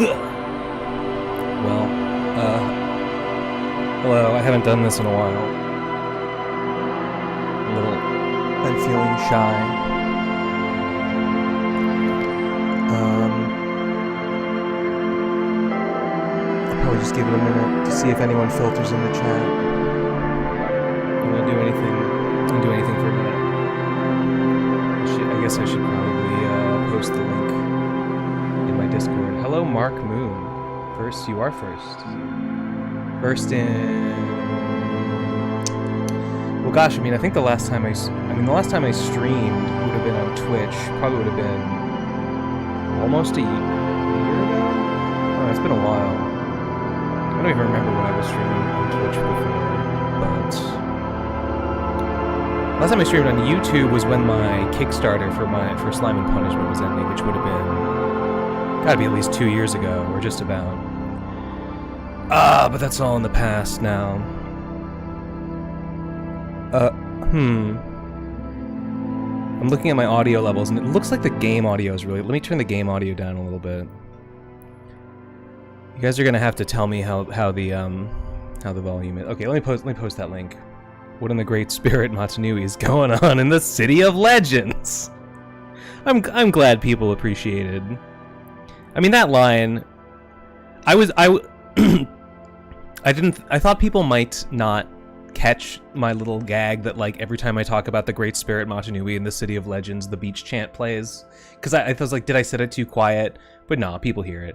Well, hello, I haven't done this in a while. I'm feeling shy. I'll probably just give it a minute to see if anyone filters in the chat. I'm gonna do anything for a minute. I guess I should probably post the link in my Discord. Hello, Mark Moon. First, you are first. First in. Well, gosh, I mean, I think the last time I streamed would have been on Twitch. Probably would have been almost a year ago. Oh, it's been a while. I don't even remember when I was streaming on Twitch before, but last time I streamed on YouTube was when my Kickstarter for Slime and Punishment was ending, which would have been gotta be at least 2 years ago, or just about. But that's all in the past now. I'm looking at my audio levels, and it looks like the game audio is really... Let me turn the game audio down a little bit. You guys are gonna have to tell me how the volume is. Okay, let me post that link. What in the great spirit Matanui is going on in the City of Legends? I'm glad people appreciated. I mean, that line... I thought people might not catch my little gag that, like, every time I talk about the Great Spirit Matanui in the City of Legends, the beach chant plays. Because I was like, did I set it too quiet? But nah, people hear it.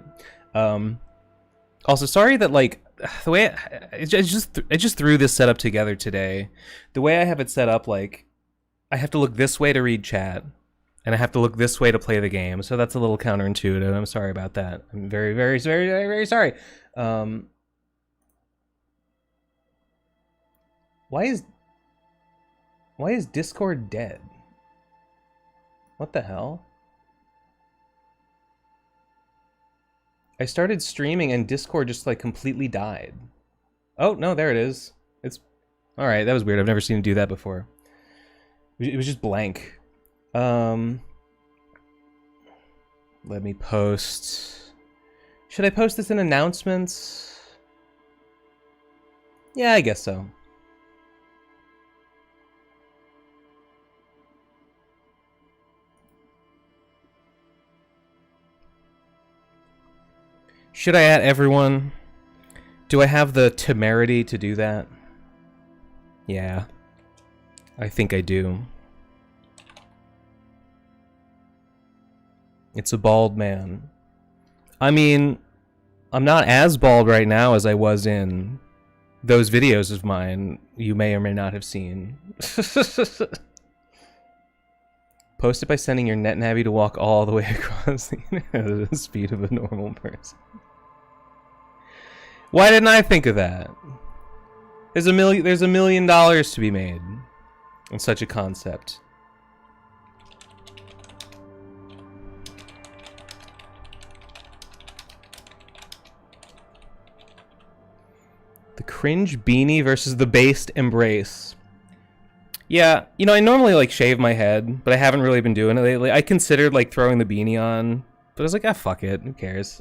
Also, sorry that, like, the way I just threw this setup together today. The way I have it set up, like, I have to look this way to read chat, and I have to look this way to play the game. So that's a little counterintuitive. I'm sorry about that. I'm very, very, very, very, very sorry. Why is Discord dead? What the hell? I started streaming and Discord just like completely died. Oh, no, there it is. It's all right. That was weird. I've never seen it do that before. It was just blank. Let me post. Should I post this in announcements? Yeah, I guess so. Should I add everyone? Do I have the temerity to do that? Yeah. I think I do. It's a bald man. I mean, I'm not as bald right now as I was in those videos of mine you may or may not have seen. Post it by sending your NetNavi to walk all the way across the speed of a normal person. Why didn't I think of that? There's $1 million to be made on such a concept. The cringe beanie versus the based embrace. Yeah, you know, I normally like shave my head, but I haven't really been doing it lately. I considered like throwing the beanie on, but I was like, ah, fuck it. Who cares?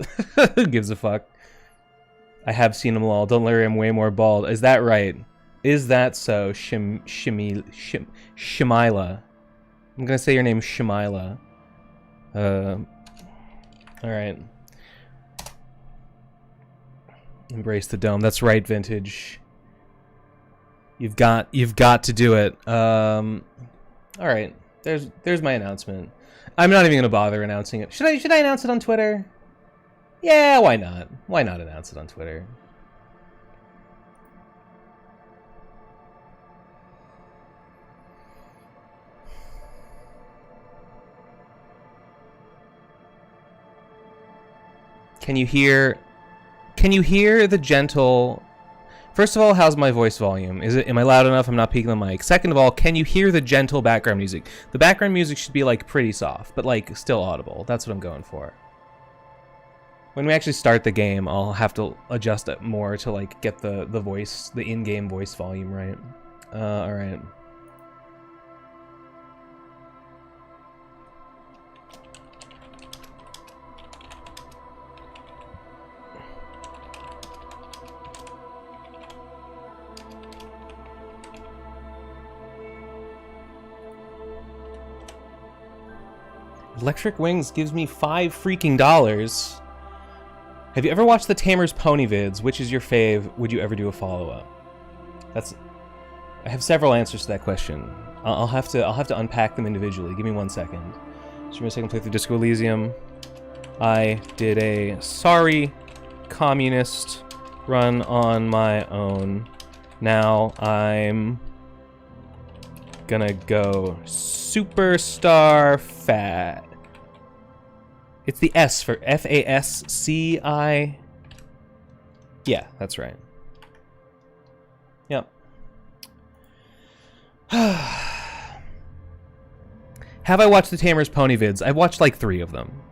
Who gives a fuck? I have seen them all. Don't worry, I'm way more bald. Is that right? Is that so, Shamila? I'm gonna say your name's Shamila. Alright. Embrace the dome. That's right, Vintage. You've got to do it. Alright. There's my announcement. I'm not even gonna bother announcing it. Should I announce it on Twitter? Yeah, why not? Why not announce it on Twitter? Can you hear the gentle... First of all, how's my voice volume? Am I loud enough? I'm not peaking the mic. Second of all, can you hear the gentle background music? The background music should be like pretty soft, but like still audible. That's what I'm going for. When we actually start the game, I'll have to adjust it more to like get the voice, the in-game voice volume right. All right. Electric Wings gives me $5 freaking dollars. Have you ever watched the Tamer's Pony vids? Which is your fave? Would you ever do a follow-up? I have several answers to that question. I'll have to unpack them individually. Give me 1 second. Just my second playthrough Disco Elysium. I did a sorry communist run on my own. Now I'm gonna go superstar fat. It's the S for FASCI. Yeah, that's right. Yep. Have I watched the Tamer's Pony vids? I've watched like 3 of them.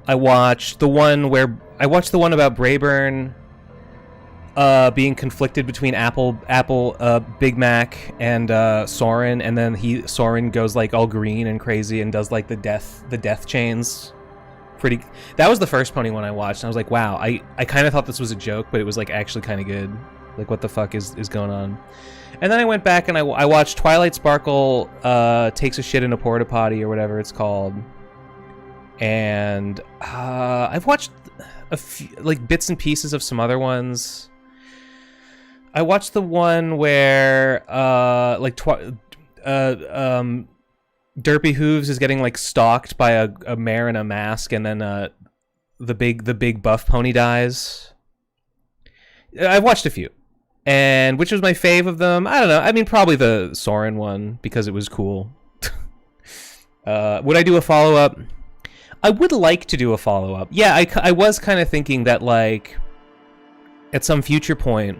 I watched the one about Brayburn being conflicted between Apple, Big Mac, and Soren, and then Soren goes like all green and crazy and does like the death chains. That was the first Pony one I watched, and I was like, wow, I kind of thought this was a joke, but it was like actually kind of good. Like, what the fuck is going on? And then I went back and I watched Twilight Sparkle takes a shit in a porta potty or whatever it's called. And I've watched a few, like, bits and pieces of some other ones. I watched the one where Derpy Hooves is getting like stalked by a mare in a mask, and then the big buff pony dies. I've watched a few. And which was my fave of them? I don't know. I mean, probably the Soren one, because it was cool. Would I do a follow-up? I would like to do a follow-up. Yeah, I was kind of thinking that, like, at some future point,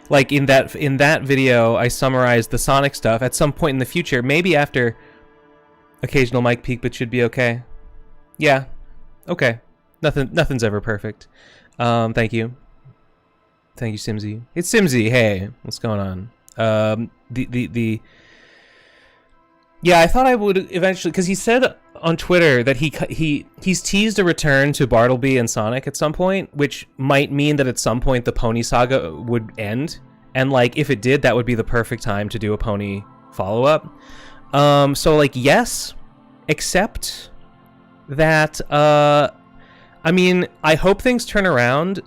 like in that video, I summarized the Sonic stuff. At some point in the future, maybe after occasional mic peak, but should be okay. Yeah, okay. Nothing's ever perfect. Thank you. Thank you, Simsy. It's Simsy. Hey, what's going on? Yeah, I thought I would eventually, because he said on Twitter that he's teased a return to Bartleby and Sonic at some point, which might mean that at some point the Pony Saga would end, and like if it did, that would be the perfect time to do a Pony follow-up. So like yes, except that I mean, I hope things turn around.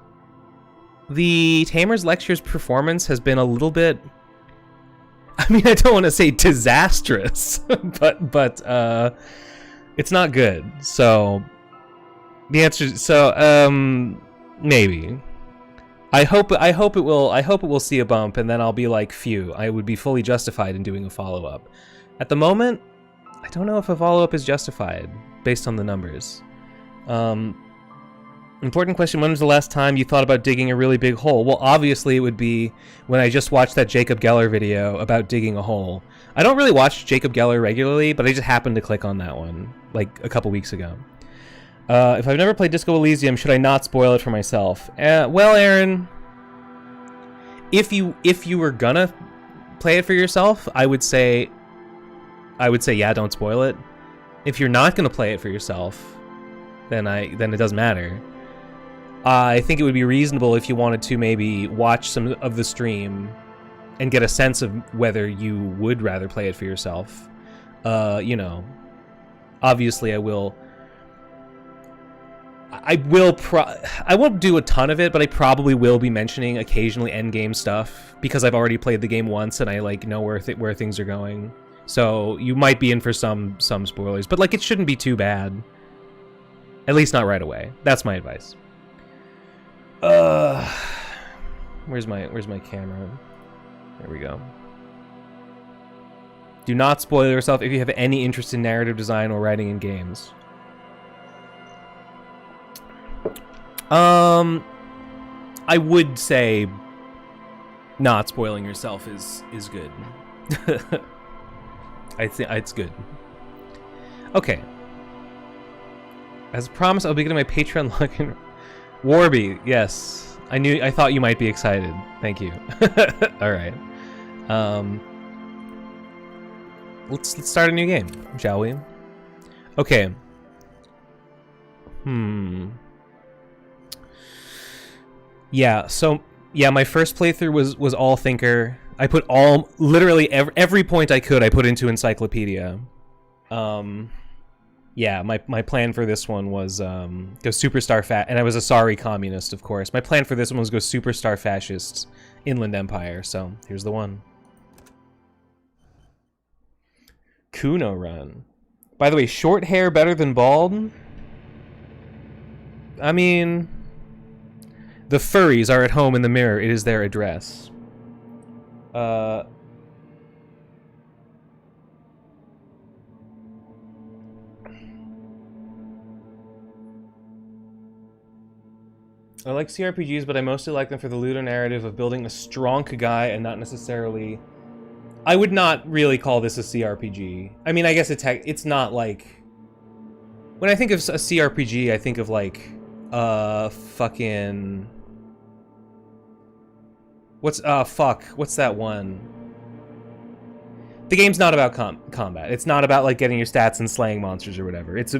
The Tamer's Lectures performance has been a little bit, I mean, I don't want to say disastrous, but it's not good. So the answer is, maybe. I hope it will see a bump, and then I'll be like, phew, I would be fully justified in doing a follow-up. At the moment, I don't know if a follow-up is justified based on the numbers. Important question, when was the last time you thought about digging a really big hole? Well, obviously it would be when I just watched that Jacob Geller video about digging a hole. I don't really watch Jacob Geller regularly, but I just happened to click on that one, like, a couple weeks ago. If I've never played Disco Elysium, should I not spoil it for myself? Well, Aaron, if you were gonna play it for yourself, I would say yeah, don't spoil it. If you're not gonna play it for yourself, then it doesn't matter. I think it would be reasonable if you wanted to maybe watch some of the stream and get a sense of whether you would rather play it for yourself. You know, obviously I won't do a ton of it, but I probably will be mentioning occasionally endgame stuff because I've already played the game once and I like know where things are going. So you might be in for some spoilers, but like it shouldn't be too bad. At least not right away. That's my advice. Where's my camera? There we go. Do not spoil yourself if you have any interest in narrative design or writing in games. I would say not spoiling yourself is good. I think it's good. Okay. As promised, I'll be getting my Patreon login. Warby, yes. I thought you might be excited. Thank you. All right. Let's start a new game, shall we? Okay. Yeah, so yeah, my first playthrough was all Thinker. I put literally every point I could I put into Encyclopedia. Yeah, my plan for this one was go superstar fat, and I was a sorry communist, of course. My plan for this one was go superstar fascist Inland Empire. So here's the one. Kuno run. By the way, short hair better than bald? I mean, the furries are at home in the mirror. It is their address. I like CRPGs, but I mostly like them for the ludo narrative of building a strong guy and not necessarily... I would not really call this a CRPG. I mean, I guess it's not like... When I think of a CRPG, I think of like... fucking... What's that one? The game's not about combat. It's not about like getting your stats and slaying monsters or whatever. It's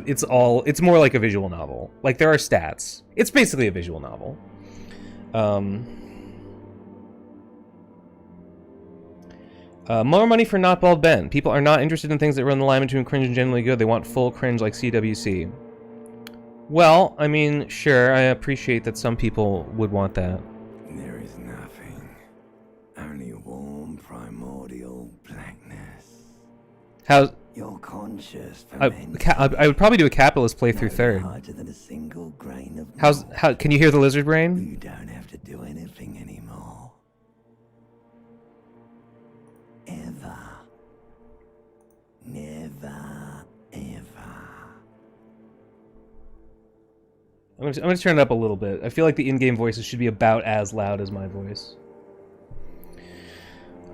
more like a visual novel. Like there are stats. It's basically a visual novel. More money for Not Bald Ben. People are not interested in things that run the line between cringe and generally good. They want full cringe like CWC. Well, I mean, sure, I appreciate that some people would want that. There is nothing. Only warm primordial blackness. How's... You're conscious for I would probably do a capitalist playthrough third. Larger than a single grain of How can you hear the lizard brain? You don't have to do anything anymore. Ever. Never, ever. I'm gonna turn it up a little bit. I feel like the in-game voices should be about as loud as my voice.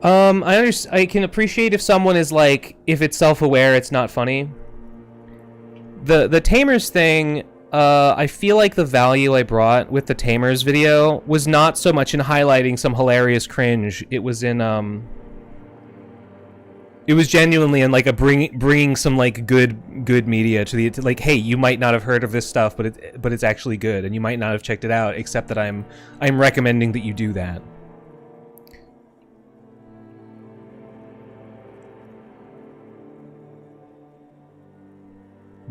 I can appreciate if someone is like, if it's self-aware, it's not funny. The Tamers thing, I feel like the value I brought with the Tamers video was not so much in highlighting some hilarious cringe. It was in, it was genuinely in like a bringing some like good media to like, hey, you might not have heard of this stuff, but it's actually good, and you might not have checked it out, except that I'm recommending that you do that.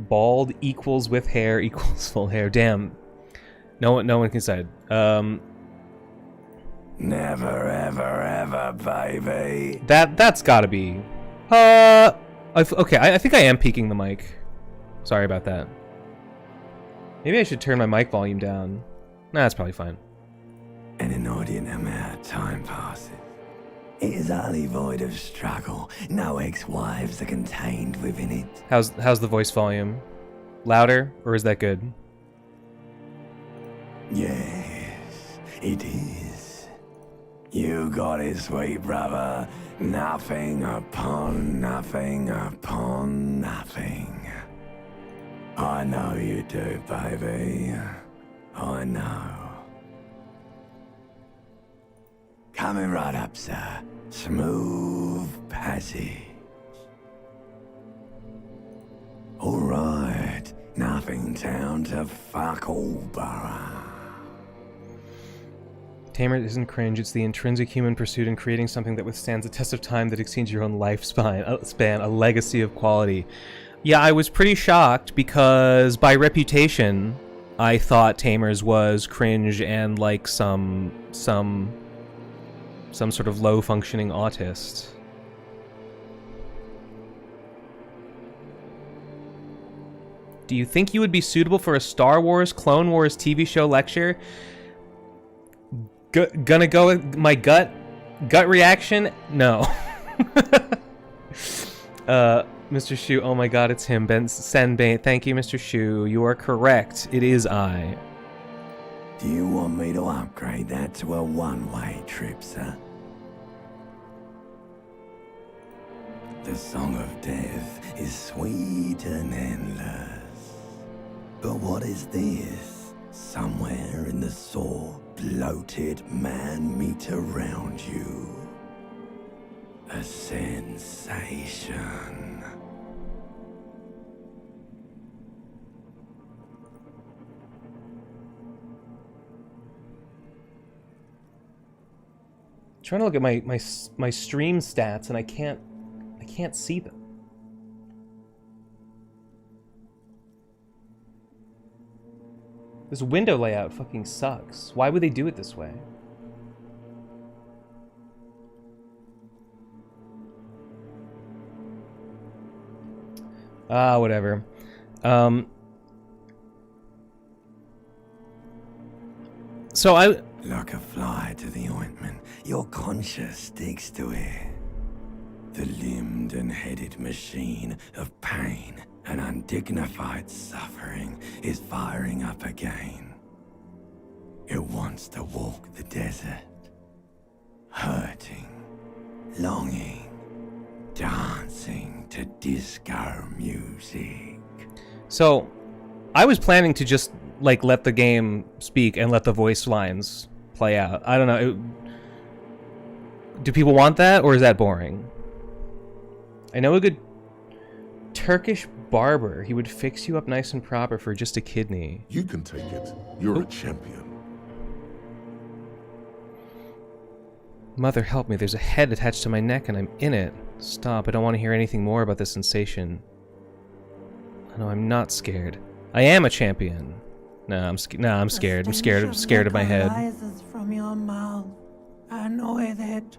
Bald equals with hair equals full hair. Damn. No one can decide. Never, ever, ever, baby. That's gotta be. Okay, I think I am peaking the mic. Sorry about that. Maybe I should turn my mic volume down. Nah, that's probably fine. An inordinate amount of time passes. It is utterly void of struggle. No ex-wives are contained within it. How's the voice volume? Louder, or is that good? Yes, it is. You got it, sweet brother. Nothing upon nothing upon nothing. I know you do, baby. I know. Coming right up, sir. Smooth passage. Alright. Nothing town to fuck all borough. Tamer isn't cringe, it's the intrinsic human pursuit in creating something that withstands the test of time that exceeds your own lifespan, a legacy of quality. Yeah, I was pretty shocked because by reputation, I thought Tamers was cringe and like some sort of low-functioning autist. Do you think you would be suitable for a Star Wars, Clone Wars TV show lecture? Gonna go with my gut reaction? No. Mr. Shu, oh my god, it's him. Senbei, thank you, Mr. Shu. You are correct. It is I. Do you want me to upgrade that to a one-way trip, sir? The song of death is sweet and endless. But what is this? Somewhere in the sore, bloated man meet around you. A sensation. Trying to look at my stream stats and I can't see them. This window layout fucking sucks. Why would they do it this way? Whatever. So I... Like a fly to the ointment, your conscience sticks to it. The limbed and headed machine of pain and undignified suffering is firing up again. It wants to walk the desert, hurting, longing, dancing to disco music. So, I was planning to just, like, let the game speak and let the voice lines play out. I don't know. Do people want that, or is that boring? I know a good Turkish barber. He would fix you up nice and proper for just a kidney. You can take it. You're a champion. Mother help me, there's a head attached to my neck and I'm in it. Stop, I don't want to hear anything more about this sensation. No, I'm not scared. I am a champion. No, I'm scared. I'm scared. I'm scared of my head. Rises from your mouth, and with it,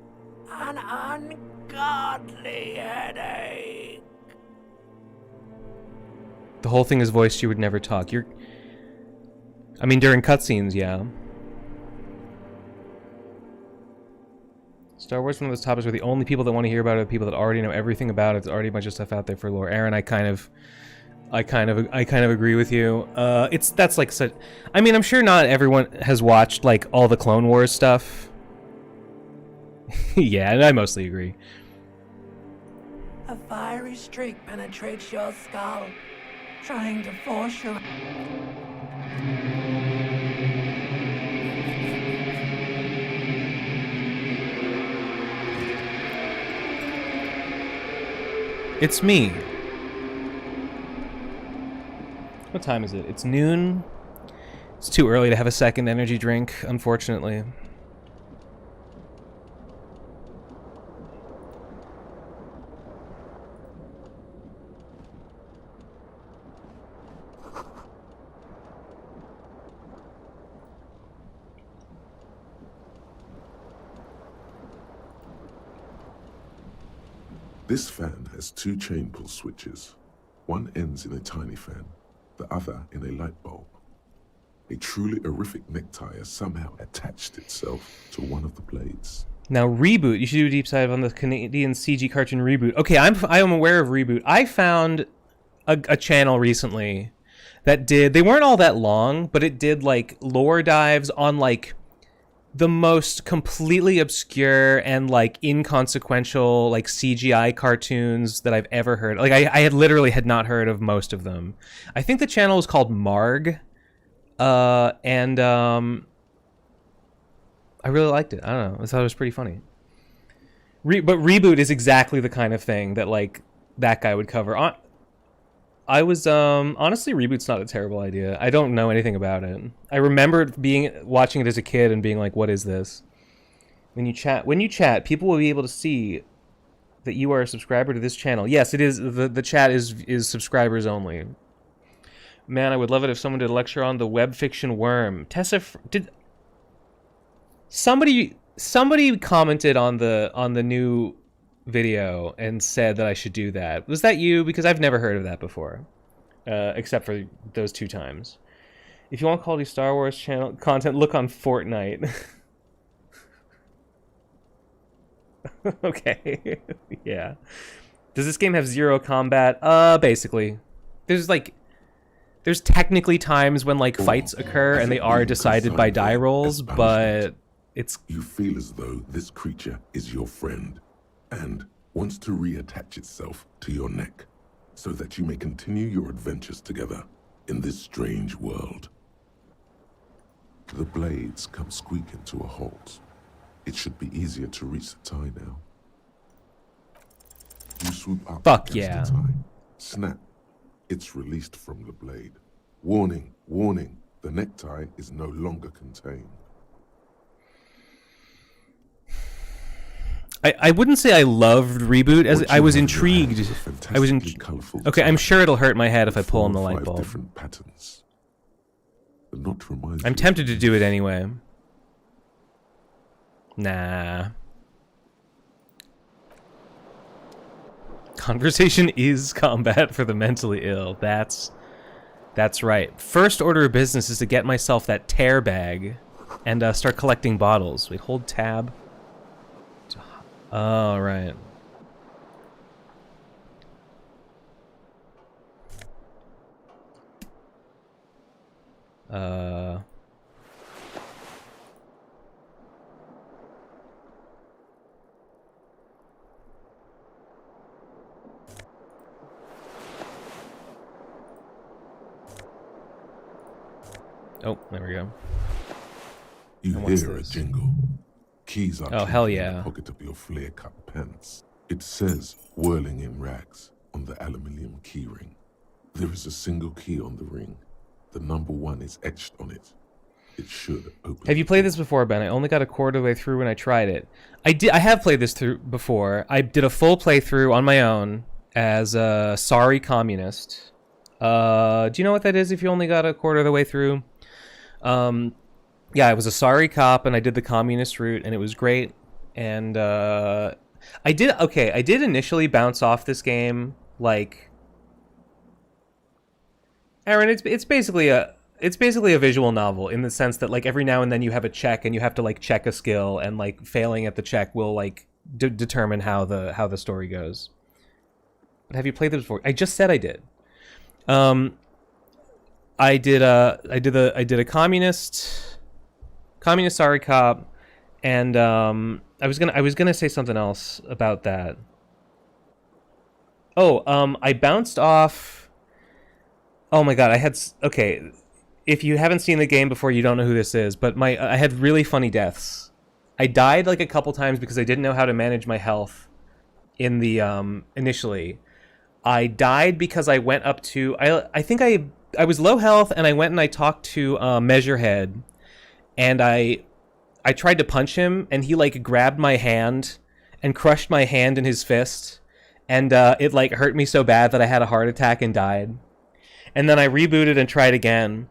an ungodly headache. The whole thing is voiced, you would never talk. I mean, during cutscenes, yeah. Star Wars is one of those topics where the only people that want to hear about it are the people that already know everything about it. There's already a bunch of stuff out there for lore. Aaron, I kind of agree with you. That's like such. I mean, I'm sure not everyone has watched like all the Clone Wars stuff. Yeah, and I mostly agree. A fiery streak penetrates your skull, trying to force your... It's me. What time is it? It's noon. It's too early to have a second energy drink, unfortunately. This fan has two chain pull switches. One ends in a tiny fan, the other in a light bulb. A truly horrific necktie has somehow attached itself to one of the blades. Now, Reboot. You should do a deep dive on the Canadian CG cartoon Reboot. Okay, I am aware of Reboot. I found a channel recently that did... They weren't all that long, but it did, like, lore dives on, like, the most completely obscure and, like, inconsequential, like, CGI cartoons that I've ever heard. Like, I literally had not heard of most of them. I think the channel was called Marg. I really liked it. I don't know. I thought it was pretty funny. But Reboot is exactly the kind of thing that, like, that guy would cover. I was, honestly, Reboot's not a terrible idea. I don't know anything about it. I remembered watching it as a kid and being like, what is this? When you chat, people will be able to see that you are a subscriber to this channel. Yes, it is. The chat is subscribers only. Man, I would love it if someone did a lecture on the web fiction worm. Tessa, did somebody commented on the new video and said that I should do that. Was that you? Because I've never heard of that before, except for those 2 times. If you want quality Star Wars channel content, look on Fortnite. Okay. Yeah. Does this game have 0 combat? Basically. There's technically times when, like, fights occur and they are decided by die rolls, but it's... You feel as though this creature is your friend and wants to reattach itself to your neck so that you may continue your adventures together in this strange world. The blades come squeaking to a halt. It should be easier to reach the tie now. You swoop up Fuck against yeah. the tie. Snap. It's released from the blade. Warning, warning. The necktie is no longer contained. I wouldn't say I loved Reboot, as I was intrigued. Okay, I'm sure it'll hurt my head if I pull on the light bulb. Different patterns. The knot reminds I'm you tempted to of do it peace. anyway. Nah. Conversation is combat for the mentally ill. That's right. First order of business is to get myself that tear bag and start collecting bottles. Wait, hold tab. Oh, right. Oh, there we go. You And what's hear a this? jingle. Keys are Oh, hell clinking in yeah. the pocket of your flare-cut pants. It says, whirling in rags, on the aluminium keyring. There is a single key on the ring. The number 1 is etched on it. It should open. Have you played this before, Ben? I only got a quarter of the way through when I tried it. I have played this through before. I did a full playthrough on my own as a sorry communist. Do you know what that is if you only got a quarter of the way through? Yeah, I was a sorry cop and I did the communist route and it was great. And I did initially bounce off this game like Aaron, it's basically a visual novel in the sense that like every now and then you have a check and you have to like check a skill and like failing at the check will like determine how the story goes. But have you played this before? I just said I did. I did a communist sorry cop, and I was gonna say something else about that. Oh, I bounced off. Oh my god, okay. If you haven't seen the game before, you don't know who this is, but I had really funny deaths. I died like a couple times because I didn't know how to manage my health in the initially. I died because I went up to I think I was low health and I went and I talked to Measurehead, and I tried to punch him and he like grabbed my hand and crushed my hand in his fist, and it like hurt me so bad that I had a heart attack and died. And then I rebooted and tried again.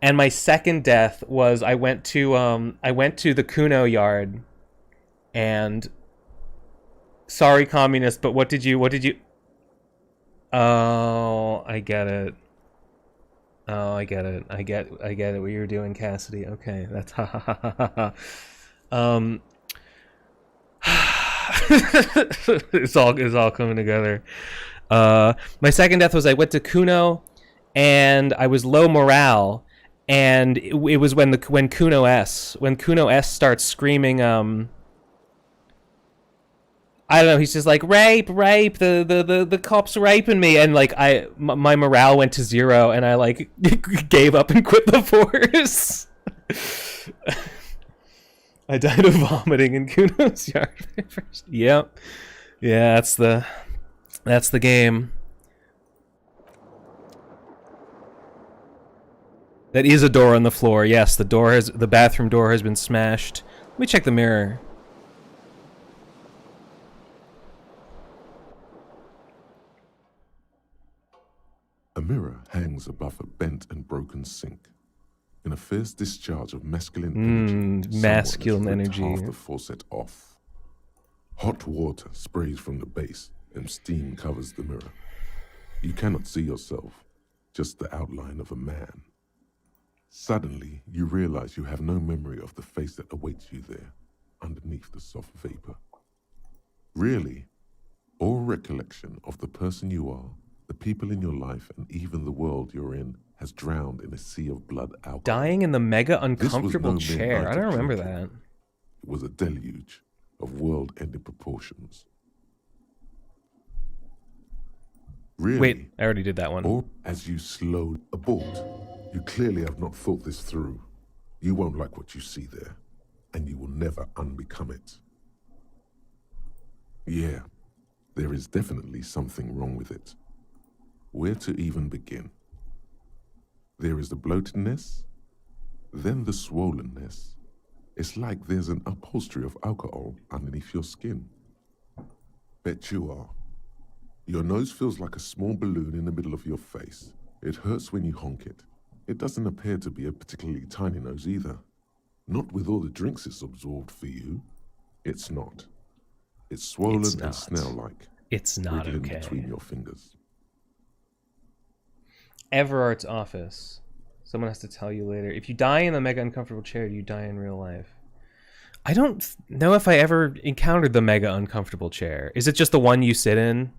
And my second death was I went to the Kuno yard, and sorry communist, but what did you Oh, I get it. Oh, I get it. I get it what you're doing, Cassidy. Okay, that's ha ha ha ha ha. It's all coming together. My second death was I went to Kuno and I was low morale, and it was when Kuno S starts screaming I don't know, he's just like rape the cops raping me, and like my morale went to 0 and I like gave up and quit the force. I died of vomiting in Kuno's yard first. Yep. Yeah, that's the game. That is a door on the floor. Yes, the bathroom door has been smashed. Let me check the mirror. A mirror hangs above a bent and broken sink. In a fierce discharge of masculine energy, masculine someone has ripped energy. half the faucet off. Hot water sprays from the base and steam covers the mirror. You cannot see yourself, just the outline of a man. Suddenly, you realize you have no memory of the face that awaits you there, underneath the soft vapor. Really, all recollection of the person you are, the people in your life, and even the world you're in has drowned in a sea of blood alcohol. Dying in the mega This was uncomfortable no mere chair. night I of don't remember drinking. that. It was a deluge of world-ending proportions. Really, Wait, I already did that one. or as you slowly abort, you clearly have not thought this through. You won't like what you see there, and you will never unbecome it. Yeah, there is definitely something wrong with it. Where to even begin? There is the bloatedness, then the swollenness. It's like there's an upholstery of alcohol underneath your skin. Bet you are. Your nose feels like a small balloon in the middle of your face. It hurts when you honk it. It doesn't appear to be a particularly tiny nose either. Not with all the drinks it's absorbed for you. It's not. It's swollen and snail-like. It's not wriggling okay. between your fingers. Everart's office. Someone has to tell you later. If you die in the mega uncomfortable chair, you die in real life. I don't know if I ever encountered the mega uncomfortable chair. Is it just the one you sit in?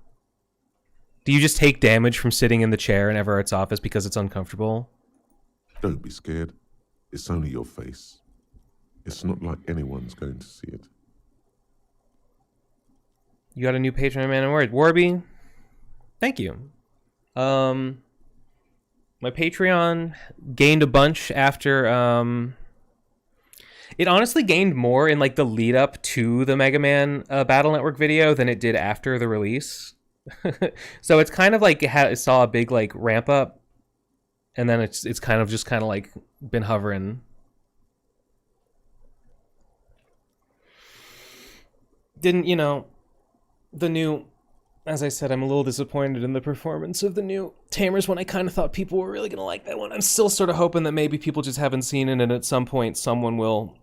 Do you just take damage from sitting in the chair in Everart's office because it's uncomfortable? Don't be scared. It's only your face. It's not like anyone's going to see it. You got a new patron, man and word. Warby, thank you. My Patreon gained a bunch after it honestly gained more in like the lead up to the Mega Man Battle Network video than it did after the release. So it's kind of like it saw a big like ramp up, and then it's kind of just like been hovering. Didn't, you know, the new, as I said, I'm a little disappointed in the performance of the new Tamers when I kind of thought people were really going to like that one. I'm still sort of hoping that maybe people just haven't seen it, and at some point someone will,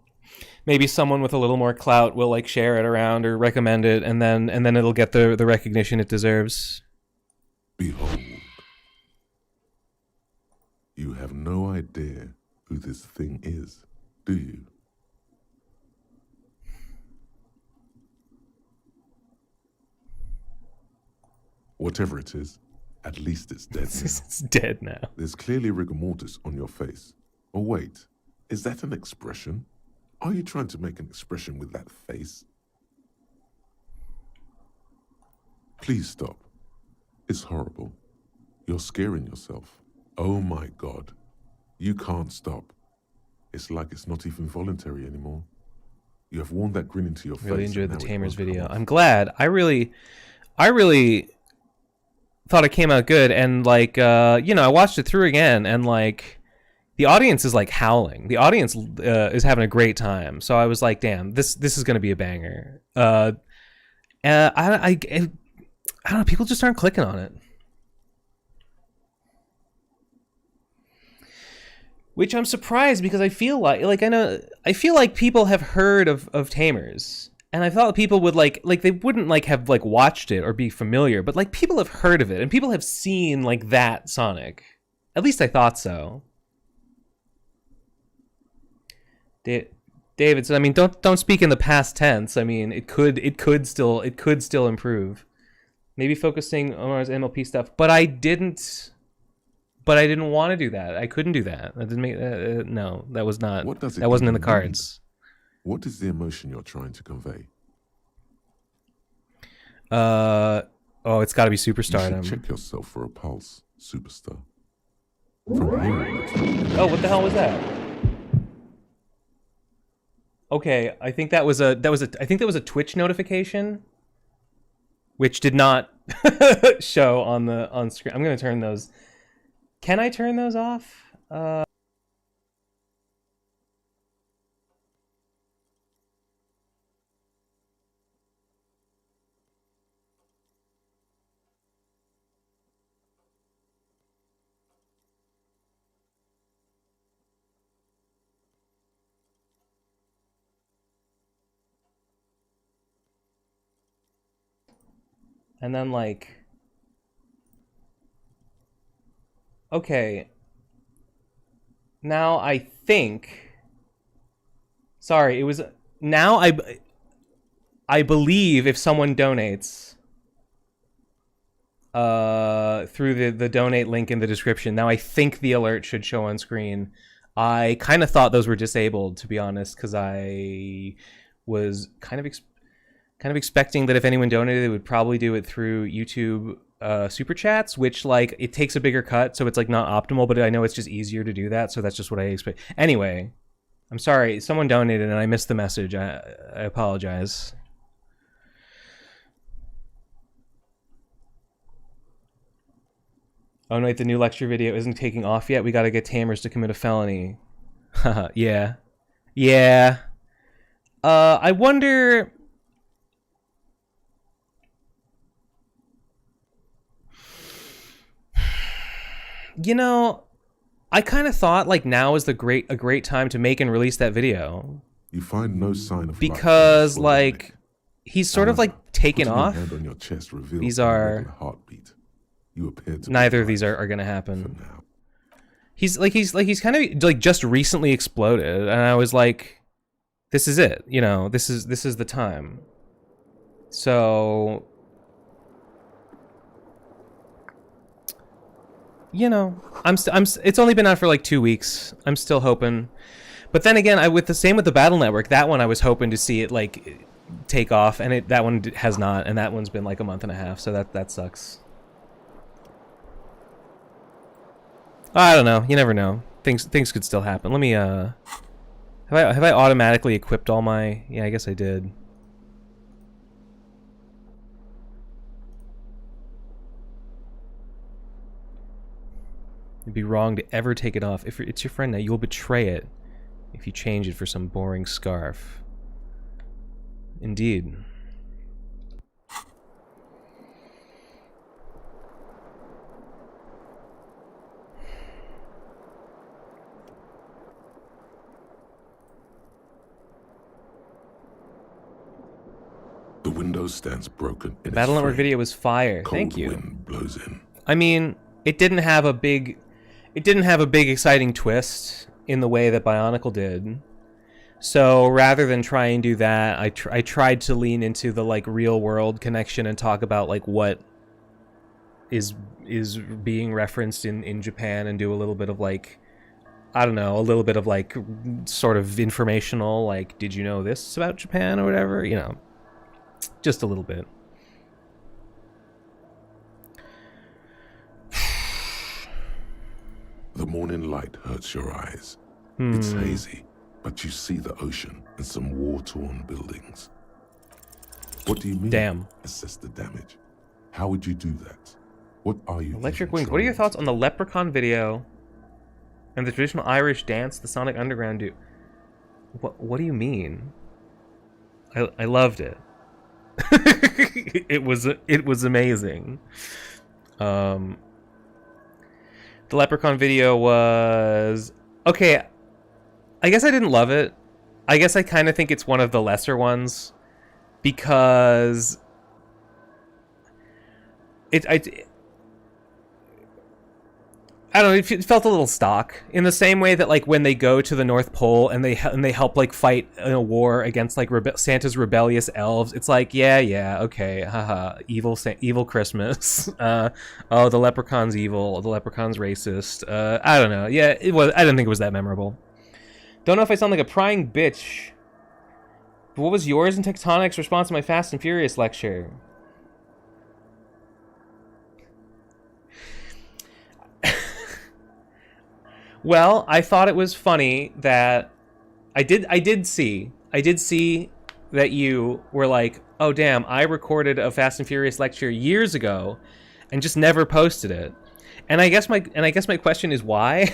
maybe someone with a little more clout will like share it around or recommend it, and then it'll get the recognition it deserves. Behold. You have no idea who this thing is, do you? Whatever it is, at least it's dead now. It's dead now. There's clearly rigor mortis on your face. Oh wait, is that an expression? Are you trying to make an expression with that face? Please stop. It's horrible. You're scaring yourself. Oh my God. You can't stop. It's like it's not even voluntary anymore. You have worn that grin into your face. Really enjoyed the Tamers video. I'm glad. I really thought it came out good, and like you know, I watched it through again, and like the audience is like howling. The audience is having a great time. So I was like, damn, this is gonna be a banger. I don't know, people just aren't clicking on it. Which I'm surprised, because I feel like people have heard of Tamers. And I thought people would like they wouldn't like have like watched it or be familiar, but like people have heard of it and people have seen like that Sonic. At least I thought so. David said, I mean, don't speak in the past tense. I mean, it could still improve. Maybe focusing on his MLP stuff, but I didn't want to do that. I couldn't do that. That didn't make no. That was not. That wasn't in the cards. What is the emotion you're trying to convey? Oh, it's got to be superstardom. You should check yourself for a pulse, superstar. From here. Oh, what the hell was that? Okay, I think that was a Twitch notification, which did not show on screen. I'm gonna turn those. Can I turn those off? And then like, okay, now I think, sorry, it was, now I believe if someone donates through the donate link in the description, now I think the alert should show on screen. I kind of thought those were disabled, to be honest, because I was kind of expecting that if anyone donated, they would probably do it through YouTube super chats, which like it takes a bigger cut, so it's like not optimal, but I know it's just easier to do that, so that's just what I expect. Anyway, I'm sorry, someone donated and I missed the message. I apologize. Oh no, wait, the new lecture video isn't taking off yet. We gotta get Tamers to commit a felony. Yeah. Yeah. I wonder... You know, I kind of thought like now is a great time to make and release that video You find no sign of because life like he's sort of like taken putting your off. hand on your chest reveals These an are irregular heartbeat. You appear to be neither of alive these are gonna for happen. now. He's kind of like just recently exploded, and I was like, this is it, you know, this is the time. So, you know, it's only been out for like 2 weeks. I'm still hoping, but then again, with the Battle Network, that one I was hoping to see it like take off, and that one has not, and that one's been like a month and a half, so that sucks. I don't know. You never know. Things could still happen. Let me have I automatically equipped all my? Yeah, I guess I did. It'd be wrong to ever take it off. If it's your friend now, you'll betray it if you change it for some boring scarf. Indeed. The window stands broken. The Battle Network video was fire. Thank you. Wind blows in. I mean, it didn't have a big exciting twist in the way that Bionicle did. So rather than try and do that, I tried to lean into the like real world connection and talk about like what is being referenced in Japan, and do a little bit of like, I don't know, a little bit of like sort of informational, like, did you know this about Japan or whatever, you know, just a little bit. The morning light hurts your eyes. It's hazy, but you see the ocean and some war-torn buildings. What do you mean? Damn. Assess the damage. How would you do that? What are you? Electric even Wings. What are your trying thoughts on the Leprechaun video and the traditional Irish dance the Sonic Underground do? What do you mean? I loved it. It was amazing. The Leprechaun video was okay. I guess I didn't love it. I guess I kind of think it's one of the lesser ones because I don't know, it felt a little stock in the same way that like when they go to the North Pole and they help like fight in a war against like Santa's rebellious elves. It's like, yeah, okay, haha, evil Christmas. Oh, the leprechaun's evil, the leprechaun's racist. I don't know. Yeah, it was. I didn't think it was that memorable. Don't know if I sound like a prying bitch. But what was yours and Tectonic's response to my Fast and Furious lecture? Well, I thought it was funny that I did see that you were like, "Oh damn, I recorded a Fast and Furious lecture years ago and just never posted it." And I guess my question is why?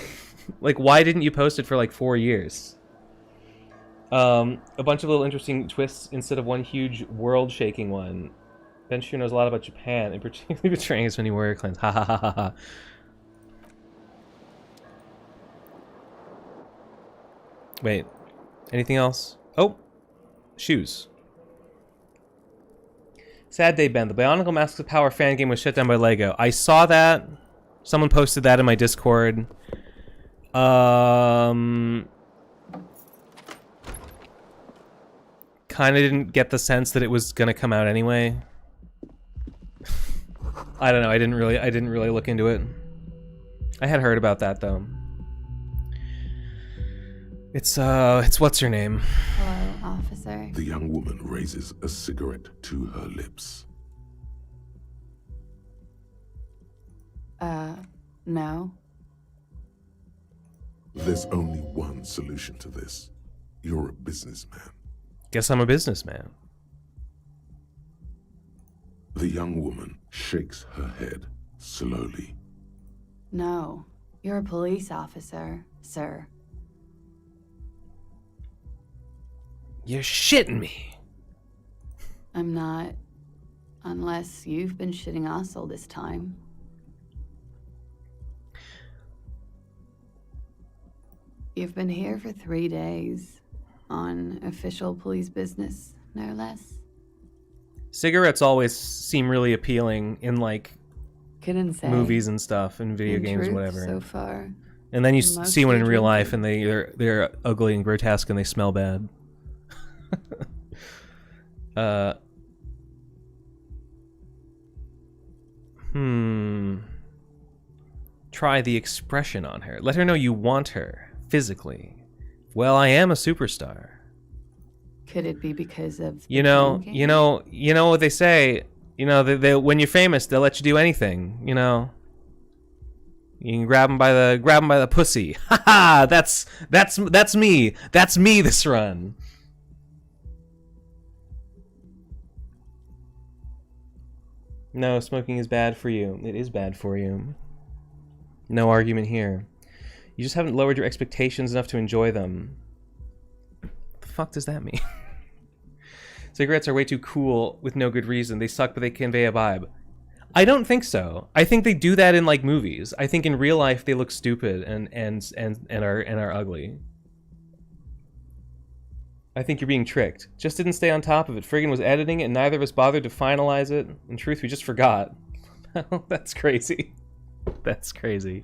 Like, why didn't you post it for like 4 years? A bunch of little interesting twists instead of one huge world-shaking one. Ben sure knows a lot about Japan, and particularly betraying his many warrior clans. Ha ha ha ha ha. Wait, anything else? Oh, shoes. Sad day, Ben. The Bionicle Masks of Power fan game was shut down by LEGO. I saw that. Someone posted that in my Discord. Kind of didn't get the sense that it was gonna come out anyway. I don't know. I didn't really look into it. I had heard about that though. It's what's her name? Hello, officer. The young woman raises a cigarette to her lips. No. There's only one solution to this. You're a businessman. Guess I'm a businessman. The young woman shakes her head slowly. No. You're a police officer, sir. You're shitting me. I'm not. Unless you've been shitting us all this time. You've been here for 3 days. On official police business, no less. Cigarettes always seem really appealing in, like, Couldn't say. movies and stuff and video In games, truth, whatever. so far. And then you Mostly see one in real life, drinking. and they're ugly and grotesque, and they smell bad. Try the expression on her. Let her know you want her physically. Well, I am a superstar. Could it be because of the You know drinking? what they say. You know, they when you're famous, they'll let you do anything. You know. You can grab them by the pussy. Ha ha! That's me. That's me this run. No, smoking is bad for you. It is bad for you. No argument here. You just haven't lowered your expectations enough to enjoy them. What the fuck does that mean? Cigarettes are way too cool with no good reason. They suck, but they convey a vibe. I don't think so. I think they do that in, like, movies. I think in real life they look stupid and are ugly. I think you're being tricked. Just didn't stay on top of it. Friggin' was editing it and neither of us bothered to finalize it. In truth, we just forgot. That's crazy. That's crazy.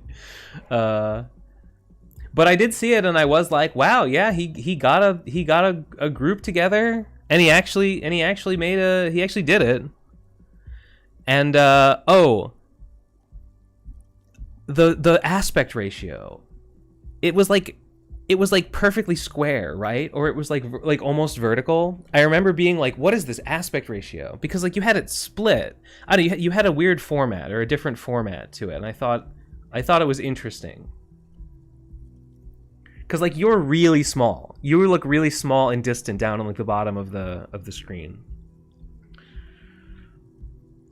But I did see it and I was like, wow, yeah, he got a group together and he actually did it. And the aspect ratio, it was like perfectly square, right? Or it was like almost vertical. I remember being like, what is this aspect ratio? Because, like, you had it split. I don't know, you had a weird format or a different format to it, and I thought it was interesting. Because, like, you're really small. You look really small and distant down on, like, the bottom of the screen.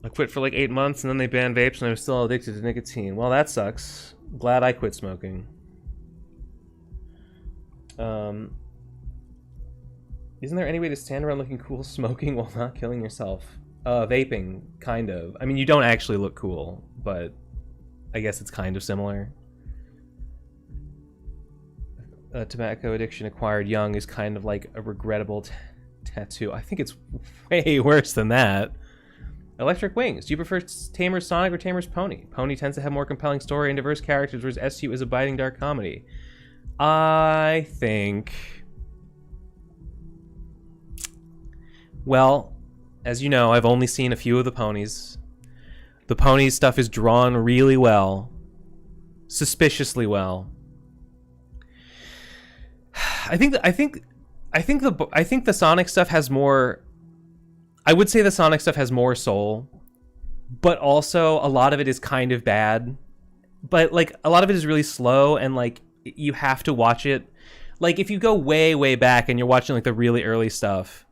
I quit for like 8 months and then they banned vapes and I was still addicted to nicotine. Well, that sucks. Glad I quit smoking. Isn't there any way to stand around looking cool smoking while not killing yourself? Vaping, kind of. I mean, you don't actually look cool, but I guess it's kind of similar. Tobacco addiction acquired young is kind of like a regrettable tattoo. I think it's way worse than that. Electric Wings. Do you prefer Tamer's Sonic or Tamer's Pony? Pony tends to have more compelling story and diverse characters, whereas SU is a biting dark comedy. I think... Well, as you know, I've only seen a few of the ponies. The pony stuff is drawn really well. Suspiciously well. I think the Sonic stuff has more... I would say the Sonic stuff has more soul, but also a lot of it is kind of bad. But, like, a lot of it is really slow, and, like, you have to watch it. Like, if you go way, way back and you're watching, like, the really early stuff,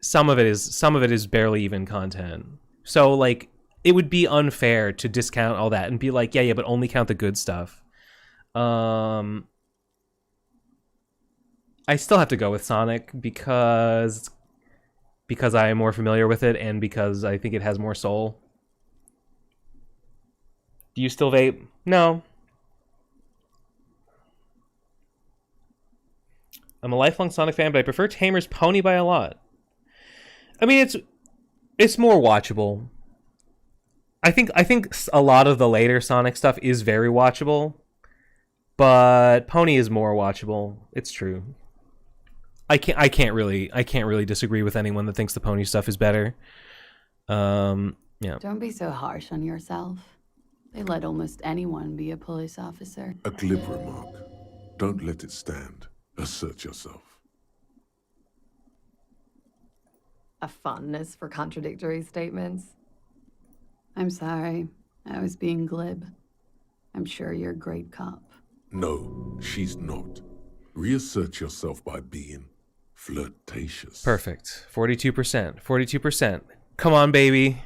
some of it is barely even content. So, like, it would be unfair to discount all that and be like, yeah, but only count the good stuff. I still have to go with Sonic because I am more familiar with it and because I think it has more soul. Do you still vape? No. I'm a lifelong Sonic fan, but I prefer Tamer's Pony by a lot. I mean, it's more watchable. I think a lot of the later Sonic stuff is very watchable, but Pony is more watchable. It's true. I can't really disagree with anyone that thinks the Pony stuff is better. Yeah. Don't be so harsh on yourself. They let almost anyone be a police officer. A glib remark. Don't let it stand. Assert yourself. A fondness for contradictory statements. I'm sorry. I was being glib. I'm sure you're a great cop. No, she's not. Reassert yourself by being flirtatious. Perfect. 42%. 42%. Come on, baby.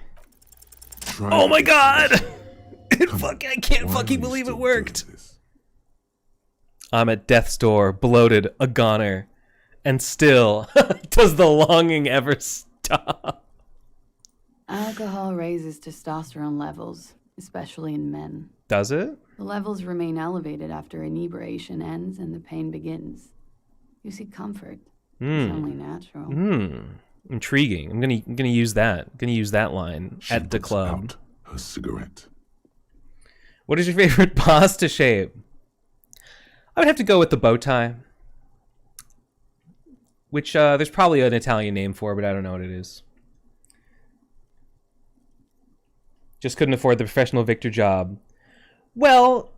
Try Oh my it. god! I can't Why fucking are you believe it still worked. doing this? I'm at death's door, bloated, a goner, and still, does the longing ever stop? Alcohol raises testosterone levels, especially in men. Does it? The levels remain elevated after inebriation ends and the pain begins. You see comfort. It's only natural. Intriguing. I'm gonna use that. I'm gonna use that line She at the puts club. out her cigarette. What is your favorite boss to shape? I would have to go with the bow tie. Which there's probably an Italian name for, but I don't know what it is. Just couldn't afford the professional Victor job. Well,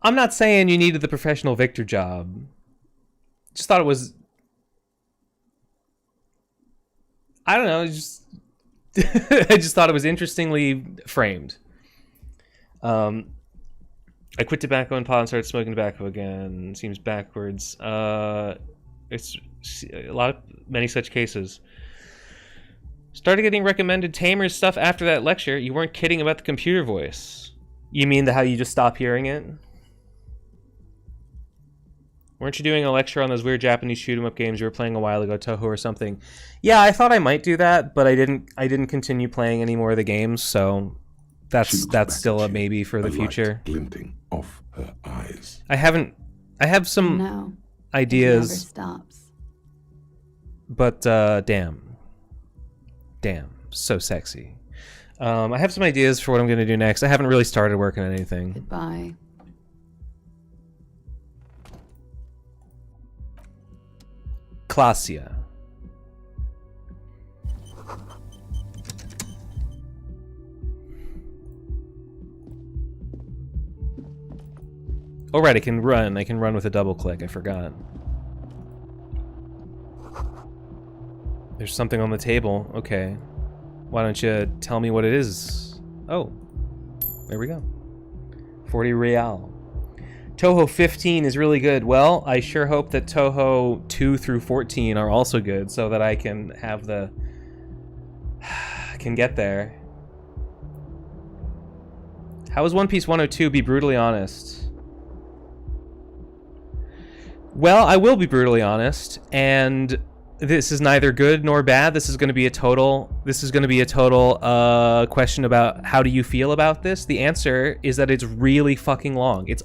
I'm not saying you needed the professional Victor job. Just thought it was... I don't know, just... I just thought it was interestingly framed. I quit tobacco and pot and started smoking tobacco again. Seems backwards. It's many such cases. Started getting recommended Tamer's stuff after that lecture. You weren't kidding about the computer voice. You mean how you just stop hearing it? Weren't you doing a lecture on those weird Japanese shoot 'em up games you were playing a while ago, Toho or something? Yeah, I thought I might do that, but I didn't continue playing any more of the games, so that's still a maybe for the future. Glinting off her eyes. I have some No. It never ideas, stops. but damn, so sexy. I have some ideas for what I'm gonna do next. I haven't really started working on anything. Goodbye. Clasia. Oh right, I can run. I can run with a double click. I forgot. There's something on the table. Okay. Why don't you tell me what it is? Oh. There we go. 40 real. Toho 15 is really good. Well, I sure hope that Toho 2 through 14 are also good so that I can have the... can get there. How is One Piece 102? Be brutally honest. Well, I will be brutally honest, and this is neither good nor bad. This is going to be a total question about how do you feel about this. The answer is that it's really fucking long. It's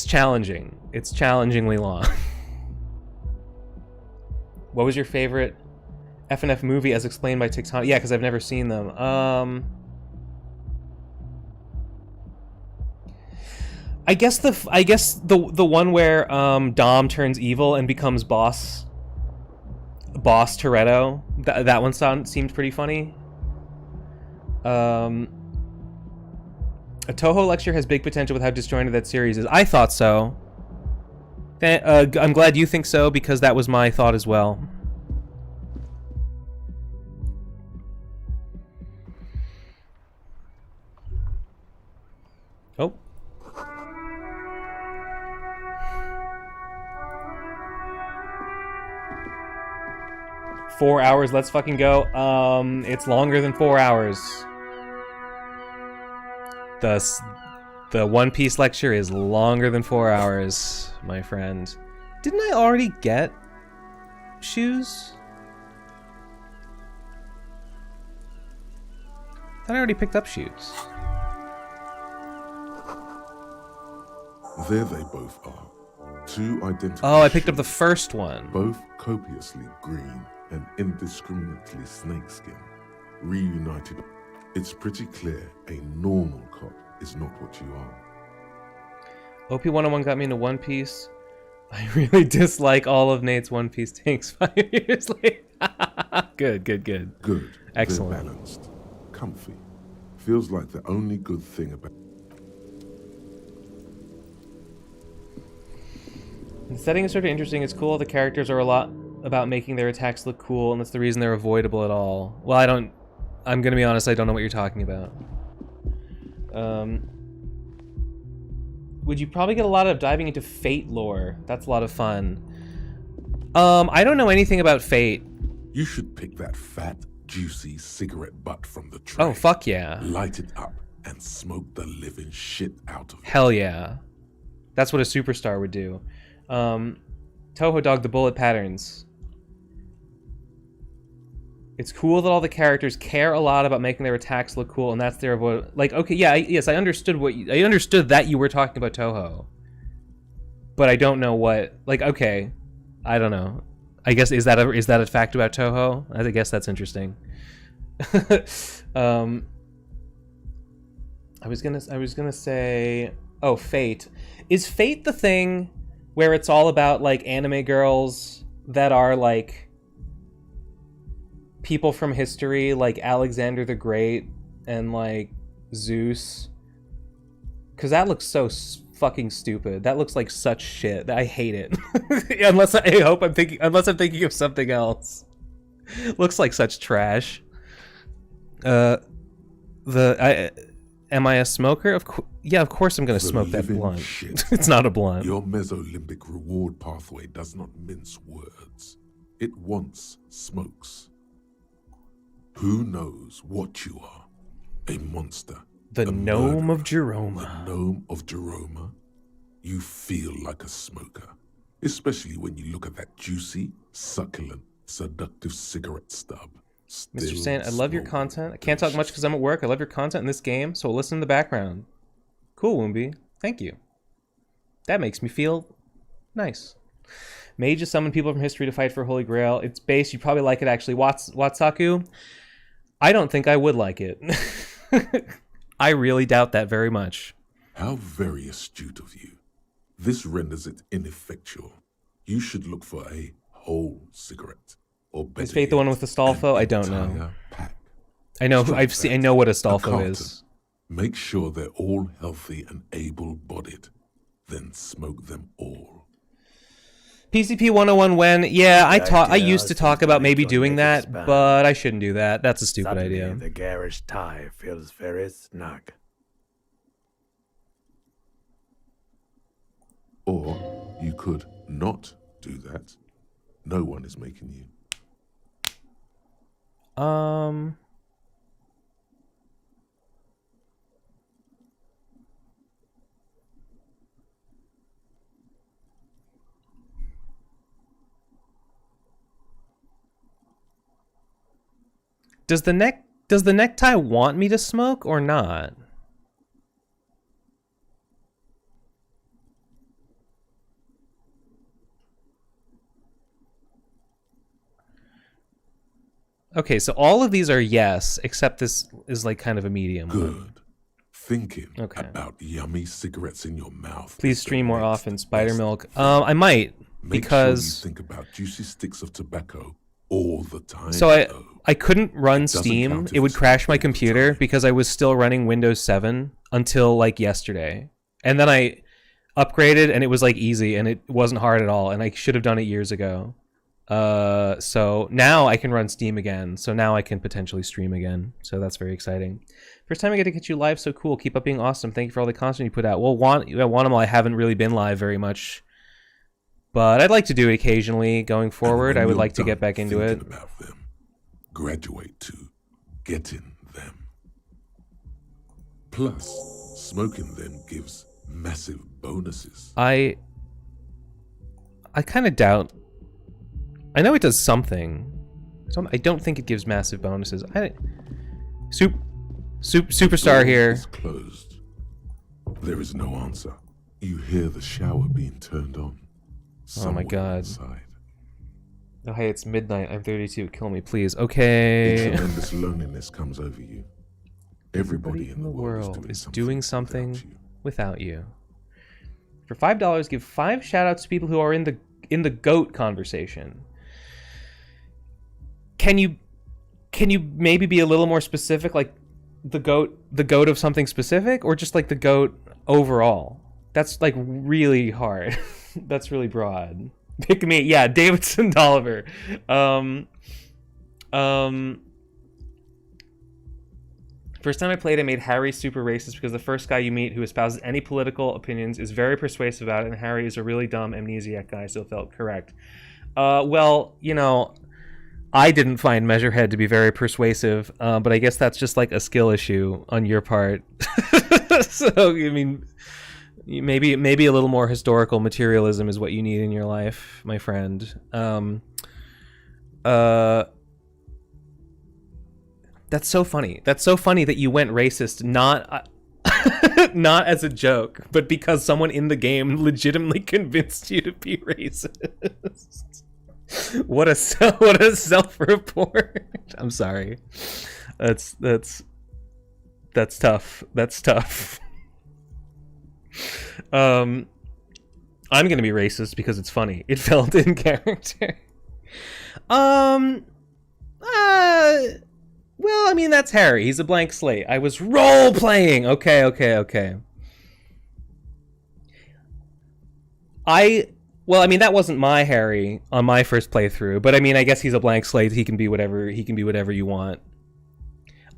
challenging. It's challengingly long. What was your favorite FNF movie as explained by TikTok? Yeah, because I've never seen them. I guess the one where Dom turns evil and becomes boss Toretto. That one seemed pretty funny. A Toho lecture has big potential with how disjointed that series is. I thought so. I'm glad you think so, because that was my thought as well. Oh. Four hours, let's fucking go. It's longer than 4 hours. The One Piece lecture is longer than 4 hours, my friend. Didn't I already get shoes? I thought I already picked up shoes. There they both are. Two identical Oh, I picked up shoes, the first one. both copiously green and indiscriminately snakeskin, reunited. It's pretty clear a normal cop is not what you are. OP101 got me into One Piece. I really dislike all of Nate's One Piece takes 5 years later. Good. Good. Excellent. They're balanced. Comfy. Feels like the only good thing about... The setting is sort of interesting. It's cool. The characters are a lot about making their attacks look cool, and that's the reason they're avoidable at all. Well, I'm gonna be honest, I don't know what you're talking about. Would you probably get a lot of diving into Fate lore? That's a lot of fun. I don't know anything about Fate. You should pick that fat, juicy cigarette butt from the tray. Oh, fuck yeah. Light it up and smoke the living shit out of it. Hell yeah. That's what a superstar would do. Toho Dog, the bullet patterns. It's cool that all the characters care a lot about making their attacks look cool, and that's their like. Okay, yeah, yes, I understood I understood that you were talking about Toho, but I don't know what. Like, okay, I don't know. I guess is that a fact about Toho? I guess that's interesting. I was gonna say, oh, Fate. Is Fate the thing where it's all about like anime girls that are like people from history, like Alexander the Great and like Zeus? Because that looks so fucking stupid. That looks like such shit. I hate it. Unless I'm thinking of something else. Looks like such trash. Am I a smoker? Yeah, of course I'm gonna smoke that blunt. It's not a blunt. Your mesolimbic reward pathway does not mince words. It wants smokes. Who knows what you are? A monster. The gnome of Jeroma. The gnome of Jeroma. You feel like a smoker. Especially when you look at that juicy, succulent, seductive cigarette stub. Mr. Sand, I love your content. I can't talk much because I'm at work. I love your content in this game, so I'll listen in the background. Cool, Woombi. Thank you. That makes me feel nice. Mages summon people from history to fight for Holy Grail. It's based. You probably like it, actually. Watsaku? I don't think I would like it. I really doubt that very much. How very astute of you. This renders it ineffectual. You should look for a whole cigarette. Or is Fate the one with the Stolfo? I don't know. Pack. I know. I know what a Stolfo is. Make sure they're all healthy and able-bodied. Then smoke them all. PCP 101 when? Yeah, I used to talk about maybe doing that, but I shouldn't do that. That's a stupid idea. The garish tie feels very snug. Or you could not do that. No one is making you. Does the necktie want me to smoke or not? Okay, so all of these are yes, except this is like kind of a medium. Good. Thinking about yummy cigarettes in your mouth. Please stream more often. Spider Milk. I might, because sure you think about juicy sticks of tobacco all the time. So I couldn't run Steam. It would crash my computer because I was still running Windows 7 until like yesterday. And then I upgraded and it was like easy and it wasn't hard at all, and I should have done it years ago. So now I can run Steam again. So now I can potentially stream again. So that's very exciting. First time I get to catch you live, so cool. Keep up being awesome. Thank you for all the content you put out. Well, Wanimal, I haven't really been live very much, but I'd like to do it occasionally going forward. I would like to get back into it. About them, graduate to getting them. Plus, smoking them gives massive bonuses. I kind of doubt. I know it does something. I don't think it gives massive bonuses. Superstar here. Is closed. There is no answer. You hear the shower being turned on. Oh my god. Inside. Oh hey, it's midnight. I'm 32. Kill me, please. Okay. Tremendous loneliness comes over you. Everybody in the world is doing something without you. For $5, give 5 shoutouts to people who are in the GOAT conversation. Can you maybe be a little more specific, like the goat of something specific, or just like the goat overall? That's like really hard. That's really broad. Pick me. Yeah, Davidson Dolliver. First time I played, I made Harry super racist because the first guy you meet who espouses any political opinions is very persuasive about it, and Harry is a really dumb amnesiac guy, so it felt correct. Well, you know, I didn't find Measurehead to be very persuasive, but I guess that's just like a skill issue on your part. So, I mean, maybe a little more historical materialism is what you need in your life, my friend. That's so funny. That's so funny that you went racist, not not as a joke, but because someone in the game legitimately convinced you to be racist. What a self-report. I'm sorry. That's tough. That's tough. I'm gonna be racist because it's funny. It felt in character. Well, I mean, that's Harry. He's a blank slate. I was role-playing. Okay. Well, I mean, that wasn't my Harry on my first playthrough, but I mean, I guess he's a blank slate. He can be whatever you want.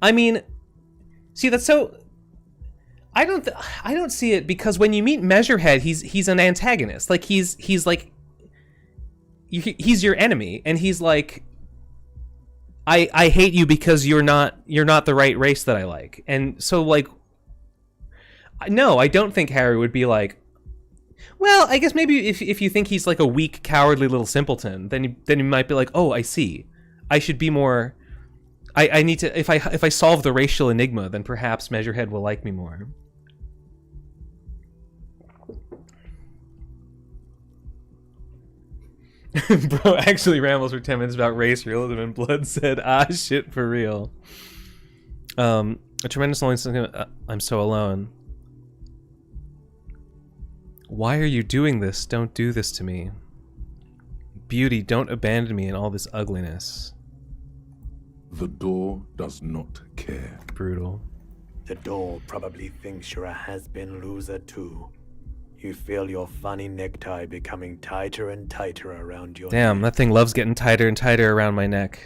I mean, see, that's so... I don't see it, because when you meet Measurehead, he's an antagonist. Like, he's like... He's your enemy, and he's like... I hate you because you're not the right race that I like. And so, like, no, I don't think Harry would be like, well, I guess maybe if you think he's like a weak, cowardly little simpleton, then you might be like, oh, I see. I should be more. I need to, if I solve the racial enigma, then perhaps Measurehead will like me more. Bro actually rambles for 10 minutes about race realism, and Blood said, ah, shit, for real. A tremendous loneliness. I'm so alone. Why are you doing this? Don't do this to me. Beauty, don't abandon me in all this ugliness. The door does not care. Brutal. The door probably thinks you're a has-been loser too. You feel your funny necktie becoming tighter and tighter around your Damn, neck. that thing loves getting tighter and tighter around my neck.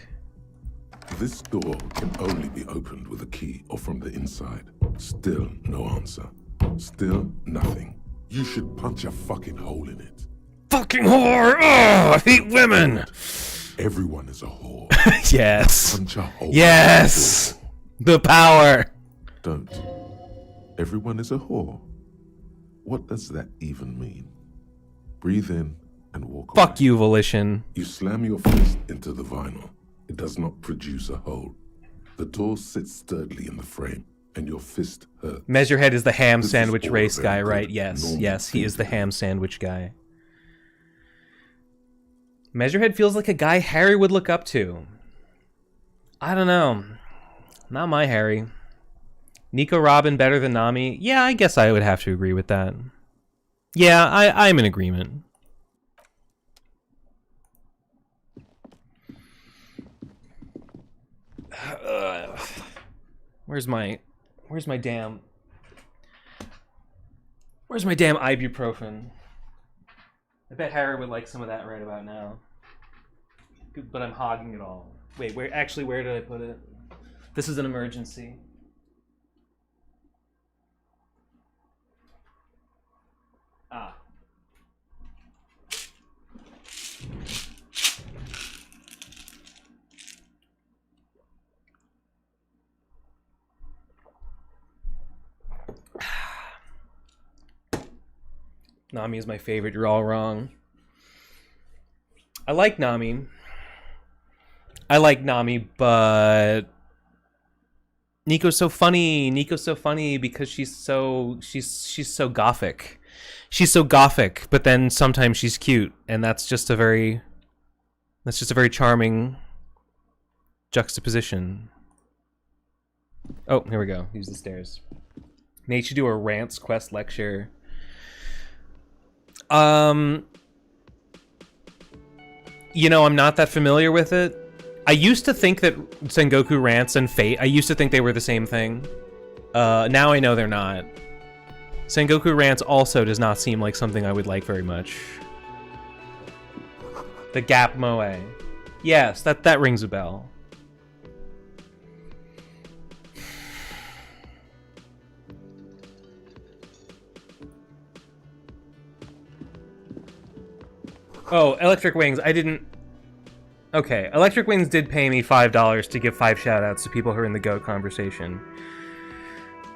This door can only be opened with a key or from the inside. Still no answer. Still nothing. You should punch a fucking hole in it. Fucking whore! Oh, I hate women! Everyone is a whore. Yes. Punch a hole. Yes! The power! Don't. Everyone is a whore. What does that even mean? Breathe in and walk away. Fuck you, Volition. You slam your fist into the vinyl. It does not produce a hole. The door sits sturdily in the frame, and your fist hurts. Measurehead is the ham This is sandwich all race very guy, good, right? Yes, normal yes, he is the thinking. ham sandwich guy. Measurehead feels like a guy Harry would look up to. I don't know. Not my Harry. Nico Robin better than Nami? Yeah, I guess I would have to agree with that. Yeah, I'm in agreement. Where's my damn ibuprofen? I bet Harry would like some of that right about now. But I'm hogging it all. Wait, where did I put it? This is an emergency. Ah. Nami is my favorite. You're all wrong. I like Nami, but Nico's so funny. Nico's so funny because she's so gothic. She's so gothic, but then sometimes she's cute, and that's just a very charming juxtaposition. Oh, here we go. Use the stairs. Nate should do a Rants Quest lecture. You know, I'm not that familiar with it. I used to think that Sengoku Rants and Fate, I used to think they were the same thing. Now I know they're not. Sengoku Rants also does not seem like something I would like very much. The Gap Moe. Yes, that rings a bell. Oh, Electric Wings, I didn't... Okay, Electric Wings did pay me $5 to give 5 shoutouts to people who are in the GOAT conversation.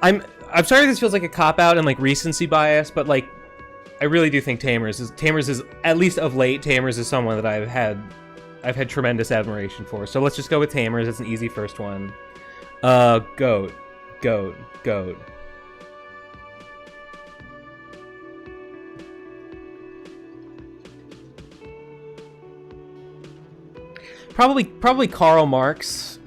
I'm sorry this feels like a cop-out and like recency bias, but like, I really do think Tamers is, at least of late, Tamers is someone that I've had tremendous admiration for. So let's just go with Tamers, it's an easy first one. Goat. Goat. Goat. Probably Karl Marx.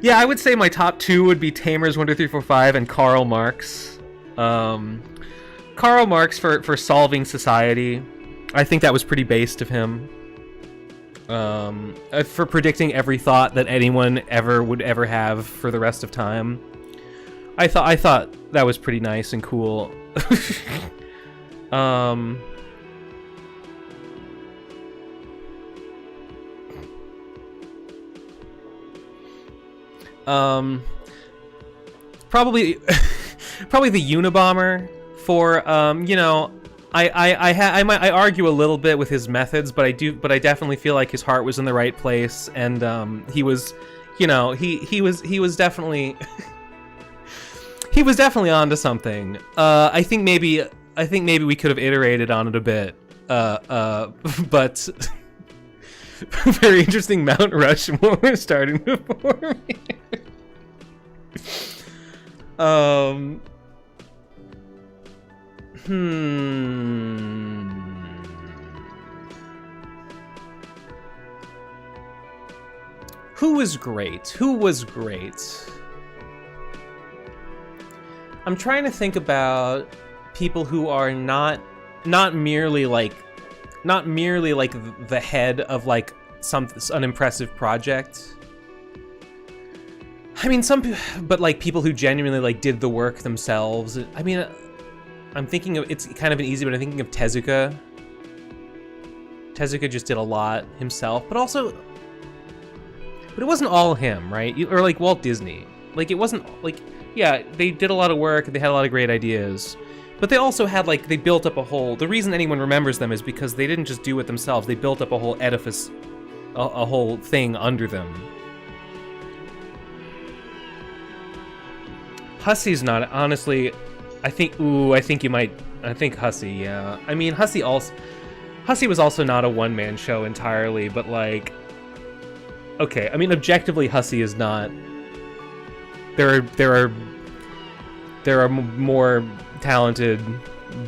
Yeah, I would say my top two would be Tamers 1, 2, 3, 4, 5 and Karl Marx. Karl Marx for solving society. I think that was pretty based of him. For predicting every thought that anyone would ever have for the rest of time. I thought that was pretty nice and cool. Probably the Unabomber for you know, I argue a little bit with his methods, but I definitely feel like his heart was in the right place, and he was, you know, he was definitely he was definitely onto something. I think maybe we could have iterated on it a bit, but very interesting Mount Rushmore starting before me. Who was great? Who was great? I'm trying to think about people who are not merely like the head of like an impressive project. I mean, but like people who genuinely like did the work themselves. I mean, I'm thinking of, it's kind of an easy, but I'm thinking of Tezuka. Tezuka just did a lot himself, but it wasn't all him, right? Or like Walt Disney. Like, it wasn't like, yeah, they did a lot of work, they had a lot of great ideas, but they also had like, they built up a whole, the reason anyone remembers them is because they didn't just do it themselves, they built up a whole edifice, a whole thing under them. Hussey's not, honestly, I think Hussey, yeah. I mean, Hussey was also not a one-man show entirely, but like, okay, I mean, objectively, Hussey is not, there are more talented,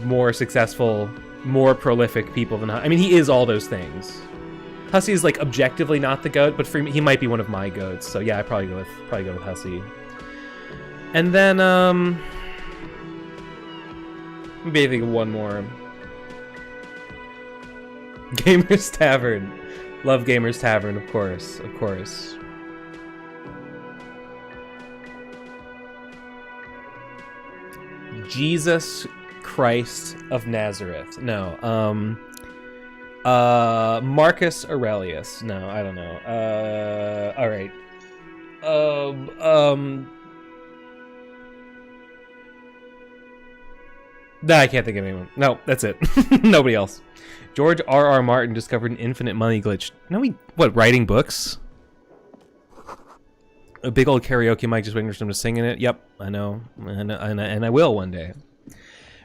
more successful, more prolific people than Hussey. I mean, he is all those things. Hussey is like objectively not the GOAT, but for me, he might be one of my GOATs. So yeah, I probably go with Hussey. And then maybe think of one more. Gamers Tavern. Love Gamers Tavern, of course. Of course. Jesus Christ of Nazareth. No. Marcus Aurelius. No, I don't know. All right. Nah, I can't think of anyone. No, that's it. Nobody else. George R.R. Martin discovered an infinite money glitch. No, writing books? A big old karaoke mic just waiting for him to sing in it. Yep, I know. And I will one day.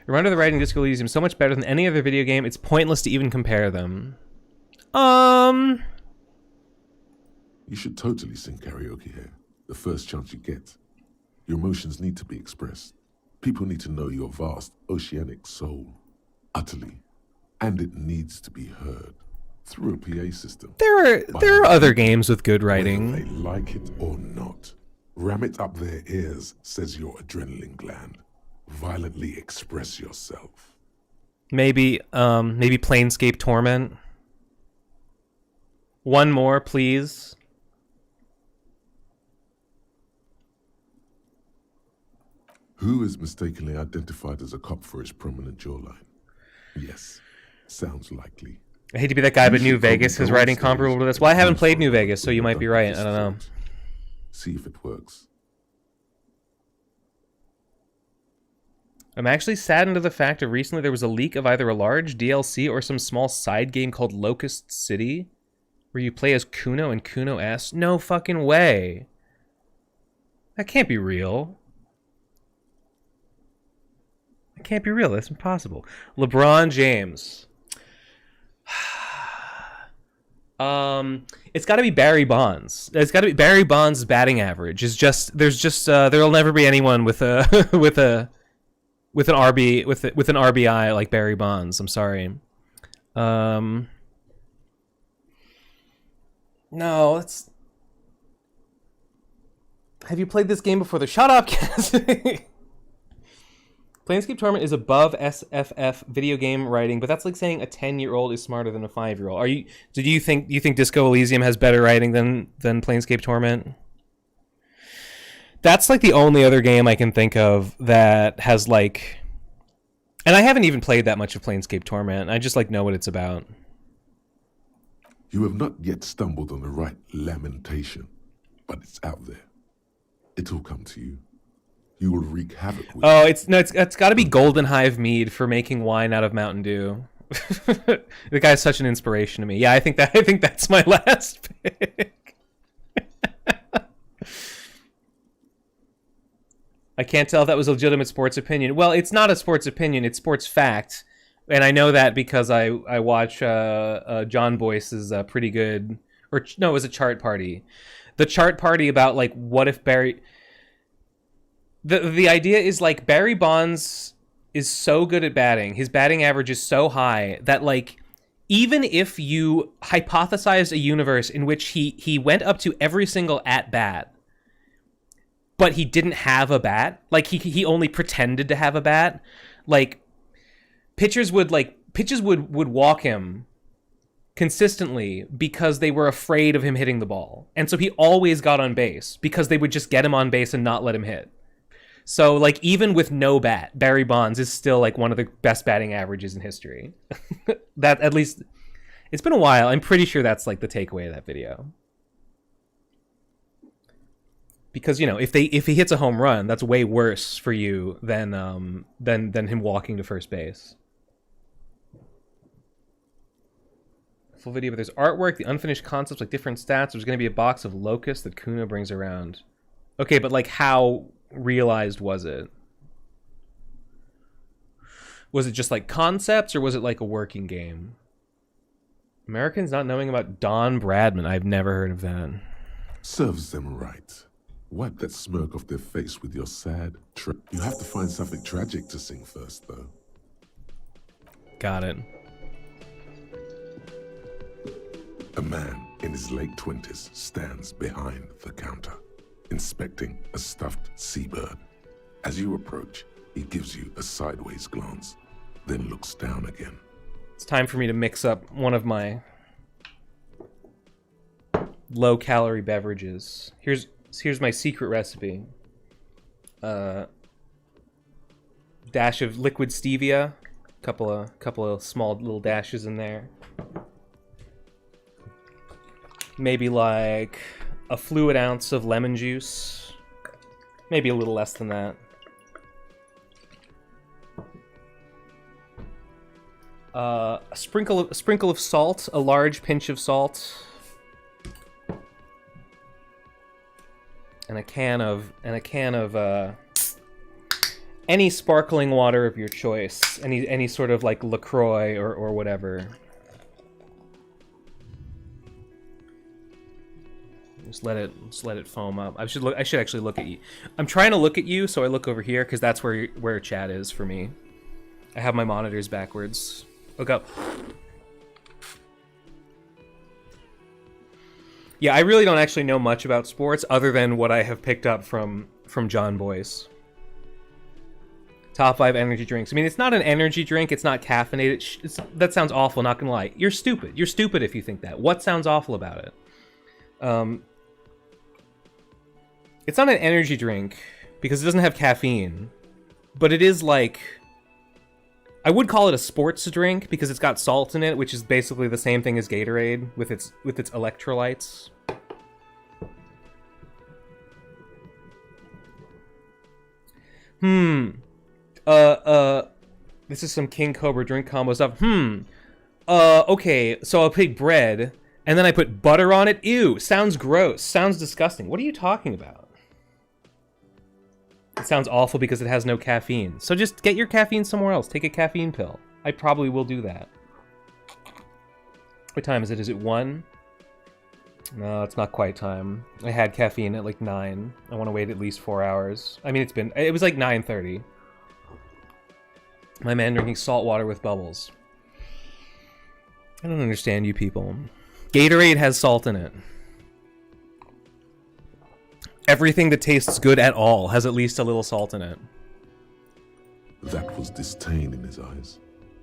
Reminder, the writing Disco Elysium so much better than any other video game, it's pointless to even compare them. You should totally sing karaoke here. The first chance you get. Your emotions need to be expressed. People need to know your vast, oceanic soul. Utterly. And it needs to be heard. Through a PA system. There are other games with good writing. Whether they like it or not. Ram it up their ears, says your adrenaline gland. Violently express yourself. Maybe Planescape Torment. One more, please. Who is mistakenly identified as a cop for his prominent jawline? Yes, sounds likely. I hate to be that guy, but New Vegas is writing comparable to this. Well, I haven't played New Vegas, so you might be right. I don't know. See if it works. I'm actually saddened to the fact of recently there was a leak of either a large DLC or some small side game called Locust City, where you play as Kuno and Kuno S. No fucking way. That can't be real. That can't be real. That's impossible. LeBron James. It's got to be Barry Bonds. It's got to be Barry Bonds' batting average. Is just there'll never be anyone with a with an RBI like Barry Bonds. I'm sorry. No, it's. Have you played this game before? Shut up, Cassie. Planescape Torment is above SFF video game writing, but that's like saying a 10-year-old is smarter than a 5-year-old. Do you think Disco Elysium has better writing than Planescape Torment? That's like the only other game I can think of that has like, and I haven't even played that much of Planescape Torment. I just like know what it's about. You have not yet stumbled on the right lamentation, but it's out there. It'll come to you. You will wreak havoc with it. It's got to be Golden Hive Mead for making wine out of Mountain Dew. The guy's such an inspiration to me. Yeah, I think that's my last pick. I can't tell if that was a legitimate sports opinion. Well, it's not a sports opinion; it's sports fact, and I know that because I watch John Boyce's pretty good, or no, it was a chart party. The chart party about like what if Barry. The idea is like Barry Bonds is so good at batting, his batting average is so high that like even if you hypothesized a universe in which he went up to every single at bat, but he didn't have a bat, like he only pretended to have a bat, like pitches would walk him consistently because they were afraid of him hitting the ball, and so he always got on base because they would just get him on base and not let him hit. So, like, even with no bat, Barry Bonds is still, like, one of the best batting averages in history. That, at least, it's been a while. I'm pretty sure that's, like, the takeaway of that video. Because, you know, if he hits a home run, that's way worse for you than him walking to first base. Full video, but there's artwork, the unfinished concepts, like different stats. There's going to be a box of locusts that Kuna brings around. Okay, but, like, how realized was it? Was it just like concepts, or was it like a working game? Americans not knowing about Don Bradman. I've never heard of that. Serves them right. Wipe that smirk off their face with your sad You have to find something tragic to sing first, though. Got it. A man in his late 20s stands behind the counter, inspecting a stuffed seabird. As you approach, he gives you a sideways glance, then looks down again. It's time for me to mix up one of my low-calorie beverages. Here's my secret recipe. Dash of liquid stevia, couple of small little dashes in there. Maybe like a fluid ounce of lemon juice. Maybe a little less than that. A sprinkle of salt, a large pinch of salt, and a can of any sparkling water of your choice, any sort of like LaCroix or whatever. Just let it foam up. I should actually look at you. I'm trying to look at you, so I look over here because that's where chat is for me. I have my monitors backwards. Look up. Yeah, I really don't actually know much about sports other than what I have picked up from John Boyce. Top 5 energy drinks. I mean, it's not an energy drink. It's not caffeinated. That sounds awful, not gonna lie. You're stupid. You're stupid if you think that. What sounds awful about it? It's not an energy drink because it doesn't have caffeine, but it is like, I would call it a sports drink because it's got salt in it, which is basically the same thing as Gatorade with its electrolytes. This is some King Cobra drink combo stuff. Okay, so I'll pick bread, and then I put butter on it. Ew, sounds gross. Sounds disgusting. What are you talking about? It sounds awful because it has no caffeine. So just get your caffeine somewhere else. Take a caffeine pill. I probably will do that. What time is it? Is it 1? No, it's not quite time. I had caffeine at like 9. I want to wait at least 4 hours. I mean, it was like 9:30. My man drinking salt water with bubbles. I don't understand you people. Gatorade has salt in it. Everything that tastes good at all has at least a little salt in it. That was disdain in his eyes.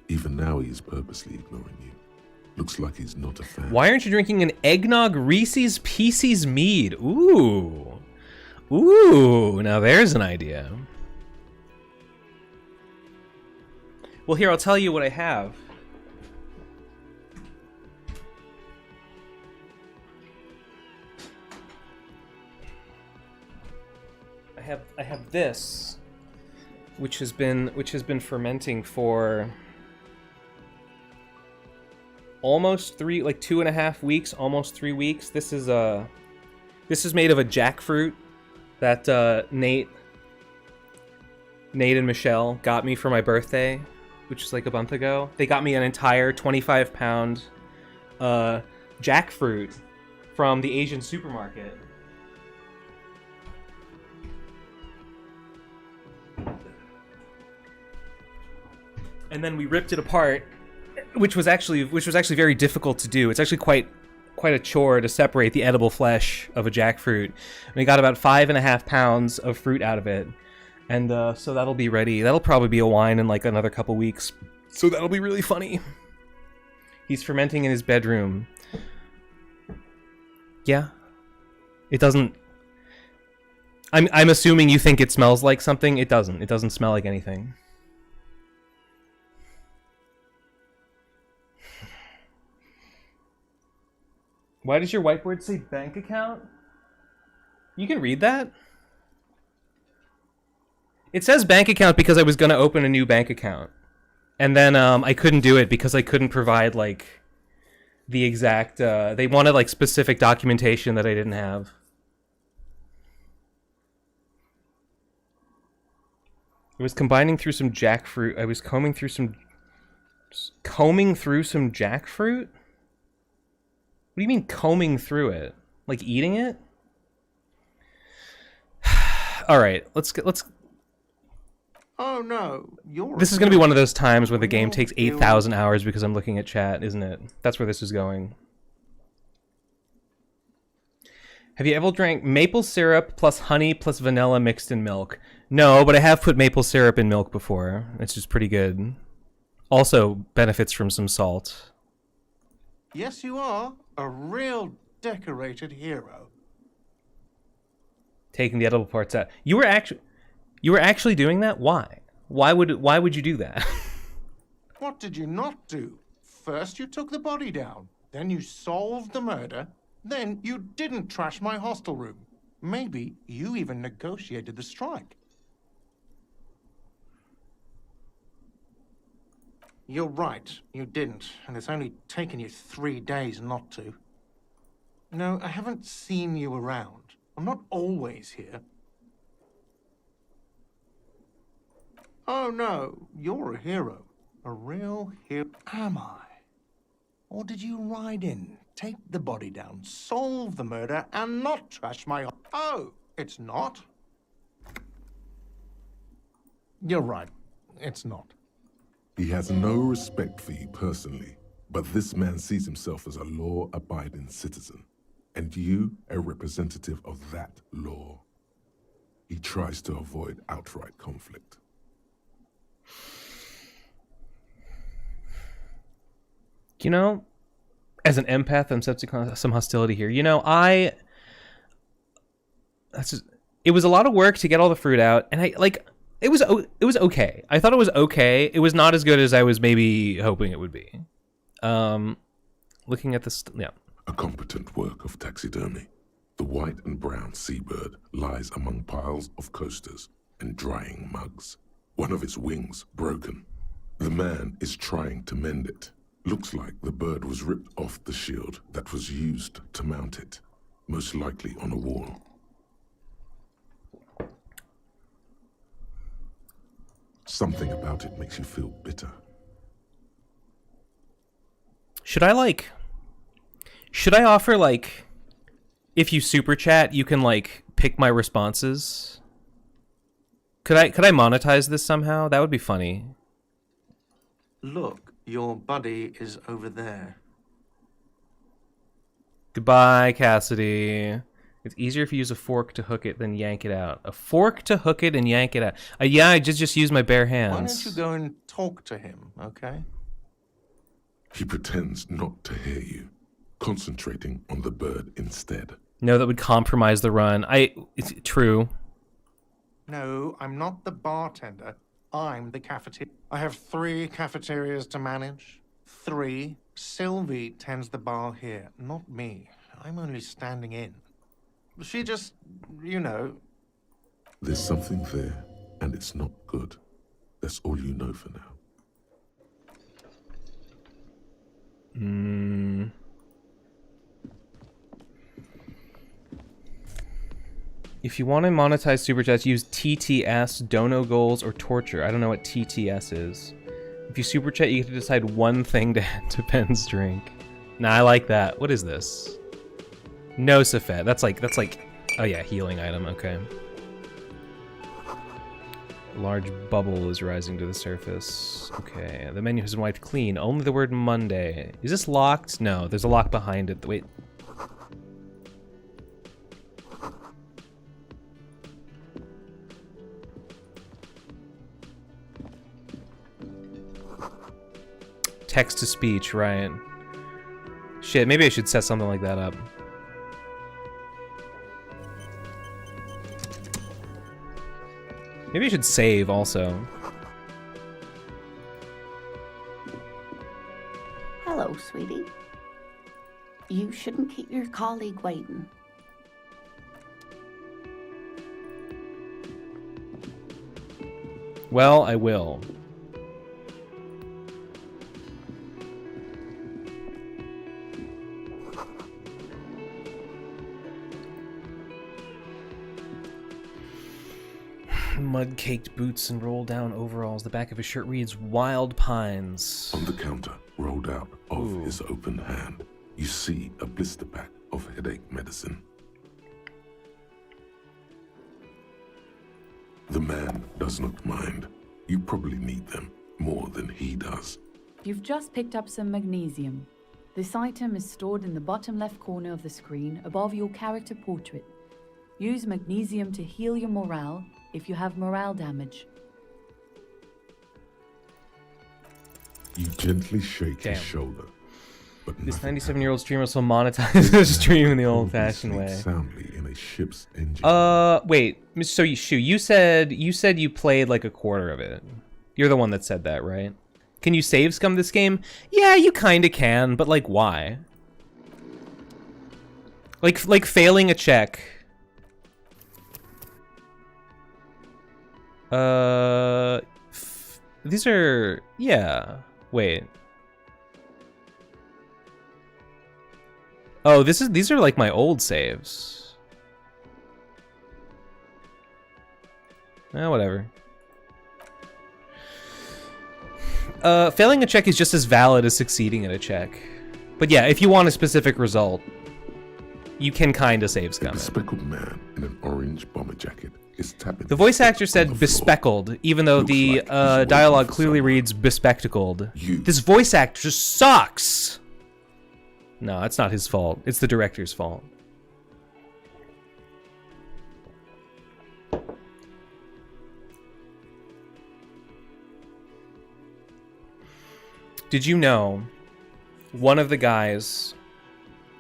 Even now he is purposely ignoring you. Looks like he's not a fan. Why aren't you drinking an eggnog Reese's Pieces mead? Ooh. Ooh, now there's an idea. Well, here, I'll tell you what I have. I have this, which has been fermenting for almost 2.5 weeks, almost 3 weeks. This is made of a jackfruit that Nate and Michelle got me for my birthday, which is like a month ago. They got me an entire 25-pound jackfruit from the Asian supermarket. And then we ripped it apart, which was actually very difficult to do. It's actually quite a chore to separate the edible flesh of a jackfruit. And we got about 5.5 pounds of fruit out of it, and so that'll be ready. That'll probably be a wine in like another couple weeks. So that'll be really funny. He's fermenting in his bedroom. Yeah, it doesn't. I'm assuming you think it smells like something. It doesn't. It doesn't smell like anything. Why does your whiteboard say bank account? You can read that? It says bank account because I was going to open a new bank account. And then I couldn't do it because I couldn't provide, like, the exact... they wanted, like, specific documentation that I didn't have. I was combining through some jackfruit. I was combing through some jackfruit? What do you mean combing through it? Like eating it? All right, let's. Oh no, This is gonna be one of those times where the game takes 8,000 hours because I'm looking at chat, isn't it? That's where this is going. Have you ever drank maple syrup plus honey plus vanilla mixed in milk? No, but I have put maple syrup in milk before. It's just pretty good. Also benefits from some salt. Yes, you are a real decorated hero. Taking the edible parts out. You were actually doing that? Why? Why would you do that? What did you not do? First you took the body down, then you solved the murder, then you didn't trash my hostel room. Maybe you even negotiated the strike. You're right, you didn't, and it's only taken you 3 days not to. No, I haven't seen you around. I'm not always here. Oh no, you're a hero. A real hero. Am I? Or did you ride in, take the body down, solve the murder, and not trash my... Oh, it's not? You're right, it's not. He has no respect for you personally, but this man sees himself as a law-abiding citizen, and you a representative of that law. He tries to avoid outright conflict. You know, as an empath, I'm sensing some hostility here. You know, it was a lot of work to get all the fruit out, and it was okay. I thought it was okay. It was not as good as I was maybe hoping it would be. Looking at this, yeah. A competent work of taxidermy. The white and brown seabird lies among piles of coasters and drying mugs. One of its wings broken. The man is trying to mend it. Looks like the bird was ripped off the shield that was used to mount it, most likely on a wall. Something about it makes you feel bitter. Should I offer, like, if you super chat, you can like pick my responses. Could I monetize this somehow? That would be funny. Look, your buddy is over there. Goodbye, Cassidy. It's easier if you use a fork to hook it than yank it out. A fork to hook it and yank it out. Yeah, I just use my bare hands. Why don't you go and talk to him, okay? He pretends not to hear you, concentrating on the bird instead. No, that would compromise the run. It's true. No, I'm not the bartender. I'm the cafeteria. I have 3 cafeterias to manage. 3. Sylvie tends the bar here, not me. I'm only standing in. She just, you know... There's something there, and it's not good. That's all you know for now. If you want to monetize super chats, use TTS, dono goals, or torture. I don't know what TTS is. If you super chat, you get to decide one thing to add to Ben's drink. Nah, I like that. What is this? No Safet. That's like, oh yeah, healing item. Okay. A large bubble is rising to the surface. Okay, the menu has been wiped clean. Only the word Monday. Is this locked? No, there's a lock behind it. Wait. Text to speech, right. Shit, maybe I should set something like that up. Maybe I should save also. Hello, sweetie. You shouldn't keep your colleague waiting. Well, I will. Mud-caked boots and roll-down overalls. The back of his shirt reads Wild Pines. On the counter, rolled out of his open hand, you see a blister pack of headache medicine. The man does not mind. You probably need them more than he does. You've just picked up some magnesium. This item is stored in the bottom left corner of the screen above your character portrait. Use magnesium to heal your morale if you have morale damage. You gently shake his shoulder, but this nothing 97-year-old streamer also monetizes his stream in the old-fashioned way. Soundly in a ship's engine. Wait. So you said you played like a quarter of it. You're the one that said that, right? Can you save scum this game? Yeah, you kind of can, but like why? Like failing a check. These are, yeah. Wait. Oh, these are like my old saves. Whatever. Failing a check is just as valid as succeeding at a check. But yeah, if you want a specific result, you can kind of save scum. A bespectacled man in an orange bomber jacket is tapping. The voice actor said bespectacled, even though the dialogue clearly reads bespectacled. This voice actor just sucks! No, that's not his fault. It's the director's fault. Did you know one of the guys...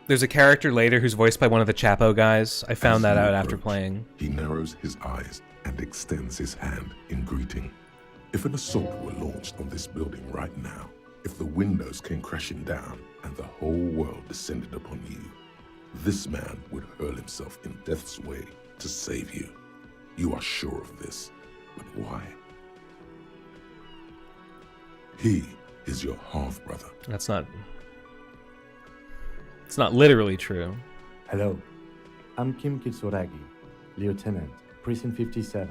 There's a character later who's voiced by one of the Chapo guys. I found that out after playing. He narrows his eyes and extends his hand in greeting. If an assault were launched on this building right now, if the windows came crashing down and the whole world descended upon you, this man would hurl himself in death's way to save you. You are sure of this, but why? He is your half-brother. That's not... It's not literally true. Hello, I'm Kim Kitsuragi, Lieutenant, Precinct 57.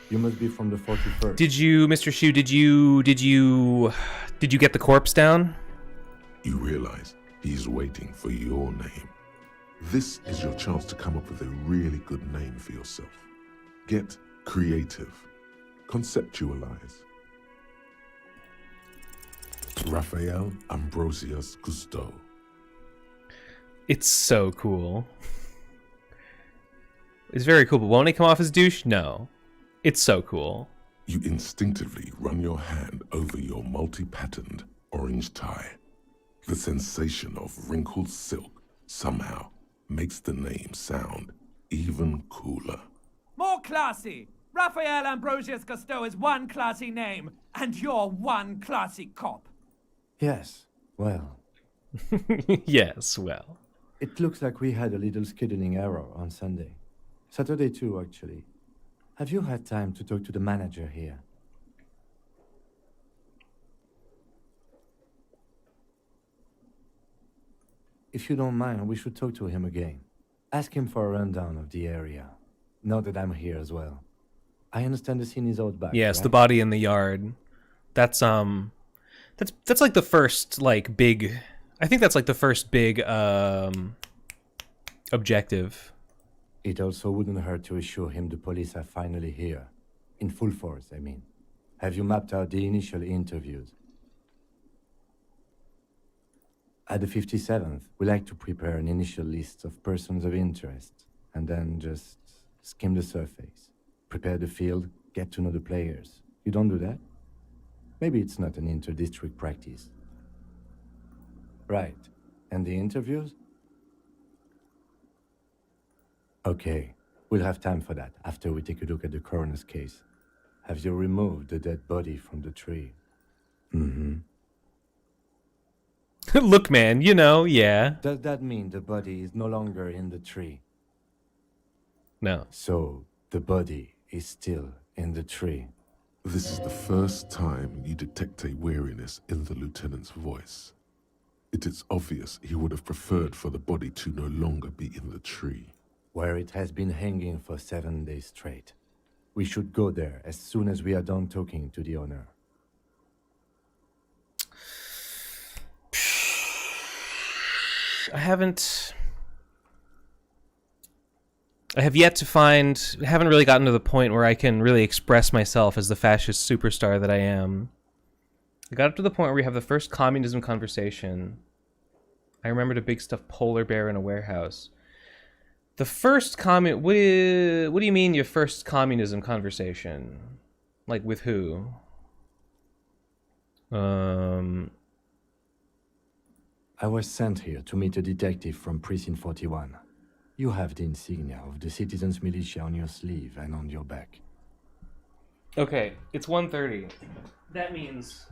You must be from the 41st. Did you, Mr. Shu, did you get the corpse down? You realize he's waiting for your name. This is your chance to come up with a really good name for yourself. Get creative. Conceptualize. Raphael Ambrosius Cousteau. It's so cool. It's very cool, but won't he come off as douche? No. It's so cool. You instinctively run your hand over your multi-patterned orange tie. The sensation of wrinkled silk somehow makes the name sound even cooler. More classy! Raphael Ambrosius Cousteau is one classy name, and you're one classy cop. Yes, well, Yes, well. it looks like we had a little scheduling error on Sunday. Saturday too, actually. Have you had time to talk to the manager here? If you don't mind, we should talk to him again. Ask him for a rundown of the area. Now that I'm here as well. I understand the scene is out back. Yes, right? the body in the yard. That's like the first like big I think that's like the first big objective. It also wouldn't hurt to assure him the police are finally here. In full force, I mean. Have you mapped out the initial interviews? At the 57th, we like to prepare an initial list of persons of interest, and then just skim the surface. Prepare the field, get to know the players. You don't do that? Maybe it's not an inter-district practice. Right. And the interviews? Okay, we'll have time for that after we take a look at the coroner's case. Have you removed the dead body from the tree? Mm-hmm. Look, man, you know, yeah. Does that mean the body is no longer in the tree? No. So, the body is still in the tree. This is the first time you detect a weariness in the lieutenant's voice. It is obvious he would have preferred for the body to no longer be in the tree. Where it has been hanging for 7 days straight. We should go there as soon as we are done talking to the owner. I have yet to find, haven't really gotten to the point where I can really express myself as the fascist superstar that I am. I got up to the point where we have the first communism conversation. I remembered a big stuffed polar bear in a warehouse. The first what do you mean your first communism conversation? Like with who? I was sent here to meet a detective from Precinct 41. You have the insignia of the Citizens Militia on your sleeve and on your back. Okay, it's 1:30. That means...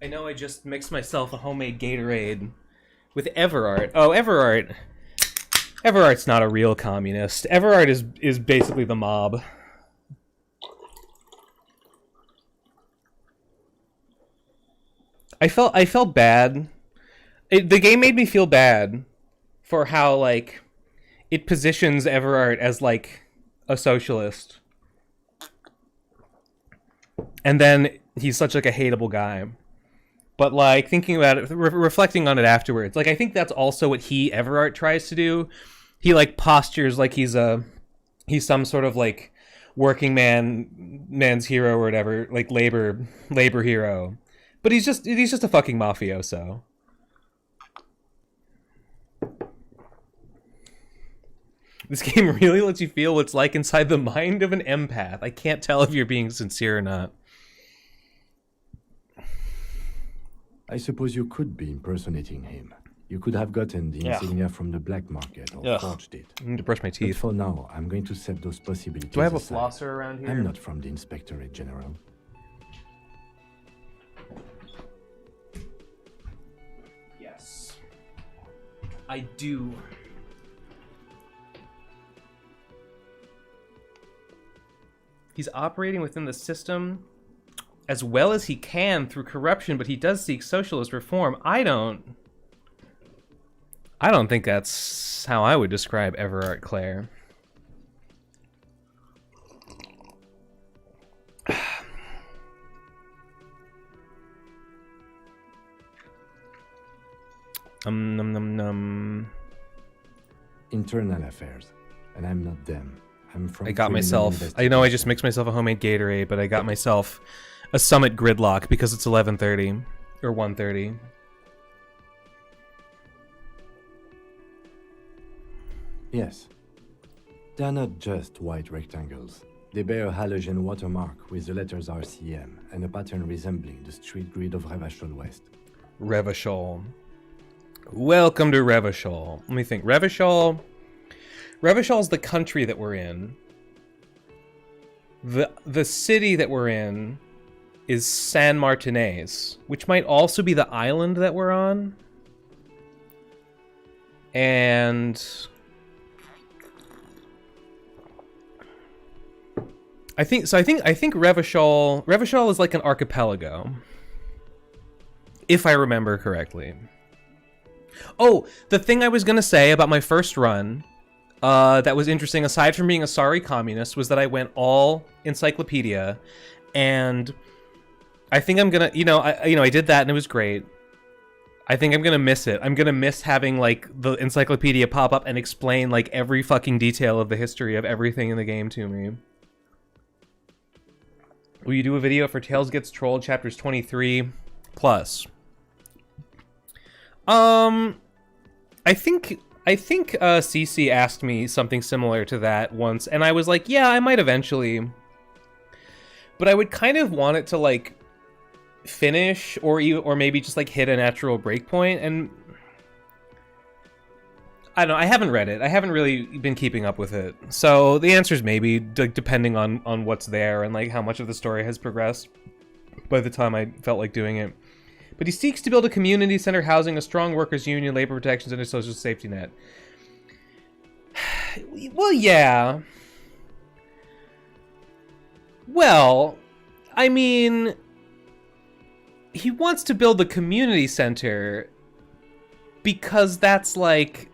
I know I just mixed myself a homemade Gatorade with Everart. Oh, Everart. Everart's not a real communist. Everart is basically the mob. I felt bad. The game made me feel bad for how like it positions Everart as like a socialist. And then he's such like a hateable guy. But like thinking about it, reflecting on it afterwards, like I think that's also what Everart tries to do. He like postures like he's some sort of like working man's hero or whatever, like labor hero. But he's just a fucking mafioso. This game really lets you feel what's like inside the mind of an empath. I can't tell if you're being sincere or not. I suppose you could be impersonating him. You could have gotten the insignia from the black market or forged it. I need to brush my teeth. But for now, I'm going to set those possibilities Do I have a aside. flosser around here? I'm not from the Inspectorate General. Yes. I do. He's operating within the system as well as he can through corruption, but he does seek socialist reform. I don't I don't think that's how I would describe Everard Clare. Num num num. Internal affairs, and I'm not them. I'm from. I got criminal myself. I know I just mixed myself a homemade Gatorade, but I got myself a Summit Gridlock because it's 11:30 or 1:30. Yes. They're not just white rectangles. They bear a halogen watermark with the letters RCM and a pattern resembling the street grid of Revachol West. Revachol. Welcome to Revachol. Let me think. Revachol's the country that we're in. The city that we're in is San Martinez, which might also be the island that we're on. And I think Revachol is like an archipelago, if I remember correctly. Oh, the thing I was gonna say about my first run that was interesting, aside from being a sorry communist, was that I went all encyclopedia, and I think I'm gonna, I did that and it was great. I think I'm gonna miss it. I'm gonna miss having like the encyclopedia pop up and explain like every fucking detail of the history of everything in the game to me. Will you do a video for Tales Gets Trolled chapters 23 plus? I think Cece asked me something similar to that once, and I was like, yeah, I might eventually. But I would kind of want it to like finish or maybe just like hit a natural breakpoint, and I don't know, I haven't read it. I haven't really been keeping up with it. So the answer is maybe, depending on what's there and like how much of the story has progressed by the time I felt like doing it. But he seeks to build a community center housing a strong workers' union, labor protections, and a social safety net. Well, yeah. Well, I mean, he wants to build the community center because that's like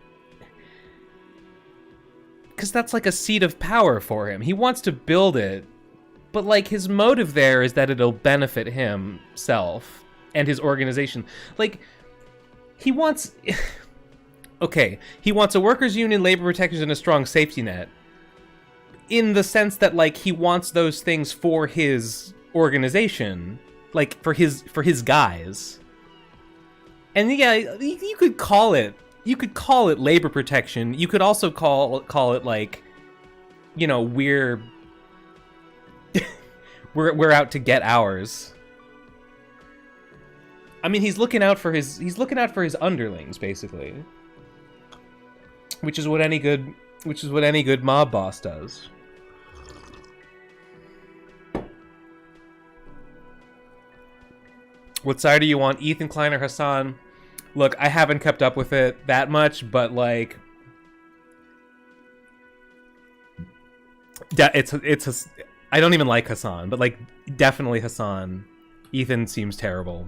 a seat of power for him. He wants to build it, but like his motive there is that it'll benefit himself and his organization. Like, he wants... okay, he wants a workers' union, labor protections, and a strong safety net. In the sense that, like, he wants those things for his organization. Like, for his guys. And yeah, you could call it labor protection. You could also call it, like, we're out to get ours. I mean, he's looking out for his underlings, basically. Which is what any good mob boss does. What side do you want, Ethan Klein or Hassan? Look, I haven't kept up with it that much, but like, I don't even like Hassan, but like, definitely Hassan. Ethan seems terrible.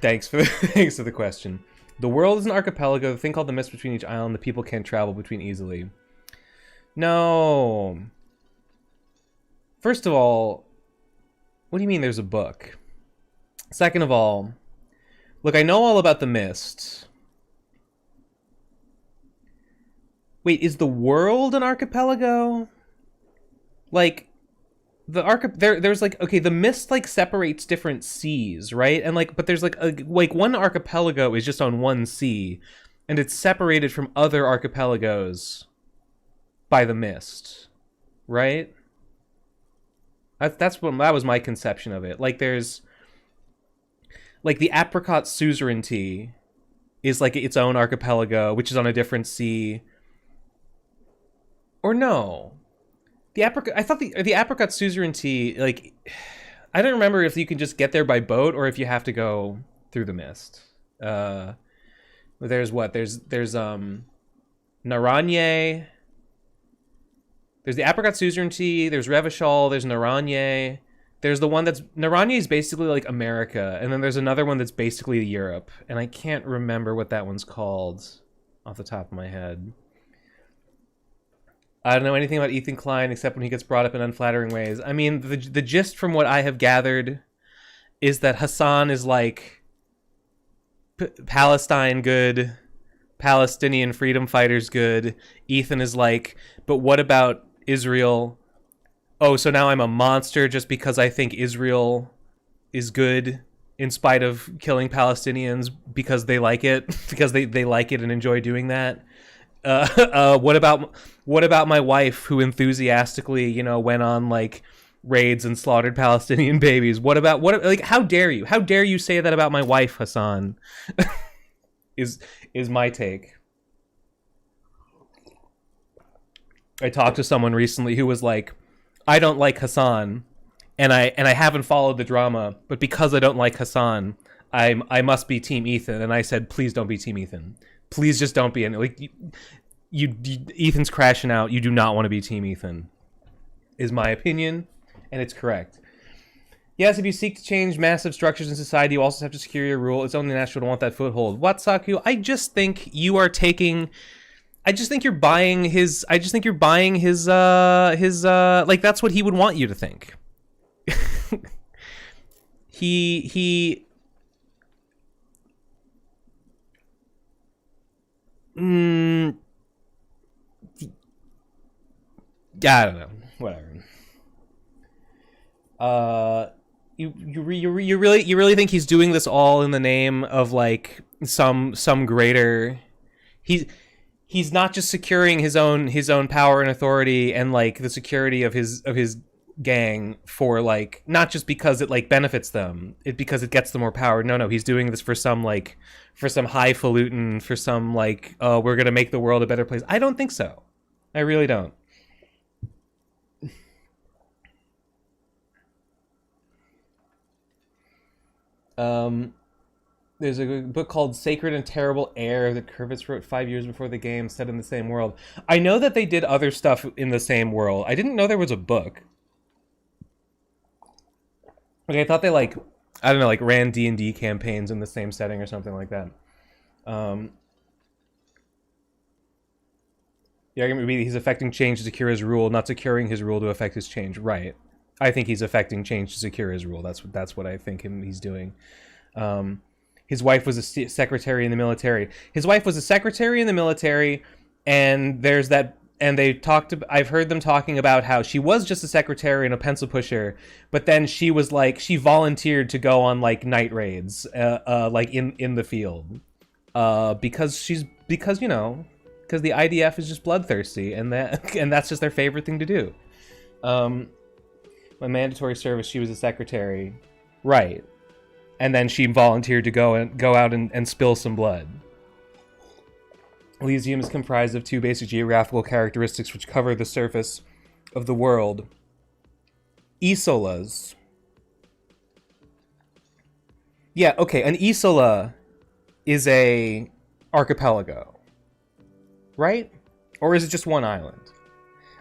Thanks for the question. The world is an archipelago, the thing called the mist between each island the people can't travel between easily. No. First of all, what do you mean there's a book? Second of all, look, I know all about the mist. Wait, is the world an archipelago? Like, there's like, okay, the mist like separates different seas, right? And like, but there's like one archipelago is just on one sea, and it's separated from other archipelagos by the mist, right? That was my conception of it. Like, there's like the Apricot Suzerainty is like its own archipelago, which is on a different sea. Or no. I thought the Apricot Suzerainty, like, I don't remember if you can just get there by boat or if you have to go through the mist. There's Naranye. There's the Apricot Suzerainty, there's Revachol, there's Naranye. There's the one that's Naranja is basically like America, and then there's another one that's basically Europe, and I can't remember what that one's called off the top of my head. I don't know anything about Ethan Klein except when he gets brought up in unflattering ways. I mean, the gist from what I have gathered is that Hassan is like Palestine good, Palestinian freedom fighters good. Ethan is like, but what about Israel? Oh, so now I'm a monster just because I think Israel is good in spite of killing Palestinians because they like it, because they like it and enjoy doing that. What about my wife who enthusiastically, you know, went on like raids and slaughtered Palestinian babies? Like how dare you? How dare you say that about my wife, Hassan? is my take. I talked to someone recently who was like, I don't like Hassan, and I haven't followed the drama, but because I don't like Hassan, I must be Team Ethan. And I said, please don't be Team Ethan. Please just don't be. Like you Ethan's crashing out. You do not want to be Team Ethan, is my opinion, and it's correct. Yes, if you seek to change massive structures in society, you also have to secure your rule. It's only natural to want that foothold. Watsaku, I just think you are taking. I just think you're buying his. I just think you're buying his. Like that's what he would want you to think. he. Yeah, I don't know. Whatever. You really think he's doing this all in the name of like some greater? He's not just securing his own power and authority and like the security of his gang for like not just because it like benefits them, because it gets them more power. No, he's doing this for some highfalutin, for some like we're gonna make the world a better place. I don't think so. I really don't. There's a book called Sacred and Terrible Air that Kurvitz wrote 5 years before the game, set in the same world. I know that they did other stuff in the same world. I didn't know there was a book. Like, I thought they like, I don't know, like ran D&D campaigns in the same setting or something like that. The argument would be that he's affecting change to secure his rule, not securing his rule to affect his change. Right. I think he's affecting change to secure his rule. That's what I think he's doing. His wife was a secretary in the military. His wife was a secretary in the military, and there's that. And they talked. I've heard them talking about how she was just a secretary and a pencil pusher, but then she was like she volunteered to go on like night raids, like in the field, because you know, because the IDF is just bloodthirsty, and that's just their favorite thing to do. My mandatory service, she was a secretary, right? And then she volunteered to go out and spill some blood. Elysium is comprised of two basic geographical characteristics which cover the surface of the world. Isolas. Yeah, okay, an isola is a archipelago, right? Or is it just one island?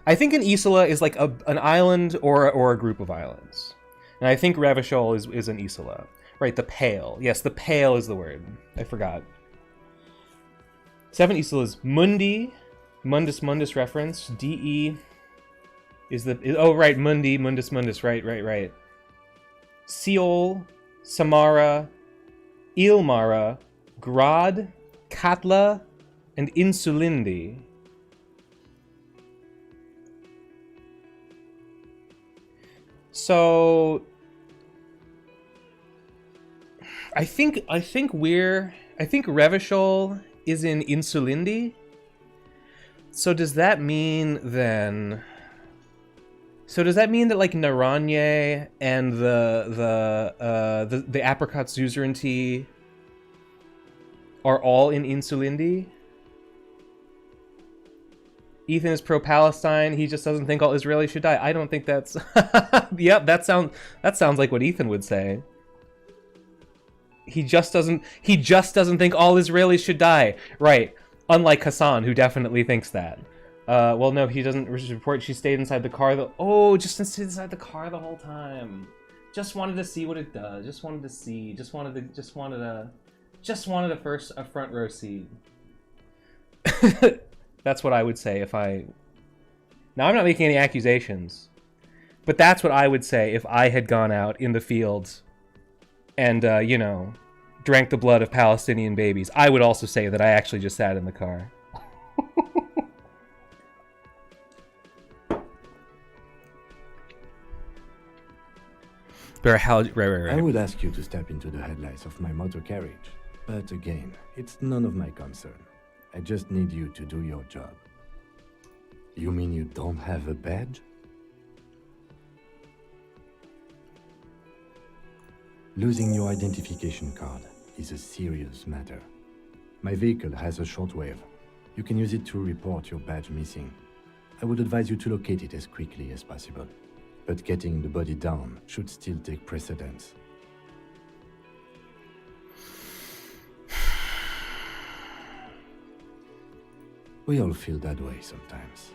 I think an isola is like an island or a group of islands. And I think Revachol is an isola. Right, the Pale. Yes, the Pale is the word. I forgot. 7 isolas. Mundi. Mundus reference. DE is the... Oh, right, Mundi. Mundus. Right. Seol. Samara. Ilmara. Grad. Katla. And Insulindi. So... I think Revachol is in Insulindi. So does that mean then? So does that mean that like Naranye and the apricot suzerainty are all in Insulindi? Ethan is pro-Palestine. He just doesn't think all Israelis should die. I don't think that's. Yep, that sounds like what Ethan would say. He just doesn't think all Israelis should die. Right. Unlike Hassan, who definitely thinks that. Well, no, he doesn't report she stayed inside the car. Just stayed inside the car the whole time. Just wanted to see what it does. Just wanted to see. Just wanted a front row seat. That's what I would say if I... Now, I'm not making any accusations, but that's what I would say if I had gone out in the fields and, you know, drank the blood of Palestinian babies. I would also say that I actually just sat in the car. Right. I would ask you to step into the headlights of my motor carriage, but again, it's none of my concern. I just need you to do your job. You mean you don't have a badge? Losing your identification card is a serious matter. My vehicle has a shortwave. You can use it to report your badge missing. I would advise you to locate it as quickly as possible. But getting the body down should still take precedence. We all feel that way sometimes.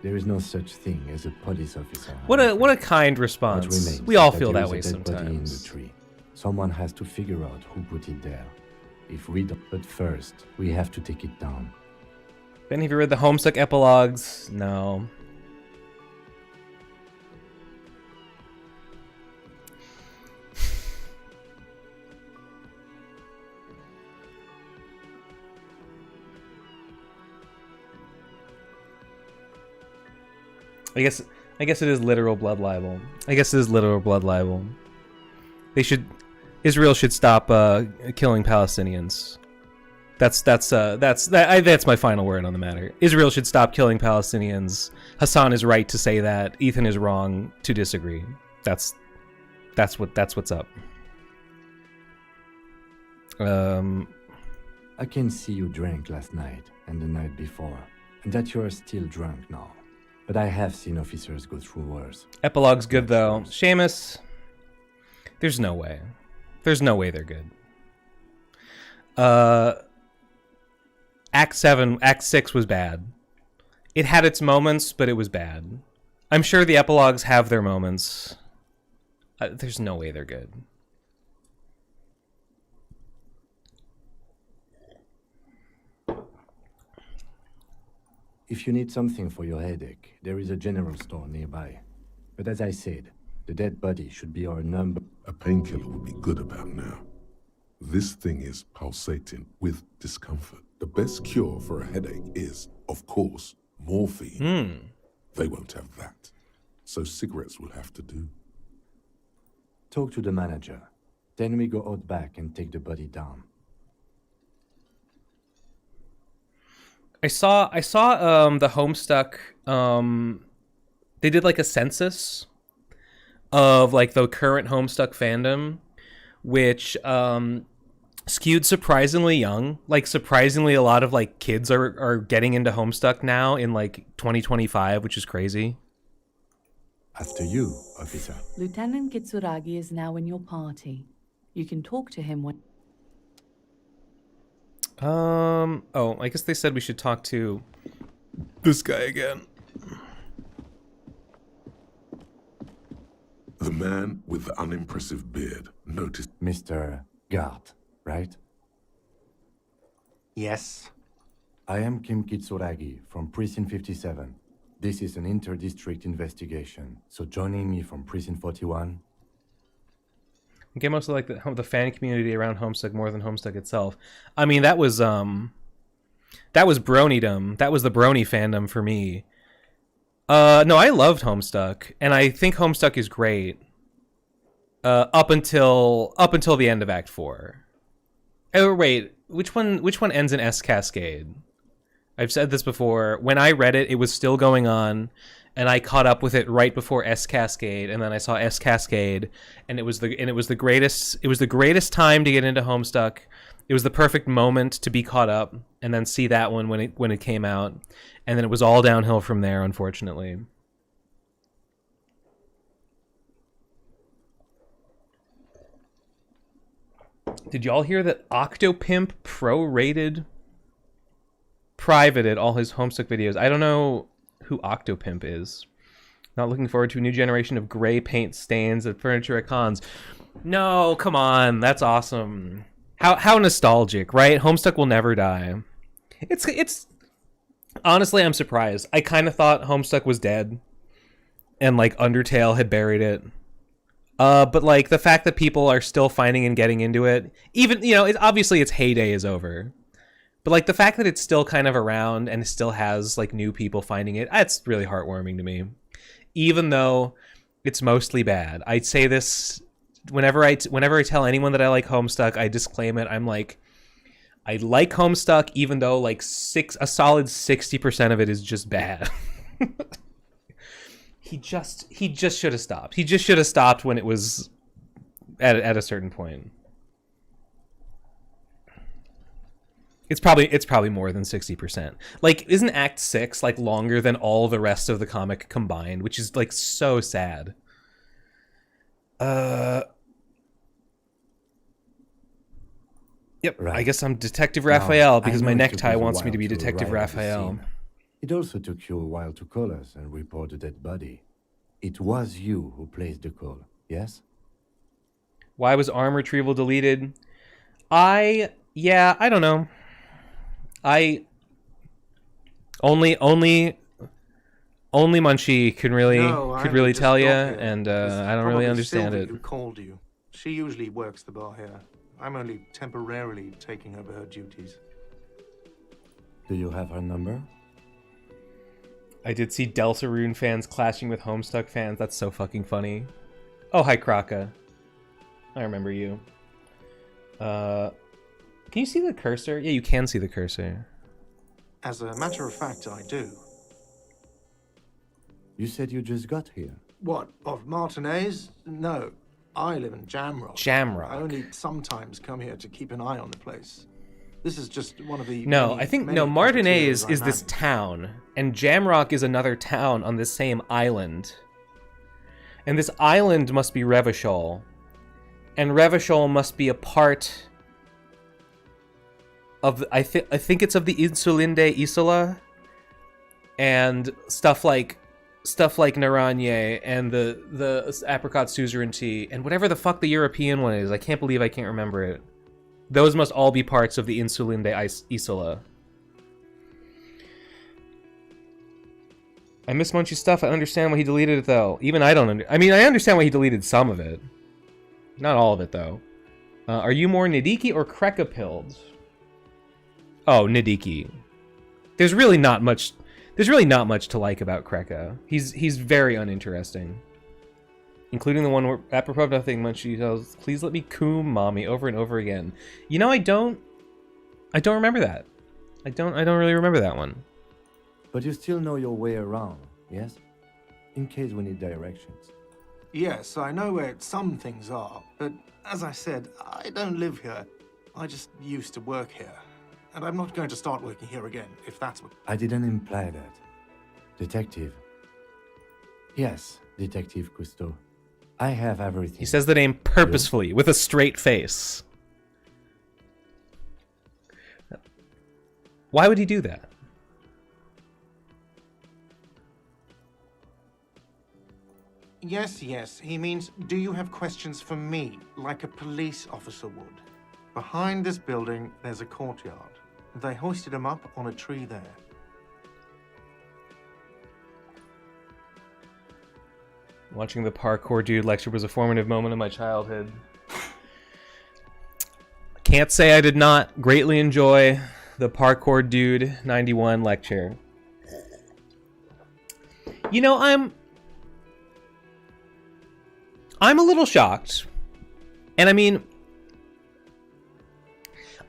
There is no such thing as a police officer. What a kind response. We all feel that way sometimes. In the tree. Someone has to figure out who put it there. If we don't, but first, we have to take it down. Ben, have you read the Homestuck epilogues? No. I guess it is literal blood libel. Israel should stop killing Palestinians. That's my final word on the matter. Israel should stop killing Palestinians. Hassan is right to say that. Ethan is wrong to disagree. That's what's up. I can see you drank last night and the night before, and that you are still drunk now. But I have seen officers go through worse. Epilogue's good, though. Seamus, there's no way. There's no way they're good. Act 6 was bad. It had its moments, but it was bad. I'm sure the epilogues have their moments. There's no way they're good. If you need something for your headache, there is a general store nearby. But as I said, the dead body should be our number. A painkiller would be good about now. This thing is pulsating with discomfort. The best cure for a headache is, of course, morphine. They won't have that. So cigarettes will have to do. Talk to the manager. Then we go out back and take the body down. I saw the Homestuck, they did like a census of like the current Homestuck fandom, which skewed surprisingly young. Like surprisingly a lot of like kids are getting into Homestuck now in like 2025, which is crazy. After you, officer. Lieutenant Kitsuragi is now in your party. You can talk to him when... Oh, I guess they said we should talk to this guy again. The man with the unimpressive beard noticed... Mr. Gard, right? Yes. I am Kim Kitsuragi from Precinct 57. This is an inter-district investigation, so joining me from Precinct 41... I think I mostly like the fan community around Homestuck more than Homestuck itself. I mean, that was Broneydom. That was the Brony fandom for me. No, I loved Homestuck, and I think Homestuck is great. Up until the end of Act 4. Oh wait, which one ends in S Cascade? I've said this before. When I read it, it was still going on. And I caught up with it right before S Cascade, and then I saw S Cascade, and it was the greatest time to get into Homestuck. It was the perfect moment to be caught up, and then see that one when it came out, and then it was all downhill from there, unfortunately. Did y'all hear that Octopimp privated all his Homestuck videos? I don't know who Octopimp is, Not looking forward to a new generation of gray paint stains and furniture at cons. No, come on, that's awesome. How nostalgic, right? Homestuck will never die. It's honestly, I'm surprised. I kind of thought Homestuck was dead, and like Undertale had buried it. But like the fact that people are still finding and getting into it, even obviously its heyday is over. But like the fact that it's still kind of around and still has like new people finding it, that's really heartwarming to me. Even though it's mostly bad. I'd say this whenever I tell anyone that I like Homestuck, I disclaim it. I'm like, I like Homestuck, even though like a solid 60% of it is just bad. He just should have stopped. He just should have stopped when it was at a certain point. It's probably more than 60%. Like, isn't Act 6 like longer than all the rest of the comic combined, which is like so sad. Yep, right. I guess I'm Detective Raphael because my necktie wants me to be Detective Raphael. It also took you a while to call us and report a dead body. It was you who placed the call, yes? Why was arm retrieval deleted? I don't know. Only Munchie could really tell you, and I don't really understand it. Who called you? She usually works the bar here. I'm only temporarily taking over her duties. Do you have her number? I did see Deltarune fans clashing with Homestuck fans. That's so fucking funny. Oh, hi, Kraka. I remember you. Can you see the cursor? Yeah, you can see the cursor. As a matter of fact, I do. You said you just got here. What, of Martinez? No, I live in Jamrock. Jamrock. I only sometimes come here to keep an eye on the place. This is just one of the... Martinez is this town, and Jamrock is another town on this same island. And this island must be Revachol. And Revachol must be a part of... I think it's of the Insulinde Isola. And stuff like Naranye and the Apricot Suzerainty and whatever the fuck the European one is. I can't believe I can't remember it. Those must all be parts of the Insulinde Isola. I miss Munchie's stuff. I understand why he deleted it, though. Even I don't I understand why he deleted some of it. Not all of it, though. Are you more Nidiki or Kreka-pilled? Oh, Nidiki. There's really not much to like about Kreka. He's very uninteresting. Including the one where, apropos of nothing, Munchie tells, "Please let me coom mommy," over and over again. You know, I don't remember that. I don't really remember that one. But you still know your way around, yes? In case we need directions. Yes, I know where some things are, but as I said, I don't live here. I just used to work here. And I'm not going to start working here again, if that's what... I didn't imply that. Detective. Yes, Detective Cousteau. I have everything. He says the name purposefully, with a straight face. Why would he do that? Yes, he means, do you have questions for me, like a police officer would? Behind this building, there's a courtyard. They hoisted him up on a tree there. Watching the parkour dude lecture was a formative moment in my childhood. Can't say I did not greatly enjoy the parkour dude 91 lecture. You know, I'm a little shocked. And I mean,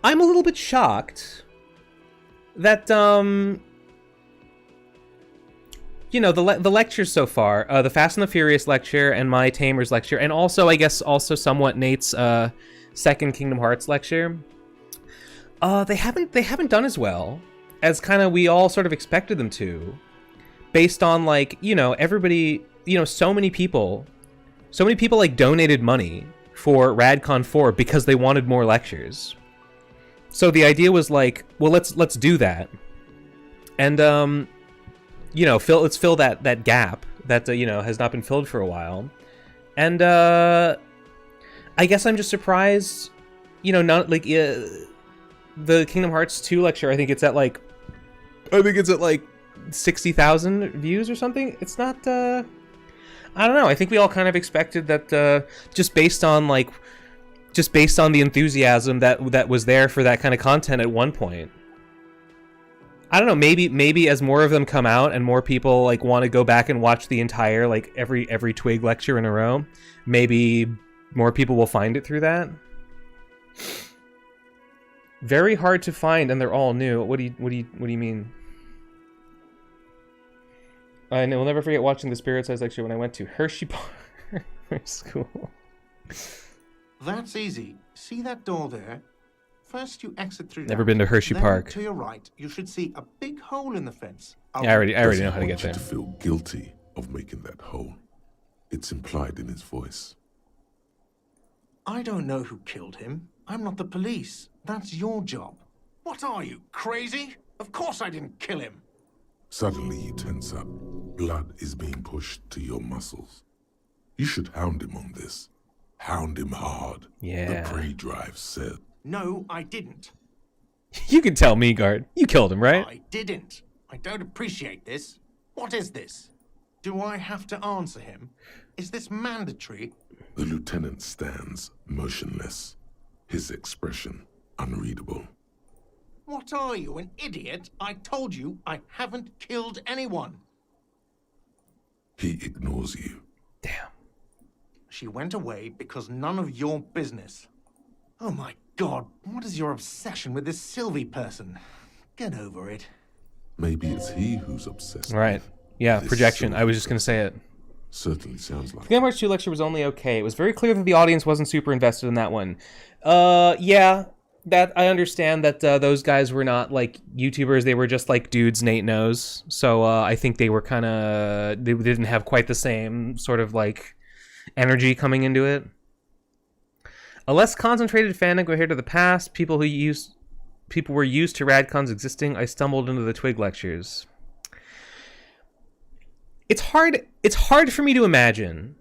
I'm a little bit shocked that you know, the lectures so far, the Fast and the Furious lecture and my Tamers lecture, and also, I guess, also somewhat Nate's second Kingdom Hearts lecture, they haven't done as well as kind of we all sort of expected them to, based on, like, you know, everybody, you know, so many people like donated money for RadCon 4 because they wanted more lectures. So the idea was like, well, let's do that, and you know, let's fill that gap that has not been filled for a while, and I guess I'm just surprised, not like the Kingdom Hearts 2 lecture. I think it's at like 60,000 views or something. It's not. I don't know. I think we all kind of expected that, just based on the enthusiasm that was there for that kind of content at one point. I don't know. Maybe as more of them come out and more people like want to go back and watch the entire like every Twig lecture in a row, maybe more people will find it through that. Very hard to find, and they're all new. What do you mean? I will never forget watching the Spirit Size lecture when I went to Hershey Park School. That's easy. See that door there? First you exit through. Never been to Hershey Park. To your right, you should see a big hole in the fence. Yeah, I already know how to get there. To feel guilty of making that hole. It's implied in his voice. I don't know who killed him. I'm not the police. That's your job. What are you, crazy? Of course I didn't kill him. Suddenly you tense up. Blood is being pushed to your muscles. You should hound him on this. Hound him hard. Yeah. The prey drive said. No, I didn't. You can tell me, Guard. You killed him, right? I didn't. I don't appreciate this. What is this? Do I have to answer him? Is this mandatory? The lieutenant stands motionless, his expression unreadable. What are you, an idiot? I told you I haven't killed anyone. He ignores you. Damn. She went away because none of your business. Oh my God, what is your obsession with this Sylvie person? Get over it. Maybe it's he who's obsessed. Right. Yeah, This projection. I was just Sylvie going to say it. Certainly sounds like. The Kingdom Hearts 2 lecture was only okay. It was very clear that the audience wasn't super invested in that one. Yeah, that I understand that those guys were not like YouTubers. They were just like dudes Nate knows. So I think they were kind of, they didn't have quite the same sort of like energy coming into it. A less concentrated fandom compared to the past. People were used to Radcons existing. I stumbled into the Twig lectures. It's hard for me to imagine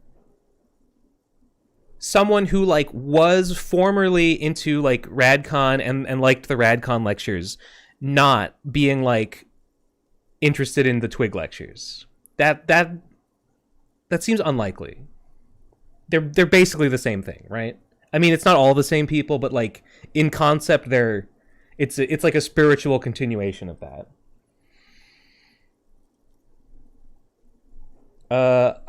someone who like was formerly into like Radcon and liked the Radcon lectures not being like interested in the Twig lectures. That seems unlikely. They're basically the same thing, right? I mean, it's not all the same people, but like in concept it's like a spiritual continuation of that.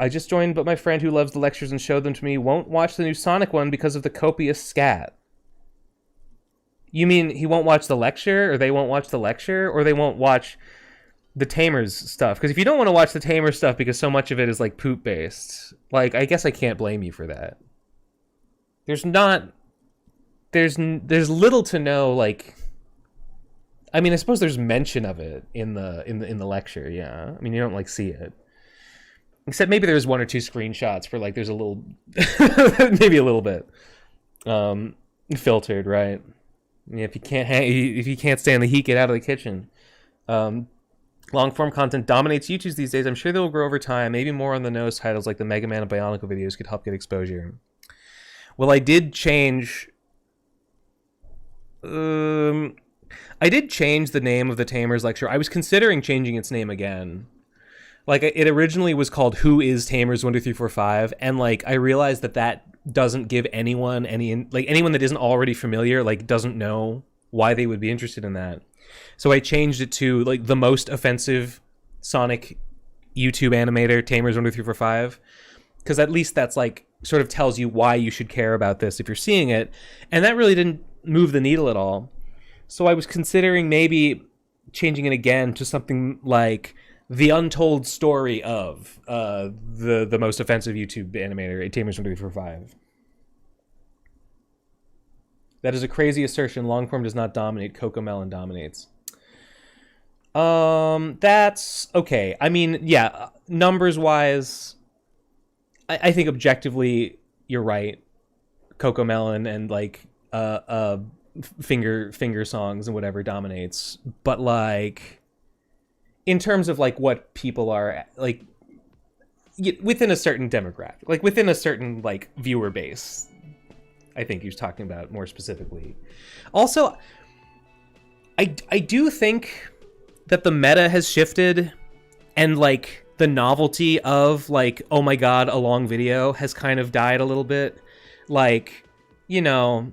I just joined, but my friend who loves the lectures and showed them to me won't watch the new Sonic one because of the copious scat. You mean he won't watch the lecture, or they won't watch the lecture, or they won't watch the Tamers stuff? Because if you don't want to watch the Tamers stuff because so much of it is like poop based, like I guess I can't blame you for that. There's little to no like. I mean, I suppose there's mention of it in the lecture. Yeah, I mean you don't like see it. Except maybe there's one or two screenshots for like there's a little, maybe a little bit, filtered, right? I mean, if you can't stand the heat, get out of the kitchen. Long form content dominates YouTube's these days. I'm sure they will grow over time. Maybe more on the nose titles like the Mega Man and Bionicle videos could help get exposure. Well, I did change. I did change the name of the Tamers lecture. I was considering changing its name again. Like, it originally was called Who is Tamers 1, 2, 3, 4, 5, and like I realized that doesn't give anyone anyone that isn't already familiar like doesn't know why they would be interested in that. So I changed it to like the most offensive Sonic YouTube animator, Tamers 1, 2, 3, 4, 5, because at least that's like sort of tells you why you should care about this if you're seeing it, and that really didn't move the needle at all. So I was considering maybe changing it again to something like The Untold Story of the most offensive YouTube animator, Tamers 1, 2, 3, 4, 5. That is a crazy assertion. Longform does not dominate. Cocomelon dominates. That's okay. I mean, yeah, numbers-wise, I think objectively you're right. Cocomelon and like finger songs and whatever dominates, but like in terms of like what people are like, within a certain demographic, like within a certain like viewer base. I think he was talking about more specifically. Also, I do think that the meta has shifted, and like the novelty of like, oh my god, a long video has kind of died a little bit. Like, you know,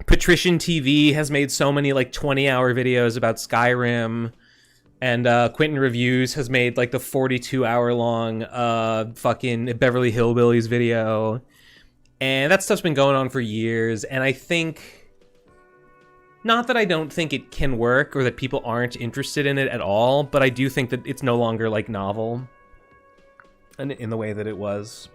Patrician TV has made so many like 20-hour videos about Skyrim, and Quentin Reviews has made like the 42-hour long fucking Beverly Hillbillies video, and that stuff's been going on for years. And I think, not that I don't think it can work or that people aren't interested in it at all, but I do think that it's no longer like novel in the way that it was.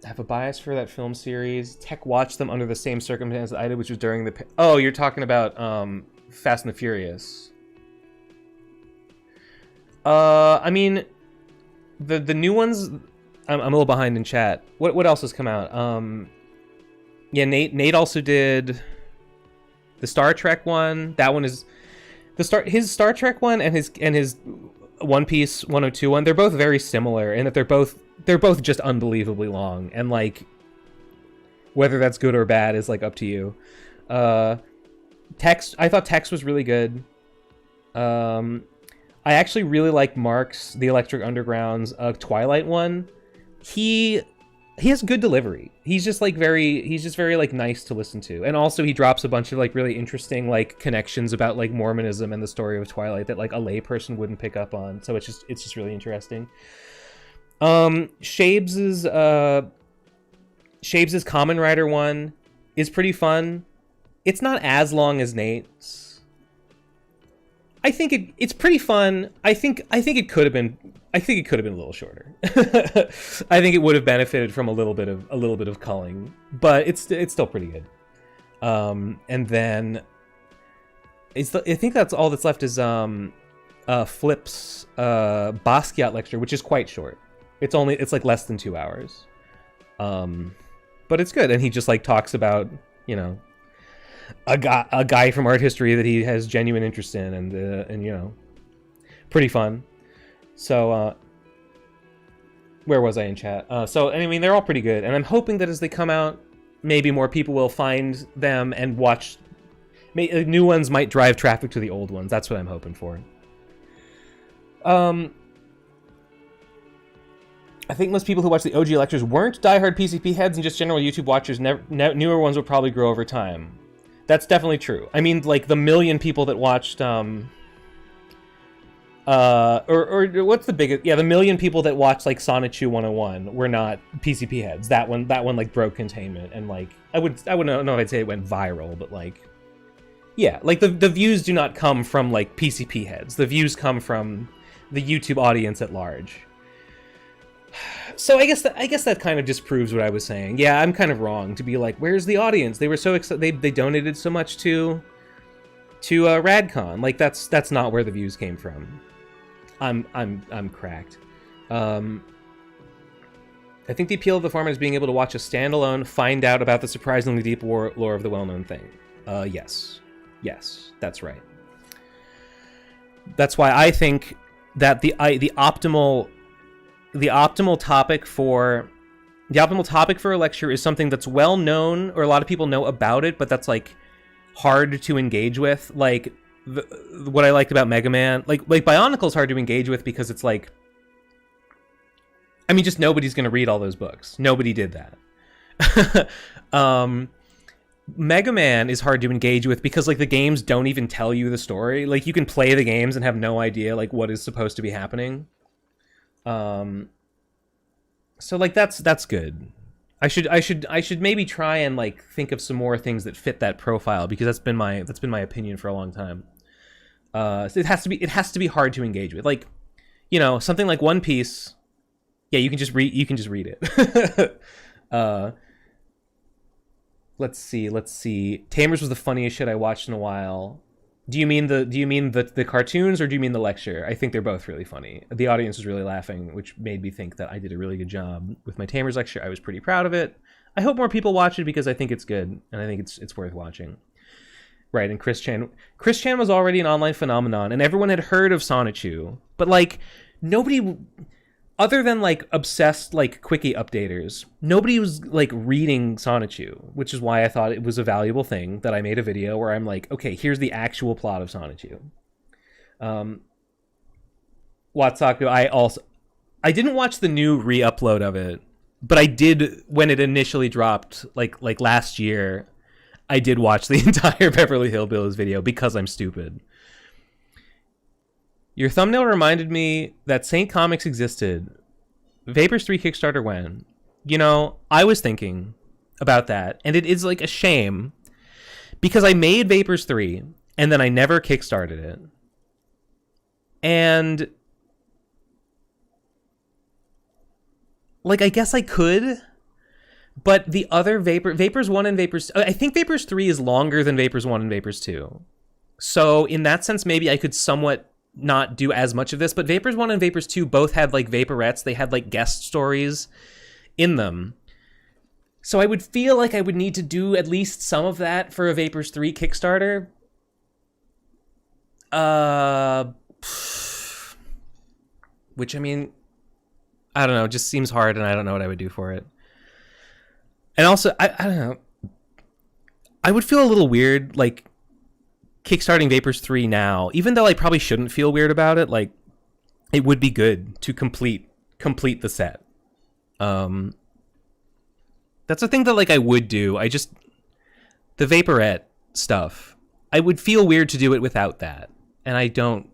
I have a bias for that film series. Tech watched them under the same circumstances I did, which was during the... Oh, you're talking about Fast and the Furious. I mean, the new ones... I'm a little behind in chat. What else has come out? Yeah, Nate also did the Star Trek one. That one is... His Star Trek one and his One Piece 102 one, they're both very similar in that they're both just unbelievably long, and like whether that's good or bad is like up to you. Text, I thought Text was really good. I actually really like Mark's The Electric Underground's Twilight one. He has good delivery. He's just very like nice to listen to, and also he drops a bunch of like really interesting like connections about like Mormonism and the story of Twilight that like a layperson wouldn't pick up on. So it's just really interesting. Shabes's Kamen Rider one is pretty fun. It's not as long as Nate's. I think it's pretty fun. I think it could have been a little shorter. I think it would have benefited from a little bit of culling, but it's still pretty good. And then I think that's all that's left is Flip's Basquiat lecture, which is quite short. It's like less than 2 hours. But it's good, and he just like talks about, you know, a guy from art history that he has genuine interest in, and you know, pretty fun. So where was I in chat? So I mean, they're all pretty good, and I'm hoping that as they come out, maybe more people will find them and watch. New ones might drive traffic to the old ones. That's what I'm hoping for. I think most people who watch the OG lectures weren't diehard PCP heads and just general YouTube watchers. Newer ones will probably grow over time. That's definitely true. I mean, like the million people that watched, or what's the biggest? Yeah, the million people that watched like Sonichu 101 were not PCP heads. That one like broke containment, and like I wouldn't know if I'd say it went viral, but like, yeah, like the views do not come from like PCP heads. The views come from the YouTube audience at large. So I guess that kind of disproves what I was saying. Yeah, I'm kind of wrong to be like, where's the audience? They were so excited. They donated so much to Radcon. Like that's not where the views came from. I'm cracked. I think the appeal of the format is being able to watch a standalone, find out about the surprisingly deep lore of the well-known thing. Yes, that's right. That's why I think that the optimal topic for a lecture is something that's well known, or a lot of people know about it, but that's like hard to engage with. Like what I liked about Mega Man, like Bionicle's hard to engage with because it's like, I mean, just nobody's gonna read all those books. Nobody did that. Mega Man is hard to engage with because like the games don't even tell you the story. Like you can play the games and have no idea like what is supposed to be happening. So like that's good. I should maybe try and like think of some more things that fit that profile, because that's been my opinion for a long time. So it has to be hard to engage with. Like, you know, something like One Piece. Yeah, you can just read it. Let's see. Tamers was the funniest shit I watched in a while. Do you mean the cartoons, or do you mean the lecture? I think they're both really funny. The audience was really laughing, which made me think that I did a really good job with my Tamers lecture. I was pretty proud of it. I hope more people watch it because I think it's good, and I think it's worth watching. Right, and Chris Chan was already an online phenomenon, and everyone had heard of Sonichu, but like nobody, other than like obsessed like quickie updaters, nobody was like reading Sonichu, which is why I thought it was a valuable thing that I made a video where I'm like, okay, here's the actual plot of Sonichu. Watsaku, I didn't watch the new re-upload of it, but I did when it initially dropped, like last year. I did watch the entire Beverly Hillbillies video because I'm stupid. Your thumbnail reminded me that Saint Comics existed. Vapors 3 Kickstarter when? You know, I was thinking about that, and it is like a shame because I made Vapors 3 and then I never kickstarted it. And like, I guess I could, but the other Vapors 1 and Vapors... I think Vapors 3 is longer than Vapors 1 and Vapors 2. So in that sense, maybe I could somewhat not do as much of this, but Vapors 1 and Vapors 2 both had like vaporettes. They had like guest stories in them. So I would feel like I would need to do at least some of that for a Vapors 3 Kickstarter. Which, I mean, I don't know, just seems hard, and I don't know what I would do for it. And also, I don't know, I would feel a little weird, like, kickstarting Vapors 3 now, even though I probably shouldn't feel weird about it. Like, it would be good to complete the set. That's a thing that, like, I would do. The Vaporette stuff, I would feel weird to do it without that, and I don't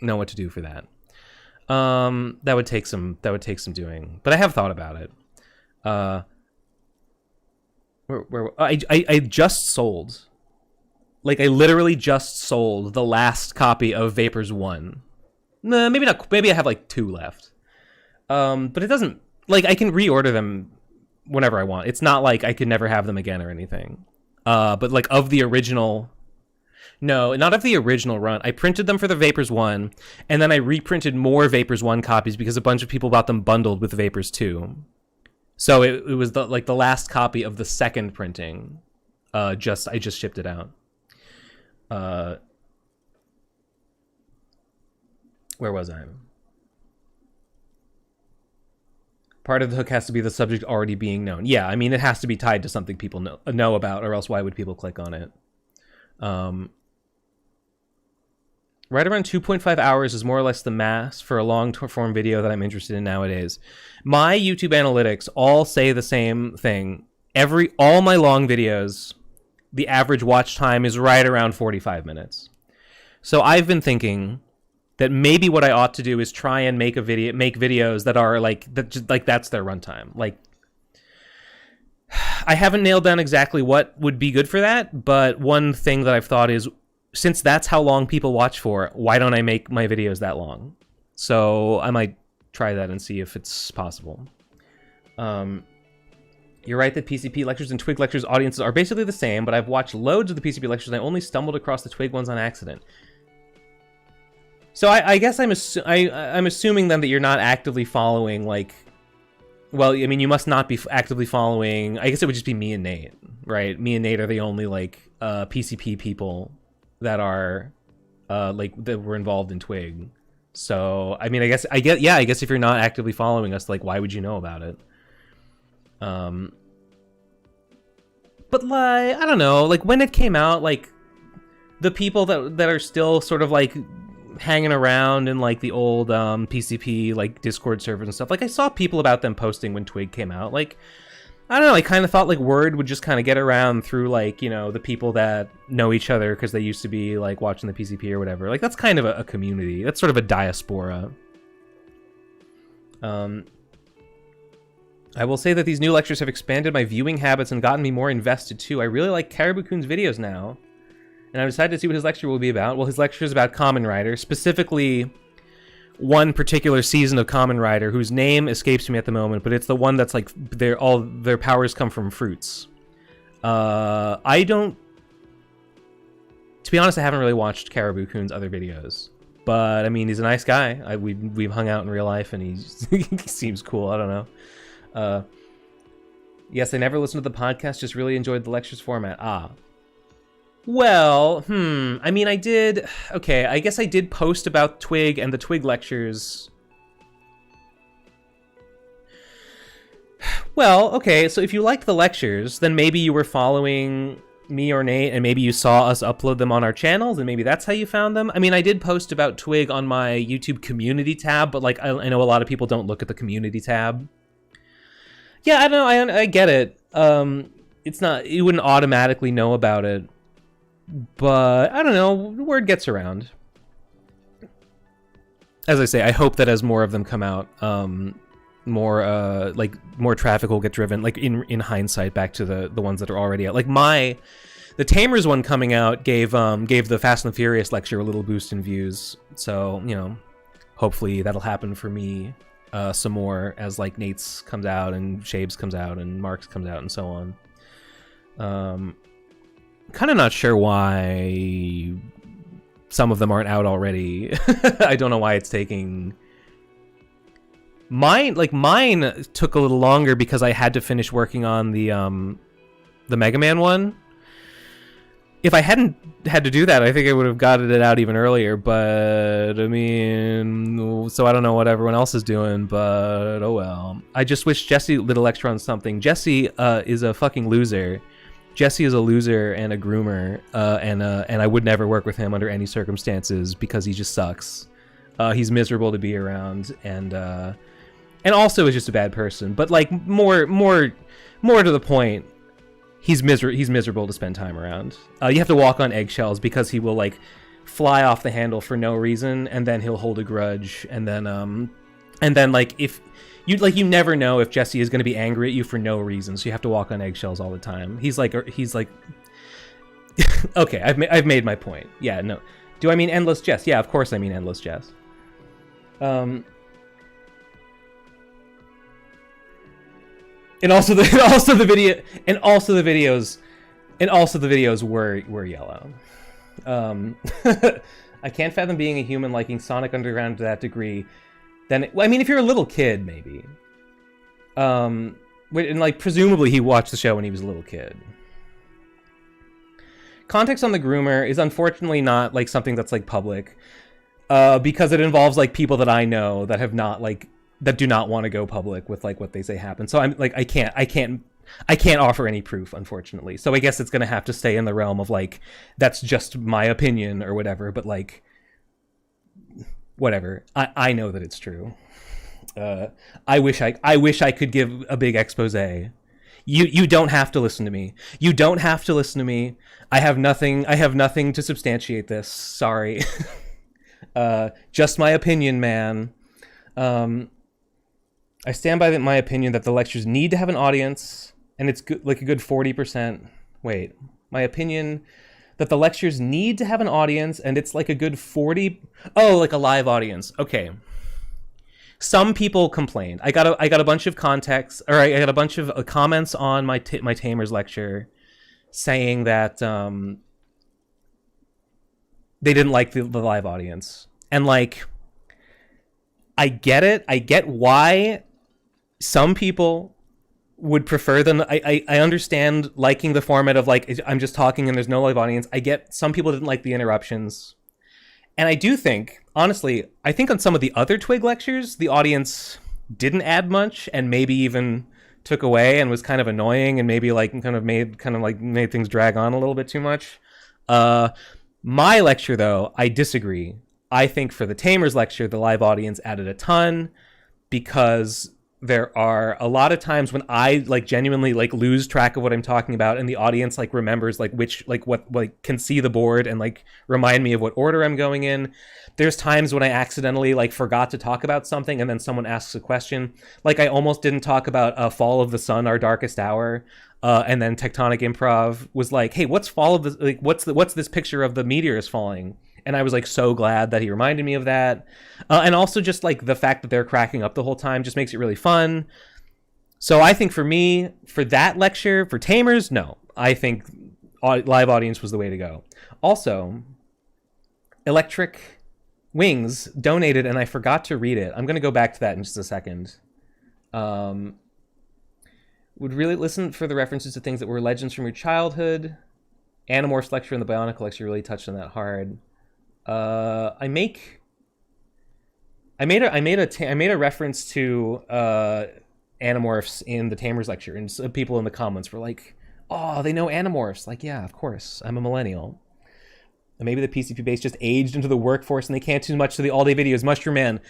know what to do for that. That would take some doing, but I have thought about it. I just sold, like, I literally just sold the last copy of Vapors 1. Nah, maybe not. Maybe I have like 2 left. But it doesn't, like, I can reorder them whenever I want. It's not like I could never have them again or anything. But like of the original, no, not of the original run. I printed them for the Vapors 1, and then I reprinted more Vapors 1 copies because a bunch of people bought them bundled with Vapors 2. So it was the last copy of the second printing. I just shipped it out. Where was I? Part of the hook has to be the subject already being known. Yeah, I mean, it has to be tied to something people know about, or else why would people click on it? Right around 2.5 hours is more or less the max for a long-form video that I'm interested in nowadays. My YouTube analytics all say the same thing. All my long videos, the average watch time is right around 45 minutes. So I've been thinking that maybe what I ought to do is try and make videos that are like that's their runtime. Like, I haven't nailed down exactly what would be good for that, but one thing that I've thought is, since that's how long people watch for, why don't I make my videos that long? So I might try that and see if it's possible. You're right that PCP lectures and Twig lectures audiences are basically the same, but I've watched loads of the PCP lectures and I only stumbled across the Twig ones on accident. So I guess I'm assuming then that you're not actively following, like, well, I mean, you must not be actively following. I guess it would just be me and Nate, right? Me and Nate are the only, like, PCP people that are, like, that were involved in Twig. So, I mean, I guess if you're not actively following us, like, why would you know about it? But, like, I don't know, like, when it came out, like, the people that are still sort of, like, hanging around in, like, the old PCP, like, Discord servers and stuff, like, I saw people about them posting when Twig came out. Like, I don't know, I kind of thought, like, word would just kind of get around through, like, you know, the people that know each other because they used to be, like, watching the PCP or whatever. Like, that's kind of a community. That's sort of a diaspora. I will say that these new lectures have expanded my viewing habits and gotten me more invested, too. I really like Caribou-kun's videos now, and I've decided to see what his lecture will be about. Well, his lecture is about Kamen Rider, specifically one particular season of Kamen Rider, whose name escapes me at the moment, but it's the one that's like all their powers come from fruits. To be honest, I haven't really watched Caribou Coon's other videos. But, I mean, he's a nice guy. We've hung out in real life, and he seems cool. I don't know. Yes, I never listened to the podcast, just really enjoyed the lectures format. Well, I mean, I did... Okay, I guess I did post about Twig and the Twig lectures. Well, okay, so if you liked the lectures, then maybe you were following me or Nate, and maybe you saw us upload them on our channels, and maybe that's how you found them. I mean, I did post about Twig on my YouTube community tab, but like I know a lot of people don't look at the community tab. Yeah, I don't know, I get it. It's not, you wouldn't automatically know about it, but I don't know, word gets around. As I say, I hope that as more of them come out, more traffic will get driven, like in hindsight, back to the ones that are already out. Like the Tamers one coming out gave the Fast and the Furious lecture a little boost in views, so you know, hopefully that'll happen for me some more as like Nate's comes out and Shabe's comes out and Mark's comes out and so on. Kind of not sure why some of them aren't out already. I don't know why it's taking. Mine took a little longer because I had to finish working on the Mega Man one. If I hadn't had to do that, I think I would have gotten it out even earlier, but I mean, so I don't know what everyone else is doing, but oh well. I just wish Jesse did a lecture on something. Jesse is a fucking loser. Jesse is a loser and a groomer, and I would never work with him under any circumstances because he just sucks. He's miserable to be around, and also is just a bad person, but like more to the point, he's miserable to spend time around. You have to walk on eggshells because he will like fly off the handle for no reason, and then he'll hold a grudge, and then like if you never know if Jesse is going to be angry at you for no reason, so you have to walk on eggshells all the time. He's like okay, I've made my point. Yeah, no. Do I mean Endless Jess? Yeah, of course I mean Endless Jess. And also the videos were yellow. I can't fathom being a human liking Sonic Underground to that degree. Then, I mean, if you're a little kid, maybe. And like presumably he watched the show when he was a little kid. Context on the groomer is unfortunately not like something that's like public, because it involves like people that I know that have not like. That do not want to go public with like what they say happened. So I'm like I can't offer any proof, unfortunately. So I guess it's gonna have to stay in the realm of like that's just my opinion or whatever. But like whatever, I know that it's true. I wish I could give a big expose. You don't have to listen to me. You don't have to listen to me. I have nothing to substantiate this. Sorry. Just my opinion, man. I stand by my opinion that the lectures need to have an audience, and it's good, like a good 40%. Wait, my opinion that the lectures need to have an audience, and it's like a good 40. Oh, like a live audience. Okay. Some people complained. I got a bunch of context, or I got a bunch of comments on my Tamers lecture, saying that they didn't like the live audience, and like. I get it. I get why some people would prefer them. I understand liking the format of like, I'm just talking and there's no live audience. I get some people didn't like the interruptions. And I do think, honestly, I think on some of the other Twig lectures, the audience didn't add much and maybe even took away and was kind of annoying and maybe like made things drag on a little bit too much. My lecture, though, I disagree. I think for the Tamers lecture, the live audience added a ton because there are a lot of times when I like genuinely like lose track of what I'm talking about and the audience like remembers like which like what like can see the board and like remind me of what order I'm going in. There's times when I accidentally like forgot to talk about something and then someone asks a question. Like I almost didn't talk about Fall of the Sun, Our Darkest Hour. And then Tectonic Improv was like, hey, what's Fall of the like what's this picture of the meteors falling? And I was like so glad that he reminded me of that. And also just like the fact that they're cracking up the whole time just makes it really fun. So I think for me, for that lecture, for Tamers, no. I think live audience was the way to go. Also, Electric Wings donated, and I forgot to read it. I'm going to go back to that in just a second. Would really listen for the references to things that were legends from your childhood. Animorphs lecture and the Bionicle lecture really touched on that hard. I made a reference to Animorphs in the Tamers lecture, and some people in the comments were like, "Oh, they know Animorphs." Like, yeah, of course. I'm a millennial. And maybe the PCP base just aged into the workforce and they can't do much to the all-day videos. Mushroom Man,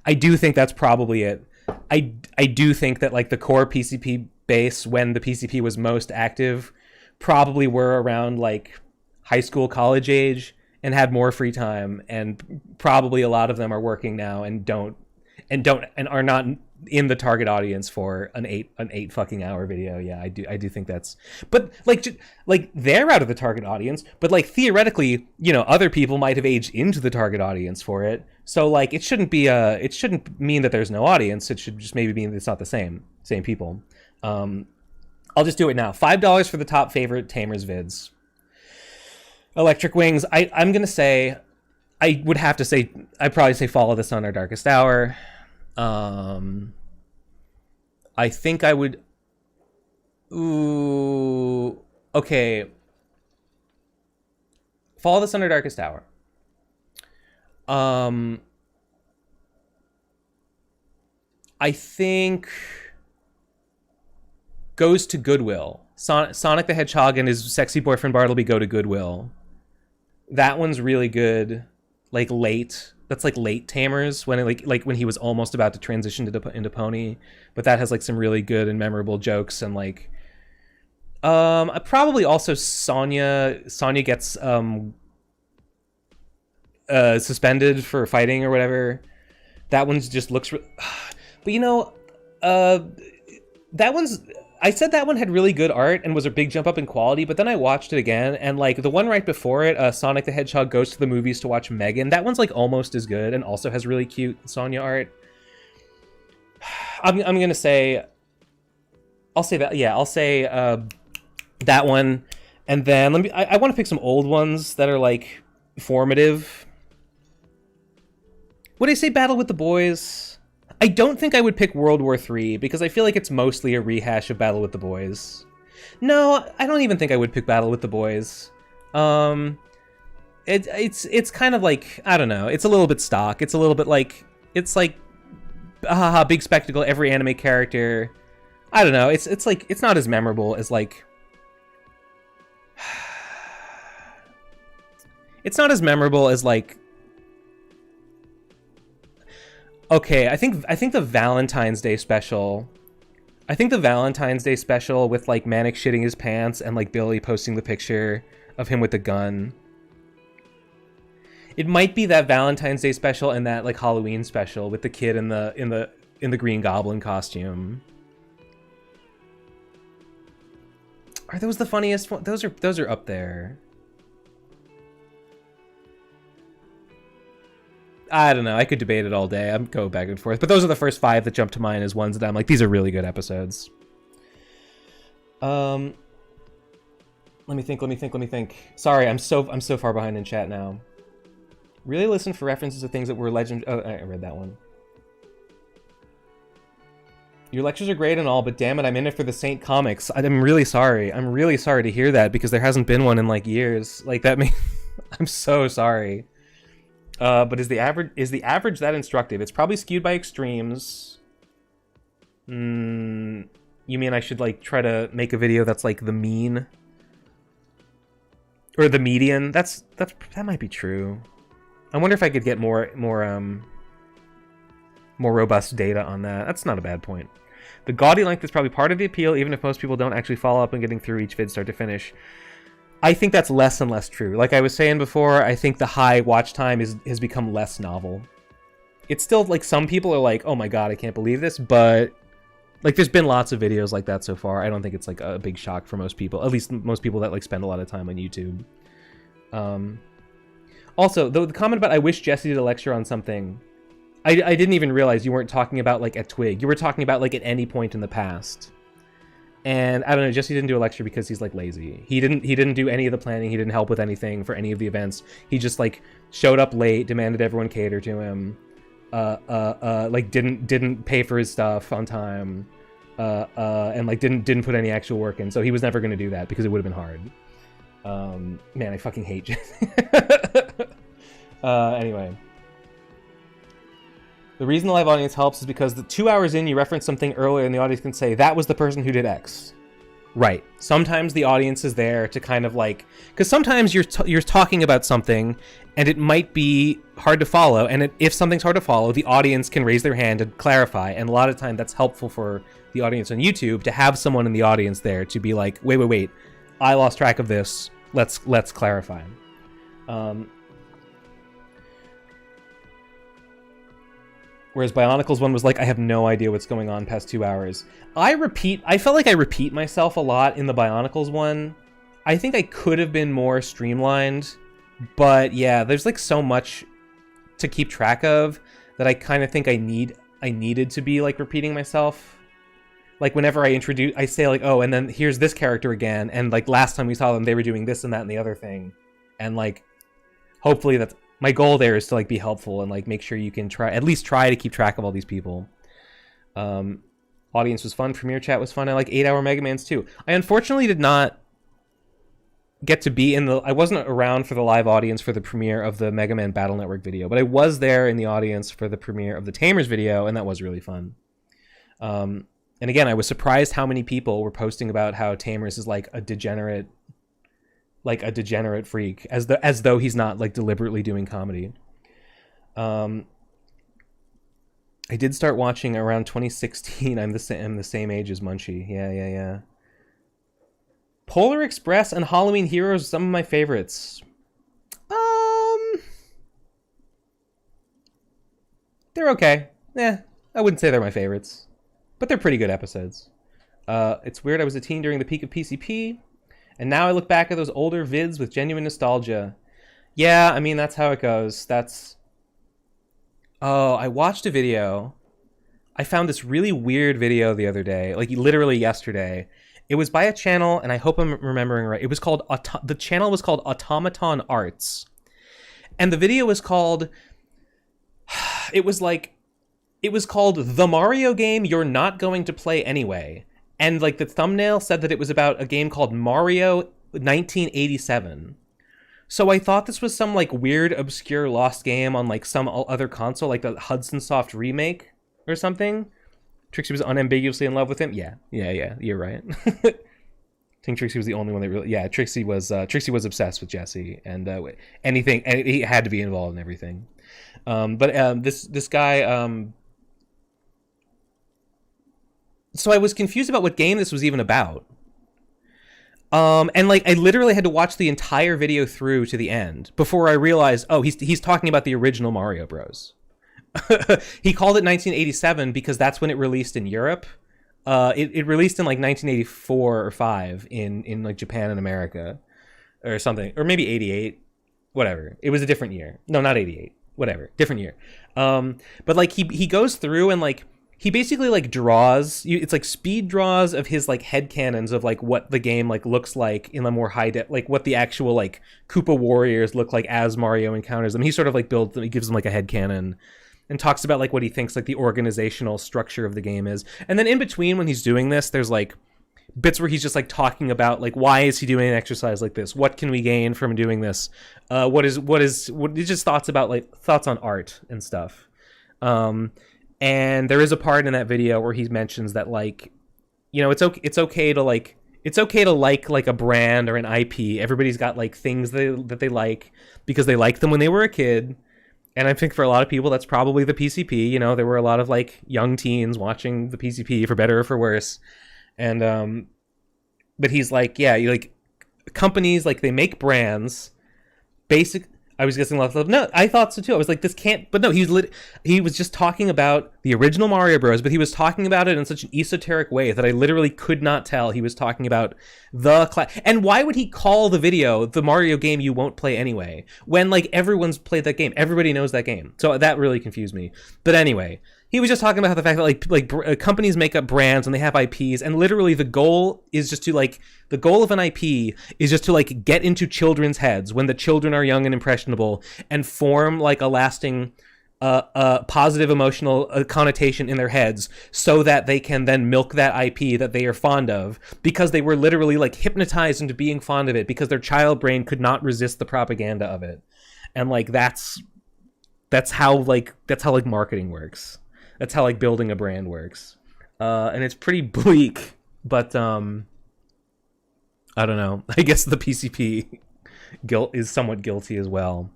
I do think that's probably it. I do think that like the core PCP base, when the PCP was most active, probably were around like high school, college age, and had more free time, and probably a lot of them are working now and are not in the target audience for an eight fucking hour video. Yeah, I do think that's, but like they're out of the target audience, but like theoretically, you know, other people might have aged into the target audience for it. So like it shouldn't mean that there's no audience. It should just maybe mean that it's not the same people. I'll just do it now. $5 for the top favorite Tamers vids. Electric Wings. I'm gonna say, I'd probably say Follow the Sun or Darkest Hour. I think I would. Ooh, okay. Follow the Sun or Darkest Hour. I think goes to Goodwill. Sonic the Hedgehog and his sexy boyfriend Bartleby go to Goodwill. That one's really good. Like late. That's like late Tamers, when it, like when he was almost about to transition into Pony. But that has like some really good and memorable jokes, and like probably also Sonya gets suspended for fighting or whatever. That one's just looks but you know, I said that one had really good art and was a big jump up in quality, but then I watched it again, and like the one right before it, Sonic the Hedgehog goes to the movies to watch Megan, that one's like almost as good and also has really cute Sonya art. I'm gonna say, I'll say that, yeah, I'll say that one, and then I want to pick some old ones that are like formative. Would I say Battle with the Boys? I don't think I would pick World War III, because I feel like it's mostly a rehash of Battle with the Boys. No, I don't even think I would pick Battle with the Boys. It's kind of like, I don't know, it's a little bit stock. It's a little bit like, it's like, big spectacle, every anime character. I don't know, it's like, it's not as memorable as like... It's not as memorable as like... Okay, I think the Valentine's Day special. I think the Valentine's Day special with like Manic shitting his pants and like Billy posting the picture of him with the gun. It might be that Valentine's Day special and that like Halloween special with the kid in the Green Goblin costume. Are those the funniest one? Those are up there. I don't know. I could debate it all day. I'm going back and forth. But those are the first 5 that jump to mind as ones that I'm like, these are really good episodes. Let me think. Sorry, I'm so far behind in chat now. Really listen for references to things that were legend. Oh, I read that one. Your lectures are great and all, but damn it, I'm in it for the Saint comics. I'm really sorry. I'm really sorry to hear that, because there hasn't been one in like years. Like that means I'm so sorry. But is the average that instructive? It's probably skewed by extremes. You mean I should like try to make a video that's like the mean? Or the median? That might be true. I wonder if I could get more robust data on that. That's not a bad point. The gaudy length is probably part of the appeal, even if most people don't actually follow up on getting through each vid start to finish. I think that's less and less true. Like I was saying before, I think the high watch time has become less novel. It's still like some people are like, oh my god, I can't believe this, but like there's been lots of videos like that so far. I don't think it's like a big shock for most people, at least most people that like spend a lot of time on YouTube. Also, the comment about I wish Jesse did a lecture on something, I didn't even realize you weren't talking about like at Twig. You were talking about like at any point in the past. And I don't know, Jesse didn't do a lecture because he's like lazy. He didn't do any of the planning. He didn't help with anything for any of the events. He just like showed up late, demanded everyone cater to him, like didn't pay for his stuff on time, and like didn't put any actual work in. So he was never going to do that because it would have been hard. Man, I fucking hate Jesse. Anyway. The reason the live audience helps is because the 2 hours in, you reference something earlier and the audience can say, that was the person who did X. Right. Sometimes the audience is there to kind of like, because sometimes you're talking about something and it might be hard to follow. And if something's hard to follow, the audience can raise their hand and clarify. And a lot of time that's helpful for the audience on YouTube to have someone in the audience there to be like, wait, I lost track of this. Let's clarify. Whereas Bionicle's one was like, I have no idea what's going on past 2 hours. I felt like I repeat myself a lot in the Bionicle's one. I think I could have been more streamlined, but yeah, there's like so much to keep track of that I kind of think I needed to be like repeating myself. Like whenever I say like, oh, and then here's this character again, and like last time we saw them, they were doing this and that and the other thing. And like, hopefully that's, my goal there is to like be helpful and like make sure you can at least try to keep track of all these people. Audience was fun. Premiere chat was fun. I like 8 Hour Mega Mans too. I unfortunately did not get to be I wasn't around for the live audience for the premiere of the Mega Man Battle Network video, but I was there in the audience for the premiere of the Tamers video, and that was really fun. And again, I was surprised how many people were posting about how Tamers is like a degenerate freak, as though he's not like deliberately doing comedy. I did start watching around 2016. I'm the same age as Munchie. Yeah. Polar Express and Halloween Heroes are some of my favorites. They're okay. I wouldn't say they're my favorites, but they're pretty good episodes. It's weird. I was a teen during the peak of PCP. And now I look back at those older vids with genuine nostalgia. Yeah, I mean, that's how it goes. Oh, I watched a video. I found this really weird video the other day, like literally yesterday. It was by a channel, and I hope I'm remembering right. It was called, the channel was called Automaton Arts. And the video was called, it was called The Mario Game You're Not Going to Play Anyway. And like the thumbnail said that it was about a game called Mario 1987. So I thought this was some like weird, obscure lost game on like some other console, like the Hudson Soft remake or something. Trixie was unambiguously in love with him. Yeah, you're right. I think Trixie was the only one that really, yeah, Trixie was obsessed with Jesse and anything, and he had to be involved in everything. But this guy, so I was confused about what game this was even about. And like I literally had to watch the entire video through to the end before I realized, oh, he's talking about the original Mario Bros. He called it 1987 because that's when it released in Europe. It released in like 1984 or 5 in like Japan and America or something, or maybe 88, whatever. It was a different year. No, not 88. Whatever, different year. But like he goes through and like he basically like draws, it's like speed draws of his like headcanons of like what the game like looks like in a more like what the actual like Koopa warriors look like as Mario encounters them. He sort of like builds them, he gives them like a headcanon and talks about like what he thinks like the organizational structure of the game is. And then in between when he's doing this, there's like bits where he's just like talking about like why is he doing an exercise like this? What can we gain from doing this? What is just thoughts on art and stuff. And there is a part in that video where he mentions that like, you know, it's okay to like a brand or an IP. Everybody's got like things that they like because they liked them when they were a kid. And I think for a lot of people, that's probably the PCP. You know, there were a lot of like young teens watching the PCP for better or for worse. And, but he's like, yeah, you like companies, like they make brands I was guessing lots of, no, I thought so too. I was like, this can't, but no, he was just talking about the original Mario Bros, but he was talking about it in such an esoteric way that I literally could not tell he was talking about and why would he call the video the Mario Game You Won't Play Anyway, when like everyone's played that game, everybody knows that game. So that really confused me. But anyway, He was just talking about the fact that companies make up brands and they have IPs, and literally the goal is just to the goal of an IP is just to get into children's heads when the children are young and impressionable and form a lasting positive emotional connotation in their heads, so that they can then milk that IP that they are fond of, because they were literally hypnotized into being fond of it because their child brain could not resist the propaganda of it. And that's how marketing works. That's how building a brand works. And it's pretty bleak, but I don't know. I guess the PCP guilt is somewhat guilty as well.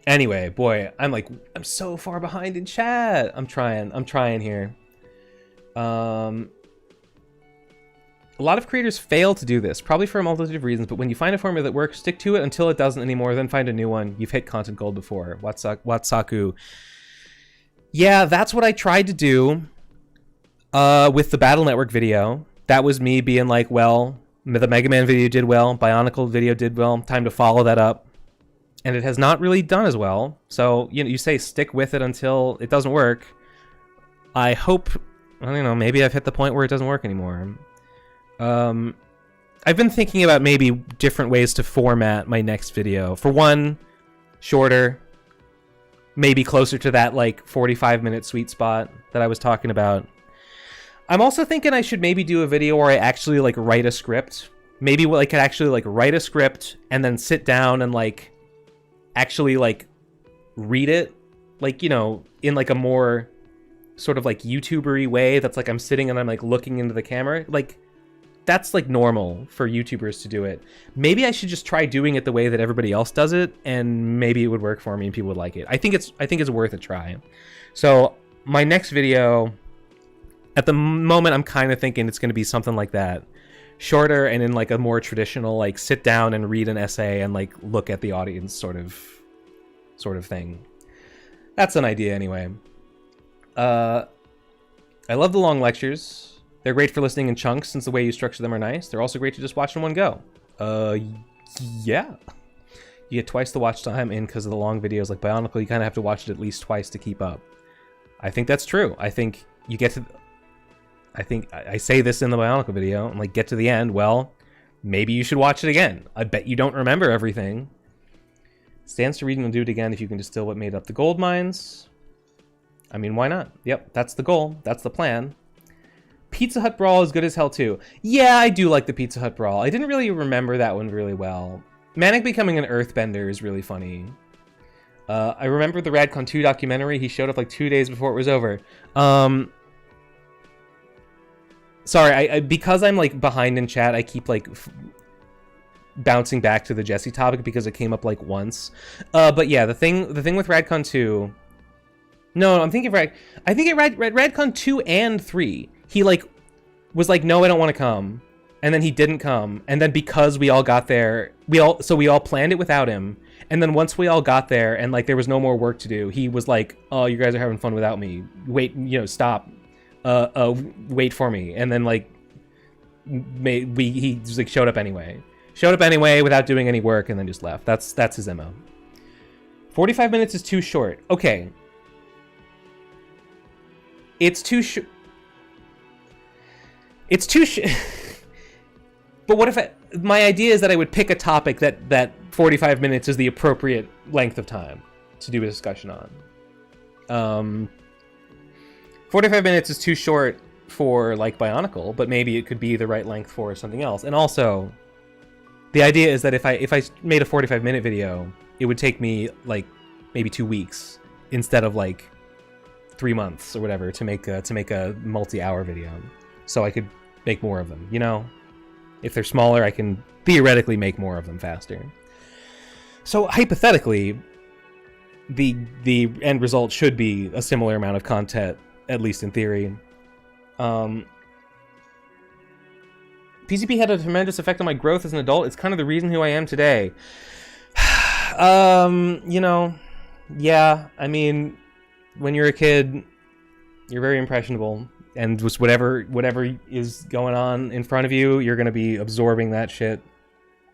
Anyway, boy, I'm so far behind in chat. I'm trying here. A lot of creators fail to do this, probably for a multitude of reasons, but when you find a formula that works, stick to it until it doesn't anymore, then find a new one. You've hit content gold before. Watsaku. Yeah, that's what I tried to do with the Battle Network video. That was me being well, the Mega Man video did well, Bionicle video did well, time to follow that up. And it has not really done as well. So, you say stick with it until it doesn't work. I hope, maybe I've hit the point where it doesn't work anymore. I've been thinking about maybe different ways to format my next video. For one, shorter, maybe closer to that 45-minute sweet spot that I was talking about. I'm also thinking I should maybe do a video where I actually write a script. Maybe I could actually write a script and then sit down and actually read it, in a more sort of YouTuber-y way that's I'm sitting and I'm looking into the camera. That's normal for YouTubers to do it. Maybe I should just try doing it the way that everybody else does it, and maybe it would work for me and people would like it. I think it's worth a try. So my next video, at the moment, I'm kind of thinking it's going to be something like that. Shorter and in a more traditional sit down and read an essay and look at the audience sort of thing. That's an idea anyway. I love the long lectures. They're great for listening in chunks since the way you structure them are nice. They're also great to just watch in one go. Yeah. You get twice the watch time in because of the long videos. Like Bionicle, you kind of have to watch it at least twice to keep up. I think that's true. I think you get to... I say this in the Bionicle video. I'm get to the end. Well, maybe you should watch it again. I bet you don't remember everything. Stands to reading and do it again if you can distill what made up the gold mines. I mean, why not? Yep, that's the goal. That's the plan. Pizza Hut Brawl is good as hell too. Yeah, I do like the Pizza Hut Brawl. I didn't really remember that one really well. Manic becoming an earthbender is really funny. I remember the Radcon 2 documentary. He showed up 2 days before it was over. Sorry, because I'm behind in chat, I keep bouncing back to the Jesse topic because it came up once. But yeah, the thing with Radcon 2. No, I'm thinking I think at Radcon 2 and 3, he was no, I don't want to come, and then he didn't come, and then because we all got there, we all planned it without him, and then once we all got there and there was no more work to do, he was oh, you guys are having fun without me. Wait, stop. Wait for me, and then he just showed up anyway. Showed up anyway without doing any work, and then just left. That's his MO. 45 minutes is too short. Okay. It's too short. It's too But what if my idea is that I would pick a topic that 45 minutes is the appropriate length of time to do a discussion on. 45 minutes is too short for Bionicle, but maybe it could be the right length for something else. And also, the idea is that if I made a 45-minute video, it would take me maybe 2 weeks instead of 3 months or whatever to make a multi-hour video. So I could make more of them, If they're smaller, I can theoretically make more of them faster. So hypothetically, the end result should be a similar amount of content, at least in theory. PCP had a tremendous effect on my growth as an adult. It's kind of the reason who I am today. Yeah, I mean, when you're a kid, you're very impressionable, and just whatever is going on in front of you, you're going to be absorbing that shit,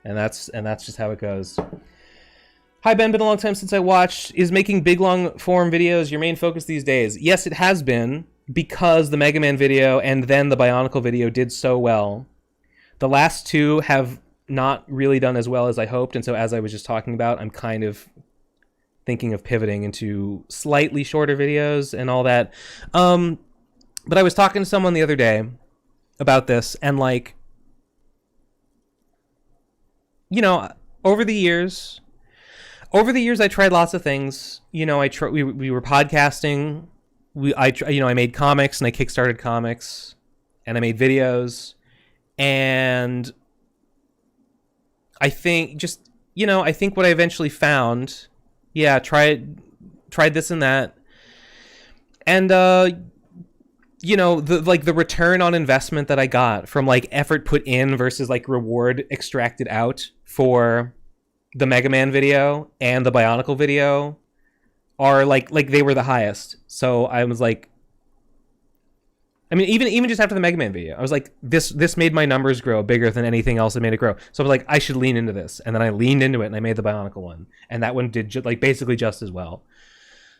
and that's just how it goes. Hi Ben, been a long time since I watched. Is making big long form videos your main focus these days? Yes, it has been, because the Mega Man video and then the Bionicle video did so well. The last two have not really done as well as I hoped, and so as I was just talking about, I'm kind of thinking of pivoting into slightly shorter videos and all that. But I was talking to someone the other day about this, and like, you know, over the years I tried lots of things. You know, we were podcasting. I made comics and I kickstarted comics, and I made videos, and I think I think what I eventually found, tried this and that, and the return on investment that I got from like effort put in versus like reward extracted out for the Mega Man video and the Bionicle video are like they were the highest. So I was like, I mean, even just after the Mega Man video, I was like, this made my numbers grow bigger than anything else that made it grow. So I was like, I should lean into this, and then I leaned into it, and I made the Bionicle one, and that one did basically just as well.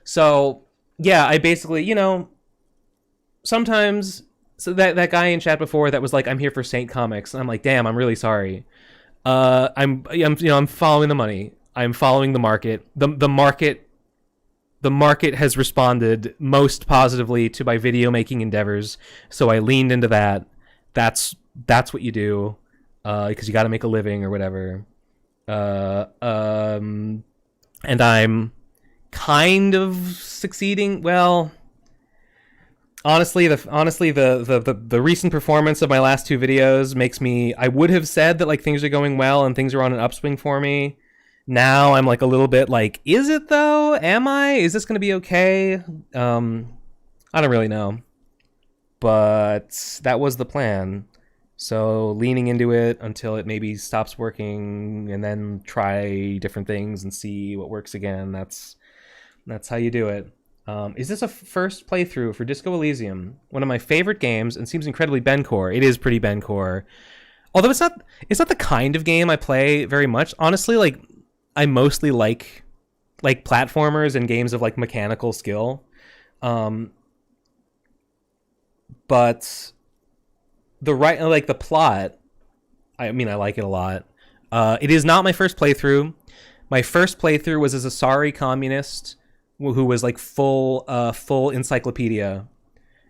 So yeah, I basically, sometimes, so that guy in chat before that was like, I'm here for Saint Comics, and I'm like, damn, I'm really sorry. I'm following the money. I'm following the market. The market has responded most positively to my video making endeavors, so I leaned into that. That's what you do, because you got to make a living or whatever. And I'm kind of succeeding. Well, honestly, the recent performance of my last two videos makes me. I would have said that like things are going well and things are on an upswing for me. Now I'm like a little bit like, is it though? Am I? Is this gonna be okay? I don't really know, but that was the plan. So leaning into it until it maybe stops working, and then try different things and see what works again. That's how you do it. Is this a first playthrough for Disco Elysium? One of my favorite games, and seems incredibly Ben-core. It is pretty Ben-core. Although it's not the kind of game I play very much. Honestly, like, I mostly like platformers and games of like mechanical skill. But the plot, I mean, I like it a lot. It is not my first playthrough. My first playthrough was as a sorry communist who was like full encyclopedia.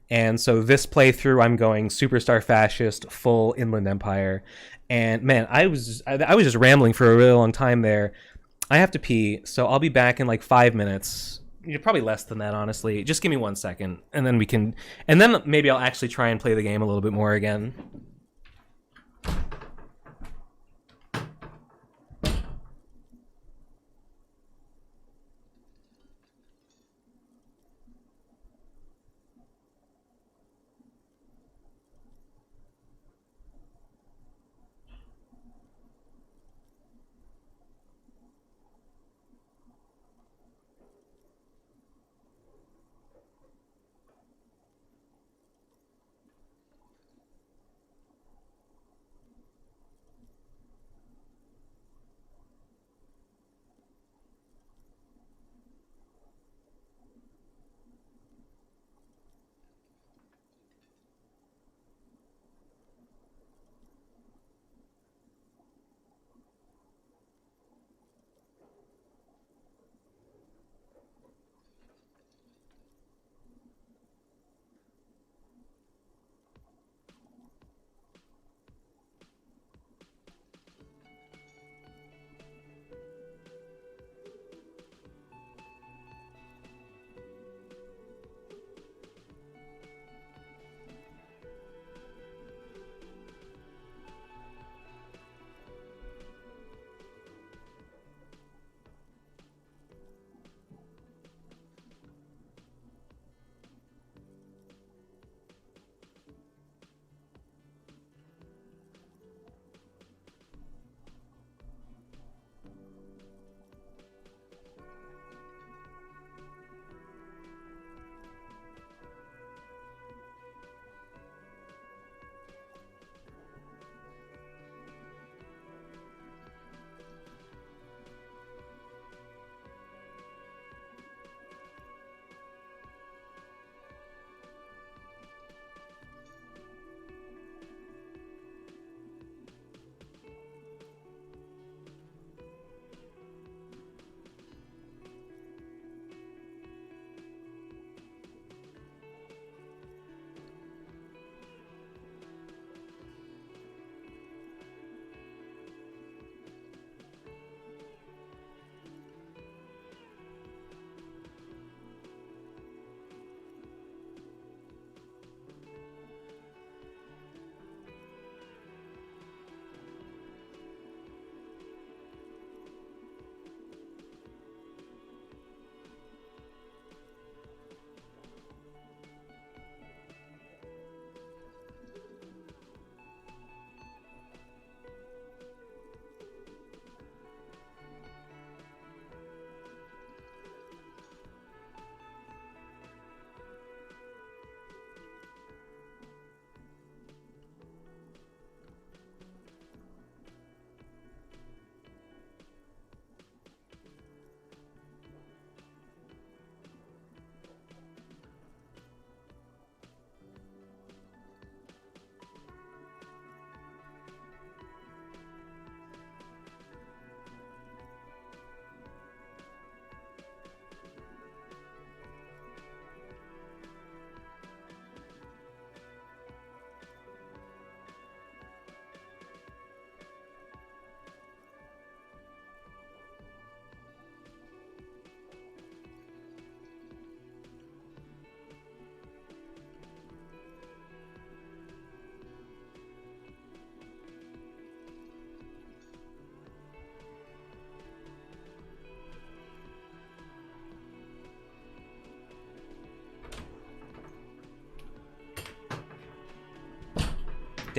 And so this playthrough, I'm going superstar fascist, full Inland Empire. And man, I was just rambling for a really long time there. I have to pee, so I'll be back in like 5 minutes. Probably less than that, honestly. Just give me 1 second, and then maybe I'll actually try and play the game a little bit more again.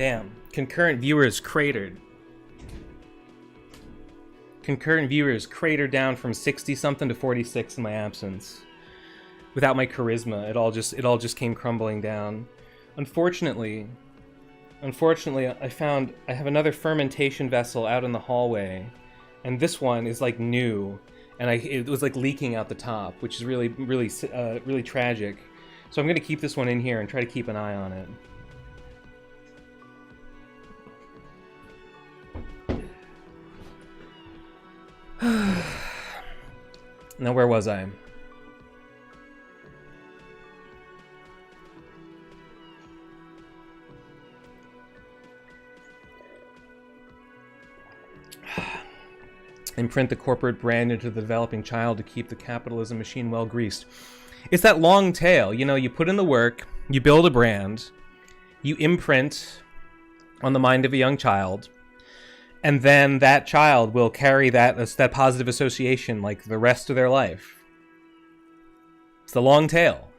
Damn. Concurrent viewers cratered. Concurrent viewers cratered down from 60-something to 46 in my absence. Without my charisma, it all just came crumbling down. Unfortunately, I have another fermentation vessel out in the hallway, and this one is like new, and it was like leaking out the top, which is really tragic. So I'm gonna keep this one in here and try to keep an eye on it. Now, where was I? Imprint the corporate brand into the developing child to keep the capitalism machine well greased. It's that long tail, you know, you put in the work, you build a brand, you imprint on the mind of a young child, and then that child will carry that positive association like the rest of their life. It's the long tail.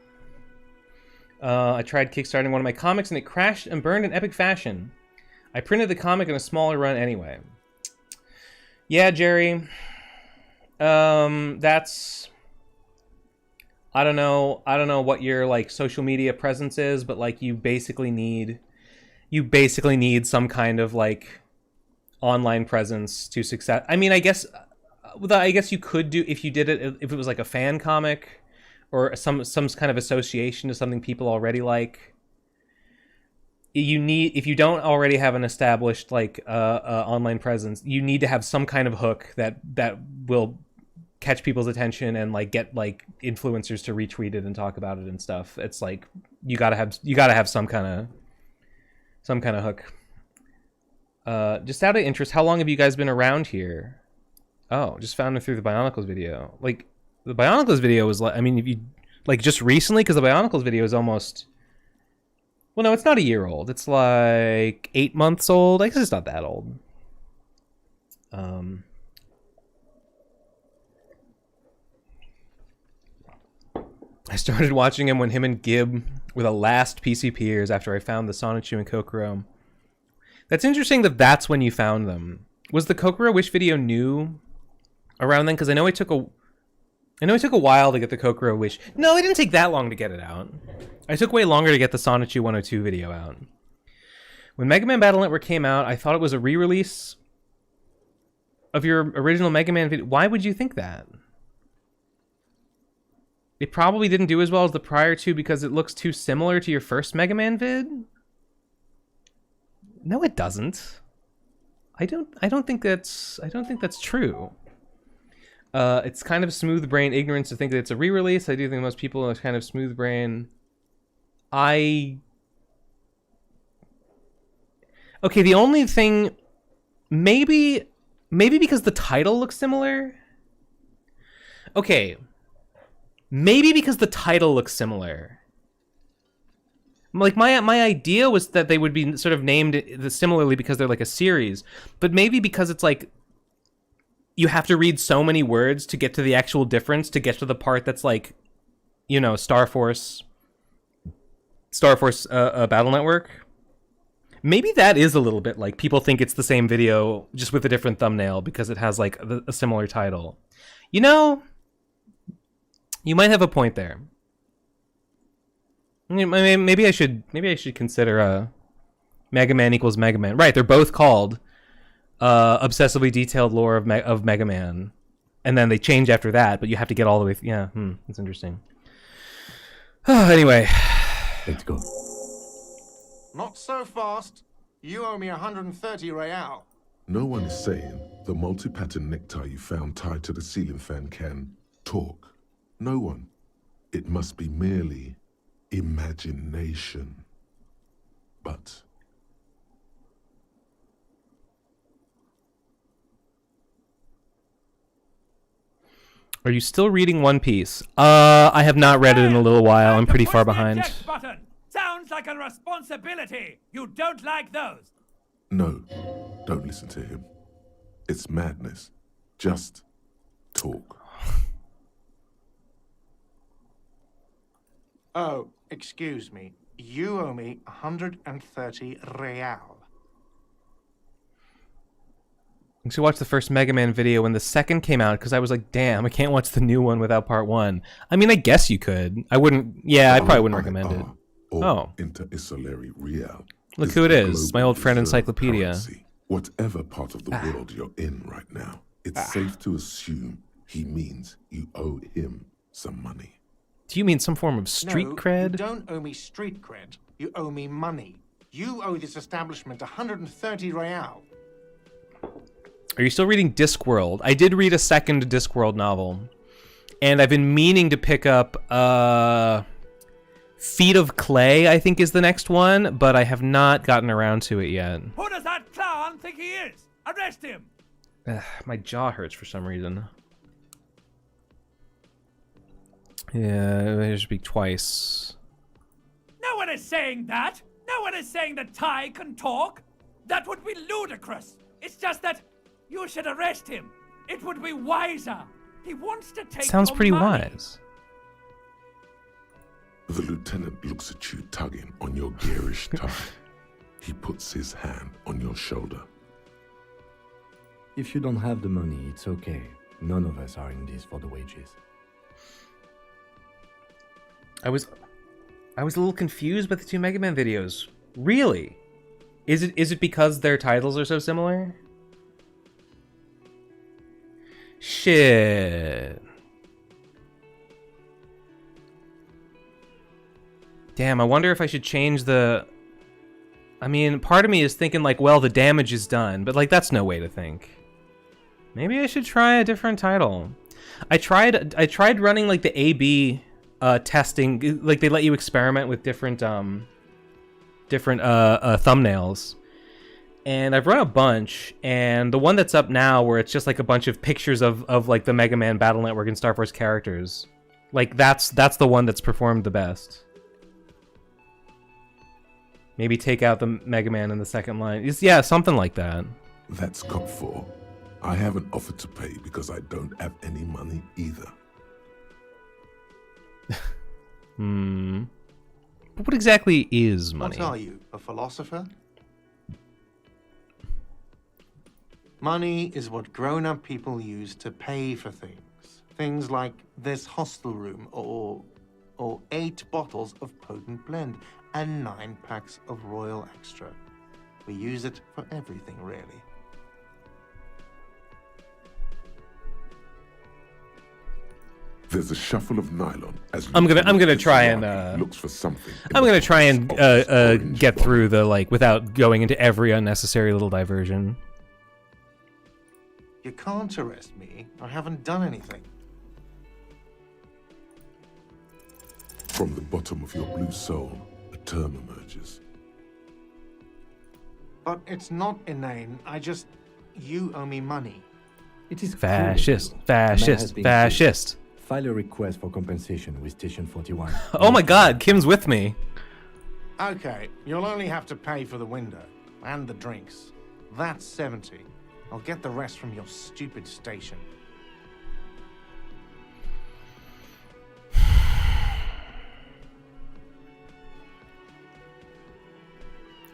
I tried kickstarting one of my comics and it crashed and burned in epic fashion. I printed the comic in a smaller run anyway. Yeah, Jerry. That's... I don't know what your like social media presence is, but like you basically need some kind of like online presence to success. I mean, I guess you could do if you did it if it was like a fan comic or some kind of association to something people already like. If you don't already have an established like online presence, you need to have some kind of hook that will catch people's attention and like get like influencers to retweet it and talk about it and stuff. It's like you gotta have some kind of hook. Just out of interest, how long have you guys been around here? Oh, just found it through the Bionicles video. Like the Bionicles video was like, I mean, if you like just recently, because the Bionicles video is almost. Well, no, it's not a year old. It's like 8 months old. I guess it's not that old. I started watching him when him and Gib were the last PCPers after I found the Sonichu and Kokoro. That's interesting that that's when you found them. Was the Kokoro Wish video new around then? Because I know it took a while to get the Kokoro Wish. No, it didn't take that long to get it out. I took way longer to get the Sonichu 102 video out. When Mega Man Battle Network came out, I thought it was a re-release of your original Mega Man video. Why would you think that? It probably didn't do as well as the prior two because it looks too similar to your first Mega Man vid? No, it doesn't. I don't think that's true. It's kind of smooth brain ignorance to think that it's a re-release. I do think most people are kind of smooth brain. Okay, the only thing, maybe because the title looks similar. Okay, maybe because the title looks similar. Like my idea was that they would be sort of named similarly because they're like a series, but maybe because it's like you have to read so many words to get to the actual difference, to get to the part that's like, you know, Star Force Battle Network. Maybe that is a little bit like people think it's the same video just with a different thumbnail because it has like a similar title. You know, you might have a point there. Maybe I should consider Mega Man equals Mega Man. Right, they're both called obsessively detailed lore of Mega Man, and then they change after that, but you have to get all the way. Yeah, that's interesting. Anyway, let's go. Not so fast. You owe me 130 real. No one is saying the multi-pattern necktie you found tied to the ceiling fan can talk. No one. It must be merely imagination. But are you still reading One Piece? I have not read it in a little while. I'm pretty far behind. Sounds like a responsibility. You don't like those. no, don't listen to him. It's madness. Just talk. Oh, excuse me. You owe me 130 real. I should watch the first Mega Man video when the second came out, because I was like, damn, I can't watch the new one without part one. I mean, I guess you could. I wouldn't, yeah, I probably wouldn't recommend it. Oh. Inter-Isolary Real. Look who it is, my old friend Encyclopedia. Currency. Whatever part of the world you're in right now, it's safe to assume he means you owe him some money. Do you mean some form of street cred? You don't owe me street cred. You owe me money. You owe this establishment 130 real. Are you still reading Discworld? I did read a second Discworld novel. And I've been meaning to pick up Feet of Clay, I think is the next one, but I have not gotten around to it yet. Who does that clown think he is? Arrest him! My jaw hurts for some reason. Yeah, I should speak twice. No one is saying that! No one is saying that Ty can talk! That would be ludicrous! It's just that you should arrest him. It would be wiser. He wants to take Sounds your pretty money. wise. The lieutenant looks at you tugging on your garish tie. He puts his hand on your shoulder. If you don't have the money, it's okay. None of us are in this for the wages. I was a little confused by the two Mega Man videos. Really? Is it because their titles are so similar? Shit. Damn, I wonder if I should change the... I mean, part of me is thinking like, well, the damage is done, but like that's no way to think. Maybe I should try a different title. I tried running like the A/B testing, like they let you experiment with different thumbnails. And I've run a bunch, and the one that's up now where it's just like a bunch of pictures of like the Mega Man Battle Network and Star Force characters. Like that's the one that's performed the best. Maybe take out the Mega Man in the second line. Yeah, something like that. That's Cop 4. I haven't offered to pay because I don't have any money either. But what exactly is money? What are you, a philosopher? Money is what grown-up people use to pay for things. Things like this hostel room, or 8 bottles of potent blend, and 9 packs of Royal Extra. We use it for everything, really. There's a shuffle of nylon as I'm gonna try and looks for something. I'm gonna try and get through the like without going into every unnecessary little diversion. You can't arrest me. I haven't done anything. From the bottom of your blue soul, a term emerges. But it's not inane. You owe me money. It is Fascist, fascist, fascist. File a request for compensation with Station 41. Oh my god, Kim's with me. Okay, you'll only have to pay for the window and the drinks. That's 70. I'll get the rest from your stupid station.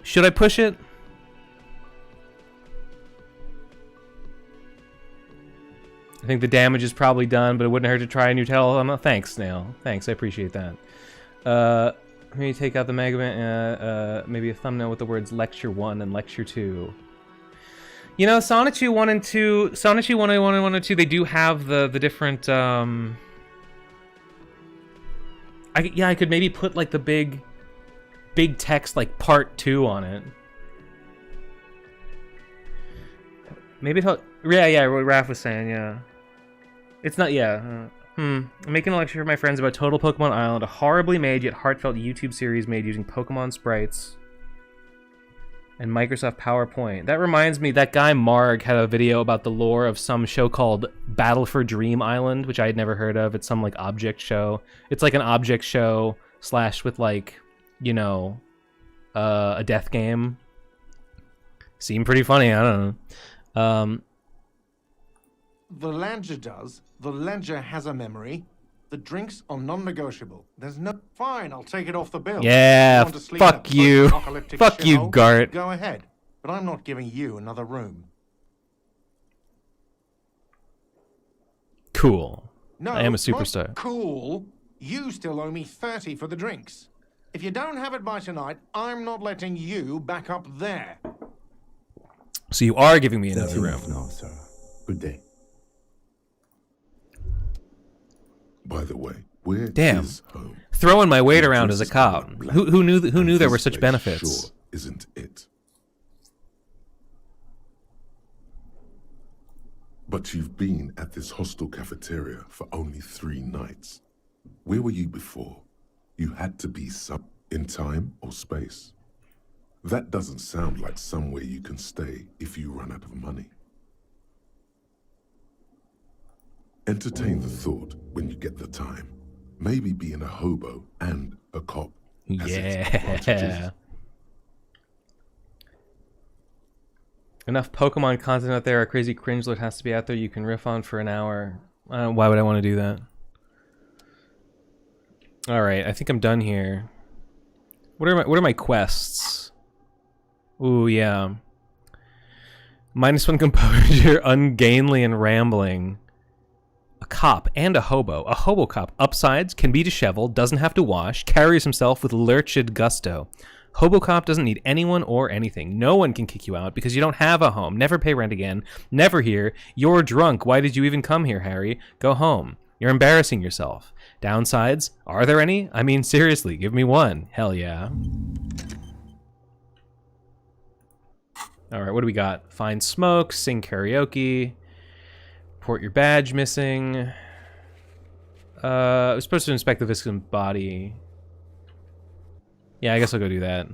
Should I push it? I think the damage is probably done, but it wouldn't hurt to try a new title. Thanks, Snail. Thanks, I appreciate that. Maybe take out the Mega Man, maybe a thumbnail with the words Lecture 1 and Lecture 2. You know, Sonichu 1 and 2, Sonichu 1 and 1 and 2, they do have the different, I could maybe put, like, the big text, like, Part 2 on it. Maybe it'll... Yeah, what Raph was saying, yeah. It's not, yeah. I'm making a lecture for my friends about Total Pokemon Island, a horribly made yet heartfelt YouTube series made using Pokemon sprites and Microsoft PowerPoint. That reminds me, that guy Marg had a video about the lore of some show called Battle for Dream Island, which I had never heard of. It's some, like, object show. It's like an object show / with, like, you know, a death game. Seemed pretty funny, I don't know. The ledger does. The ledger has a memory. The drinks are non-negotiable. There's no... Fine, I'll take it off the bill. Yeah, You want to sleep in a fuck you. post-apocalyptic Fuck you, shithole? Gart. Go ahead. But I'm not giving you another room. Cool. No, I am a not superstar. cool. You still owe me 30 for the drinks. If you don't have it by tonight, I'm not letting you back up there. So you are giving me That's another room. enough now, sir. Good day. By the way, where Damn. is home? Throwing my weight Your around as a dress is colored cop. black, Who knew and there were this such place benefits? Sure isn't it? But you've been at this hostel cafeteria for only 3 nights. Where were you before? You had to be in time or space. That doesn't sound like somewhere you can stay if you run out of money. Entertain the thought when you get the time. Maybe being a hobo and a cop has its advantages. Yeah. Enough Pokemon content out there. A crazy cringelet has to be out there you can riff on for an hour. Why would I want to do that? All right, I think I'm done here. What are my quests? Ooh, yeah. -1 composure, ungainly and rambling. A cop and a hobo. A hobo cop upsides, can be disheveled, doesn't have to wash, carries himself with lurched gusto. Hobocop doesn't need anyone or anything. No one can kick you out because you don't have a home. Never pay rent again. Never here. You're drunk. Why did you even come here, Harry? Go home. You're embarrassing yourself. Downsides? Are there any? I mean, seriously, give me one. Hell yeah. Alright, what do we got? Find smoke, sing karaoke, report your badge missing. I was supposed to inspect the victim's body. Yeah, I guess I'll go do that.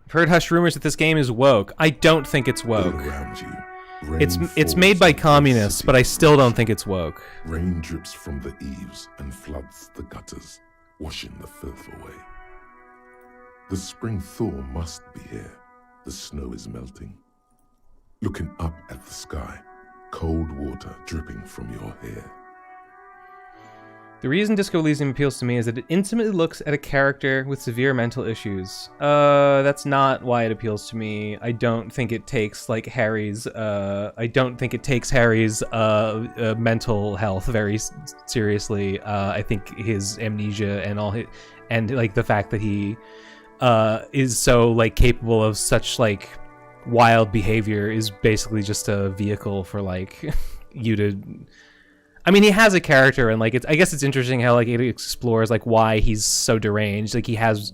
I've heard hushed rumors that this game is woke. I don't think it's woke. All around you, It's made by communists, but I still don't think it's woke. Rain drips from the eaves and floods the gutters, washing the filth away. The spring thaw must be here. The snow is melting. Looking up at the sky, cold water dripping from your hair. The reason Disco Elysium appeals to me is that it intimately looks at a character with severe mental issues. That's not why it appeals to me. I don't think it takes like Harry's. I don't think it takes Harry's mental health very seriously. I think his amnesia and all his, and like the fact that he is so like capable of such like wild behavior is basically just a vehicle for like you to. I mean, he has a character, and like I guess it's interesting how like it explores like why he's so deranged. Like he has,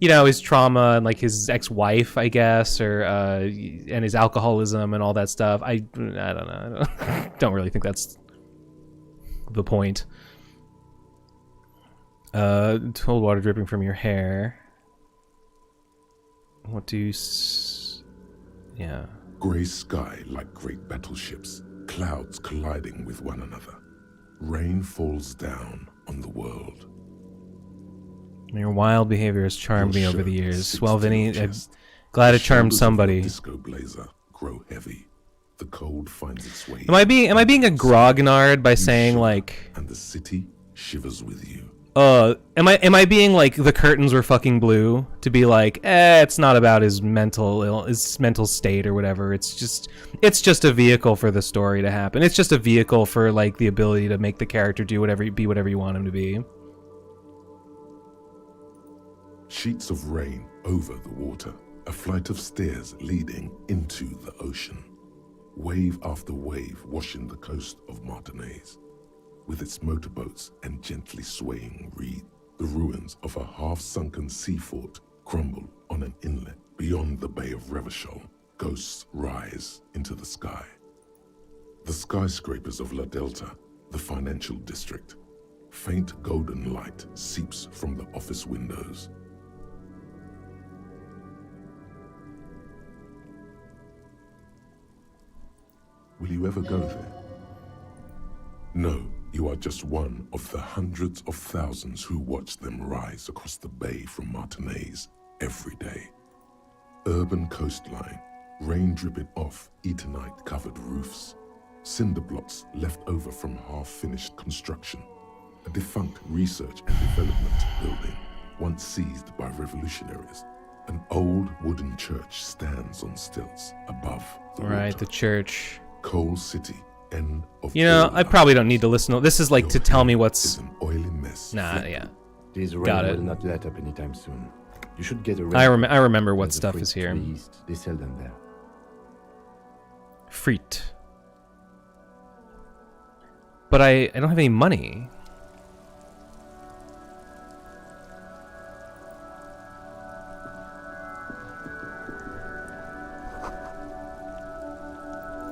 you know, his trauma and like his ex-wife, I guess, or and his alcoholism and all that stuff. I don't know. I don't really think that's the point. Cold water dripping from your hair. What do you? Yeah. Grey sky like great battleships. Clouds colliding with one another. Rain falls down on the world. Your wild behavior has charmed me over the years. Sits Well, to Vinny, your I'm chest. glad The it charmed shoulders of your somebody. Disco blazer grow heavy. The cold finds its way. Am I being a grognard by saying shiver, like? And the city shivers with you. Am I being like the curtains were fucking blue to be like, it's not about his mental state or whatever. It's just a vehicle for the story to happen. It's just a vehicle for like the ability to make the character do whatever you want him to be. Sheets of rain over the water. A flight of stairs leading into the ocean. Wave after wave washing the coast of Martinaise. With its motorboats and gently swaying reed, the ruins of a half-sunken sea fort crumble on an inlet beyond the Bay of Revachol. Ghosts rise into the sky. The skyscrapers of La Delta, the financial district. Faint golden light seeps from the office windows. Will you ever go there? No, you are just one of the hundreds of thousands who watch them rise across the bay from Martinez every day. Urban coastline, rain dripping off Eternite-covered roofs, cinder blocks left over from half-finished construction, a defunct research and development building once seized by revolutionaries. An old wooden church stands on stilts above the water. The church. Coal City, end of. You know, I probably don't need to listen. This is like to tell me what's. Is an oily mess. Nah, yeah. This rain Got it. will not let up anytime soon. You should get a. I remember what There's a stuff fruit is here. to the east. They sell them there. Freet. But I don't have any money.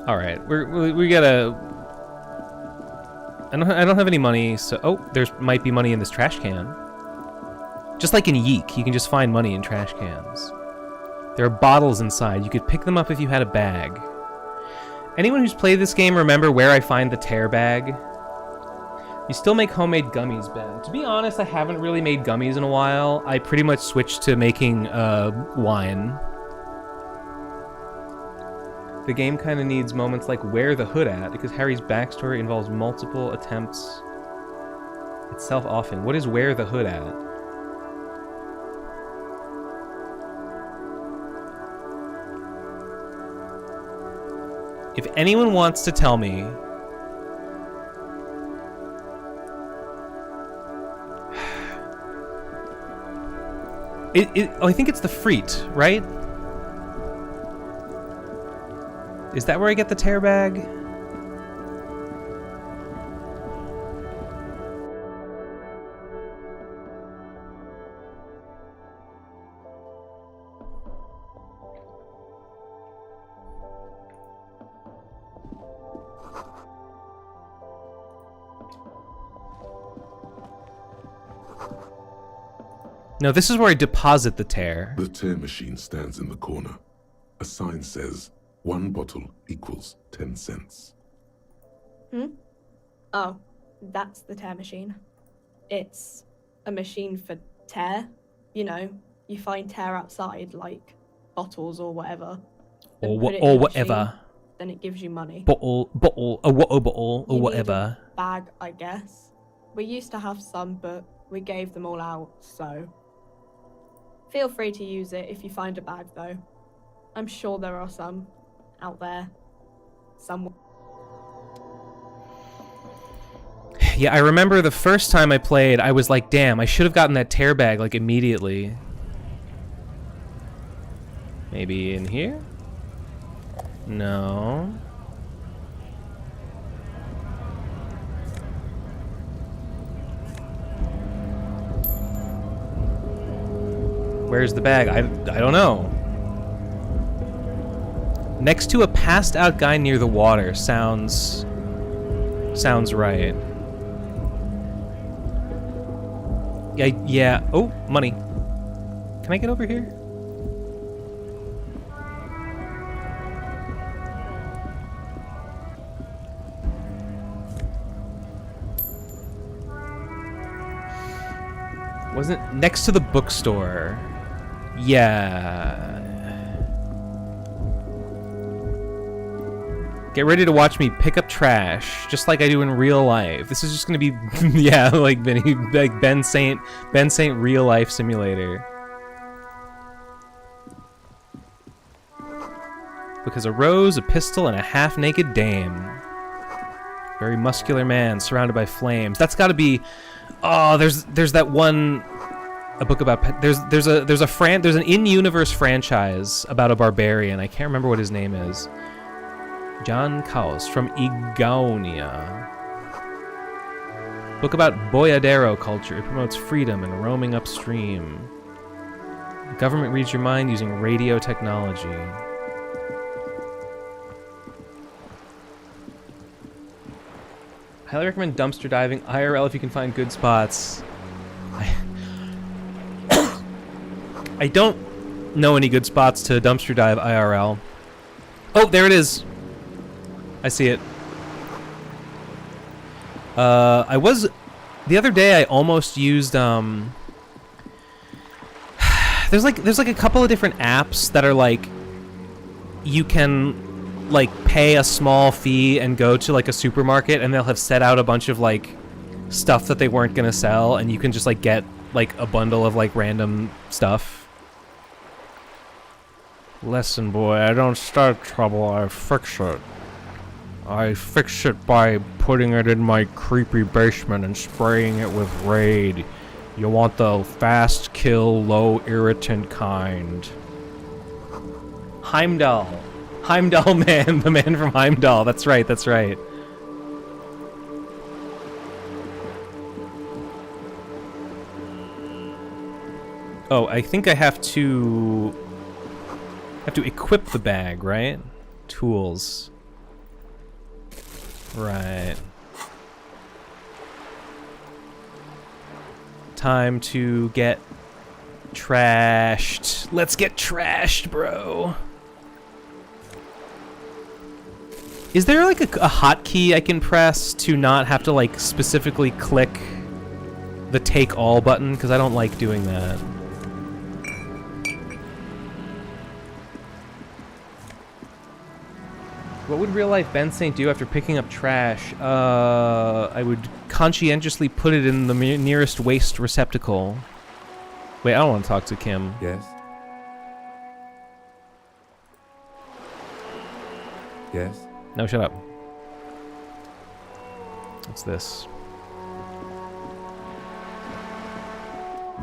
All right, we gotta. I don't have any money, so there's might be money in this trash can. Just like in Yeek, you can just find money in trash cans. There are bottles inside. You could pick them up if you had a bag. Anyone who's played this game remember where I find the tear bag? You still make homemade gummies, Ben. To be honest, I haven't really made gummies in a while. I pretty much switched to making wine. The game kind of needs moments like Where the Hood At, because Harry's backstory involves multiple attempts itself often. What is Where the Hood At? If anyone wants to tell me I think it's the Freet, right? Is that where I get the tear bag? No, this is where I deposit the tear. The tear machine stands in the corner. A sign says, 1 bottle equals 10 cents. Oh, that's the tear machine. It's a machine for tear. You know, you find tear outside, like bottles or whatever. Or put it in the whatever. machine, then it gives you money. Bottle, or You need whatever. a bag, I guess. We used to have some, but we gave them all out, so... Feel free to use it if you find a bag, though. I'm sure there are some out there somewhere. Yeah, I remember the first time I played, I was like, damn, I should have gotten that tear bag, like, immediately. Maybe in here? No. Where's the bag? I don't know. Next to a passed out guy near the water sounds right. Yeah. Oh, money. Can I get over here? Wasn't next to the bookstore. Yeah. Get ready to watch me pick up trash, just like I do in real life. This is just gonna be, yeah, like Benny, like Ben Saint real life simulator. Because a rose, a pistol, and a half-naked dame. Very muscular man surrounded by flames. That's got to be. Oh, there's that one. A book about there's an in-universe franchise about a barbarian. I can't remember what his name is. John Kaus from Igaunia. Book about boyadero culture. It promotes freedom and roaming upstream. The government reads your mind using radio technology. Highly recommend dumpster diving IRL if you can find good spots. I don't know any good spots to dumpster dive IRL. Oh, there it is. I see it. The other day I almost used there's like a couple of different apps that are like you can like pay a small fee and go to like a supermarket and they'll have set out a bunch of like stuff that they weren't gonna sell and you can just like get like a bundle of like random stuff. Listen, boy, I don't start trouble, I fix it. I fix it by putting it in my creepy basement and spraying it with Raid. You want the fast kill, low irritant kind. Heimdall. Heimdall man, the man from Heimdall. That's right, that's right. Oh, I think I have to equip the bag, right? Tools. Right. Time to get trashed. Let's get trashed, bro. Is there like a hotkey I can press to not have to like specifically click the take all button? Because I don't like doing that. What would real-life Ben Saint do after picking up trash? I would conscientiously put it in the nearest waste receptacle. Wait, I don't want to talk to Kim. Yes? Yes? No, shut up. What's this?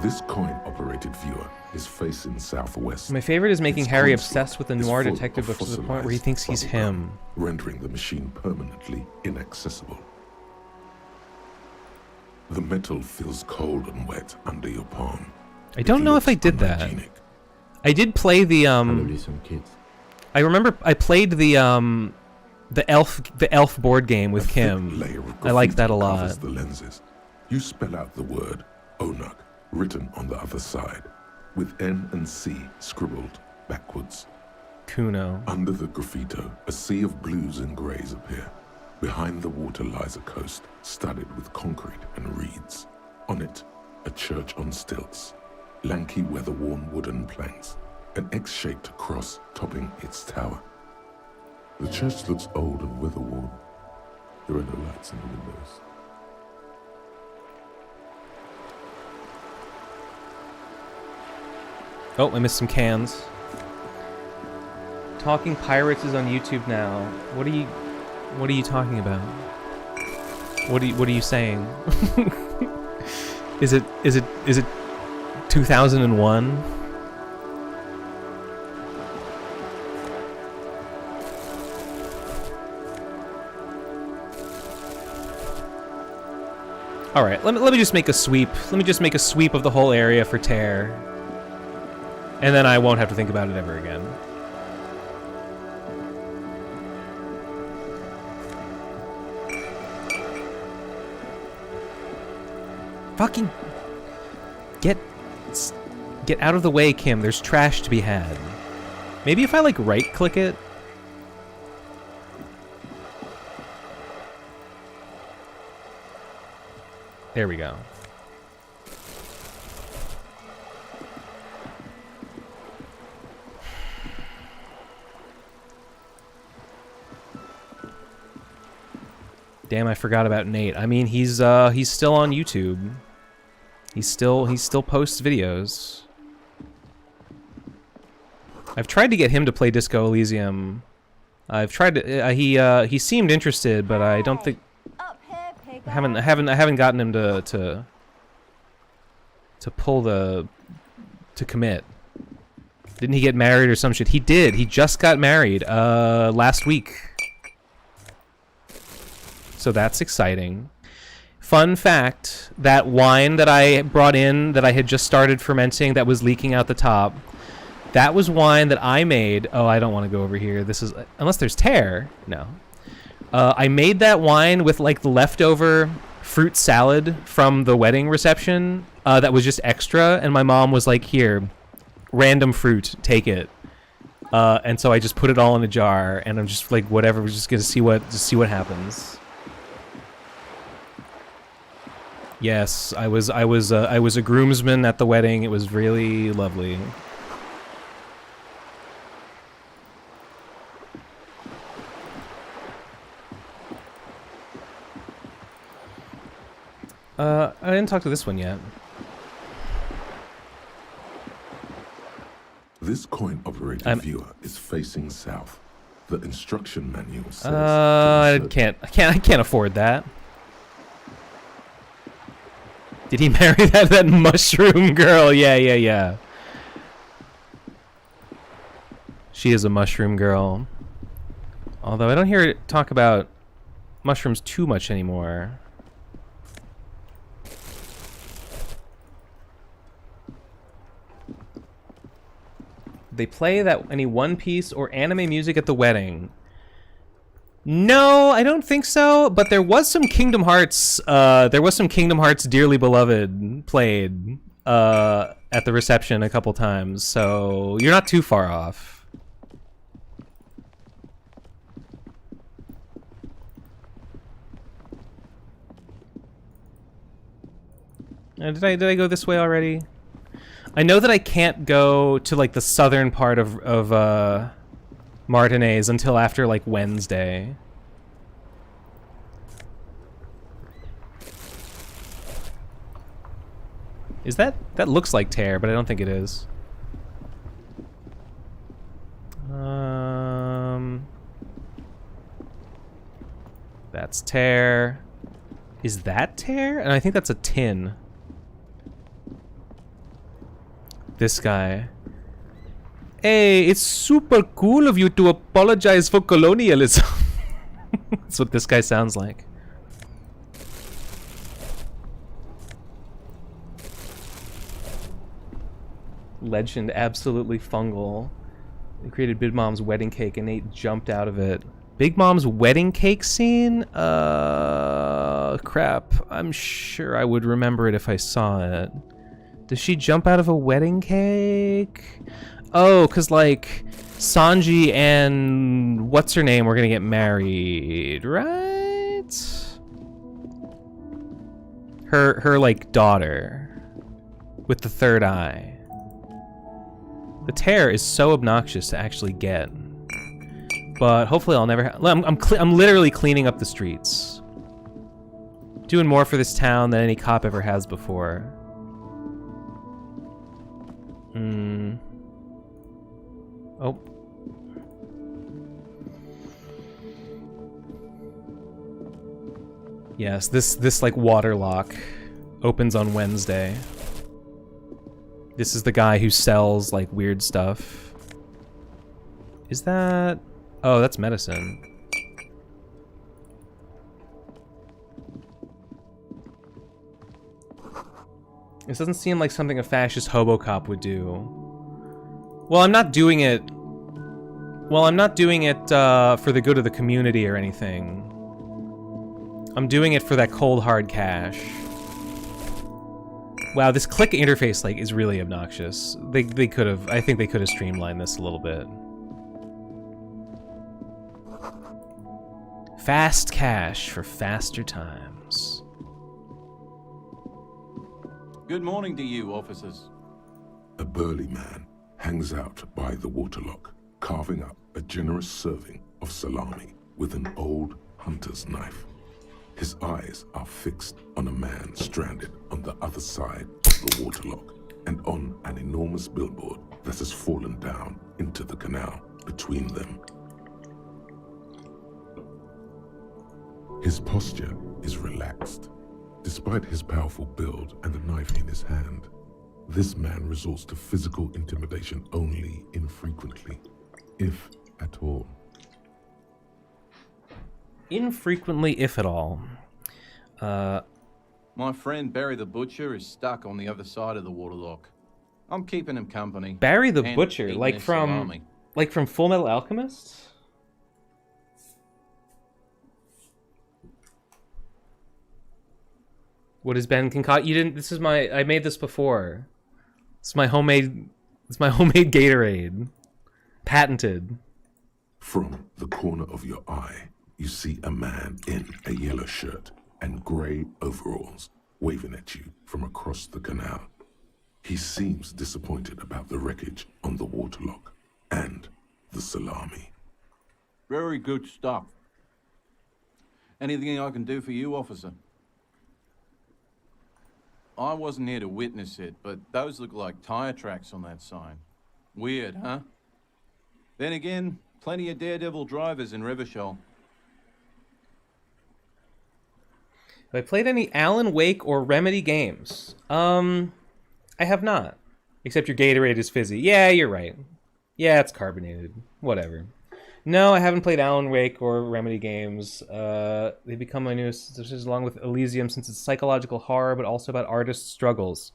This coin-operated viewer is facing southwest. My favorite is making Its Harry construct obsessed with the is noir full detective of book to the point where he thinks he's fossilized him. bubblegum, rendering the machine permanently inaccessible. The metal feels cold and wet under your palm. I don't know if I did that. I did play the Probably some kids. I remember I played the elf board game with Kim. I like that a lot. The lenses. You spell out the word Onuk written on the other side, with N and C scribbled backwards. Kuno. Under the graffito, a sea of blues and greys appear. Behind the water lies a coast studded with concrete and reeds. On it, a church on stilts, lanky weather-worn wooden planks, an X-shaped cross topping its tower. The church looks old and weather-worn. There are no lights in the windows. Oh, I missed some cans. Talking Pirates is on YouTube now. What are you talking about? What are you saying? Is it 2001? All right, let me just make a sweep. Let me just make a sweep of the whole area for tear. And then I won't have to think about it ever again. Fucking get out of the way, Kim. There's trash to be had. Maybe if I like right click it. There we go. Damn, I forgot about Nate. I mean, he's still on YouTube. He still posts videos. I've tried to get him to play Disco Elysium. I've tried to. He seemed interested, but I don't think. I haven't gotten him to pull to commit. Didn't he get married or some shit? He did. He just got married last week. So that's exciting. Fun fact, that wine that I brought in that I had just started fermenting that was leaking out the top, that was wine that I made. Oh, I don't want to go over here. This is, unless there's tear. No. I made that wine with like the leftover fruit salad from the wedding reception that was just extra. And my mom was like, here, random fruit, take it. And so I just put it all in a jar and I'm just like, whatever, we're just going to see what happens. Yes, I was a groomsman at the wedding. It was really lovely. I didn't talk to this one yet. This coin-operated viewer is facing south. The instruction manual says. I can't afford that. Did he marry that mushroom girl? Yeah. She is a mushroom girl. Although I don't hear it talk about mushrooms too much anymore. They play any One Piece or anime music at the wedding. No, I don't think so, but there was some Kingdom Hearts Dearly Beloved played at the reception a couple times, so you're not too far off. Did I go this way already? I know that I can't go to like the southern part of Martinez until after like Wednesday. Is that looks like tear, but I don't think it is. That's tear. Is that tear? And I think that's a tin. This guy. Hey, it's super cool of you to apologize for colonialism. That's what this guy sounds like. Legend, absolutely fungal. They created Big Mom's wedding cake and Nate jumped out of it. Big Mom's wedding cake scene? Crap. I'm sure I would remember it if I saw it. Does she jump out of a wedding cake? Oh, because, like, Sanji and what's-her-name were going to get married, right? Her, like, daughter. With the third eye. The tear is so obnoxious to actually get. But hopefully I'll never I'm literally cleaning up the streets. Doing more for this town than any cop ever has before. Oh. Yes, this like water lock opens on Wednesday. This is the guy who sells like weird stuff. Is that... Oh, that's medicine. This doesn't seem like something a fascist hobo cop would do. Well, I'm not doing it... Well, I'm not doing it for the good of the community or anything. I'm doing it for that cold hard cash. Wow, this click interface like is really obnoxious. They could have... I think they could have streamlined this a little bit. Fast cash for faster times. Good morning to you, officers. A burly man hangs out by the waterlock, carving up a generous serving of salami with an old hunter's knife. His eyes are fixed on a man stranded on the other side of the waterlock and on an enormous billboard that has fallen down into the canal between them. His posture is relaxed. Despite his powerful build and the knife in his hand, this man resorts to physical intimidation only infrequently, if at all. Infrequently, if at all. My friend Barry the Butcher is stuck on the other side of the waterlock. I'm keeping him company. Barry the and Butcher, eating like his from salami. Full Metal Alchemist? What is Ben concoct? You didn't. This is my. I made this before. It's my homemade. It's my homemade Gatorade. Patented. From the corner of your eye, you see a man in a yellow shirt and gray overalls waving at you from across the canal. He seems disappointed about the wreckage on the waterlock and the salami. Very good stuff. Anything I can do for you, officer? I wasn't here to witness it, but those look like tire tracks on that sign. Weird, huh? Then again, plenty of daredevil drivers in Rivershaw. Have I played any Alan Wake or Remedy games? I have not. Except your Gatorade is fizzy. Yeah, you're right. Yeah, it's carbonated. Whatever. No, I haven't played Alan Wake or Remedy games. They become my newest, along with Elysium, since it's psychological horror, but also about artist struggles.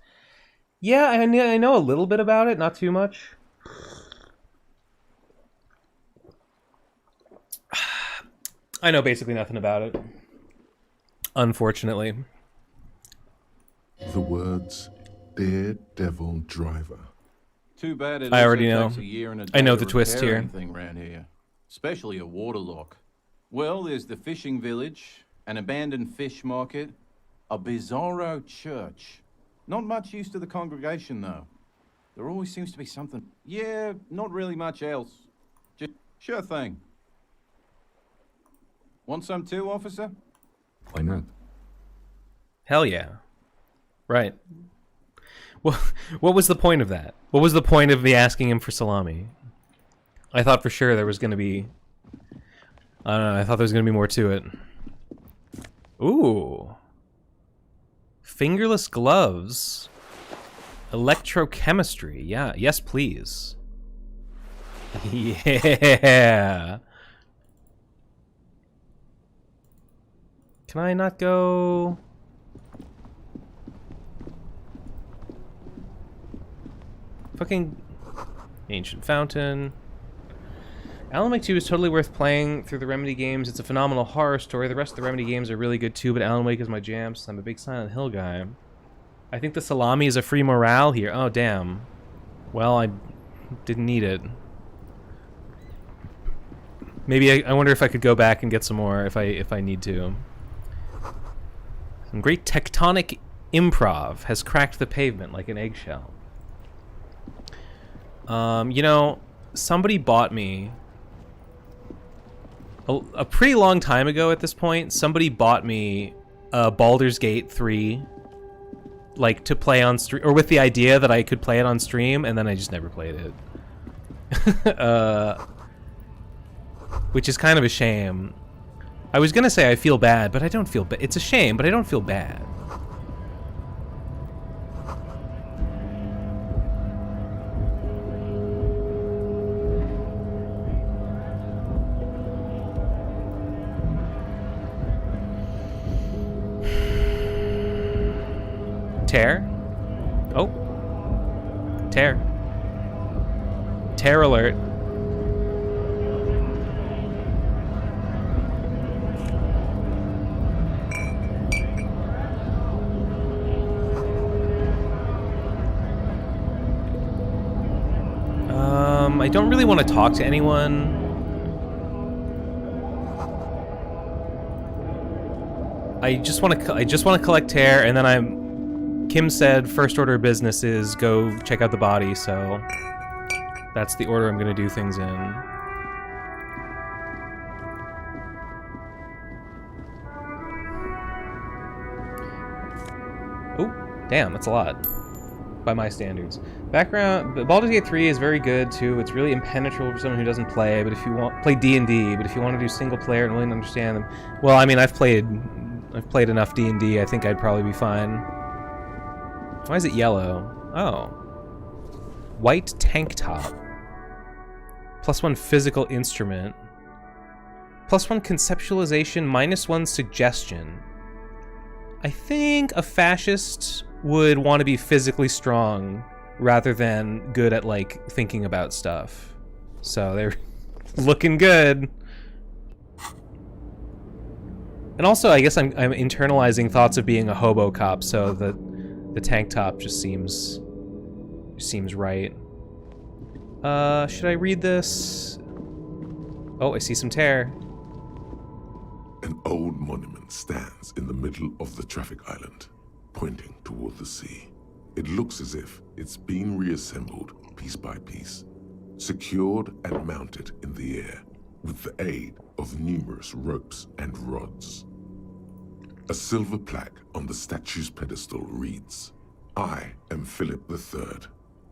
Yeah, I know a little bit about it, not too much. I know basically nothing about it. Unfortunately. The words Daredevil Driver. Too bad it I already also know. takes a year and a I day know to the twist repair here. anything around here. Especially a waterlock. Well, there's the fishing village, an abandoned fish market, a bizarro church. Not much use to the congregation, though. There always seems to be something. Yeah, not really much else. Just sure thing. Want some too, officer? Why not? Hell yeah. Right. Well, what was the point of that? What was the point of me asking him for salami? I thought for sure there was going to be... I don't know, I thought there was going to be more to it. Ooh. Fingerless gloves. Electrochemistry. Yeah, yes please. Yeah. Can I not go... Fucking Ancient Fountain. Alan Wake 2 is totally worth playing through the Remedy games. It's a phenomenal horror story. The rest of the Remedy games are really good too, but Alan Wake is my jam, so I'm a big Silent Hill guy. I think the salami is a free morale here. Oh, damn. Well, I didn't need it. Maybe I wonder if I could go back and get some more if I need to. Some great tectonic improv has cracked the pavement like an eggshell. You know, somebody bought me a pretty long time ago at this point. Somebody bought me Baldur's Gate 3, like to play on stream, or with the idea that I could play it on stream, and then I just never played it. Which is kind of a shame. I was gonna say I feel bad, but I don't feel bad. It's a shame, but I don't feel bad. Tear? Oh. Tear. Tear alert. I don't really want to talk to anyone. I just want to collect tear, and then Kim said first order of business is go check out the body, so that's the order I'm going to do things in. Oh, damn, that's a lot by my standards. Background, Baldur's Gate 3 is very good too. It's really impenetrable for someone who doesn't play, but if you want play D&D, but if you want to do single player and really understand them, well, I mean, I've played enough D&D. I think I'd probably be fine. Why is it yellow? Oh. White tank top. +1 physical instrument. +1 conceptualization, -1 suggestion. I think a fascist would want to be physically strong rather than good at, like, thinking about stuff. So they're looking good. And also, I guess I'm internalizing thoughts of being a hobo cop, so the tank top just seems right. Should I read this? Oh, I see some tear. An old monument stands in the middle of the traffic island. pointing toward the sea. It looks as if it's been reassembled piece by piece, secured and mounted in the air with the aid of numerous ropes and rods. A silver plaque on the statue's pedestal reads, "I am Philip III,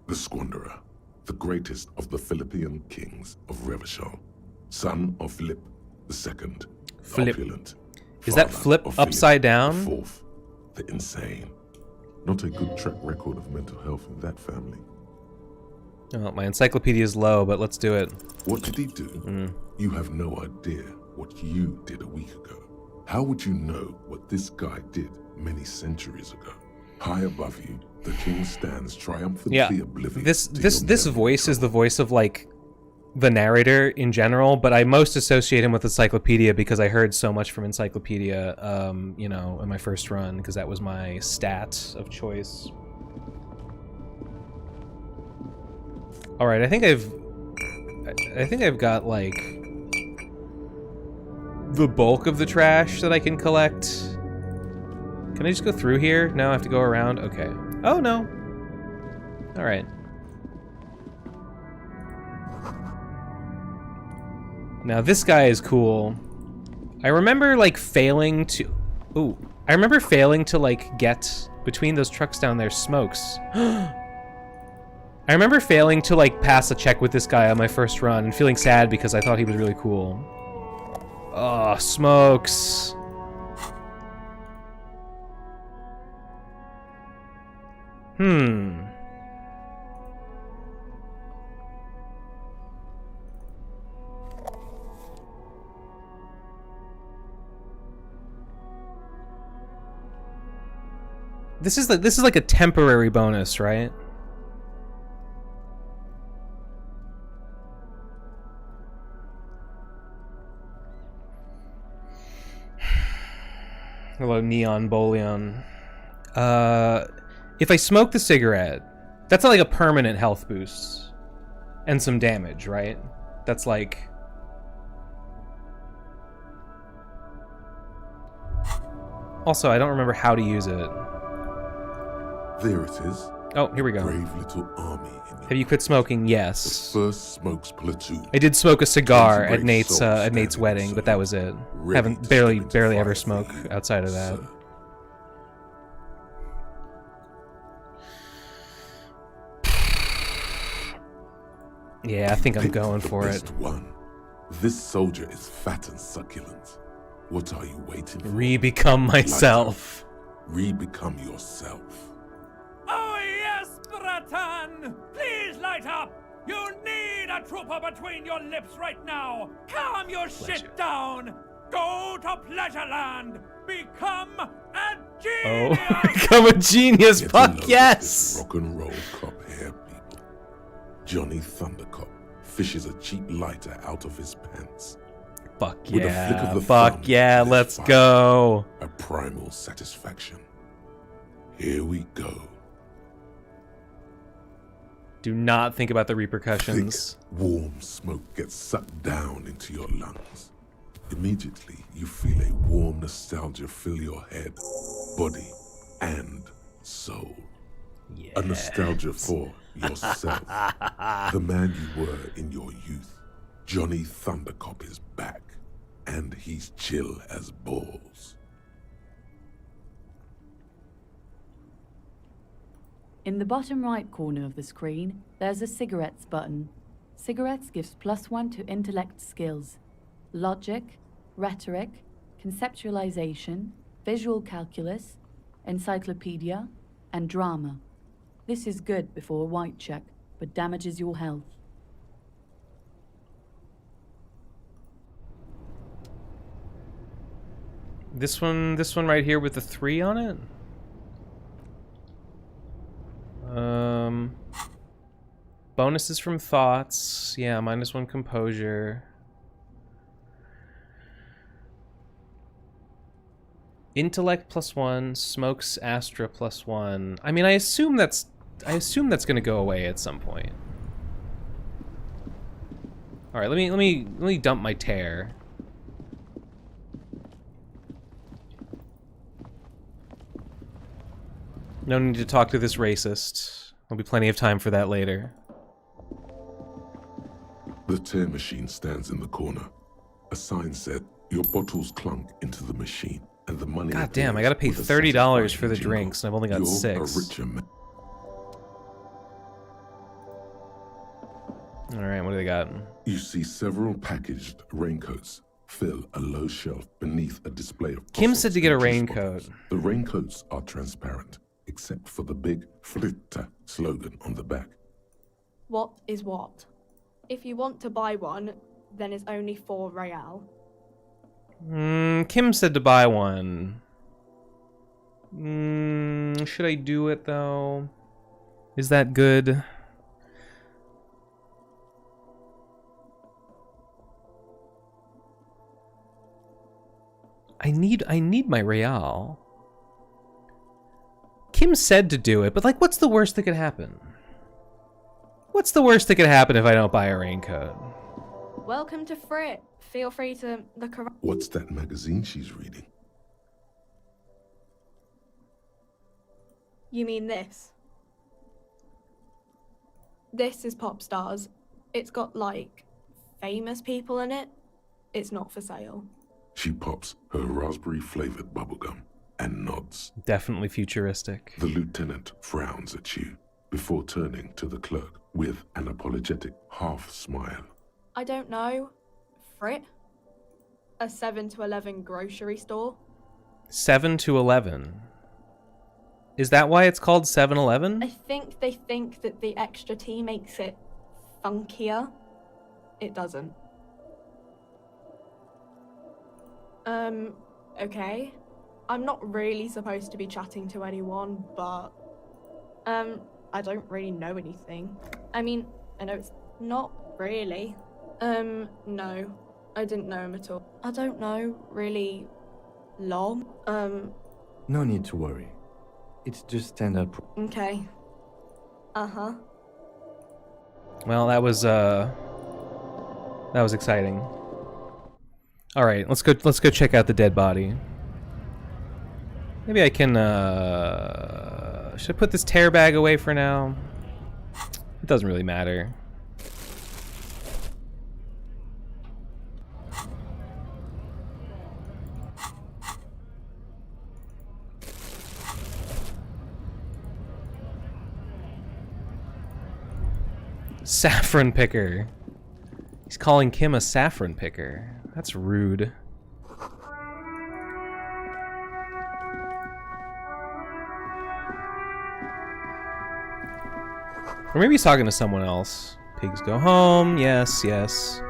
the Squanderer, the greatest of the Philippian kings of Revachol, son of Philip II, Flip. opulent. Is that father Flip of Philip upside down? IV, the insane." Not a good track record of mental health in that family. Oh, my encyclopedia is low, but let's do it. What did he do? You have no idea what you did a week ago. How would you know what this guy did many centuries ago? High above you, the king stands triumphantly oblivious. This voice is the voice of like the narrator in general, but I most associate him with Encyclopedia because I heard so much from Encyclopedia, you know, in my first run, because that was my stat of choice. All right, I think I've got like the bulk of the trash that I can collect. Can I just go through here? No, I have to go around. Okay. Oh no. All right. Now this guy is cool. I remember like failing to... Ooh. I remember failing to like get between those trucks down there, smokes. I remember failing to like pass a check with this guy on my first run and feeling sad because I thought he was really cool. Oh, smokes. This is like a temporary bonus, right? Hello, Neon Bolion. If I smoke the cigarette, that's not like a permanent health boost and some damage, right? That's like... Also, I don't remember how to use it. There it is. Oh, here we go. Brave little army. Have you quit smoking? Yes. The first smokes platoon. I did smoke a cigar at Nate's wedding, but that was it. Haven't barely ever smoke outside of that. Yeah, I think I'm going for it. One. This soldier is fat and succulent. What are you waiting for? Re-become myself. Re-become yourself. Oh yes, Bratan! Please light up! You need a trooper between your lips right now! Calm your shit down! Go to Pleasureland! Become a genius! Oh, become a genius! Fuck yes! Rock and roll cop hair, people. Johnny Thundercop fishes a cheap lighter out of his pants. Fuck With a flick yeah! of the Fuck thumb, yeah! it is Let's fire. go! A primal satisfaction. Here we go. Do not think about the repercussions. Thick, warm smoke gets sucked down into your lungs. Immediately, you feel a warm nostalgia fill your head, body, and soul. Yes. A nostalgia for yourself. The man you were in your youth. Johnny Thundercop is back, and he's chill as balls. In the bottom right corner of the screen, there's a cigarettes button. Cigarettes gives +1 to intellect skills. Logic, rhetoric, conceptualization, visual calculus, encyclopedia, and drama. This is good before a white check, but damages your health. This one right here with the 3 on it? Bonuses from thoughts. Yeah, -1 composure. Intellect +1, smokes Astra +1. I mean, I assume that's gonna go away at some point. All right, let me dump my tear. No need to talk to this racist. There'll be plenty of time for that later. The tear machine stands in the corner. A sign said, "Your bottles clunk into the machine, and the money." God damn, I gotta pay $30 for the drinks, and I've only got 6. A richer man. Alright, what do they got? You see several packaged raincoats fill a low shelf beneath a display of... Kim said to get a juice raincoat. bottles. The raincoats are transparent, except for the big Fritta slogan on the back. What is what? If you want to buy one, then it's only 4 real. Kim said to buy one. Should I do it, though? Is that good? I need my real. Kim said to do it, but like, what's the worst that could happen? What's the worst that could happen if I don't buy a raincoat? Welcome to Frit. Feel free to look around. What's that magazine she's reading? You mean this? This is Pop Stars. It's got, like, famous people in it. It's not for sale. She pops her raspberry-flavored bubblegum and nods. Definitely futuristic. The lieutenant frowns at you before turning to the clerk with an apologetic half-smile. I don't know. Frit? A 7 to 11 grocery store? 7 to 11. Is that why it's called 7-Eleven? I think they think that the extra T makes it funkier. It doesn't. Okay. I'm not really supposed to be chatting to anyone, but, I don't really know anything. I mean, I know it's not really. No. I didn't know him at all. I don't know, really long. No need to worry. It's just standard. Okay. Uh-huh. Well, that was exciting. All right, let's go check out the dead body. Maybe I can should I put this tear bag away for now? It doesn't really matter. Saffron picker. He's calling Kim a saffron picker. That's rude. Or maybe he's talking to someone else. Pigs go home. Yes, yes.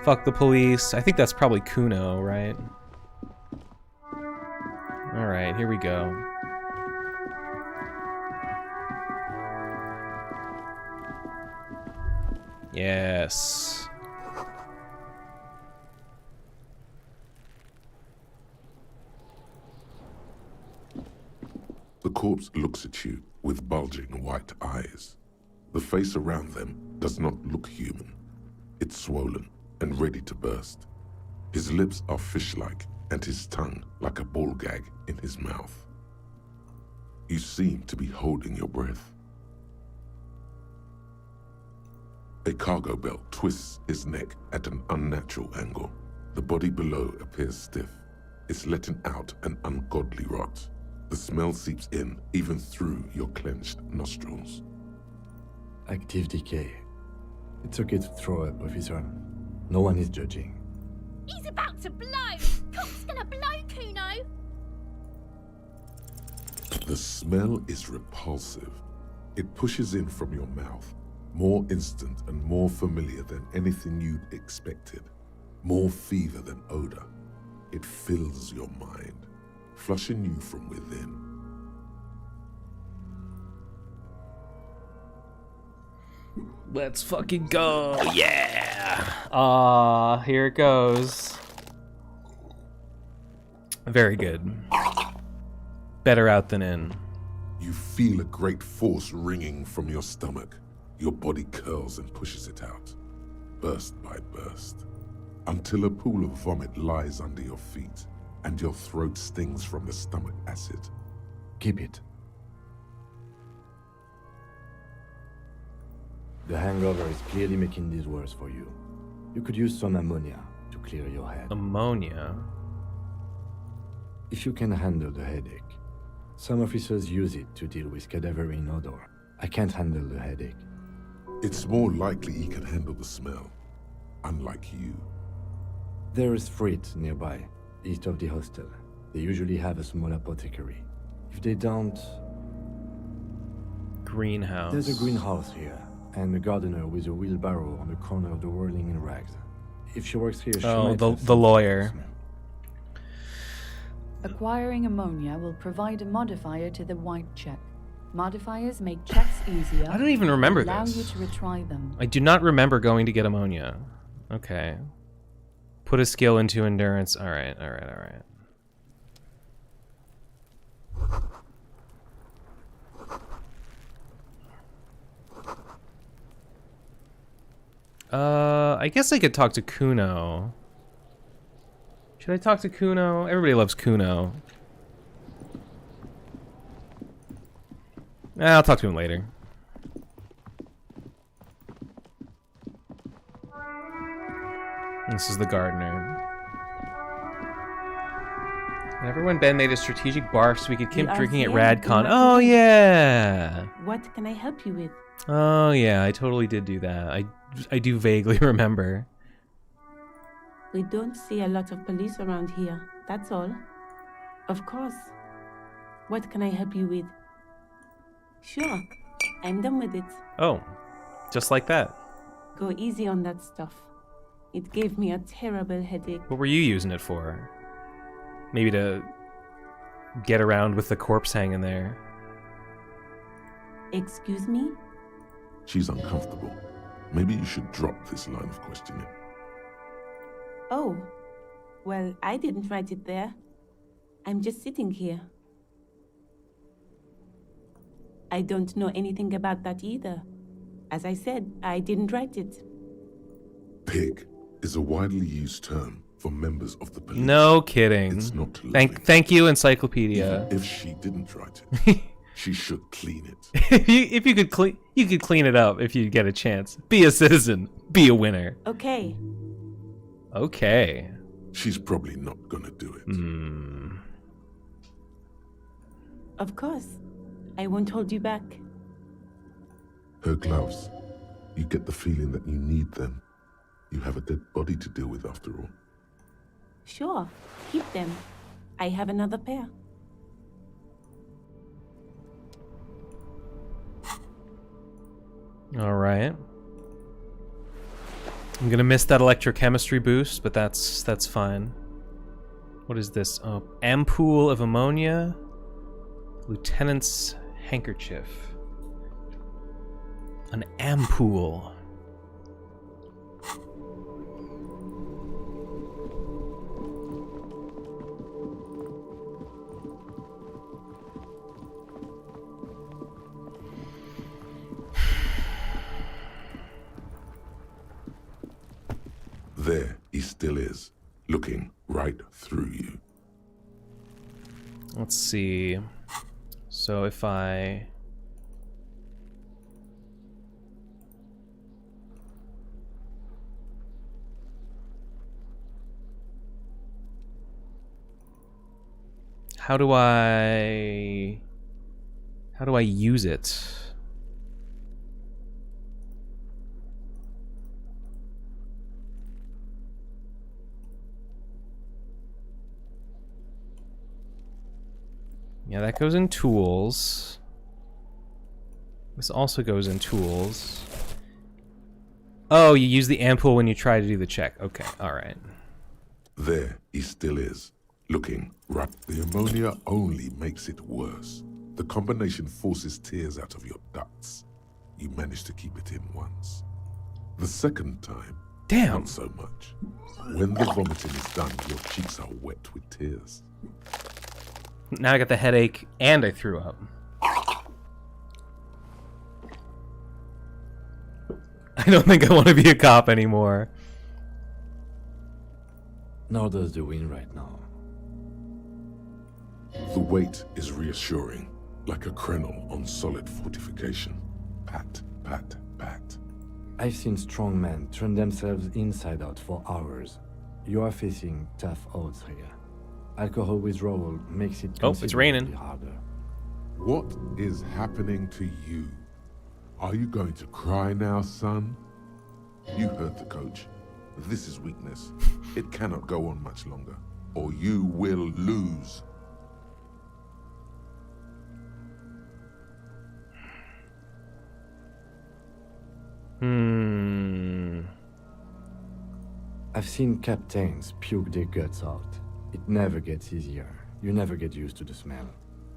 Fuck the police. I think that's probably Kuno, right? Alright, here we go. Yes. The corpse looks at you with bulging white eyes. The face around them does not look human. It's swollen and ready to burst. His lips are fish-like and his tongue like a ball gag in his mouth. You seem to be holding your breath. A cargo belt twists his neck at an unnatural angle. The body below appears stiff. It's letting out an ungodly rot. The smell seeps in, even through your clenched nostrils. Active decay. It's okay to throw up, officer. No one is judging. He's about to blow! Cook's gonna blow, Kuno! The smell is repulsive. It pushes in from your mouth, more instant and more familiar than anything you'd expected. More fever than odor. It fills your mind, flushing you from within. Let's fucking go. Yeah. Here it goes. Very good. Better out than in. You feel a great force ringing from your stomach. Your body curls and pushes it out, burst by burst, until a pool of vomit lies under your feet and your throat stings from the stomach acid. Keep it. The hangover is clearly making this worse for you. You could use some ammonia to clear your head. Ammonia? If you can handle the headache. Some officers use it to deal with cadaverine odor. I can't handle the headache. It's more likely he can handle the smell, unlike you. There is Frit nearby, east of the hostel. They usually have a small apothecary. If they don't... Greenhouse. There's a greenhouse here, and a gardener with a wheelbarrow on the corner of the whirling in rags. If she works here, she might have the lawyer. Acquiring ammonia will provide a modifier to the white check. Modifiers make checks easier. I don't even remember allow this. you to retry them. I do not remember going to get ammonia. Okay. Put a skill into endurance. Alright. I guess I could talk to Kuno. Should I talk to Kuno? Everybody loves Kuno. I'll talk to him later. This is the gardener. Remember when Ben made a strategic barf so we could keep drinking at RadCon? Oh, yeah! What can I help you with? Oh, yeah, I totally did do that. I do vaguely remember. We don't see a lot of police around here, that's all. Of course. What can I help you with? Sure, I'm done with it. Oh, just like that. Go easy on that stuff. It gave me a terrible headache. What were you using it for? Maybe to get around with the corpse hanging there. Excuse me? She's uncomfortable. Maybe you should drop this line of questioning. Oh, well, I didn't write it there. I'm just sitting here. I don't know anything about that either. As I said, I didn't write it. Pig is a widely used term for members of the police. No kidding. It's not thank you, Encyclopedia. Even if she didn't write it, she should clean it. if you could clean it up if you get a chance. Be a citizen. Be a winner. Okay. Okay. She's probably not gonna do it. Of course. I won't hold you back. Her gloves. You get the feeling that you need them. You have a dead body to deal with after all. Sure, keep them. I have another pair. All right. I'm gonna miss that electrochemistry boost, but that's fine. What is this? Oh, ampoule of ammonia. Lieutenant's handkerchief. An ampoule. There he still is, looking right through you. Let's see. So if I... How do I use it? Yeah, that goes in tools. This also goes in tools. Oh, you use the ampoule when you try to do the check. Okay, alright. There he still is, looking right. The ammonia only makes it worse. The combination forces tears out of your ducts. You manage to keep it in once. The second time, damn, not so much. When the vomiting is done, your cheeks are wet with tears. Now I got the headache and I threw up. I don't think I want to be a cop anymore. Nor does the wind right now. The weight is reassuring, like a crenel on solid fortification. Pat, pat, pat. I've seen strong men turn themselves inside out for hours. You are facing tough odds here. Alcohol withdrawal makes it Oh, it's raining. harder. What is happening to you? Are you going to cry now, son? You heard the coach. This is weakness. It cannot go on much longer, or you will lose. I've seen captains puke their guts out. It never gets easier. You never get used to the smell.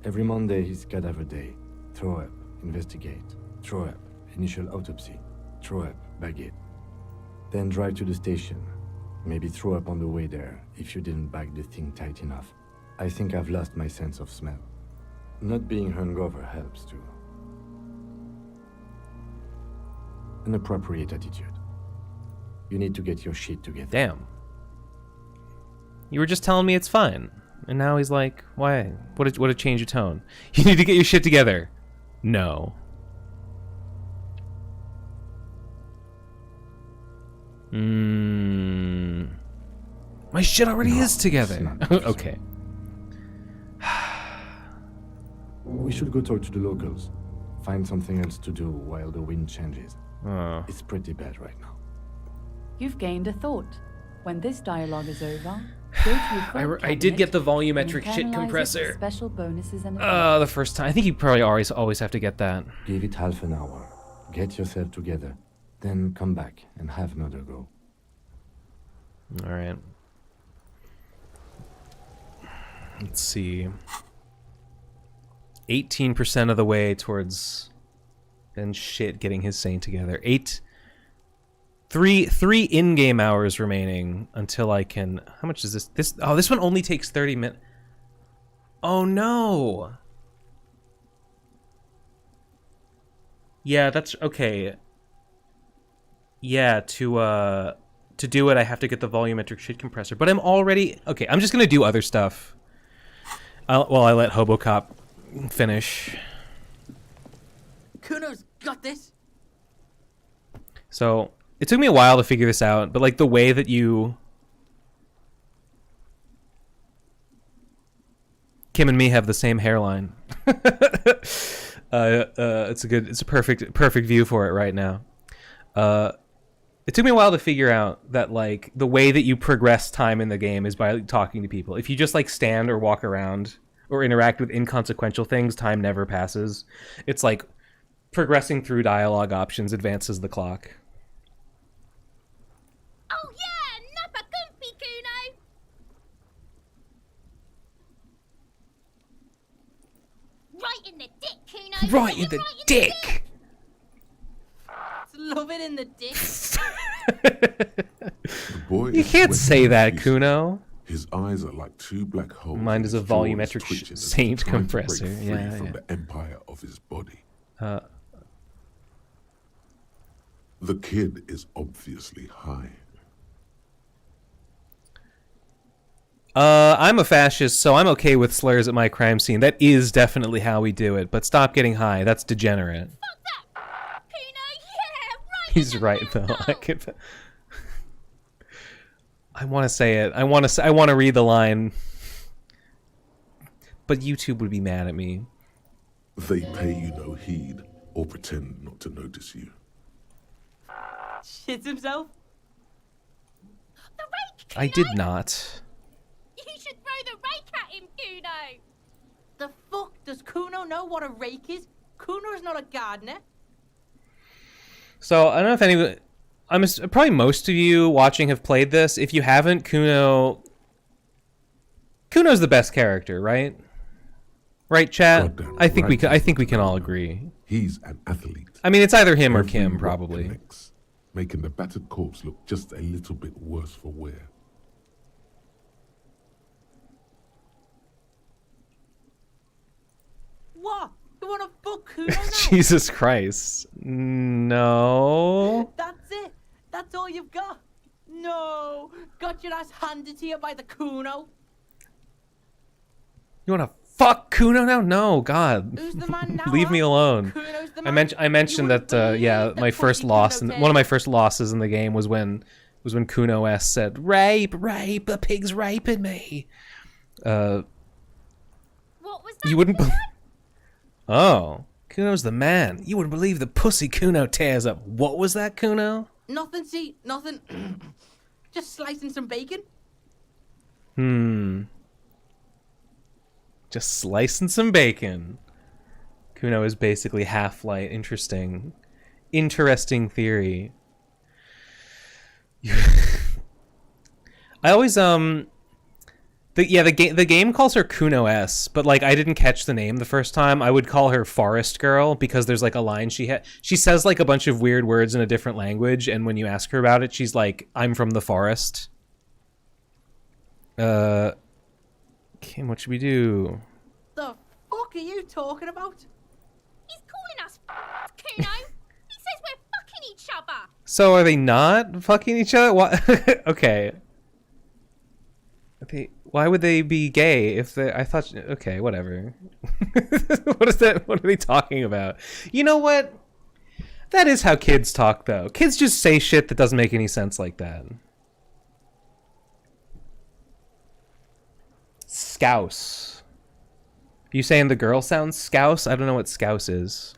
Every Monday is cadaver day. Throw up, investigate. Throw up, initial autopsy. Throw up, bag it. Then drive to the station. Maybe throw up on the way there if you didn't bag the thing tight enough. I think I've lost my sense of smell. Not being hungover helps too. An appropriate attitude. You need to get your shit together. Damn. You were just telling me it's fine. And now he's like, why? What a change of tone. You need to get your shit together. No. My shit already is together. Okay. We should go talk to the locals. Find something else to do while the wind changes. It's pretty bad right now. You've gained a thought. When this dialogue is over, go to your I did get the volumetric shit internalize it compressor. with special bonuses and The first time. I think you probably always have to get that. Give it half an hour. Get yourself together. Then come back and have another go. All right. Let's see. 18% of the way towards Ben shit getting his Saint together. Three in-game hours remaining until I can. How much is this? This one only takes 30 minutes. Oh no. Yeah, that's okay. Yeah, to do it, I have to get the volumetric shit compressor. But I'm already okay. I'm just gonna do other stuff. While I let Hobocop finish. Kuno's got this. So it took me a while to figure this out, but like the way that Kim and me have the same hairline. It's a perfect view for it right now. It took me a while to figure out that like the way that you progress time in the game is by talking to people. If you just like stand or walk around or interact with inconsequential things, time never passes. It's like progressing through dialogue options advances the clock. Oh yeah, nappa gumpy, Kuno. Right in the dick, Kuno. Right in the dick. Love it in the dick. The boy You can't say that, Kuno. His eyes are like two black holes. Mine is a volumetric Saint compressor. Yeah, from yeah. the empire of his body. The kid is obviously high. I'm a fascist, so I'm okay with slurs at my crime scene. That is definitely how we do it. But stop getting high. That's degenerate. He's right though. I want to say it. I want to read the line. But YouTube would be mad at me. They pay you no heed or pretend not to notice you. Shits himself. The rake. I did not. You should throw the rake at him, Kuno. The fuck does Kuno know what a rake is? Kuno's not a gardener. So I don't know if anyone, probably most of you watching have played this. If you haven't, Kuno's the best character, right? Right, chat. I think we can all agree. He's an athlete. I mean, it's either him or Kim, probably. Connects, making the battered corpse look just a little bit worse for wear. What? You want to fuck Kuno now? Jesus Christ. No. That's it. That's all you've got. No. Got your ass handed to you by the Kuno. You want to fuck Kuno now? No, God. Who's the man now? Leave me alone. Kuno's the I man. mentioned that yeah, my first loss, and one of my first losses in the game was when Kuno S said, "Rape, rape, the pig's raping me." What was that? You wouldn't. Oh, Kuno's the man. You wouldn't believe the pussy Kuno tears up. What was that, Kuno? Nothing, see, nothing. Just slicing some bacon. Just slicing some bacon. Kuno is basically Half-Light. Interesting theory. I always the game calls her Kuno S, but like I didn't catch the name the first time. I would call her Forest Girl because there's like a line she says like a bunch of weird words in a different language, and when you ask her about it, she's like, "I'm from the forest." Kim, what should we do? The fuck are you talking about? He's calling us Kuno. He says we're fucking each other. So are they not fucking each other? What? Okay. Why would they be gay if they? I thought. Okay, whatever. What is that? What are they talking about? You know what? That is how kids talk, though. Kids just say shit that doesn't make any sense like that. Scouse. You saying the girl sounds scouse? I don't know what scouse is.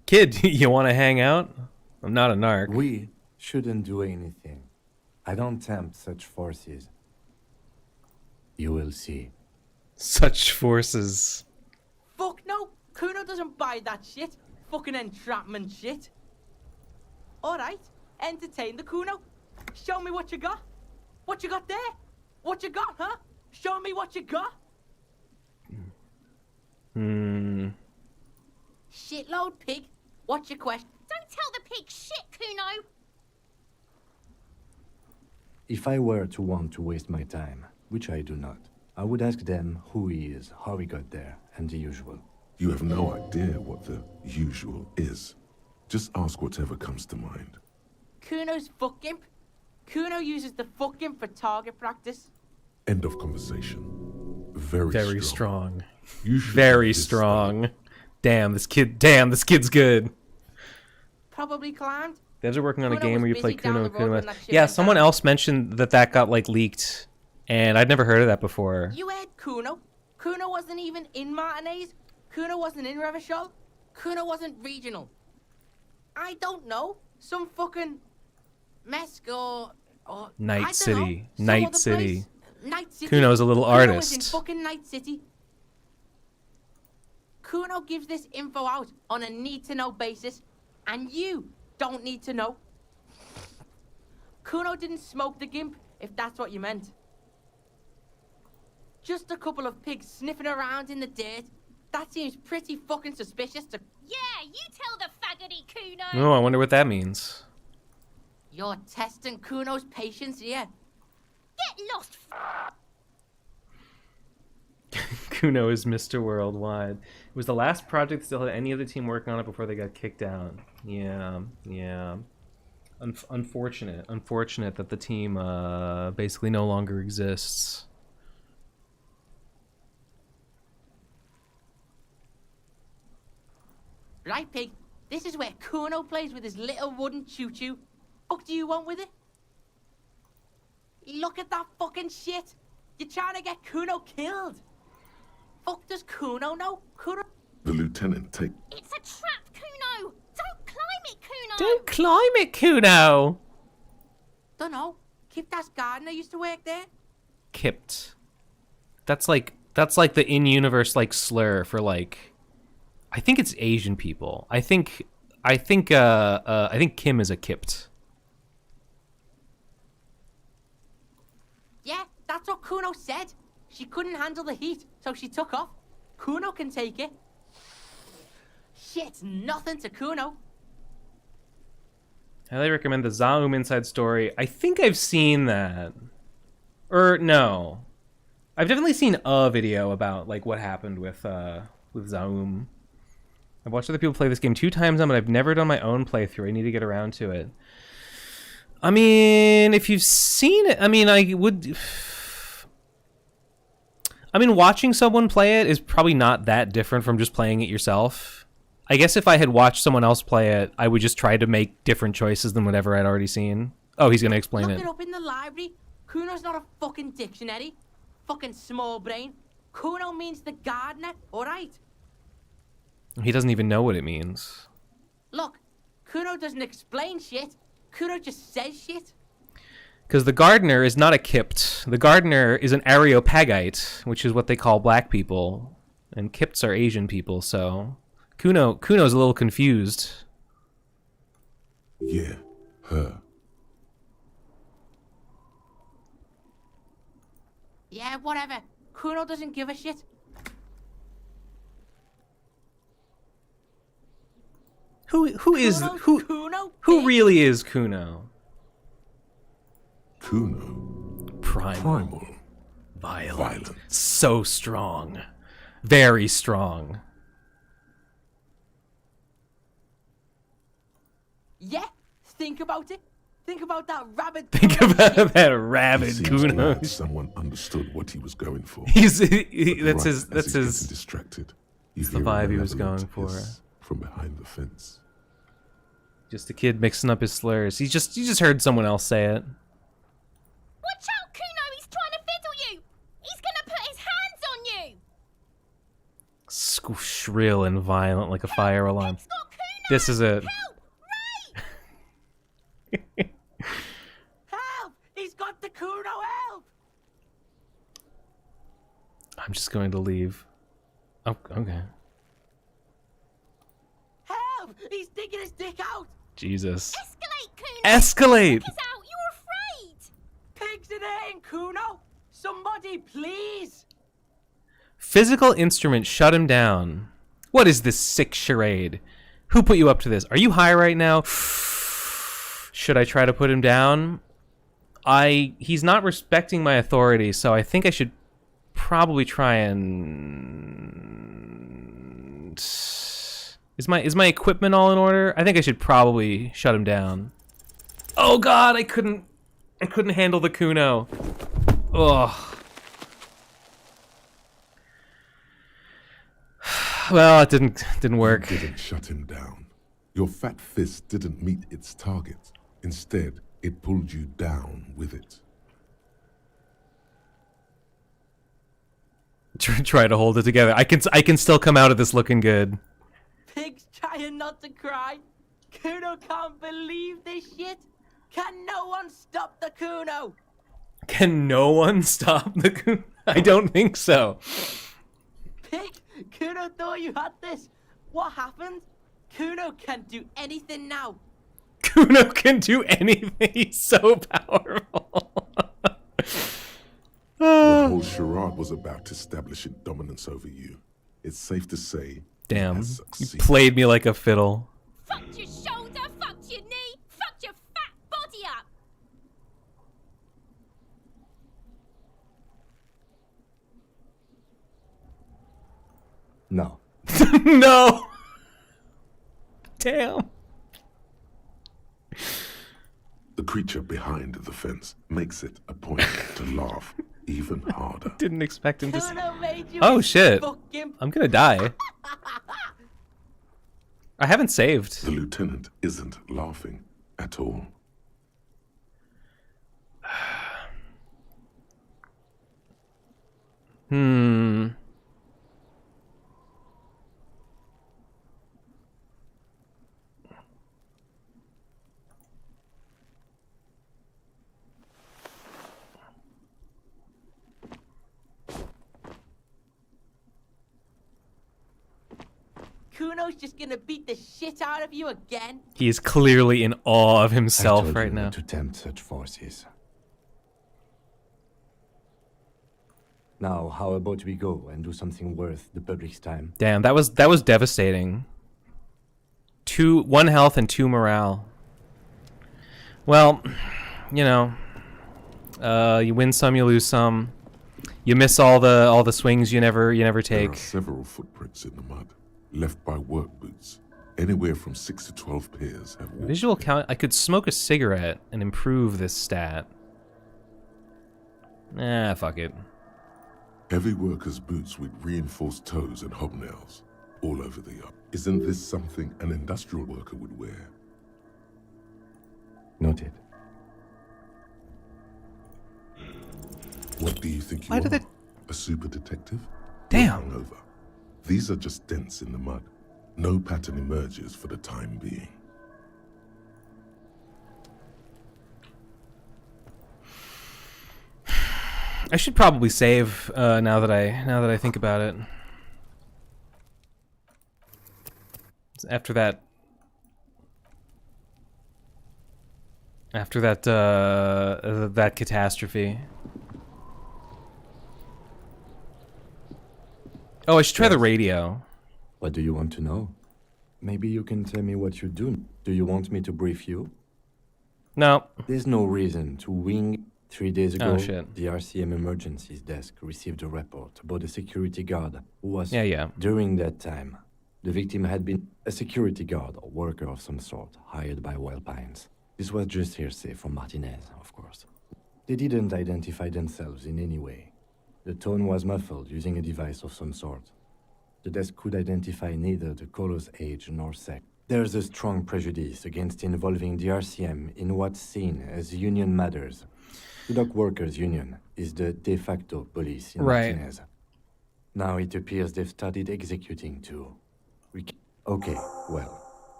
Kid, you want to hang out? I'm not a narc. We shouldn't do anything. I don't tempt such forces. You will see. Such forces. Fuck no! Kuno doesn't buy that shit. Fucking entrapment shit. Alright, entertain the Kuno. Show me what you got. What you got there? What you got, huh? Show me what you got. Shitload pig. What's your question? Don't tell the pig shit, Kuno. If I were to want to waste my time, which I do not, I would ask them who he is, how he got there, and the usual. You have no idea what the usual is. Just ask whatever comes to mind. Kuno's fuck imp. Kuno uses the fuck imp for target practice. End of conversation. Very strong. You should Very strong. Damn, this kid's good. Probably climbed. Devs are working on a Kuno game was where you busy play down Kuno the and road Kuno. when that shit Yeah, went someone down. else mentioned that got like leaked, and I'd never heard of that before. You heard Kuno. Kuno wasn't even in Martinez. Kuno wasn't in Revachol. Kuno wasn't regional. I don't know. Some fucking Mesk or Night I don't City. know, some Night other City. place. Night City. Kuno's a little Kuno was in artist. fucking Night City. Kuno gives this info out on a need-to-know basis, and you don't need to know. Kuno didn't smoke the gimp, if that's what you meant. Just a couple of pigs sniffing around in the dirt. That seems pretty fucking suspicious to... Yeah, you tell the faggoty Kuno. Oh, I wonder what that means. You're testing Kuno's patience here. Get lost. Kuno is Mr. Worldwide. It was the last project that still had any other team working on it before they got kicked out. Yeah. Unfortunate that the team basically no longer exists. Right, pig. This is where Kuno plays with his little wooden choo-choo. Fuck do you want with it? Look at that fucking shit. You're trying to get Kuno killed. Fuck does Kuno know? Kuno... The lieutenant take... It's a trap, Kuno. Don't climb it, Kuno. Don't climb it, Kuno. Dunno. Kiptas gardener used to work there. Kipped. That's like the in-universe like slur for like, I think it's Asian people. I think Kim is a kipped. Yeah, that's what Kuno said. She couldn't handle the heat, so she took off. Kuno can take it. Shit's nothing to Kuno. Highly recommend the Zaum Inside Story. I think I've seen that. Or no. I've definitely seen a video about like what happened with Zaum. I've watched other people play this game 2 times now, but I've never done my own playthrough. I need to get around to it. I mean, if you've seen it, I mean, I would... I mean, watching someone play it is probably not that different from just playing it yourself. I guess if I had watched someone else play it, I would just try to make different choices than whatever I'd already seen. Oh, he's gonna explain Look it. it up in the library. Kuno's not a fucking dictionary. Fucking small brain. Kuno means the gardener, alright? He doesn't even know what it means. Look, Kuno doesn't explain shit. Kuno just says shit. Because the gardener is not a Kipt. The gardener is an Areopagite, which is what they call black people. And Kipts are Asian people, so... Kuno's a little confused. Yeah, her. Yeah, whatever. Kuno doesn't give a shit. Who is Kuno's who Kuno? who really is Kuno? Kuno. Primal. Violent. So strong. Very strong. Yeah, think about it. Think about that rabid. Think about that rabid Seems Kuno. glad someone understood what he was going for. That's But his right as that's he's his getting distracted. You that's the hear a vibe he was malevolent going for. hiss from behind the fence. Just a kid mixing up his slurs. He just heard someone else say it. Watch out, Kuno! He's trying to fiddle you! He's gonna put his hands on you! Shrill and violent like a fire alarm. This is it. Help! He's got the Kuno, help! I'm just going to leave. Oh, okay. Help! He's digging his dick out! Jesus. Escalate, Kuno! Escalate! Check us out! You're afraid! Pigs in air, Kuno! Somebody, please! Physical instrument shut him down. What is this sick charade? Who put you up to this? Are you high right now? Should I try to put him down? He's not respecting my authority, so I think I should probably try and... Is my equipment all in order? I think I should probably shut him down. Oh god, I couldn't handle the Kuno. Ugh. Well, it didn't work. You didn't shut him down. Your fat fist didn't meet its target. Instead, it pulled you down with it. Try to hold it together. I can still come out of this looking good. Pigs trying not to cry. Kuno can't believe this shit. Can no one stop the Kuno? Can no one stop the Kuno? I don't think so. Pig, Kuno thought you had this. What happened? Kuno can't do anything now. Kuno can do anything. He's so powerful. The whole charade was about establishing dominance over you. It's safe to say. Damn, you played me like a fiddle. Fucked your shoulder, fucked your knee, fucked your fat body up! No. No! Damn. The creature behind the fence makes it a point to laugh even harder. Didn't expect him to. Kuno made you Oh his shit! fucking- I'm gonna die. I haven't saved. The lieutenant isn't laughing at all. Kuno's just gonna beat the shit out of you again. He is clearly in awe of I himself told right you now. not to tempt such forces. Now, how about we go and do something worth the public's time? Damn, that was devastating. 1 health and 2 morale. Well, you know, you win some, you lose some. You miss all the swings you never There are take. several footprints in the mud, left by work boots. Anywhere from 6 to 12 pairs have walked. Visual count. I could smoke a cigarette and improve this stat. Fuck it. Heavy workers' boots with reinforced toes and hobnails all over the yard. Isn't this something an industrial worker would wear? Noted. What do you think you Why are? do they... A super detective? Damn. Over. These are just dents in the mud. No pattern emerges for the time being. I should probably save now that I think about it. After that that catastrophe. Oh, I should try the radio. What do you want to know? Maybe you can tell me what you do. Do you want me to brief you? No. There's no reason to wing. 3 days ago, Oh, shit. the RCM emergencies desk received a report about a security guard who was... Yeah. During that time, the victim had been a security guard or worker of some sort, hired by Wild Pines. This was just hearsay from Martinez, of course. They didn't identify themselves in any way. The tone was muffled using a device of some sort. The desk could identify neither the caller's age nor sex. There's a strong prejudice against involving the RCM in what's seen as union matters. The Dock Workers Union is the de facto police in Martinez. Now it appears they've started executing too. Okay, well,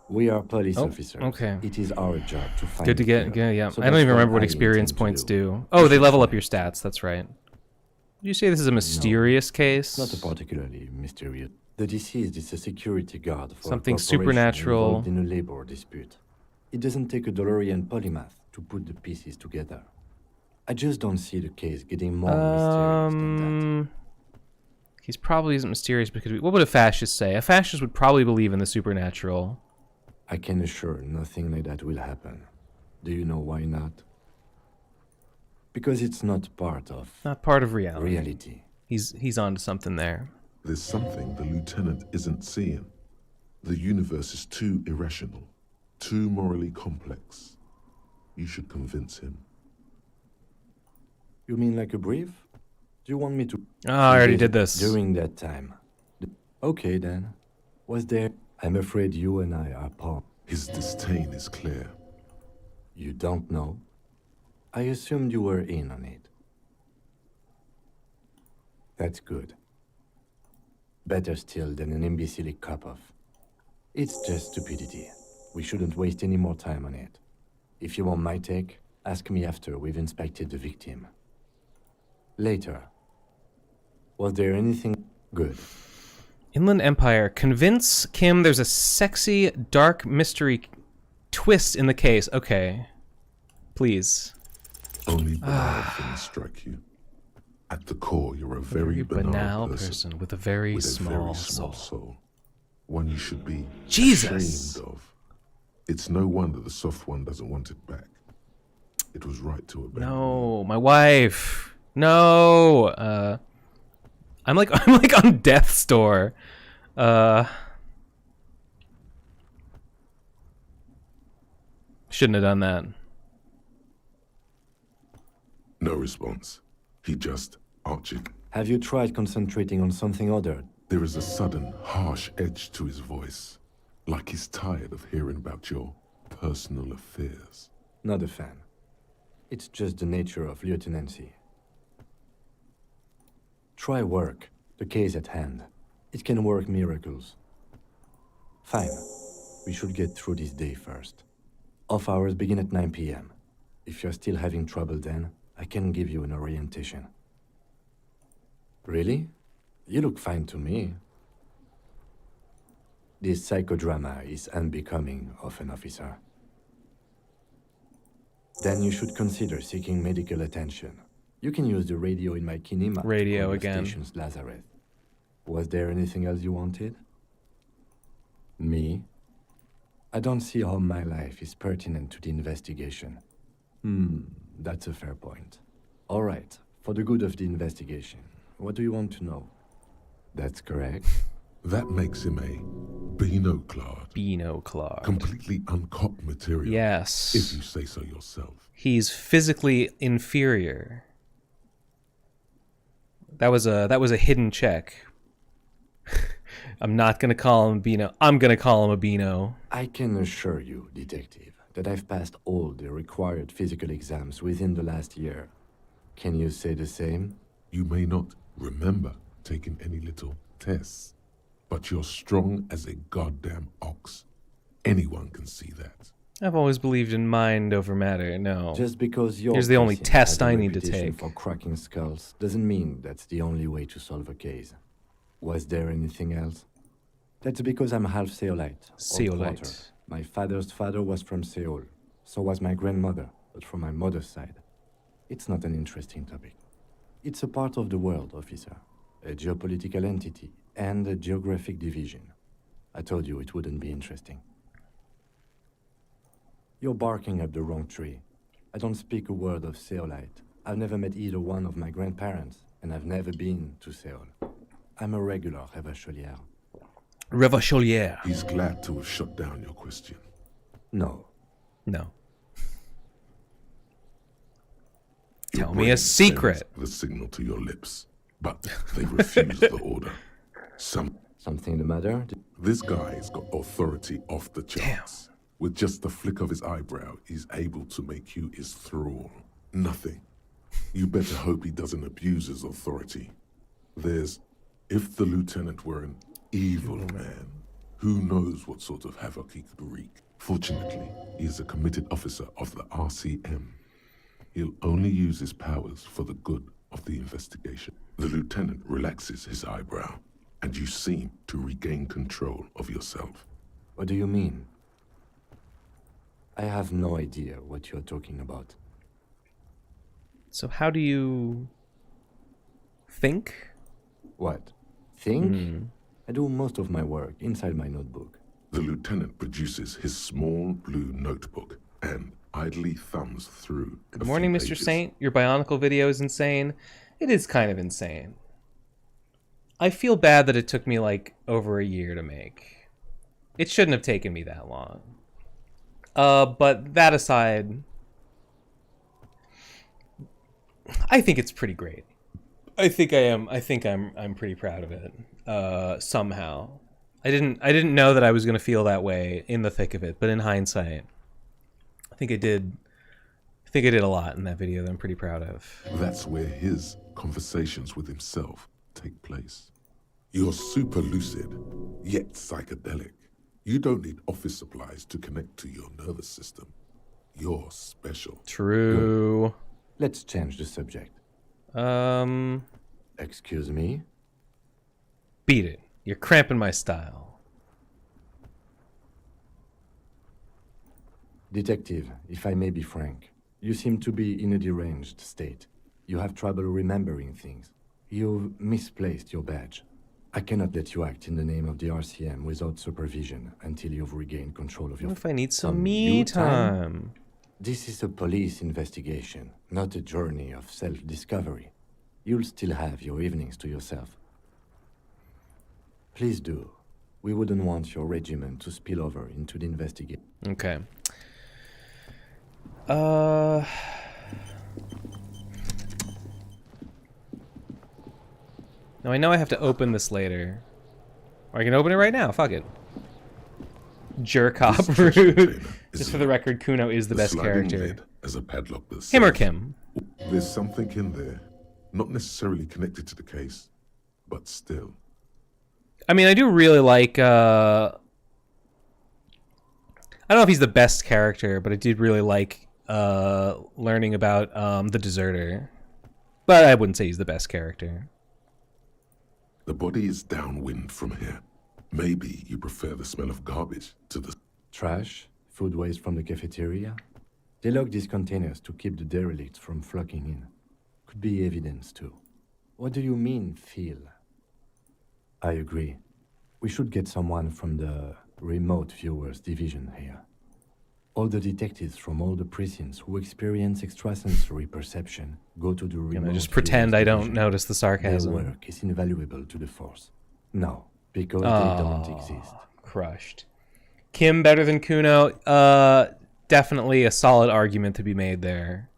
we are police officers. Okay. It is our job to find. Good to get. killer. Yeah. So I don't that's even remember what I experience intend to points do. do. Oh, they level up your stats. That's right. Did you say this is a mysterious case? Not a particularly mysterious. The deceased is a security guard for Something a corporation supernatural. involved in a labor dispute. It doesn't take a DeLorean polymath to put the pieces together. I just don't see the case getting more mysterious than that. He's probably isn't mysterious because what would a fascist say? A fascist would probably believe in the supernatural. I can assure nothing like that will happen. Do you know why not? Because it's not part of reality. He's onto something there. There's something the lieutenant isn't seeing. The universe is too irrational, too morally complex. You should convince him. You mean like a brief? Do you want me to... Oh, I already did this. During that time. Okay, then. Was there... I'm afraid you and I are part... His disdain is clear. You don't know? I assumed you were in on it. That's good. Better still than an imbecilic cop-off. It's just stupidity. We shouldn't waste any more time on it. If you want my take, ask me after we've inspected the victim. Later. Was there anything good? Inland Empire. Convince Kim there's a sexy, dark mystery twist in the case. Okay. Please. Only banal things strike you. At the core, you're a very banal person with a very small soul. One you should be Jesus. ashamed of. It's no wonder the soft one doesn't want it back. It was right to abandon. No, my wife. No. I'm like on death's door. Shouldn't have done that. No response. He just arching. Have you tried concentrating on something other? There is a sudden, harsh edge to his voice, like he's tired of hearing about your personal affairs. Not a fan. It's just the nature of lieutenancy. Try work, the case at hand. It can work miracles. Fine. We should get through this day first. Off hours begin at 9 p.m. If you're still having trouble then, I can give you an orientation. Really? You look fine to me. This psychodrama is unbecoming of an officer. Then you should consider seeking medical attention. You can use the radio in my kinema. Radio to call again. your station's Lazareth. Was there anything else you wanted? Me? I don't see how my life is pertinent to the investigation. That's a fair point. All right, for the good of the investigation, what do you want to know? That's correct. That makes him a Beano-clad. Beano-clad. Completely uncopped material. Yes. If you say so yourself. He's physically inferior. That was a hidden check. I'm not gonna call him a Beano. I'm gonna call him a Beano. I can assure you, Detective, that I've passed all the required physical exams within the last year. Can you say the same? You may not remember taking any little tests, but you're strong as a goddamn ox. Anyone can see that. I've always believed in mind over matter. No. Just because you're Here's the only test I need to take. For cracking skulls doesn't mean that's the only way to solve a case. Was there anything else? That's because I'm half Seolite. Seolite. My father's father was from Seoul. So was my grandmother, but from my mother's side. It's not an interesting topic. It's a part of the world, officer. A geopolitical entity and a geographic division. I told you it wouldn't be interesting. You're barking up the wrong tree. I don't speak a word of Seolite. I've never met either one of my grandparents, and I've never been to Seoul. I'm a regular Revacholier. Revacholier. He's glad to have shut down your question. No. No. Your Tell me a brain secret. sends the signal to your lips, but they refuse the order. Something the matter? This guy's got authority off the charts. Damn. With just the flick of his eyebrow, he's able to make you his thrall. Nothing. You better hope he doesn't abuse his authority. If the lieutenant were an evil man, who knows what sort of havoc he could wreak. Fortunately, he is a committed officer of the RCM. He'll only use his powers for the good of the investigation. The lieutenant relaxes his eyebrow, and you seem to regain control of yourself. What do you mean? I have no idea what you're talking about. So how do you think? What? Think? I do most of my work inside my notebook. The lieutenant produces his small blue notebook and idly thumbs through. Good morning, Mr. Saint. Your Bionicle video is insane. It is kind of insane. I feel bad that it took me like over a year to make. It shouldn't have taken me that long. But that aside, I think it's pretty great. I think I'm pretty proud of it. Somehow. I didn't know that I was gonna feel that way in the thick of it, but in hindsight, I think I did a lot in that video that I'm pretty proud of. That's where his conversations with himself take place. You're super lucid, yet psychedelic. You don't need office supplies to connect to your nervous system. You're special. True. Good. Let's change the subject. Excuse me? Beat it. You're cramping my style. Detective, if I may be frank, you seem to be in a deranged state. You have trouble remembering things. You've misplaced your badge. I cannot let you act in the name of the RCM without supervision until you've regained control of your... What if I need some me time? This is a police investigation, not a journey of self-discovery. You'll still have your evenings to yourself. Please do. We wouldn't want your regiment to spill over into the investigation. Okay. Now I know I have to open this later. Or I can open it right now, fuck it. Jerk off rude. Just for the record, Kuno is the best character. As a padlock that Him or Kim? There's something in there. Not necessarily connected to the case, but still. I mean, I do really like, I don't know if he's the best character, but I did really like learning about the deserter. But I wouldn't say he's the best character. The body is downwind from here. Maybe you prefer the smell of garbage to the... Trash? Food waste from the cafeteria? They lock these containers to keep the derelicts from flocking in. Could be evidence too. What do you mean, feel? I agree. We should get someone from the remote viewers division here. All the detectives from all the precincts who experience extrasensory perception go to the remote. And I just pretend I don't notice the sarcasm. Their work is invaluable to the force. No, because they don't exist. Crushed. Kim better than Kuno? Definitely a solid argument to be made there.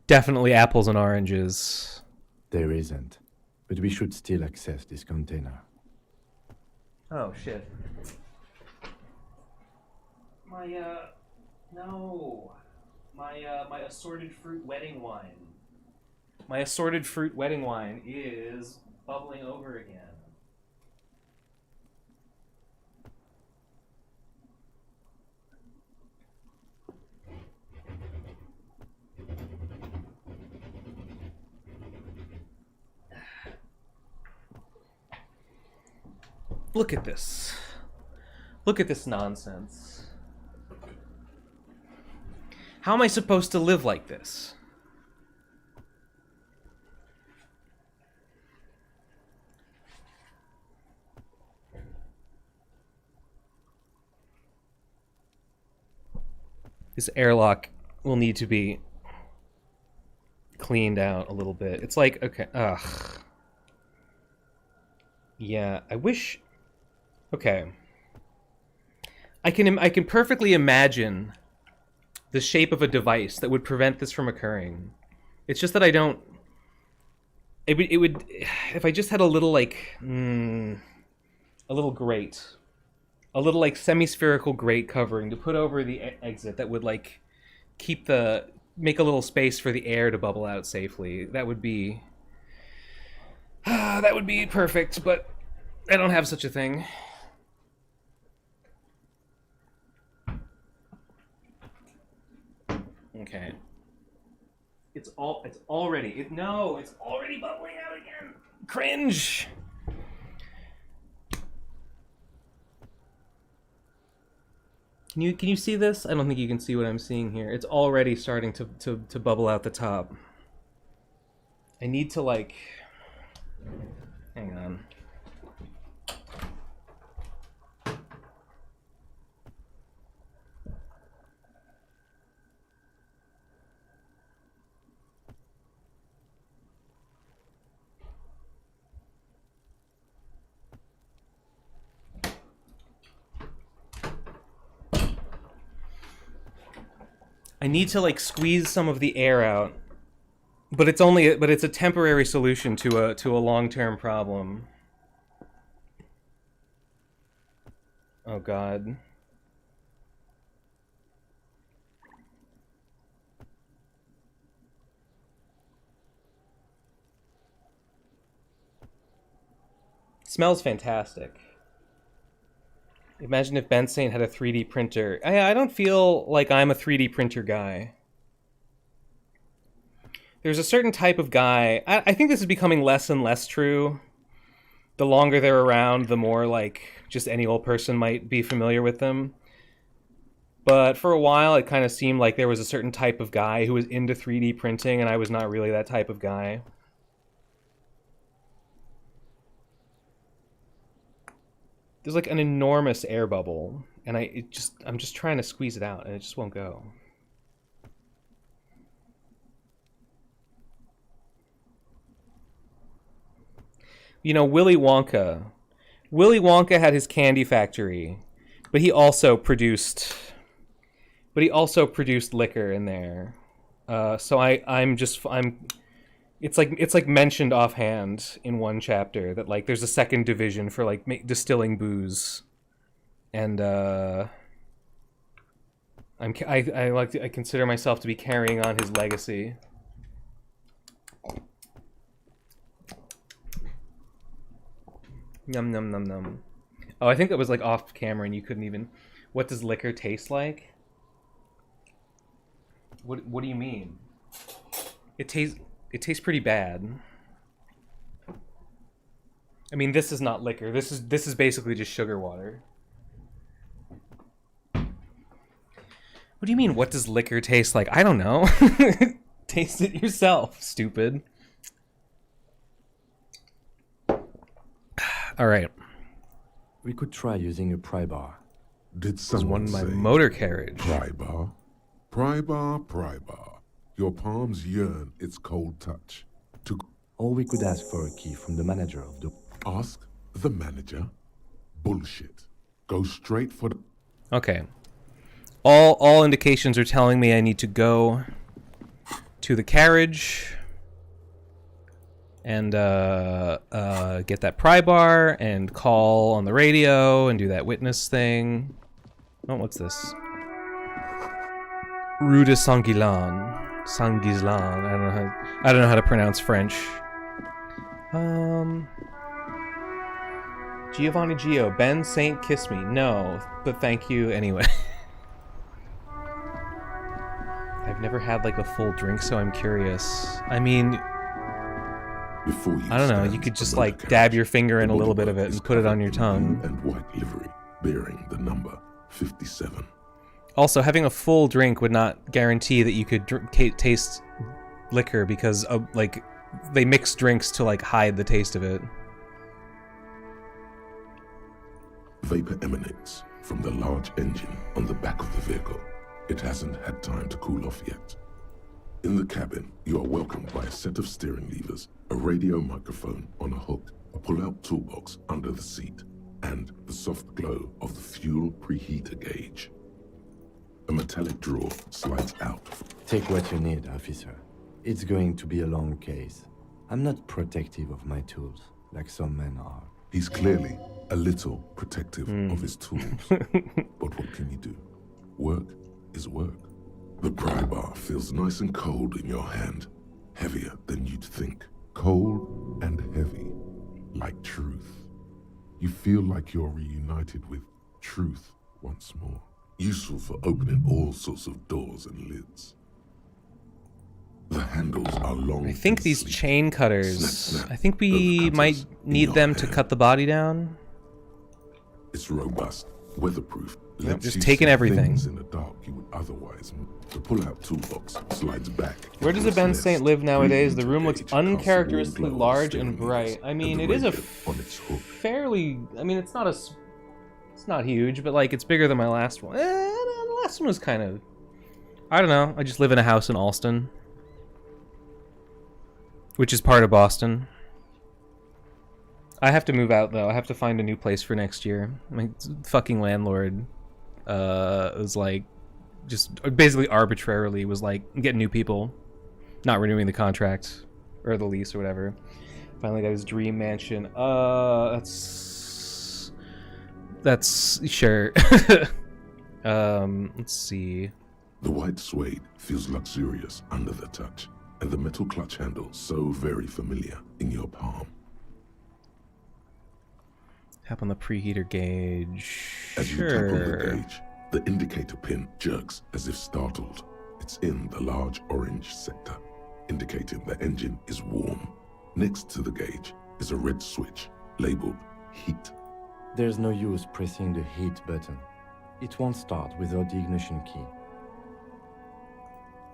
Definitely apples and oranges. There isn't. But we should still access this container. Oh shit. My assorted fruit wedding wine. My assorted fruit wedding wine is bubbling over again. Look at this. Look at this nonsense. How am I supposed to live like this? This airlock will need to be cleaned out a little bit. It's like, okay, ugh. Yeah, I wish... Okay. I can perfectly imagine the shape of a device that would prevent this from occurring. It's just that I don't... It would... If I just had a little, like... a little grate. A little, like, semi-spherical grate covering to put over the exit that would, like, keep the... Make a little space for the air to bubble out safely. That would be... that would be perfect, but I don't have such a thing. Okay. It's already bubbling out again. Cringe. Can you see this? I don't think you can see what I'm seeing here. It's already starting to bubble out the top. I need to, like, hang on. I need to, like, squeeze some of the air out, but it's a temporary solution to a long-term problem. Oh God. It smells fantastic. Imagine if Ben Saint had a 3D printer. I don't feel like I'm a 3D printer guy. There's a certain type of guy... I think this is becoming less and less true. The longer they're around, the more, like, just any old person might be familiar with them. But for a while, it kind of seemed like there was a certain type of guy who was into 3D printing, and I was not really that type of guy. There's like an enormous air bubble, and I'm just trying to squeeze it out, and it just won't go. You know, Willy Wonka had his candy factory, but he also produced liquor in there. So it's like mentioned offhand in one chapter that, like, there's a second division for, like, distilling booze, and I consider myself to be carrying on his legacy. Num num num num. Oh, I think that was, like, off camera and you couldn't even... What does liquor taste like? What do you mean? It tastes pretty bad. I mean, this is not liquor. This is basically just sugar water. What do you mean, what does liquor taste like? I don't know. Taste it yourself, stupid. All right. We could try using a pry bar. Did someone my say motor carriage? Pry bar? Pry bar, pry bar. Your palms yearn its cold touch. Or we could ask for a key from the manager of the... Ask the manager? Bullshit. Go straight for the... Okay. All indications are telling me I need to go to the carriage and get that pry bar and call on the radio and do that witness thing. Oh, what's this? Rue de Saint-Guislain. Saint-Guislain. I don't know how to pronounce French. Giovanni Gio. Ben Saint kiss me. No, but thank you anyway. I've never had like a full drink, so I'm curious. I mean, I don't know, you could just like dab your finger in a little bit of it and put it on your tongue. And white livery bearing the number 57. Also, having a full drink would not guarantee that you could taste liquor because like they mix drinks to like hide the taste of it. Vapor emanates from the large engine on the back of the vehicle. It hasn't had time to cool off yet. In the cabin, you are welcomed by a set of steering levers, a radio microphone on a hook, a pull-out toolbox under the seat, and the soft glow of the fuel preheater gauge. A metallic drawer slides out. Take what you need, officer. It's going to be a long case. I'm not protective of my tools, like some men are. He's clearly a little protective of his tools. But what can you do? Work is work. The pry bar feels nice and cold in your hand, heavier than you'd think. Cold and heavy, like truth. You feel like you're reunited with truth once more. Useful for opening all sorts of doors and lids. The handles are long. I think these chain cutters, Snap, snap. I think we might need them to cut the body down. It's robust, weatherproof. Yep, just taking everything. In the dark you would otherwise. The pull-out toolbox slides back. Where does a Ben Saint live nowadays? The room looks uncharacteristically large and bright. I mean, it is a fairly. I mean, it's not huge, but like it's bigger than my last one. The last one was kind of. I don't know. I just live in a house in Alston, which is part of Boston. I have to move out though. I have to find a new place for next year. My fucking landlord was like, just basically arbitrarily was like, getting new people, not renewing the contract or the lease or whatever. Finally got his dream mansion. That's sure. Let's see. The white suede feels luxurious under the touch, and the metal clutch handle so very familiar in your palm. Tap on the preheater gauge. As you tap on the gauge, the indicator pin jerks as if startled. It's in the large orange sector, indicating the engine is warm. Next to the gauge is a red switch labeled heat. There's no use pressing the heat button. It won't start without the ignition key.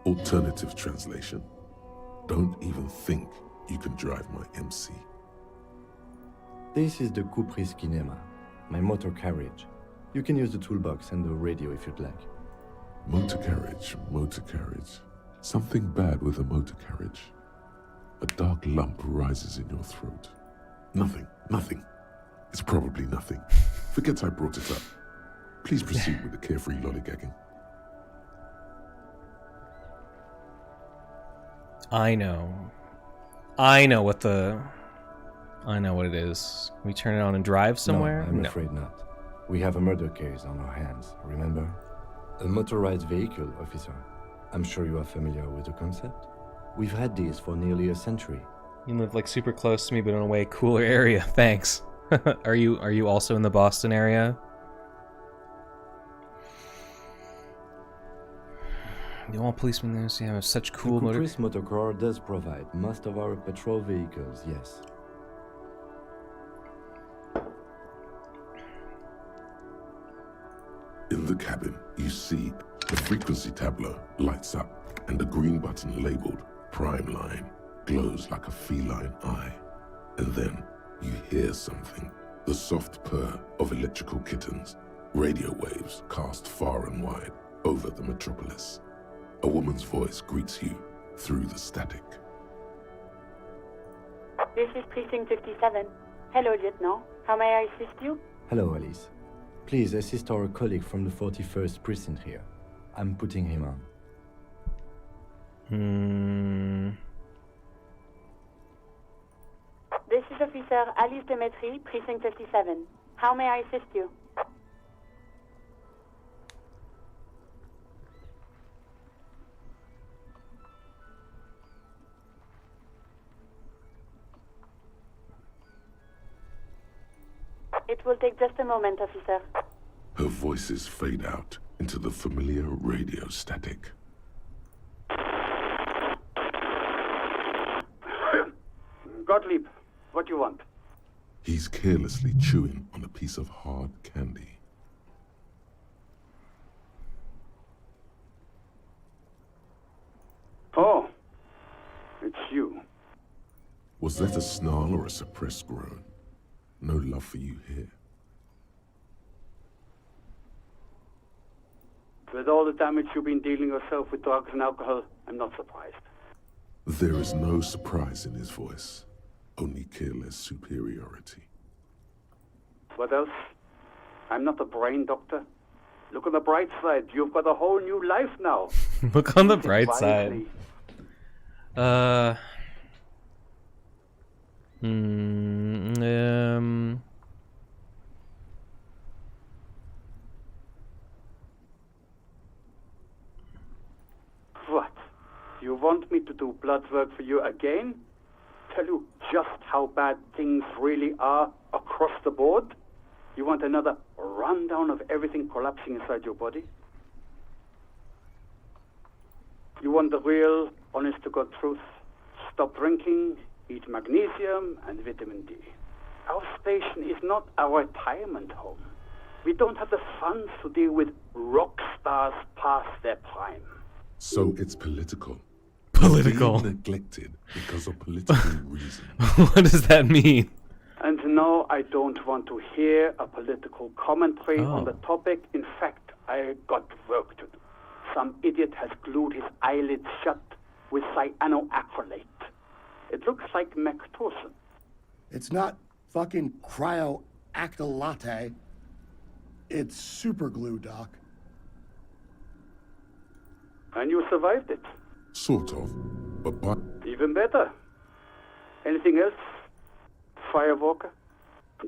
Alternative translation. Don't even think you can drive my MC. This is the Couperie Cinema, my motor carriage. You can use the toolbox and the radio if you'd like. Motor carriage, motor carriage. Something bad with a motor carriage. A dark lump rises in your throat. Nothing, nothing. It's probably nothing. Forget I brought it up. Please proceed with the carefree lollygagging. I know what it is. Can we turn it on and drive somewhere? No, I'm afraid not. We have a murder case on our hands, remember? A motorized vehicle, officer. I'm sure you are familiar with the concept. We've had these for nearly a century. You live like super close to me, but in a way cooler area. Thanks. Are you also in the Boston area? You all policemen there, so you have such cool Couperie Motorcar does provide most of our patrol vehicles, yes. In the cabin, you see the frequency tableau lights up, and the green button labeled Prime Line glows like a feline eye. And then you hear something, the soft purr of electrical kittens, radio waves cast far and wide over the metropolis. A woman's voice greets you through the static. This is Precinct 57. Hello, Lieutenant. How may I assist you? Hello, Alice. Please assist our colleague from the 41st Precinct here. I'm putting him on. This is Officer Alice Demetri, Precinct 57. How may I assist you? It will take just a moment, officer. Her voices fade out into the familiar radio static. Gottlieb, what do you want? He's carelessly chewing on a piece of hard candy. Oh, it's you. Was that a snarl or a suppressed groan? No love for you here. With all the damage you've been dealing yourself with drugs and alcohol, I'm not surprised. There is no surprise in his voice, only careless superiority. What else? I'm not a brain doctor. Look on the bright side. You've got a whole new life now. Look on the bright side. What? You want me to do blood work for you again? Tell you just how bad things really are across the board? You want another rundown of everything collapsing inside your body? You want the real, honest-to-God truth? Stop drinking, eat magnesium and vitamin D. Our station is not a retirement home. We don't have the funds to deal with rock stars past their prime. So it's political. Political. Being neglected because of political reasons. What does that mean? And no, I don't want to hear a political commentary on the topic. In fact, I got work to do. Some idiot has glued his eyelids shut with cyanoacrylate. It looks like Mactorson. It's not fucking cryoacrylate. It's super glue, Doc. And you survived it. Sort of, but Even better. Anything else? Firewalker?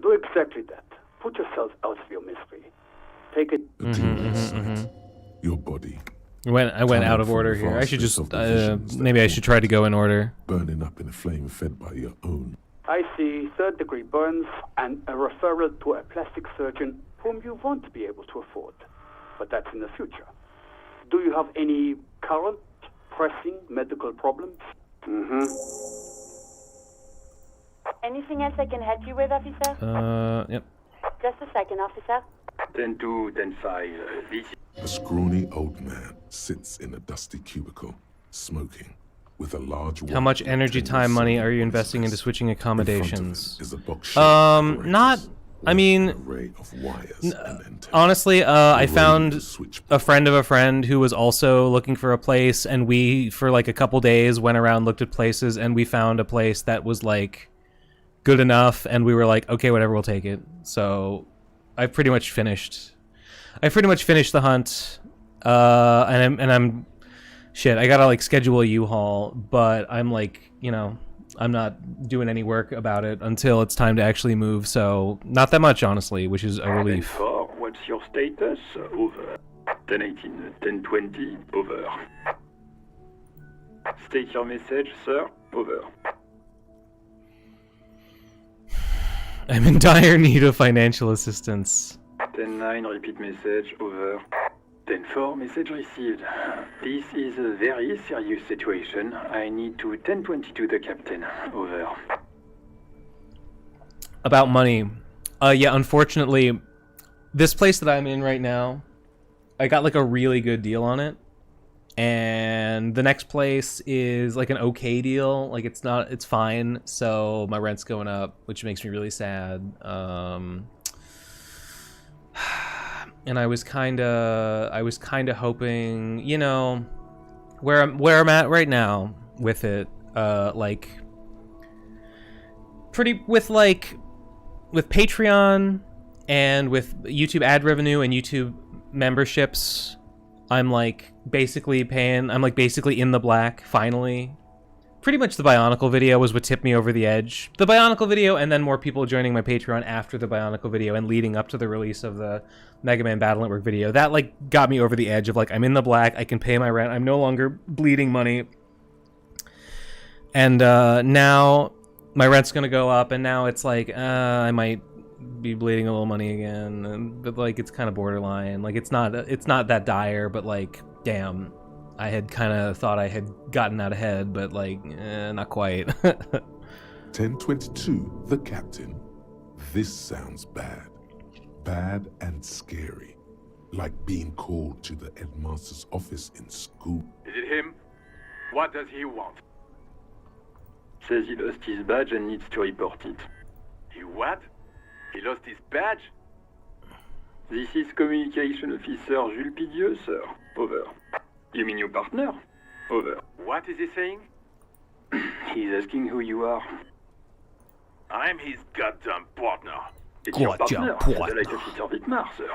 Do exactly that. Put yourself out of your misery. Take it. Your body. I went out of order here. I should just maybe I should try to go in order. Burning up in a flame fed by your own. I see third-degree burns and a referral to a plastic surgeon whom you won't be able to afford. But that's in the future. Do you have any current, pressing medical problems? Anything else I can help you with, officer? Yep. Just a second, officer. 10-2, 10-5. A scrawny old man sits in a dusty cubicle, smoking, with a large. How much energy, time, money are you investing into switching accommodations? Is a box Not. I mean, honestly, I found a friend of a friend who was also looking for a place, and we, for like a couple days, went around, looked at places, and we found a place that was like good enough, and we were like, okay, whatever, we'll take it. So I pretty much finished the hunt, and I'm shit. I gotta like schedule a U-Haul, but I'm like, you know, I'm not doing any work about it until it's time to actually move. So not that much, honestly, which is a relief. 10-4, what's your status? Over. 10-18, 10-20, over. State your message, sir. Over. I'm in dire need of financial assistance. 10-9, repeat message. Over. 10-4, message received. This is a very serious situation. I need to 10-22 the captain. Over. About money. Yeah, unfortunately, this place that I'm in right now, I got like a really good deal on it. And the next place is like an okay deal. Like it's fine. So my rent's going up, which makes me really sad. And I was kind of hoping, you know, where I'm at right now with it, like with Patreon and with YouTube ad revenue and YouTube memberships, I'm like basically in the black finally. pretty much the Bionicle video was what tipped me over the edge. The Bionicle video, and then more people joining my Patreon after the Bionicle video and leading up to the release of the Mega Man Battle Network video. That, like, got me over the edge of, like, I'm in the black, I can pay my rent, I'm no longer bleeding money. And now my rent's gonna go up, and now it's like, I might be bleeding a little money again. But, like, it's kind of borderline. Like, it's not that dire, but, like, damn. I had kind of thought I had gotten out ahead, but, like, not quite. 1022, the captain. This sounds bad. Bad and scary. Like being called to the headmaster's office in school. Is it him? What does he want? Says he lost his badge and needs to report it. He what? He lost his badge? This is Communication Officer Jules Pidieux, sir. Over. You mean your partner? Over. What is he saying? He's asking who you are. I'm his goddamn partner. It's your partner, Satellite Officer Vitmar, sir.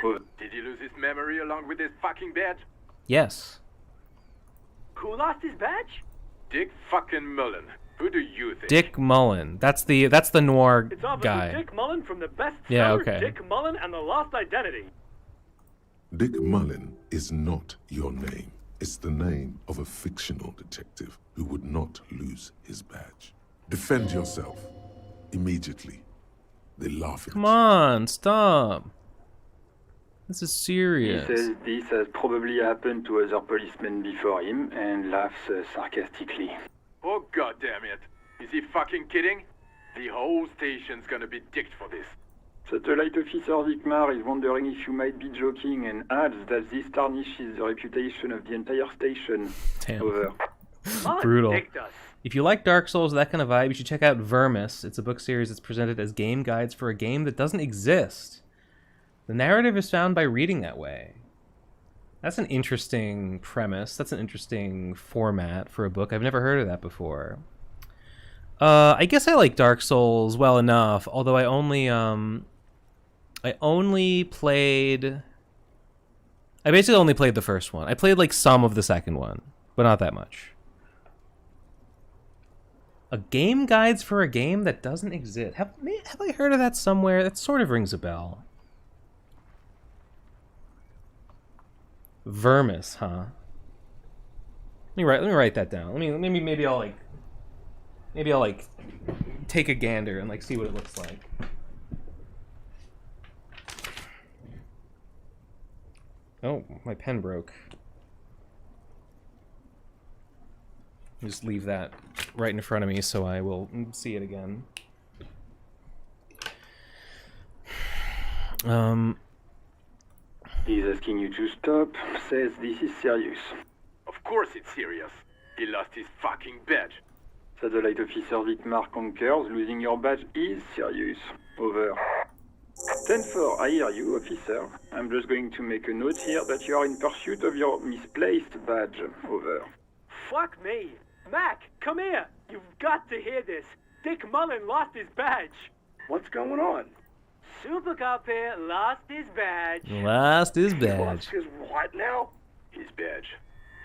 Over. Did he lose his memory along with his fucking badge? Yes. Who lost his badge? Dick fucking Mullen. Who do you think? Dick Mullen. That's the noir It's Officer guy. Dick Mullen from the bestseller Yeah, okay. Dick Mullen and the Lost Identity. Dick Mullen is not your name. It's the name of a fictional detective who would not lose his badge. Defend yourself. Immediately. They laugh at Come on, stop. This is He serious. says this has probably happened to other policemen before him and laughs sarcastically. Oh god damn it. Is he fucking kidding? The whole station's gonna be dicked for this. Satellite Officer Vikmar is wondering if you might be joking and adds that this tarnishes the reputation of the entire station. Damn. Over. Brutal. If you like Dark Souls, that kind of vibe, you should check out Vermis. It's a book series that's presented as game guides for a game that doesn't exist. The narrative is found by reading that way. That's an interesting premise. That's an interesting format for a book. I've never heard of that before. I guess I like Dark Souls well enough, although I basically only played the first one. I played like some of the second one, but not that much. A game guides for a game that doesn't exist. Have I heard of that somewhere? That sort of rings a bell. Vermis, huh? Let me write that down. Maybe I'll take a gander and like see what it looks like. Oh, my pen broke. Just leave that right in front of me so I will see it again. He's asking you to stop, says this is serious. Of course it's serious. He lost his fucking badge. Satellite Officer Vikmar concurs, losing your badge is serious. Over. 10-4, I hear you, officer. I'm just going to make a note here that you are in pursuit of your misplaced badge. Over. Fuck me. Mac, come here. You've got to hear this. Dick Mullen lost his badge. What's going on? Super Cop here lost his badge. Lost his badge. His what now? His badge.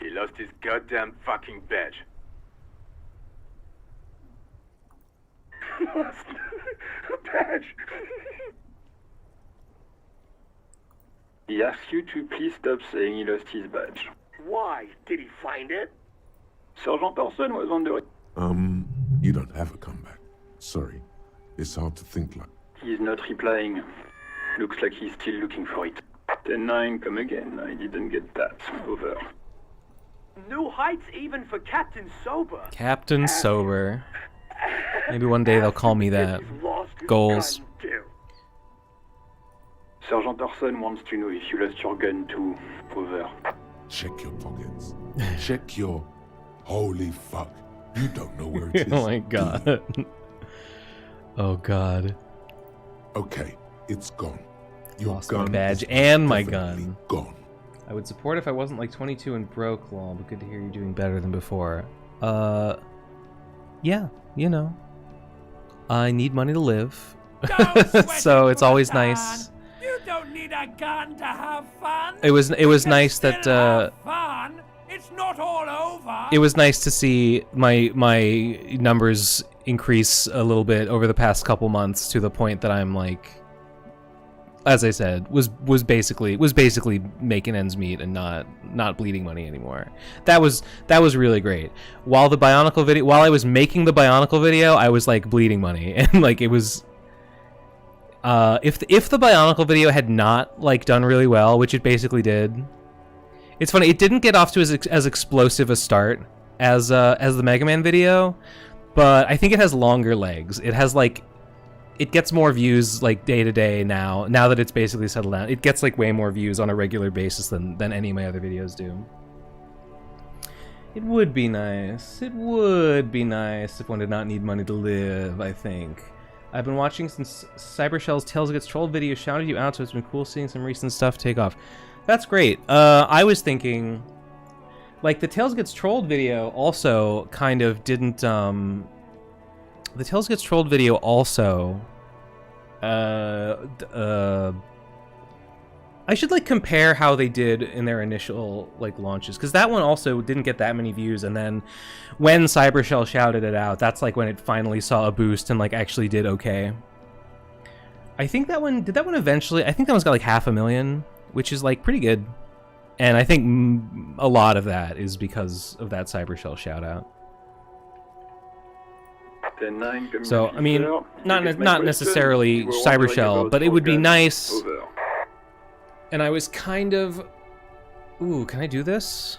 He lost his goddamn fucking badge. Lost a badge. He asks you to please stop saying he lost his badge. Why? Did he find it? Sergeant Orson was wondering. You don't have a comeback. Sorry. It's hard to think like. He's not replying. Looks like he's still looking for it. 10-9, come again. I didn't get that. Over. New heights even for Captain Sober. Captain Sober. Maybe one day they'll call me that. Goals. Sergeant Orson wants to know if you lost your gun too. Over. Check your pockets. Check your... Holy fuck. You don't know where it is. Oh my god. Oh god. Okay, it's gone. Your Lost my gun badge is and my definitely gun. Gone. I would support if I wasn't like 22 and broke, lol, but good to hear you're doing better than before. Yeah, you know. I need money to live. So it's always nice. You don't need a gun to have fun. It was nice that Have fun. It's It's not all over. It was nice to see my numbers increase a little bit over the past couple months to the point that I'm like, as I said, was basically making ends meet and not bleeding money anymore. That was really great. While I was making the Bionicle video, I was like bleeding money, and like it was. If the Bionicle video had not like done really well, which it basically did, it's funny. It didn't get off to as explosive a start as the Mega Man video, but I think it has longer legs. It has like. It gets more views like day to day now that it's basically settled down. It gets like way more views on a regular basis than any of my other videos do. It would be nice. It would be nice if one did not need money to live, I think. I've been watching since Cybershell's Tales Gets Trolled video shouted you out, so it's been cool seeing some recent stuff take off. That's great. I was thinking, like, the Tales Gets Trolled video also kind of didn't, the Tales Gets Trolled video also, I should like compare how they did in their initial like launches, because that one also didn't get that many views, and then when Cybershell shouted it out, that's like when it finally saw a boost and like actually did okay. I think that one eventually, I think that one's got like 500,000, which is like pretty good, and I think a lot of that is because of that Cybershell shout out. So, I mean, not necessarily Cybershell, but it would be nice. And I was kind of... Ooh, can I do this?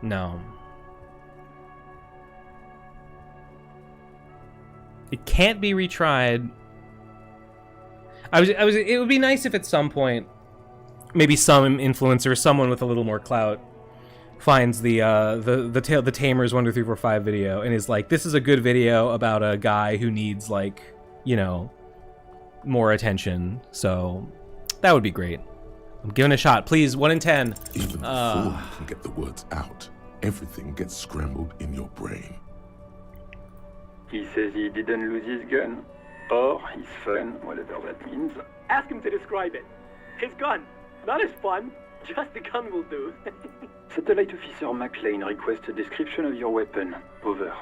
No. It can't be retried. It would be nice if at some point, maybe some influencer, someone with a little more clout, finds the Tamers 1 2 3 4 5 video and is like, this is a good video about a guy who needs, like, you know, more attention. So that would be great. I'm giving it a shot, please. 1 in 10. Even before you can get the words out, everything gets scrambled in your brain. He says he didn't lose his gun, or his fun, whatever that means. Ask him to describe it. His gun, not his fun. Just the gun will do. Satellite Officer McLean requests a description of your weapon. Over.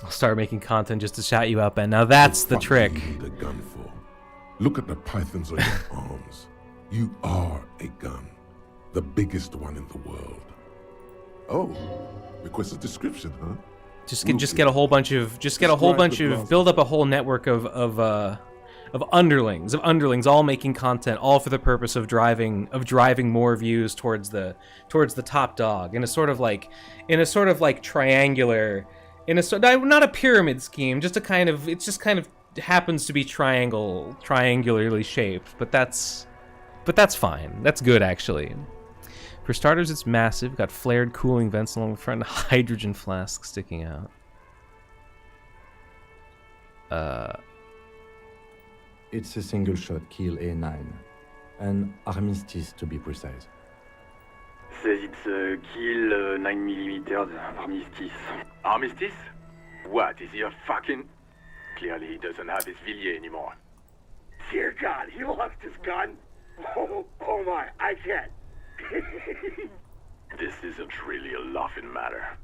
I'll start making content just to shout you up, and now that's the trick. What do you need a gun for? Look at the pythons on your arms. You are a gun. The biggest one in the world. Oh, request a description, huh? Just get a whole bunch of build up a whole network of underlings all making content, all for the purpose of driving more views towards the top dog in a sort of like triangular, not a pyramid scheme, just a kind of, it just kind of happens to be triangularly shaped, but that's fine. That's good, actually. For starters, it's massive. Got flared cooling vents along the front, and hydrogen flasks sticking out. It's a single-shot kill A9. An armistice, to be precise. Says it's a kill 9mm armistice. Armistice? What, is he a fucking... Clearly he doesn't have his Villiers anymore. Dear God, he lost his gun? Oh my, I can't. This isn't really a laughing matter.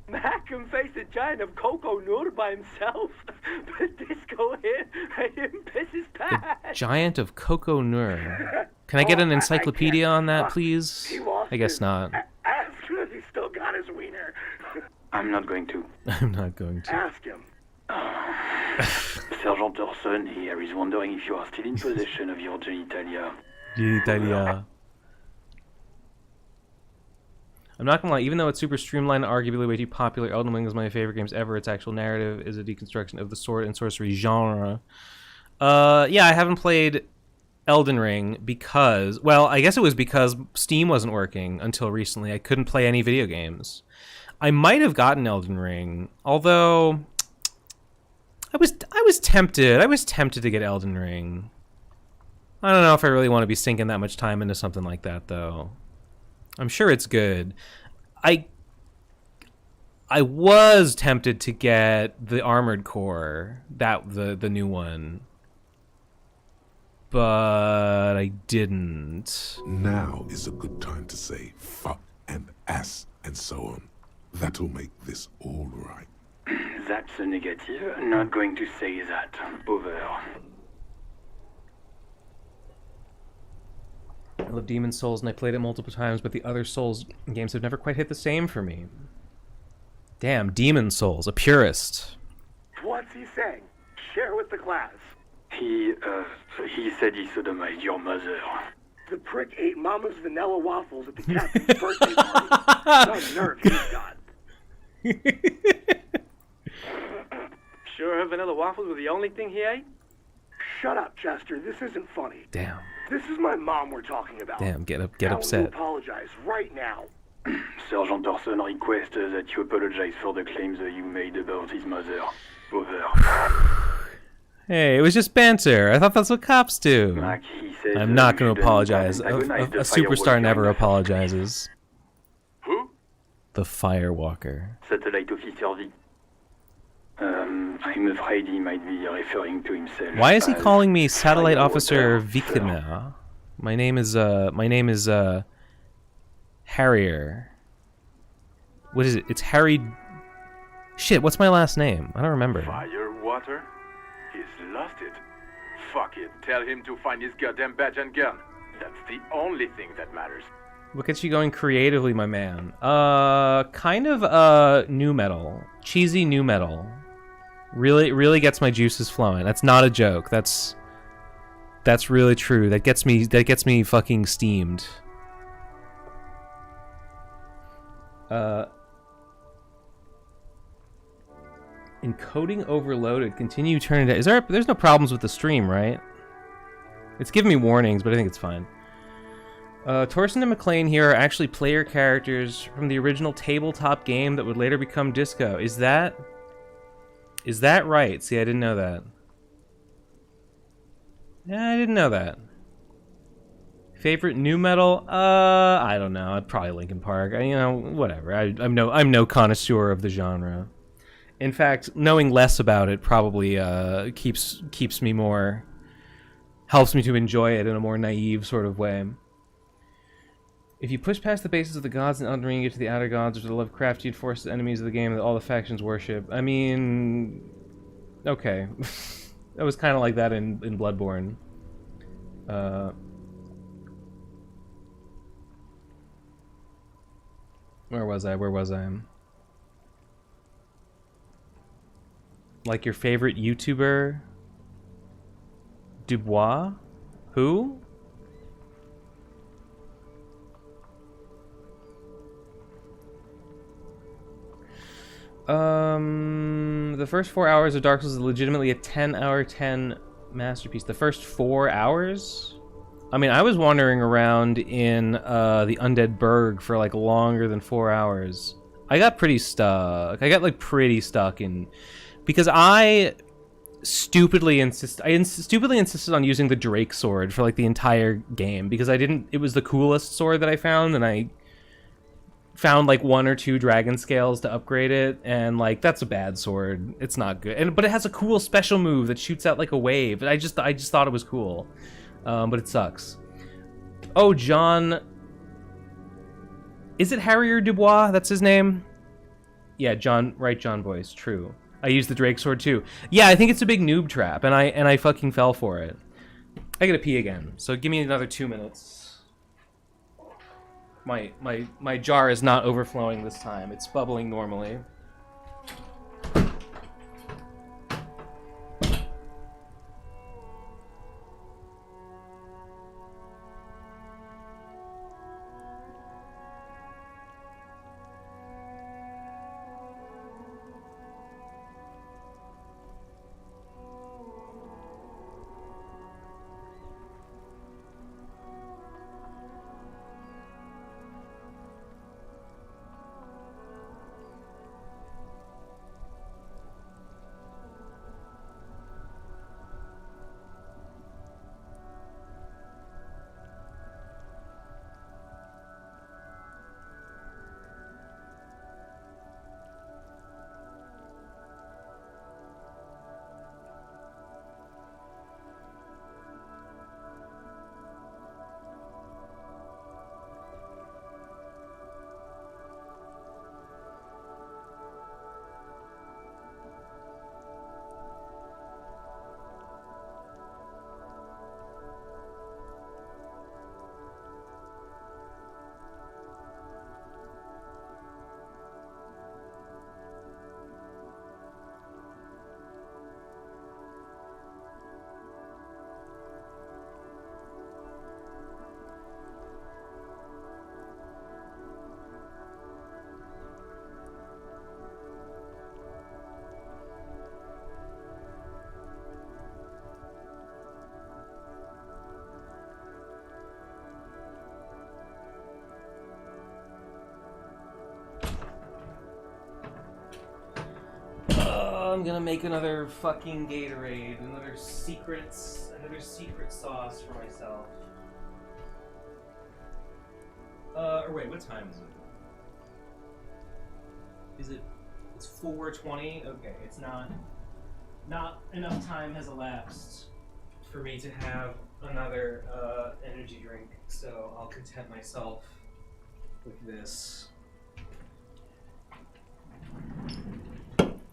Mac can face a giant of Coco Nur by himself, but Disco hit him piss his pants. Giant of Coco Nur. Can I get an encyclopedia on that, please? I guess not. Ask him if he still got his wiener. I'm not going to. I'm not going to. Ask him. Sergeant Orson here is wondering if you are still in possession of your genitalia. Genitalia. I'm not gonna lie, even though it's super streamlined, arguably way too popular, Elden Ring is my favorite games ever. Its actual narrative is a deconstruction of the sword and sorcery genre. Yeah, I haven't played Elden Ring because, well, I guess it was because Steam wasn't working until recently. I couldn't play any video games. I might have gotten Elden Ring, although I was tempted. I was tempted to get Elden Ring. I don't know if I really want to be sinking that much time into something like that, though. I'm sure it's good. I was tempted to get the Armored Core, the new one, but I didn't. Now is a good time to say fuck and ass and so on. That'll make this all right. That's a negative. Not going to say that. Over. I love Demon Souls and I played it multiple times, but the other Souls games have never quite hit the same for me. Damn, Demon Souls, a purist. What's he saying? Share with the class. He said he sodomized your mother. The prick ate Mama's vanilla waffles at the captain's birthday party. What nerve he's got. Sure her vanilla waffles were the only thing he ate? Shut up, Chester. This isn't funny. Damn. This is my mom we're talking about. Damn, get I want to upset. apologize right now. Sergeant Orson requests that you apologize for the claims that you made about his mother. Over. Hey, it was just banter. I thought that's what cops do. Like he says, I'm not going to you apologize. shouldn't antagonize the A superstar firewalker never in the apologizes. Who? The Firewalker. Satellite officer V. I'm afraid he might be referring to himself. Why is he as calling me Satellite Officer Firewater. Vikina? My name is Harrier. What is it? It's Harry. Shit, what's my last name? I don't remember. Firewater? He's lost it. Fuck it. Tell him to find his goddamn badge and gun. That's the only thing that matters. Look at you going creatively, my man. Kind of new metal. Cheesy new metal. Really gets my juices flowing. That's not a joke. That's really true. That gets me fucking steamed. Encoding overloaded. Continue turning it. There's no problems with the stream, right? It's giving me warnings, but I think it's fine. Torsten and McLean here are actually player characters from the original tabletop game that would later become Disco. Is that right? See, I didn't know that. Yeah, I didn't know that. Favorite new metal? I don't know. Probably Linkin Park. Whatever. I'm no connoisseur of the genre. In fact, knowing less about it probably keeps me more, helps me to enjoy it in a more naive sort of way. If you push past the bases of the gods and Elden Ring, you get to the outer gods, which are the Lovecraftian forces enemies of the game that all the factions worship. I mean, okay. That was kind of like that in Bloodborne. Where was I? Like your favorite YouTuber? Dubois? Who? The first 4 hours of Dark Souls is legitimately a 10-hour 10 masterpiece. The first 4 hours? I mean, I was wandering around in the Undead Burg for like longer than 4 hours. I got pretty stuck. in because I stupidly insisted on using the Drake sword for like the entire game because it was the coolest sword that I found, and I found like 1 or 2 dragon scales to upgrade it, and like that's a bad sword. It's not good. But it has a cool special move that shoots out like a wave. I just thought it was cool. But it sucks. Oh, John. Is it Harrier Dubois? That's his name? Yeah, John, right, John Boyce, true. I used the Drake sword too. Yeah, I think it's a big noob trap, and I fucking fell for it. I gotta pee again, so give me another 2 minutes. My jar is not overflowing this time. It's bubbling normally. I'm gonna make another fucking Gatorade, another secret sauce for myself. Or wait, what time is it? Is it? It's 4:20. Okay, it's not enough time has elapsed for me to have another energy drink, so I'll content myself with this.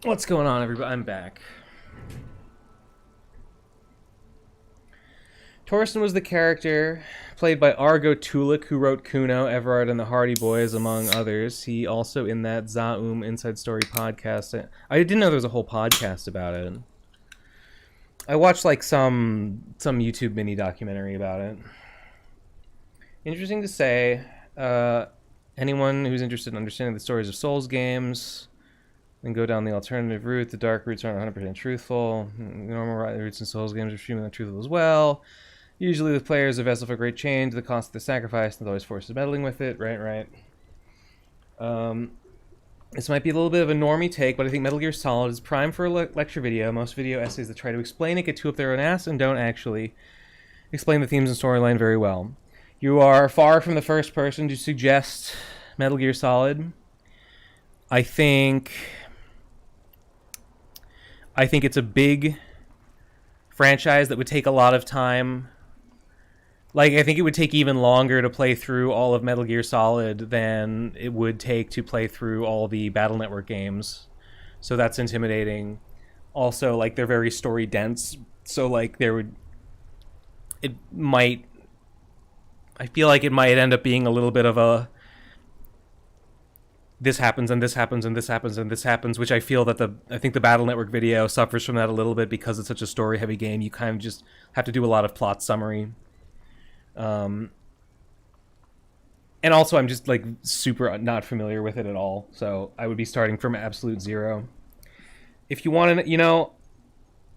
What's going on, everybody? I'm back. Torsten was the character played by Argo Tulik, who wrote Kuno, Everard, and the Hardy Boys, among others. He also in that Zaum Inside Story podcast. I didn't know there was a whole podcast about it. I watched like some YouTube mini documentary about it. Interesting to say. Anyone who's interested in understanding the stories of Souls games, then go down the alternative route. The dark roots aren't 100% truthful. The normal roots in Souls games are extremely untruthful as well. Usually the player is a vessel for great change. The cost of the sacrifice and always forces meddling with it. Right. This might be a little bit of a normie take, but I think Metal Gear Solid is prime for a lecture video. Most video essays that try to explain it get too up their own ass and don't actually explain the themes and storyline very well. You are far from the first person to suggest Metal Gear Solid. I think it's a big franchise that would take a lot of time. Like, I think it would take even longer to play through all of Metal Gear Solid than it would take to play through all the Battle Network games. So that's intimidating. Also, like, they're very story dense. So, like, I feel like it might end up being a little bit of a this happens and this happens and this happens and this happens, which I feel that I think the Battle Network video suffers from that a little bit because it's such a story heavy game. You kind of just have to do a lot of plot summary. And also I'm just like super not familiar with it at all, so I would be starting from absolute zero. If you want to,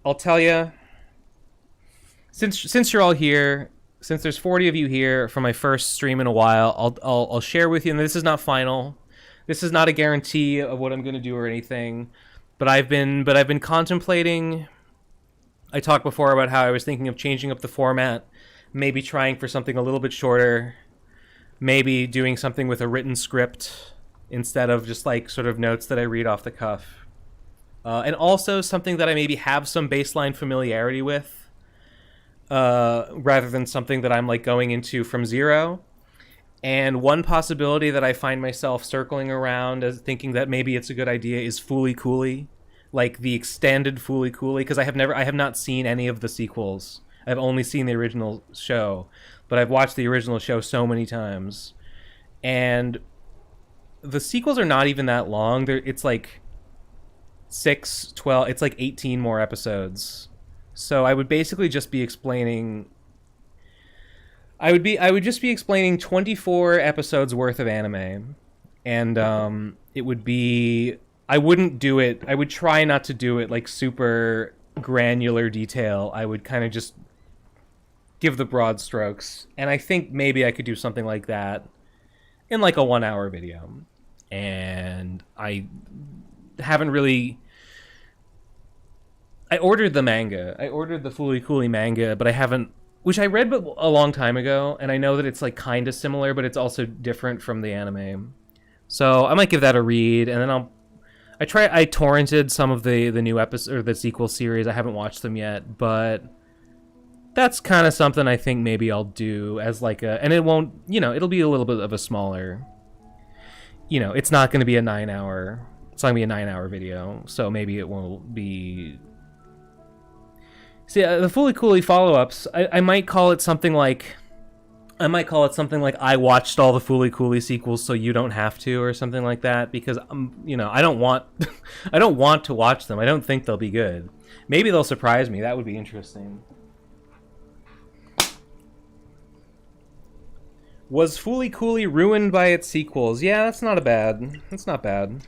I'll tell you, since you're all here, since there's 40 of you here for my first stream in a while, I'll share with you, and this is not final. This is not a guarantee of what I'm going to do or anything, but I've been contemplating. I talked before about how I was thinking of changing up the format, maybe trying for something a little bit shorter, maybe doing something with a written script instead of just like sort of notes that I read off the cuff. And also something that I maybe have some baseline familiarity with, rather than something that I'm like going into from zero. And one possibility that I find myself circling around as thinking that maybe it's a good idea is Fooly Cooly, like the extended Fooly Cooly, because I have not seen any of the sequels. I've only seen the original show, but I've watched the original show so many times. And the sequels are not even that long. It's like 6, 12, it's like 18 more episodes. So I would basically just be explaining... I would just be explaining 24 episodes worth of anime. And it would be... I wouldn't do it... I would try not to do it like super granular detail. I would kind of just give the broad strokes. And I think maybe I could do something like that in like a 1-hour video. And I haven't really... I ordered the manga. I ordered the Fooly Cooly manga, but I haven't... Which I read a long time ago, and I know that it's like kind of similar, but it's also different from the anime. So I might give that a read, and then I torrented some of the new episode or the sequel series. I haven't watched them yet, but that's kind of something I think maybe I'll do as like a... And it won't, it'll be a little bit of a smaller... it's not going to be a 9-hour... It's not going to be a 9-hour video, so maybe it won't be... See, the Fooly Cooly follow-ups, I might call it something like... I watched all the Fooly Cooly sequels so you don't have to, or something like that, because, I don't want... I don't want to watch them. I don't think they'll be good. Maybe they'll surprise me. That would be interesting. Was Fooly Cooly ruined by its sequels? Yeah, that's not bad. That's not bad.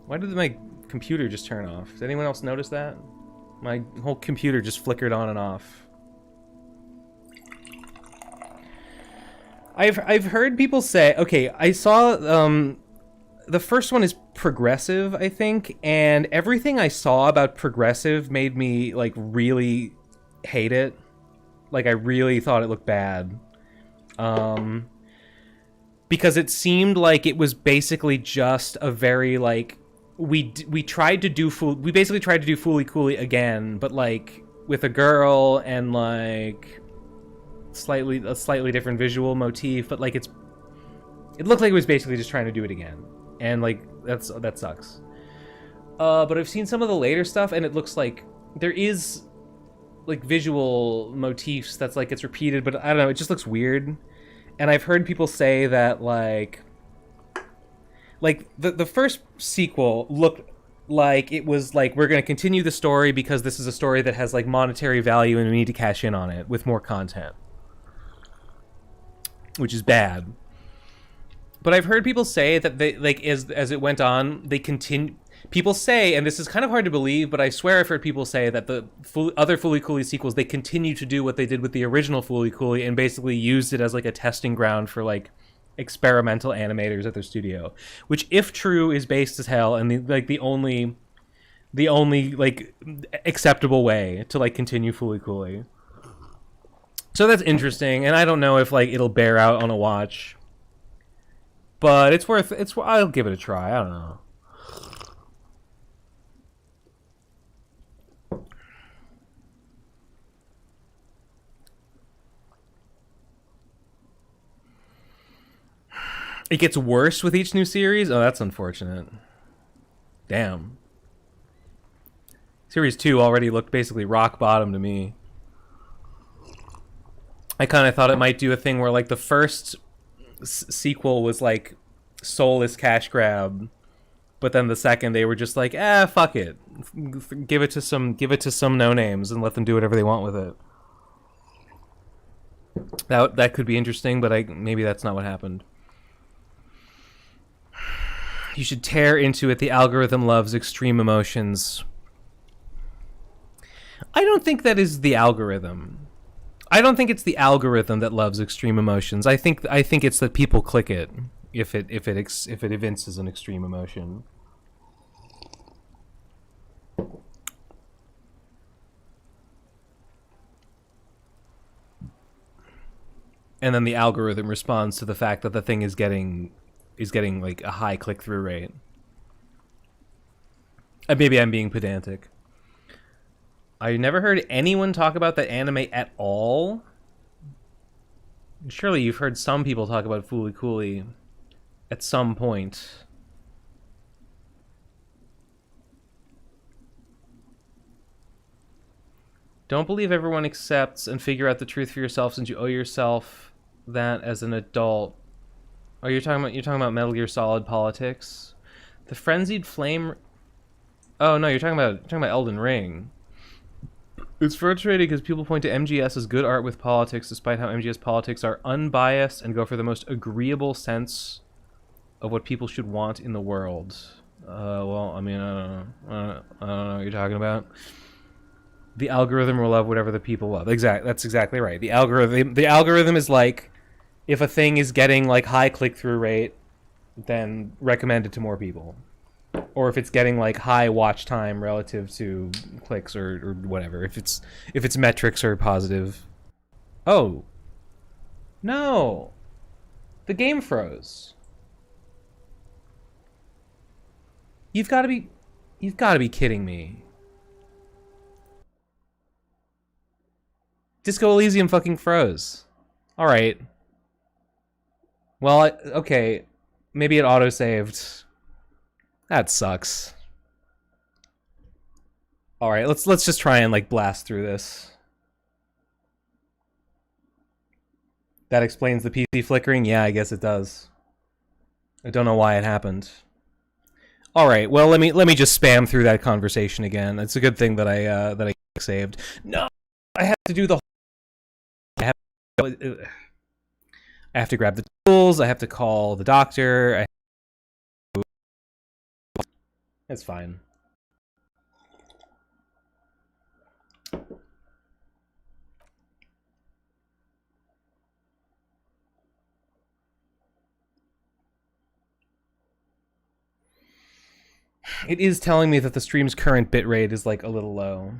Why did my computer just turn off? Did anyone else notice that? My whole computer just flickered on and off. I've heard people say, okay, I saw the first one is Progressive, I think, and everything I saw about Progressive made me like really hate it. Like I really thought it looked bad. Because it seemed like it was basically just a very like we basically tried to do Fooly Cooly again, but like with a girl and like a slightly different visual motif, but like it looked like it was basically just trying to do it again, and like that sucks. But I've seen some of the later stuff, and it looks like there is like visual motifs that's like it's repeated, but I don't know, it just looks weird. And I've heard people say that like the first sequel looked like it was like, we're going to continue the story because this is a story that has like monetary value and we need to cash in on it with more content, which is bad. But I've heard people say that they like as it went on, they continue. People say, and this is kind of hard to believe, but I swear I've heard people say that the other Fooly Cooly sequels, they continue to do what they did with the original Fooly Cooly and basically used it as like a testing ground for like experimental animators at their studio, which if true is based as hell and the only like acceptable way to like continue Fooly Cooly. So that's interesting, and I don't know if like it'll bear out on a watch, but I'll give it a try. I don't know. It gets worse with each new series? Oh, that's unfortunate. Damn. Series 2 already looked basically rock bottom to me. I kind of thought it might do a thing where like the first sequel was like soulless cash grab, but then the second they were just like, fuck it. Give it to some no-names and let them do whatever they want with it. That could be interesting, but maybe that's not what happened. You should tear into it. The algorithm loves extreme emotions. I don't think that is the algorithm. I don't think it's the algorithm that loves extreme emotions. I think it's that people click it if it evinces an extreme emotion. And then the algorithm responds to the fact that the thing is getting like a high click-through rate. Maybe I'm being pedantic. I never heard anyone talk about that anime at all. Surely you've heard some people talk about Fooly Cooly at some point. Don't believe everyone accepts and figure out the truth for yourself, since you owe yourself that as an adult. Oh, you're talking about Metal Gear Solid politics? The Frenzied Flame... Oh, no, you're talking about Elden Ring. It's frustrating because people point to MGS as good art with politics, despite how MGS politics are unbiased and go for the most agreeable sense of what people should want in the world. Well, I mean, I don't know what you're talking about. The algorithm will love whatever the people love. That's exactly right. The algorithm is like, if a thing is getting like high click-through rate, then recommend it to more people. Or if it's getting like high watch time relative to clicks or whatever. If its metrics are positive. Oh. No. The game froze. You've got to be kidding me. Disco Elysium fucking froze. All right. Well, okay, maybe it auto-saved. That sucks. All right, let's just try and like blast through this. That explains the PC flickering. Yeah, I guess it does. I don't know why it happened. All right, well let me just spam through that conversation again. It's a good thing that I saved. No, I have to do the. I have to grab the tools, I have to call the doctor, It's fine. It is telling me that the stream's current bitrate is like a little low.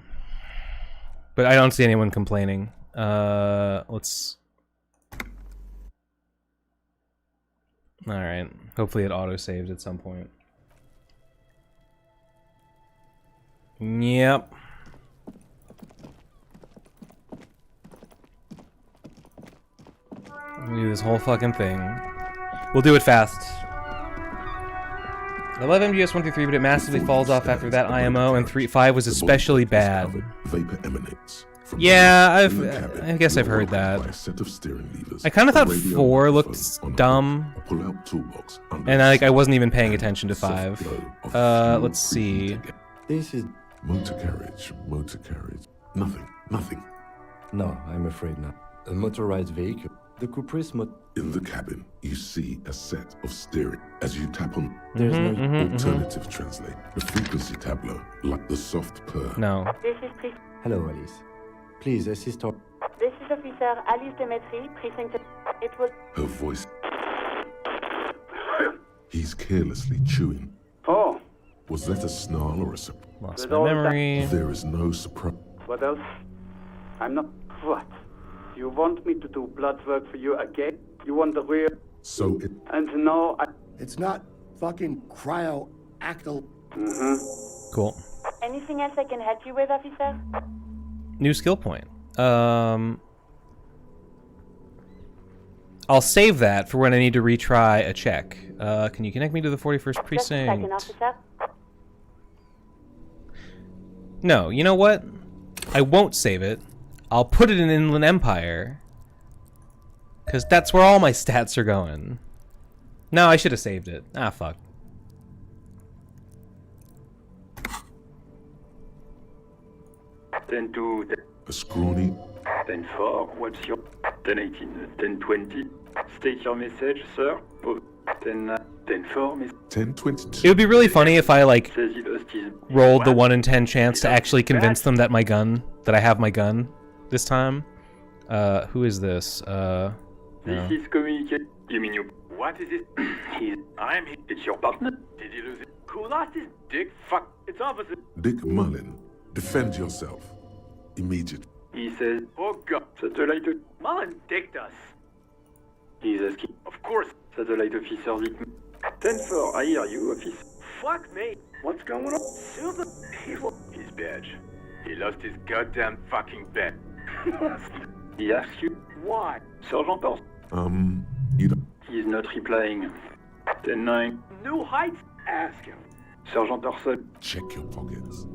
But I don't see anyone complaining. Let's... Alright. Hopefully it auto-saved at some point. Yep. Do this whole fucking thing. We'll do it fast. I love MGS 1-3, but it massively falls off after that IMO, and 5 was especially bad. Vapor emanates from Yeah, the I guess I've heard that. by a set of steering levers, I kind of a thought radio 4 microphone looked on a dumb, pull-out toolbox under and the I wasn't even paying attention to 5. Let's see. This is... Motor carriage, motor carriage. Nothing. No, I'm afraid not. A motorized vehicle. The Caprice In the cabin, you see a set of steering. As you tap on, There's no alternative translate. The frequency tableau, like the soft purr. No. This is Pre- Hello, Alice. Please assist our... This is Officer Alice Demetri, precinct. It was. Her voice. He's carelessly chewing. Oh. Was that a snarl or a surprise? Lost my memory. There is no surprise. What else? I'm not. What? You want me to do blood work for you again? You want the real? So it. And no, I. It's not fucking cryoactal. Cool. Anything else I can help you with, officer? New skill point. I'll save that for when I need to retry a check. Can you connect me to the 41st precinct? Just a second, officer. No, you know what? I won't save it. I'll put it in Inland Empire. Because that's where all my stats are going. No, I should have saved it. Ah, fuck. Ten to A scrawny. 10-4, what's your 10-18, 10-20? State your message, sir. Oh, 10-4, miss. 10-22. It would be really funny if I, like, Says it hostile. rolled the 1 in 10 chance to actually convince them that I have my gun this time. Who is this? This is communicate. You mean you? What is it? I'm here. It's your partner. Did you lose it? Who lost his dick? Fuck. It's opposite. Dick Mullen, defend yourself. Immediate. He says, oh god, satellite. Mullen dicked us. He's asking. Of course. Satellite officer Vic. 10-4, I hear you, officer. Fuck me. What's going on? Super people. His badge. He lost his goddamn fucking badge. He asks you why. Sergeant Thorson. You don't. He's not replying. 10-9. New heights? Ask him. Sergeant Thorson. Check your pockets.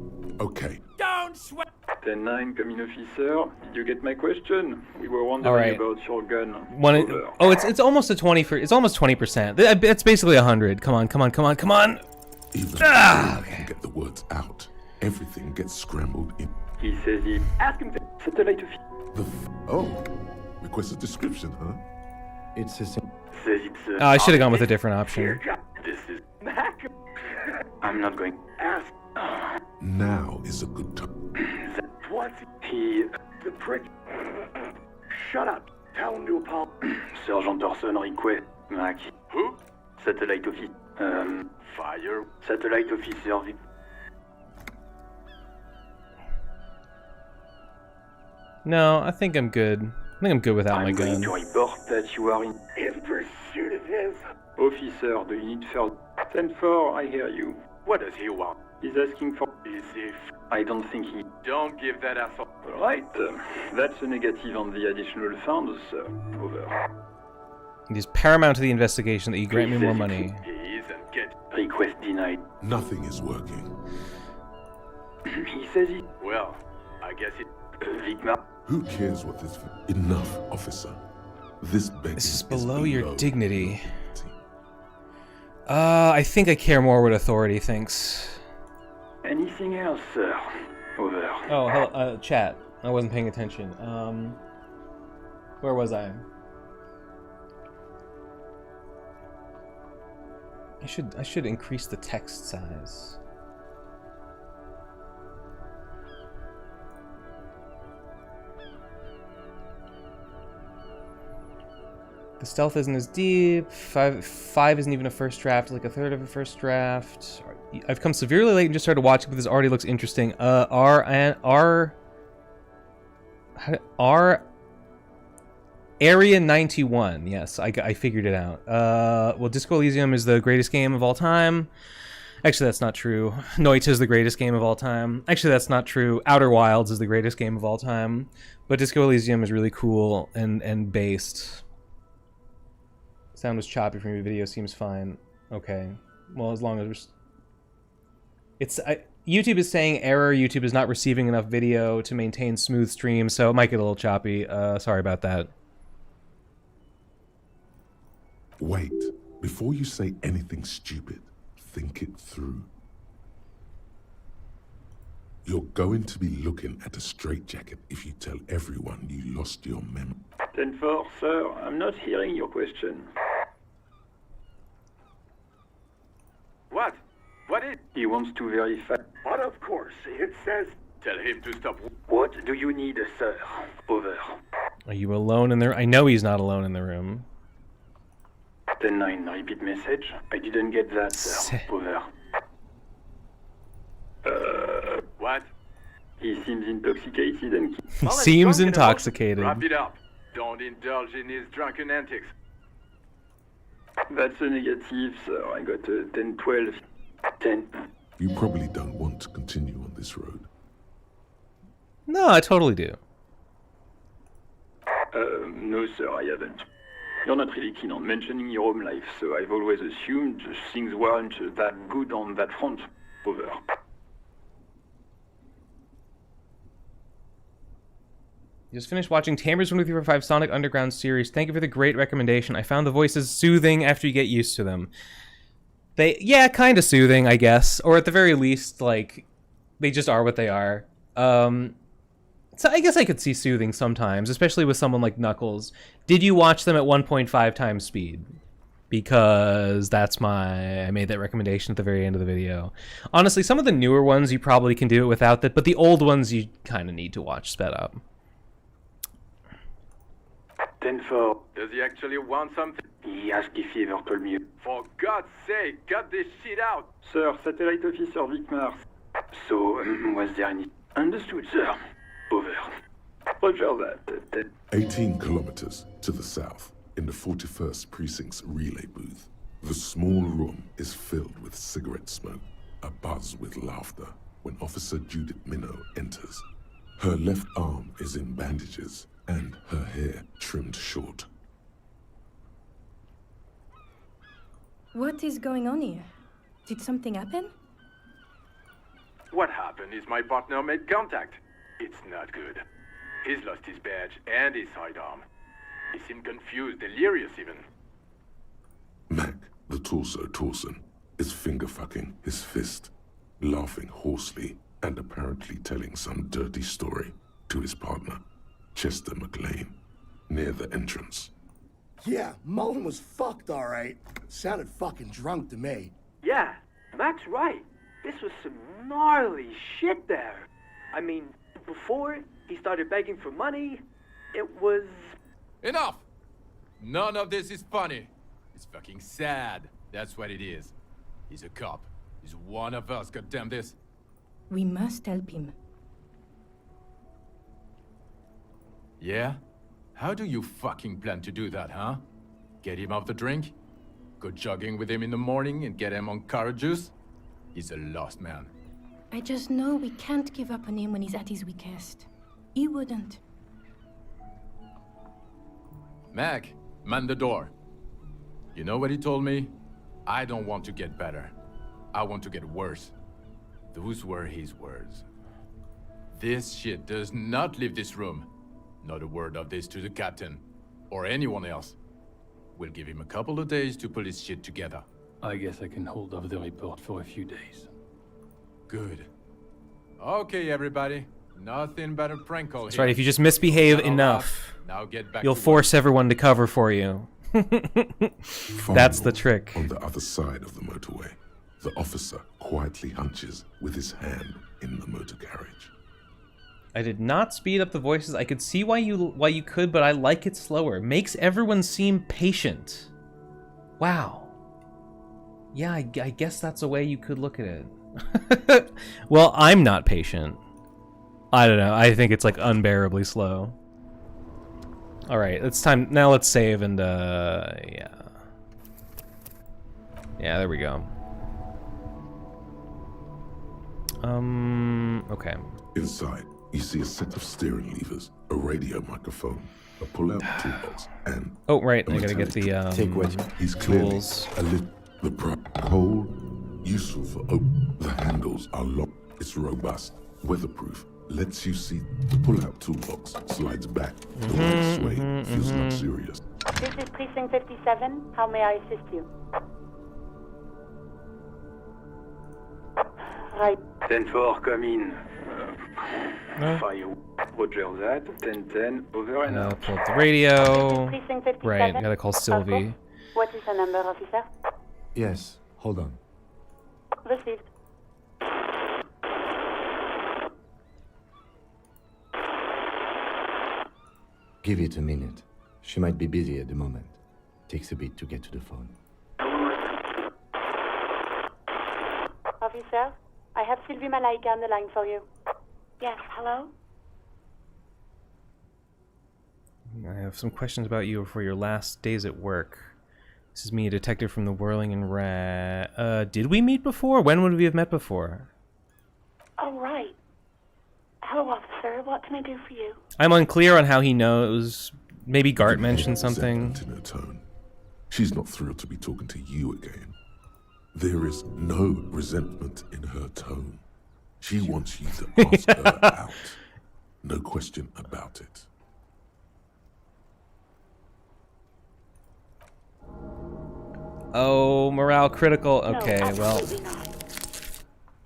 Okay. Don't sweat. 10-9, coming officer. Did you get my question? We were wondering about your gun. It's almost a 20 for. It's almost 20%. It's basically 100. Come on. Even if you get the words out, everything gets scrambled in. He says he. Ask him. Satellite officer. Request a description, huh? It's a... Says it's. I should have gone with a different option. This is Mac. I'm not going. Ask. Now is a good time. What's he? The prick. Shut up. Tell him to apologize. Sergeant Thorson request. Mac. Who? Satellite officer. Fire. Satellite officer. No, I think I'm good. I think I'm good without my gun. I'm going to report that you are in pursuit of him. Officer, do you need for 10-4? I hear you. What does he want? He's asking for. Is if I don't think he. Don't give that asshole. All right. That's a negative on the additional funds, sir. Over. It is paramount to the investigation that you grant me more money. He isn't get request denied. Nothing is working. He says he. Well, I guess it. Vigma. Who cares what this... Enough, officer. This is below your dignity. I think I care more what authority thinks. Anything else, sir? Over. Oh, hello, chat. I wasn't paying attention. Where was I? I should increase the text size. The stealth isn't as deep. Five isn't even a first draft, like a third of a first draft. I've come severely late and just started watching, but this already looks interesting. Area 91. Yes, I figured it out. Well, Disco Elysium is the greatest game of all time. Actually, that's not true. Noita is the greatest game of all time. Actually, that's not true. Outer Wilds is the greatest game of all time. But Disco Elysium is really cool and based. Sound was choppy from your video. Seems fine. Okay. Well, as long as YouTube is saying error. YouTube is not receiving enough video to maintain smooth stream, so it might get a little choppy. Sorry about that. Wait. Before you say anything stupid, think it through. You're going to be looking at a straitjacket if you tell everyone you lost your memory. 10-4, sir, I'm not hearing your question. What? What is... He wants to verify. But of course, it says... Tell him to stop. What do you need, sir? Over. Are you alone in there? I know he's not alone in the room. 10-9, repeat message. I didn't get that, sir. Over. What? He seems intoxicated and... He seems intoxicated. Wrap it up. Don't indulge in his drunken antics. That's a negative, sir. I got a 10-12. 10. You probably don't want to continue on this road. No, I totally do. No, sir, I haven't. You're not really keen on mentioning your home life, so I've always assumed things weren't that good on that front. Over. Just finished watching Tamers 1345 Sonic Underground series. Thank you for the great recommendation. I found the voices soothing after you get used to them. Yeah, kind of soothing, I guess. Or at the very least, like, they just are what they are. So I guess I could see soothing sometimes, especially with someone like Knuckles. Did you watch them at 1.5 times speed? Because I made that recommendation at the very end of the video. Honestly, some of the newer ones you probably can do it without that, but the old ones you kind of need to watch sped up. 10-4. Does he actually want something? He asked if he ever told me. For God's sake, cut this shit out! Sir, satellite officer Vic Mars. So, was there any... Understood, sir. Over. Roger that. 18 kilometers to the south, in the 41st Precinct's relay booth, the small room is filled with cigarette smoke, abuzz with laughter, when Officer Judith Minnow enters. Her left arm is in bandages, and her hair trimmed short. What is going on here? Did something happen? What happened is my partner made contact. It's not good. He's lost his badge and his sidearm. He seemed confused, delirious even. Mac, the torso Torson, is finger-fucking his fist, laughing hoarsely and apparently telling some dirty story to his partner, Chester McLean, near the entrance. Yeah, Mullen was fucked, all right. Sounded fucking drunk to me. Yeah, Mac's right. This was some gnarly shit there. I mean, before he started begging for money, it was... Enough! None of this is funny. It's fucking sad. That's what it is. He's a cop. He's one of us, goddamn this. We must help him. Yeah? How do you fucking plan to do that, huh? Get him off the drink? Go jogging with him in the morning and get him on carrot juice? He's a lost man. I just know we can't give up on him when he's at his weakest. He wouldn't. Mac, man the door. You know what he told me? I don't want to get better. I want to get worse. Those were his words. This shit does not leave this room. Not a word of this to the captain, or anyone else. We'll give him a couple of days to put his shit together. I guess I can hold off the report for a few days. Good. Okay, everybody. Nothing but a prank call. That's right, if you just misbehave enough, now get back you'll to force everyone to cover for you. That's the trick. On the other side of the motorway, the officer quietly hunches with his hand in the motor carriage. I did not speed up the voices. I could see why you could, but I like it slower. Makes everyone seem patient. Wow. Yeah, I guess that's a way you could look at it. Well, I'm not patient. I don't know. I think it's like unbearably slow. All right, it's time. Now let's save and yeah. Yeah, there we go. Okay. Inside, you see a set of steering levers, a radio microphone, a pull-out toolbox, and oh right, I gotta get the He's clearly tools. the hole useful for the handles are locked. It's robust, weatherproof. Lets you see the pull-out toolbox slides back. The right sway feels luxurious. This is Precinct 57. How may I assist you? Right. 10-4, come in. Fire. Roger that. 10-10, over and out. Pull up the radio. Precinct 57. Right, I gotta call Sylvie. What is the number, officer? Yes, hold on. Received. Give it a minute. She might be busy at the moment. Takes a bit to get to the phone. Officer, I have Sylvie Malaika on the line for you. Yes, hello? I have some questions about you for your last days at work. This is me, a detective from the Whirling and did we meet before? When would we have met before? Oh, right. Hello, officer. What can I do for you? I'm unclear on how he knows. Maybe Gart mentioned something. In her tone. She's not thrilled to be talking to you again. There is no resentment in her tone. She wants you to ask her out. No question about it. Oh, morale critical. Okay, no,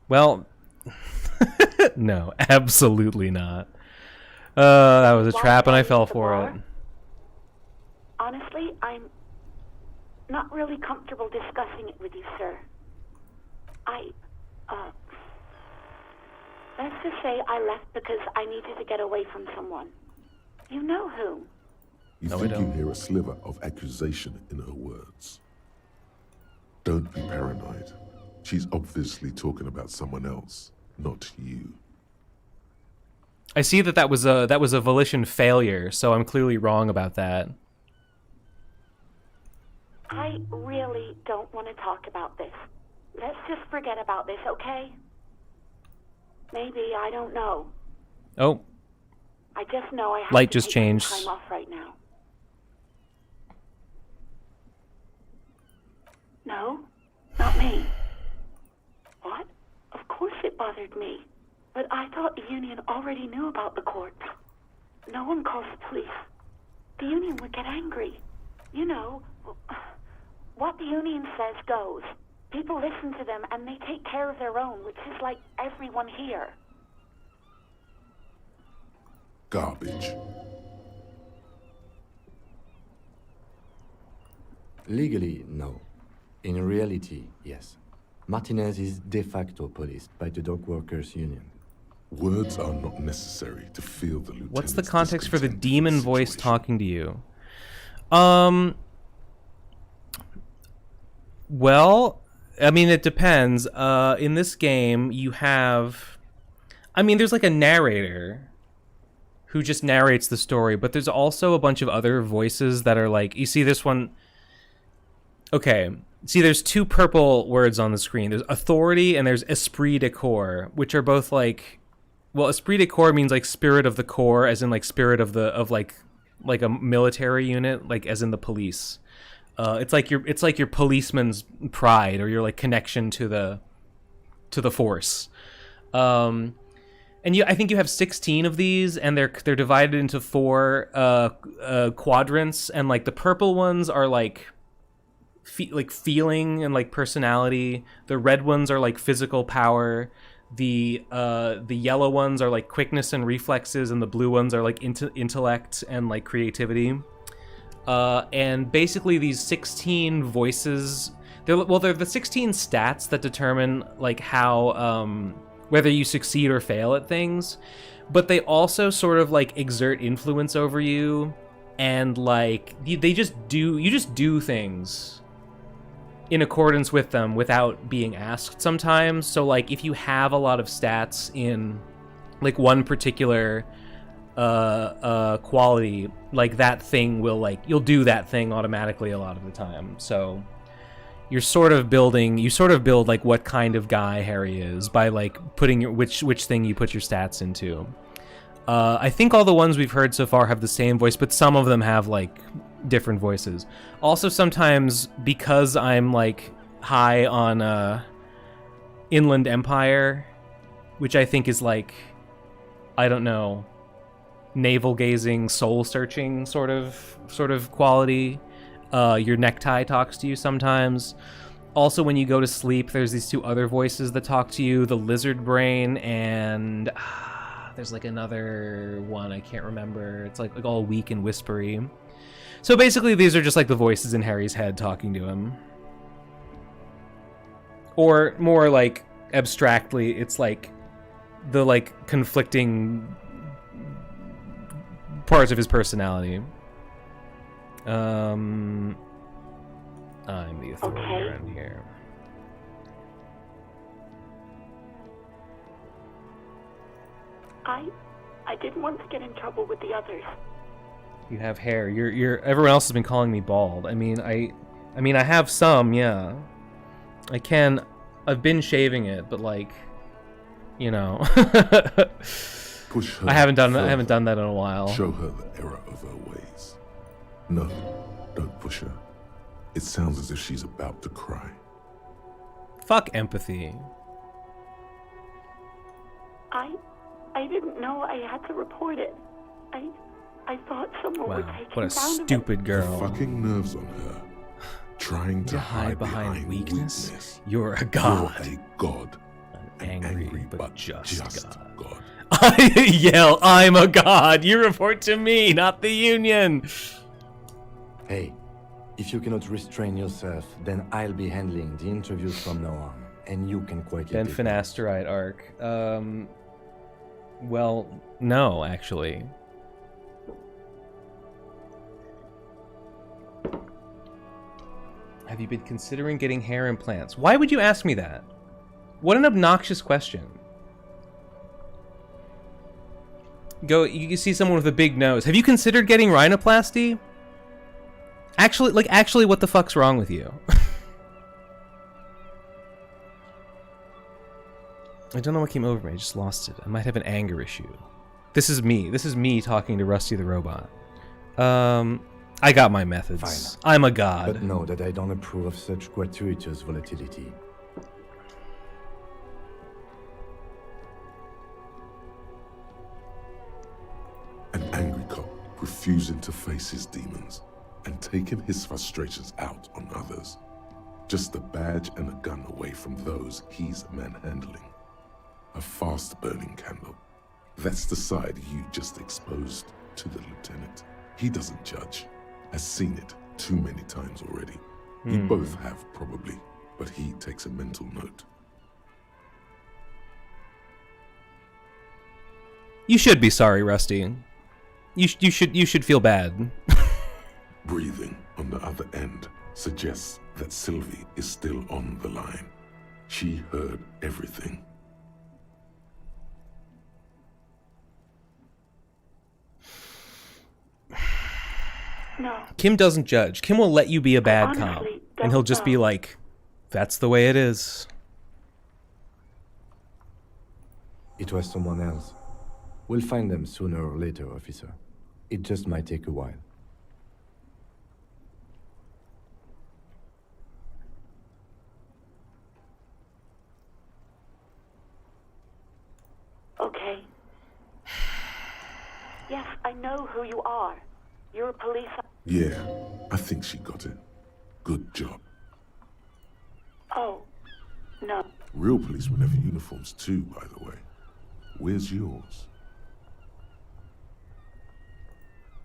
well, no, absolutely not. That was a trap and I fell for it. Honestly, I'm not really comfortable discussing it with you, sir. Let's just say I left because I needed to get away from someone. You know who. You think you hear a sliver of accusation in her words. Don't be paranoid. She's obviously talking about someone else, not you. I see that was a volition failure, so I'm clearly wrong about that. I really don't want to talk about this. Let's just forget about this, okay? Maybe, I don't know. Oh. I just know I have Light to just take changed. some time off right now. No, not me. What? Of course it bothered me. But I thought the union already knew about the court. No one calls the police. The union would get angry. You know, what the union says goes. People listen to them and they take care of their own, which is like everyone here. Garbage. Legally, no. In reality, yes. Martinez is de facto policed by the dock workers union. Words are not necessary to feel the lieutenant's What's the context for the discontent demon with the voice situation. talking to you? Well, I mean, it depends. In this game, you have... I mean, there's like a narrator who just narrates the story, but there's also a bunch of other voices that are like... You see this one... Okay, see, there's two purple words on the screen. There's authority and there's esprit de corps, which are both like... Well, esprit de corps means like spirit of the corps, as in like spirit of like a military unit, like as in the police. It's like your policeman's pride or your like connection to the force. And I think you have 16 of these, and they're divided into 4 quadrants, and like the purple ones are like feeling and like personality. The red ones are like physical power. The yellow ones are like quickness and reflexes, and the blue ones are like intellect and like creativity. And basically these 16 voices, they're the 16 stats that determine like how whether you succeed or fail at things, but they also sort of like exert influence over you, and like you just do things in accordance with them without being asked sometimes. So like if you have a lot of stats in like one particular quality, like that thing will like, you'll do that thing automatically a lot of the time. So you sort of build like what kind of guy Harry is by like putting which thing you put your stats into. I think all the ones we've heard so far have the same voice, but some of them have like different voices. Also, sometimes because I'm like high on Inland Empire, which I think is like, I don't know, navel gazing, soul searching sort of quality. Your necktie talks to you sometimes. Also, when you go to sleep, there's these two other voices that talk to you, the lizard brain and there's like another one I can't remember. It's like all weak and whispery. So basically these are just like the voices in Harry's head talking to him. Or more like abstractly, it's like the like conflicting parts of his personality. I'm the authority around here. I didn't want to get in trouble with the others. You have hair. Everyone else has been calling me bald. I mean I have some, yeah. I've been shaving it, but like, you know. Push her I haven't done further. that in a while. Show her the error of her ways. No, don't push her. It sounds as if she's about to cry. Fuck empathy. I didn't know I had to report it. I thought someone would Wow, take what him a down. stupid girl. The fucking nerves on her. Trying to hide behind weakness. You're a god. You're a god. An angry but just god. I yell, I'm a god. You report to me, not the Union. Hey, if you cannot restrain yourself, then I'll be handling the interviews from now on, and you can quietly. Then Finasteride arc. Well, no, actually. Have you been considering getting hair implants? Why would you ask me that? What an obnoxious question. You see someone with a big nose. Have you considered getting rhinoplasty? Actually, what the fuck's wrong with you? I don't know what came over me. I just lost it. I might have an anger issue. This is me talking to Rusty the robot. I got my methods. Fine. I'm a god. But know that I don't approve of such gratuitous volatility. An angry cop refusing to face his demons and taking his frustrations out on others. Just a badge and a gun away from those he's manhandling. A fast-burning candle. That's the side you just exposed to the lieutenant. He doesn't judge. Has seen it too many times already. You both have, probably, but he takes a mental note. You should be sorry, Rusty. You should feel bad. Breathing on the other end suggests that Sylvie is still on the line. She heard everything. No. Kim doesn't judge. Kim will let you be a bad cop, honestly and he'll just be like, that's the way it is. It was someone else. We'll find them sooner or later, officer. It just might take a while. Okay. Yes, I know who you are. You're a police. Yeah, I think she got it. Good job. Oh, no. Real policemen have uniforms too, by the way. Where's yours?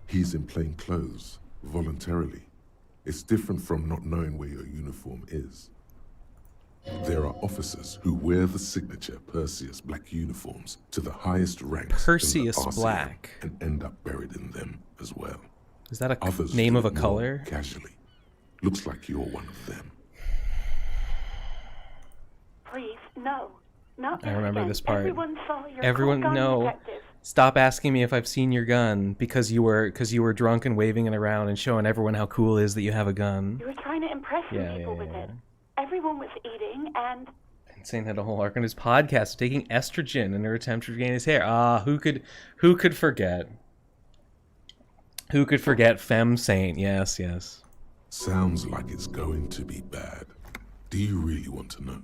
He's in plain clothes, voluntarily. It's different from not knowing where your uniform is. There are officers who wear the signature Perseus Black uniforms to the highest ranks Perseus in the RCM Black. and end up buried in them as well. Is that a Others name do of a it more color? Casually. Looks like you're one of them. Please, no. Not this I remember again. this part. Everyone saw your Everyone, cool gun, no. detective. Stop asking me if I've seen your gun because you were drunk and waving it around and showing everyone how cool it is that you have a gun. You were trying to impress people with it. Everyone was eating, and Insane had a whole arc on his podcast taking estrogen in her attempt to regain his hair. Ah, who could forget? Who could forget Femme Saint? Yes, yes. Sounds like it's going to be bad. Do you really want to know?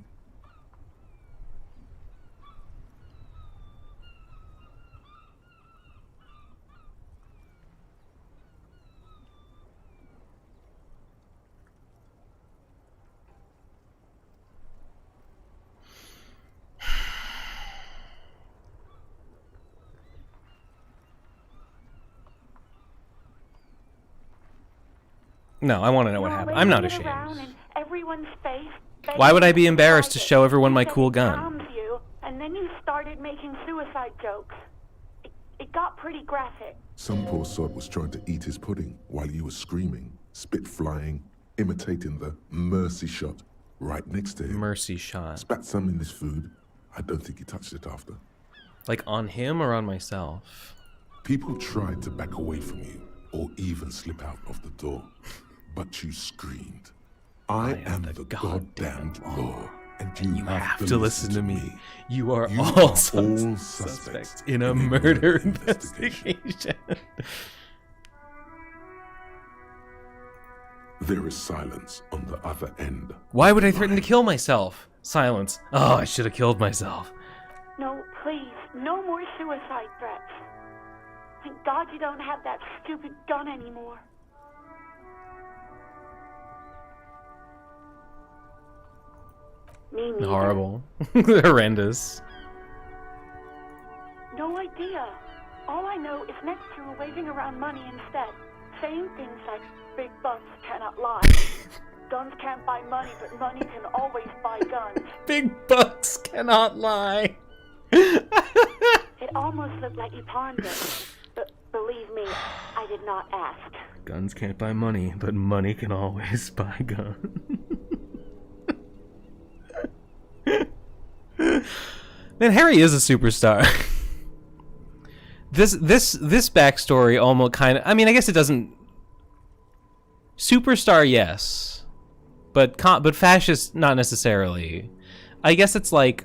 No, I want to know what happened. I'm not ashamed. in everyone's face. Why would I be embarrassed to show everyone my cool gun? Calms you, and then you started making suicide jokes. It got pretty graphic. Some poor sod was trying to eat his pudding while you were screaming, spit flying, imitating the mercy shot right next to him. Mercy shot. Spat some in his food. I don't think he touched it after. Like on him or on myself? People tried to back away from you or even slip out of the door. But you screamed, I am the goddamned law, and you have to listen to me. You are all all suspects in a murder investigation. There is silence on the other end. Why would I threaten to kill myself? Silence. Oh, I should have killed myself. No, please, no more suicide threats. Thank God you don't have that stupid gun anymore. Me neither. Horrible. Horrendous. No idea. All I know is next you were waving around money instead, saying things like, big bucks cannot lie. Guns can't buy money, but money can always buy guns. Big bucks cannot lie. It almost looked like you pawned them. But believe me, I did not ask. Guns can't buy money, but money can always buy guns. Man, Harry is a superstar. This backstory almost kind of, I mean, I guess it doesn't. Superstar, yes, but fascist, not necessarily. I guess it's like,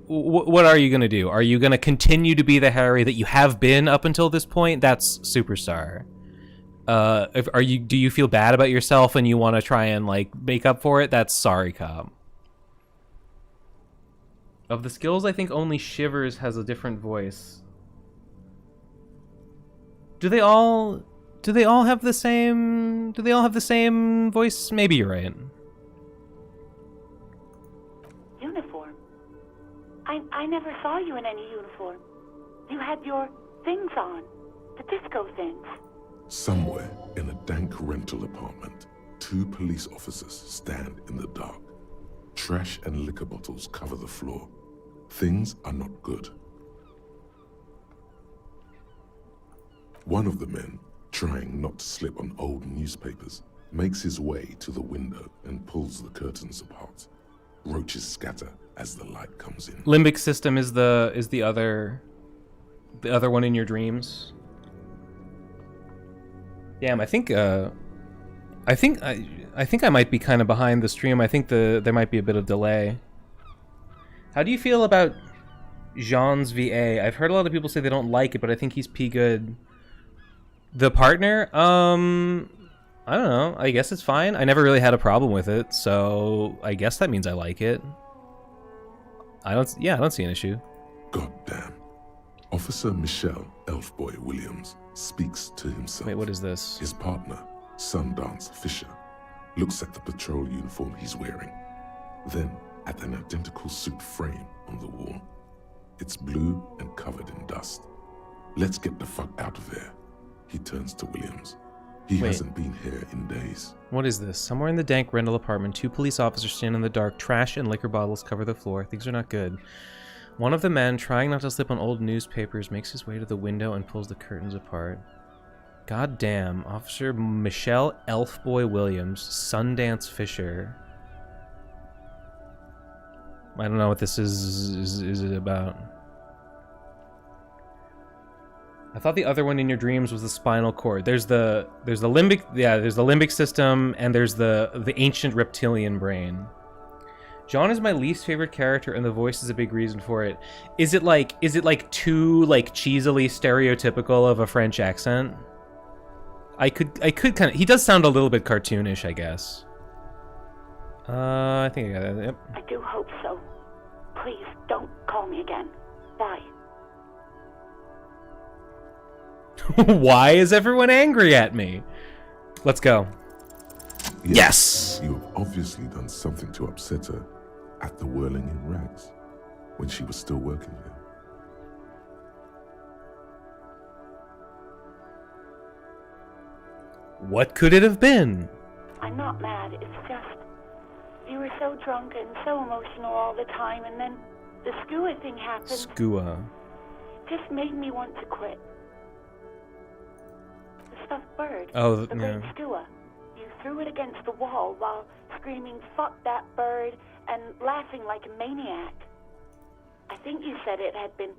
what are you gonna do? Are you gonna continue to be the Harry that you have been up until this point? That's superstar. Do you feel bad about yourself and you want to try and like make up for it? That's sorry cop. Of the skills, I think only Shivers has a different voice. Do they all have the same voice? Maybe you're right. Uniform? I never saw you in any uniform. You had your things on. The disco things. Somewhere in a dank rental apartment, 2 police officers stand in the dark. Trash and liquor bottles cover the floor. Things are not good. One of the men, trying not to slip on old newspapers, makes his way to the window and pulls the curtains apart. Roaches scatter as the light comes in. Limbic system is the other one in your dreams. Damn, I think I might be kind of behind the stream. I think there might be a bit of delay. How do you feel about Jean's VA? I've heard a lot of people say they don't like it, but I think he's P good. The partner? I don't know. I guess it's fine. I never really had a problem with it, so I guess that means I like it. I don't see an issue. Goddamn. Officer Michelle Elfboy Williams speaks to himself. Wait, what is this? His partner, Sundance Fisher, looks at the patrol uniform he's wearing. Then at an identical suit frame on the wall. It's blue and covered in dust. Let's get the fuck out of there. He turns to Williams. He Wait. hasn't been here in days. What is this? Somewhere in the dank rental apartment, 2 police officers stand in the dark. Trash and liquor bottles cover the floor. Things are not good. One of the men, trying not to slip on old newspapers, makes his way to the window and pulls the curtains apart. God damn. Officer Michelle Elfboy Williams, Sundance Fisher. I don't know what this is it about. I thought the other one in your dreams was the spinal cord. There's the limbic, yeah, there's the limbic system, and there's the ancient reptilian brain. John is my least favorite character, and the voice is a big reason for it. Is it like too like cheesily stereotypical of a French accent? I could kind of. He does sound a little bit cartoonish, I guess. I think I got it. Yep. I do hope so. Please don't call me again. Bye. Why is everyone angry at me? Let's go. Yes! You have obviously done something to upset her at the Whirling in Rags when she was still working there. What could it have been? I'm not mad. It's just you were so drunk and so emotional all the time, and then the skua thing happened. Skua. Just made me want to quit. The stuffed bird. Oh, the great yeah. skua. You threw it against the wall while screaming, "Fuck that bird," and laughing like a maniac. I think you said it had been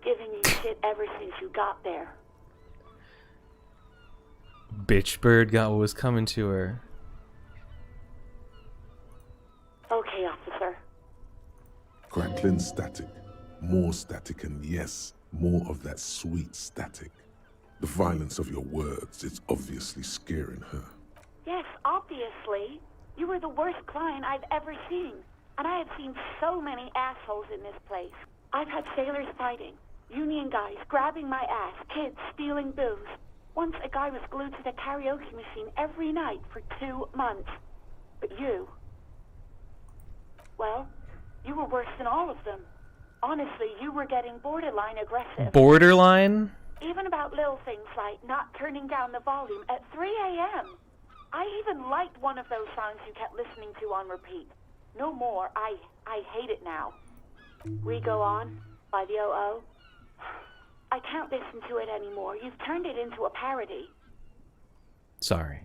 giving you shit ever since you got there. Bitch bird got what was coming to her. Okay, officer. Crackling static. More static, and yes, more of that sweet static. The violence of your words is obviously scaring her. Yes, obviously. You were the worst client I've ever seen. And I have seen so many assholes in this place. I've had sailors fighting, union guys grabbing my ass, kids stealing booze. Once a guy was glued to the karaoke machine every night for 2 months. But you... well, you were worse than all of them. Honestly, you were getting borderline aggressive. Borderline? Even about little things like not turning down the volume at 3 a.m. I even liked one of those songs you kept listening to on repeat. No more. I hate it now. We Go On by the O.O. I can't listen to it anymore. You've turned it into a parody. Sorry.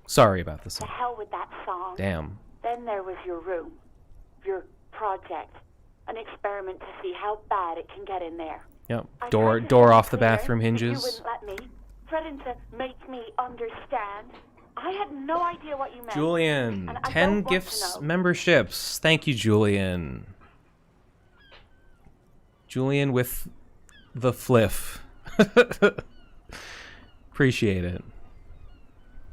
Sorry about this. The hell with that song. Damn. Then there was your room. Your project. An experiment to see how bad it can get in there. Yep. I Door tried to off the clear, bathroom but you hinges. wouldn't let me. Threatened to make me understand. I had no idea what you meant. Julian, and I 10 don't want to gifts, know. memberships. Thank you, Julian. Julian with the fliff. Appreciate it.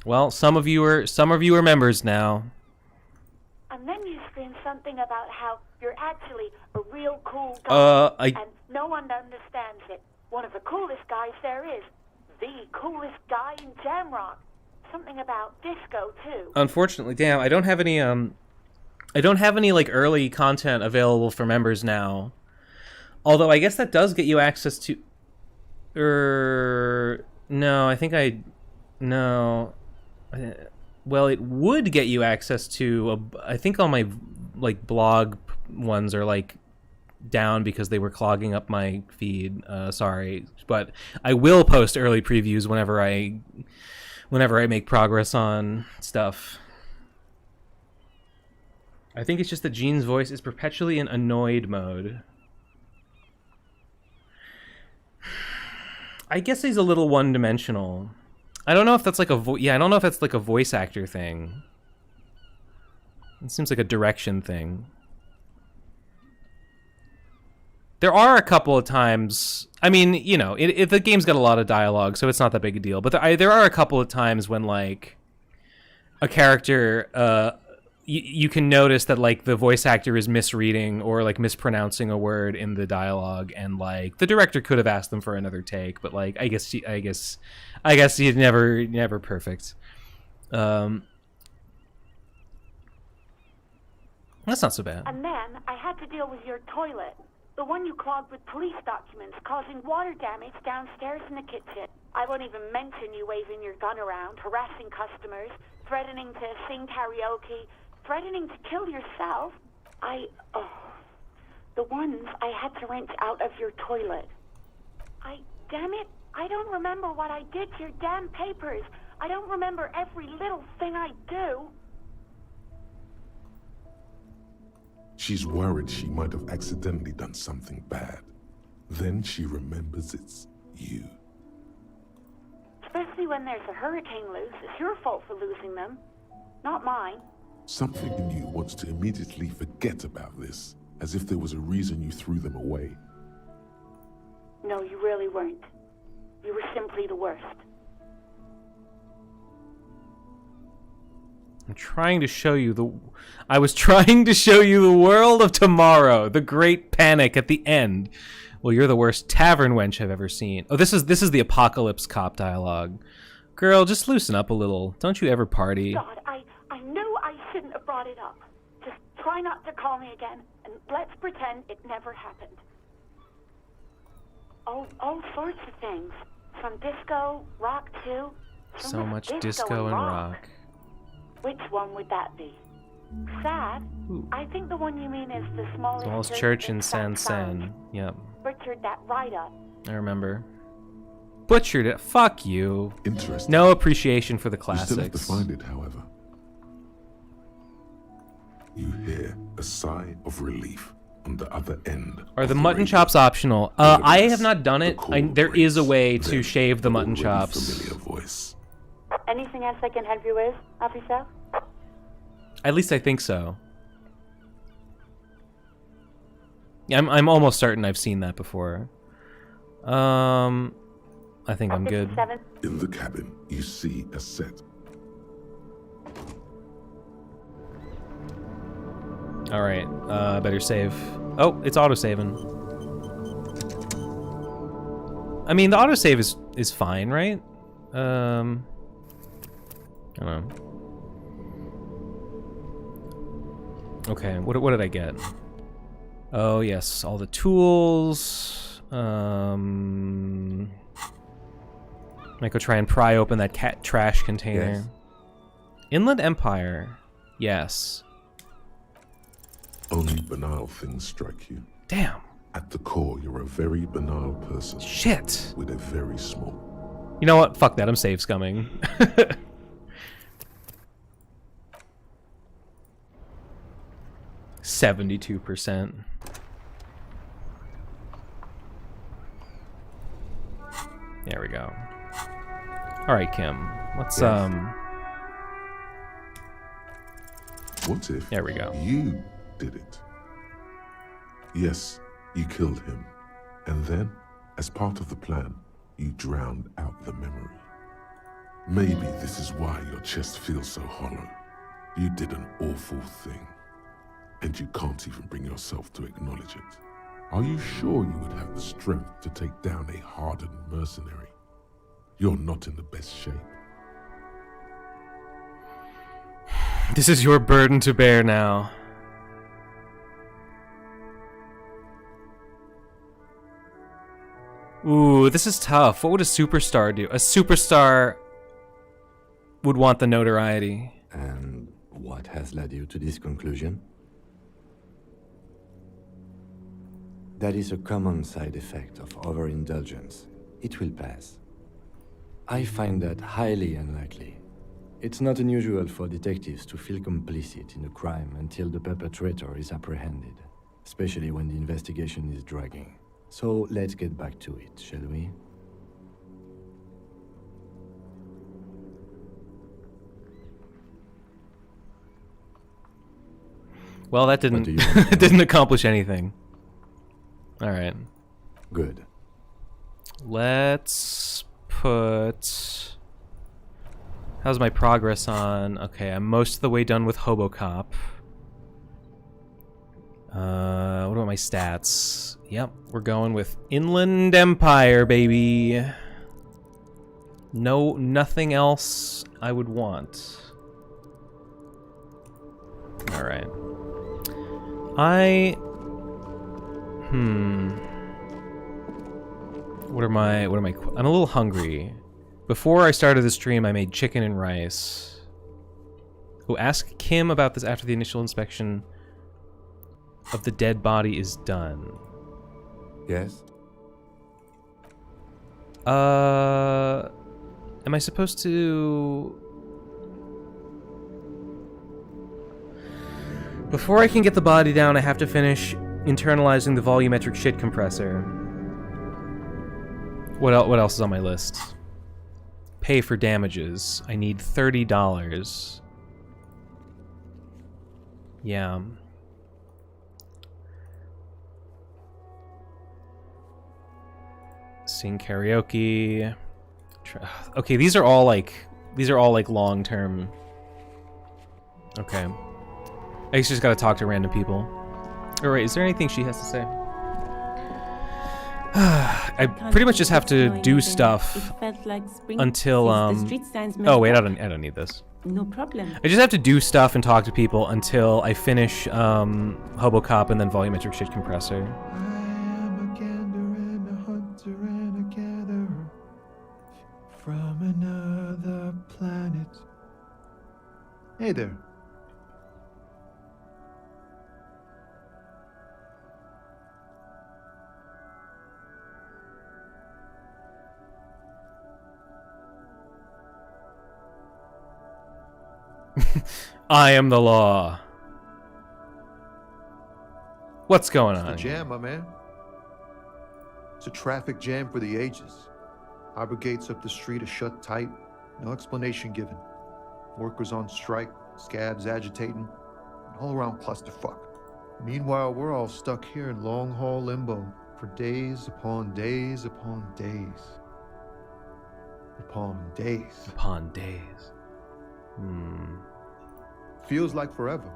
Well, some of you are members now. And then you screamed something about how you're actually a real cool guy, and no one understands it. One of the coolest guys there is. The coolest guy in Jamrock. Something about disco, too. Unfortunately, damn, I don't have any like early content available for members now. Although I guess that does get you access to no, I think no. Well, it would get you access to I think all my like blog ones are like down because they were clogging up my feed. Sorry, but I will post early previews whenever I make progress on stuff. I think it's just that Jean's voice is perpetually in annoyed mode. I guess he's a little one-dimensional. I don't know if that's like I don't know if that's like a voice actor thing. It seems like a direction thing. There are a couple of times, I mean, you know, the game's got a lot of dialogue, so it's not that big a deal. But there are a couple of times when, like, a character, you can notice that, like, the voice actor is misreading or, like, mispronouncing a word in the dialogue, and, like, the director could have asked them for another take, but, like, I guess he's never perfect. That's not so bad. And then I had to deal with your toilet. The one you clogged with police documents, causing water damage downstairs in the kitchen. I won't even mention you waving your gun around, harassing customers, threatening to sing karaoke, threatening to kill yourself. The ones I had to wrench out of your toilet. Damn it, I don't remember what I did to your damn papers. I don't remember every little thing I do. She's worried she might have accidentally done something bad. Then she remembers it's you. Especially when there's a hurricane loose. It's your fault for losing them, not mine. Something in you wants to immediately forget about this, as if there was a reason you threw them away. No, you really weren't. You were simply the worst. I'm trying to show you I was trying to show you the world of tomorrow, the great panic at the end. Well, you're the worst tavern wench I've ever seen. Oh, this is the apocalypse cop dialogue. Girl, just loosen up a little. Don't you ever party? God, I knew I shouldn't have brought it up. Just try not to call me again, and let's pretend it never happened. All sorts of things. From disco, rock too. So much disco and rock. Which one would that be? Sad? Ooh. I think the one you mean is the smallest Smallest church in San Sen. Yep. Butchered that right up. I remember. Butchered it. Fuck you. Interesting. No appreciation for the You classics. still have to find it, however. You hear a sigh of relief on the other end. Are the mutton chops optional? I have not done it. There is a way to shave the mutton chops. Familiar voice. Anything else I can help you with, officer? At least I think so. Yeah, I'm almost certain I've seen that before. I think I'm good. In the cabin, you see a set. All right, better save. Oh, it's auto-saving. I mean, the autosave is fine, right? I don't know. Okay, what did I get? Oh yes, all the tools. I might go try and pry open that cat trash container. Yes. Inland Empire. Yes. Only banal things strike you. Damn. At the core, you're a very banal person. Shit. With a very small. You know what? Fuck that. I'm save scumming. 72%. There we go. All right, Kim. Let's Yes. What if There we go. you did it? Yes, you killed him. And then, as part of the plan, you drowned out the memory. Maybe this is why your chest feels so hollow. You did an awful thing. And you can't even bring yourself to acknowledge it. Are you sure you would have the strength to take down a hardened mercenary? You're not in the best shape. This is your burden to bear now. Ooh, this is tough. What would a superstar do? A superstar would want the notoriety. And what has led you to this conclusion? That is a common side effect of overindulgence. It will pass. I find that highly unlikely. It's not unusual for detectives to feel complicit in a crime until the perpetrator is apprehended, especially when the investigation is dragging. So let's get back to it, shall we? Well, that didn't it didn't accomplish anything. All right. Good. Let's put... How's my progress on... Okay, I'm most of the way done with Hobocop. What about my stats? Yep, we're going with Inland Empire, baby. No, nothing else I would want. All right. What am I, I'm a little hungry. Before I started the stream, I made chicken and rice. Oh, ask Kim about this after the initial inspection of the dead body is done. Yes? Am I supposed to... Before I can get the body down, I have to finish internalizing the volumetric shit compressor. What else is on my list? Pay for damages. I need $30. Yeah. Sing karaoke. Okay, these are all like long-term. Okay. I just gotta talk to random people. Alright, is there anything she has to say? I pretty much just have to do stuff until oh wait, I don't need this. No problem. I just have to do stuff and talk to people until I finish Hobocop and then volumetric shit compressor. From another planet. Hey there. I am the law. What's going on? It's the jam, my man. It's a traffic jam for the ages. Harbor gates up the street are shut tight. No explanation given. Workers on strike, scabs agitating, an all-around clusterfuck. Meanwhile, we're all stuck here in long-haul limbo for days upon days upon days. Upon days. Upon days. Feels like forever.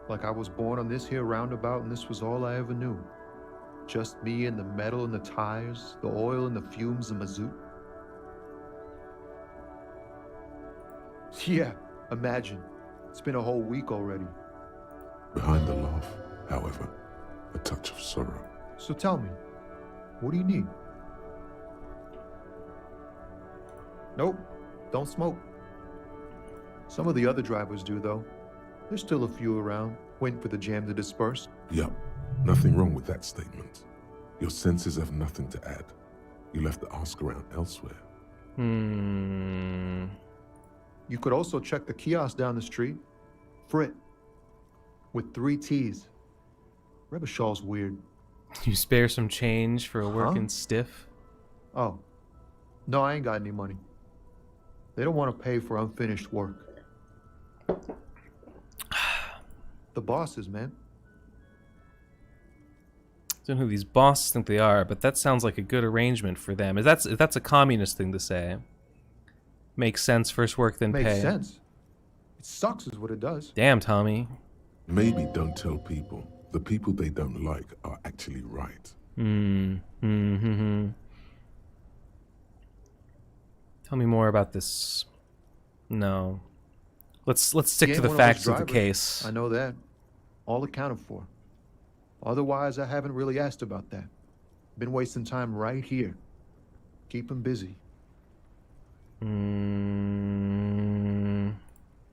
Like I was born on this here roundabout and this was all I ever knew. Just me and the metal and the tires, the oil and the fumes and mazout. Yeah, imagine. It's been a whole week already. Behind the laugh, however, a touch of sorrow. So tell me, what do you need? Nope, don't smoke. Some of the other drivers do, though. There's still a few around, waiting for the jam to disperse. Yup, nothing wrong with that statement. Your senses have nothing to add. You left the ask around elsewhere. You could also check the kiosk down the street. Frit. With 3 T's. Rebishaw's weird. You spare some change for a working stiff? Oh. No, I ain't got any money. They don't want to pay for unfinished work. The bosses, man. I don't know who these bosses think they are, but that sounds like a good arrangement for them. If that's a communist thing to say. Makes sense, first work, then pay. Makes sense. It sucks is what it does. Damn, Tommy. Maybe don't tell people. The people they don't like are actually right. Tell me more about this. No. Let's stick to the facts of the case. I know that. All accounted for. Otherwise, I haven't really asked about that. Been wasting time right here. Keep him busy.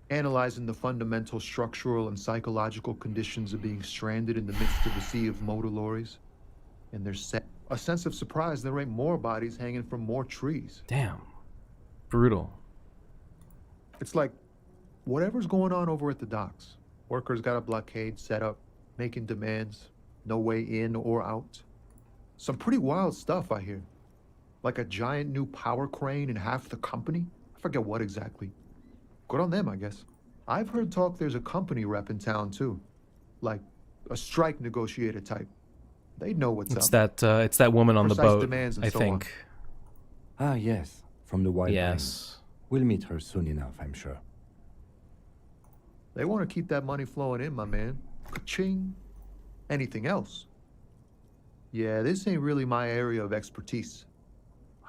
Analyzing the fundamental structural and psychological conditions of being stranded in the midst of a sea of motor lorries. And there's a sense of surprise there ain't more bodies hanging from more trees. Damn. Brutal. It's like, whatever's going on over at the docks. Workers got a blockade set up, making demands, no way in or out. Some pretty wild stuff, I hear. Like a giant new power crane in half the company? I forget what exactly. Good on them, I guess. I've heard talk there's a company rep in town, too. Like, a strike negotiator type. They'd know what's up. It's that woman on the Precise boat, demands and I so think. Ah, yes. From the White Yes. Plains. We'll meet her soon enough, I'm sure. They want to keep that money flowing in, my man. Ka-ching. Anything else? Yeah, this ain't really my area of expertise.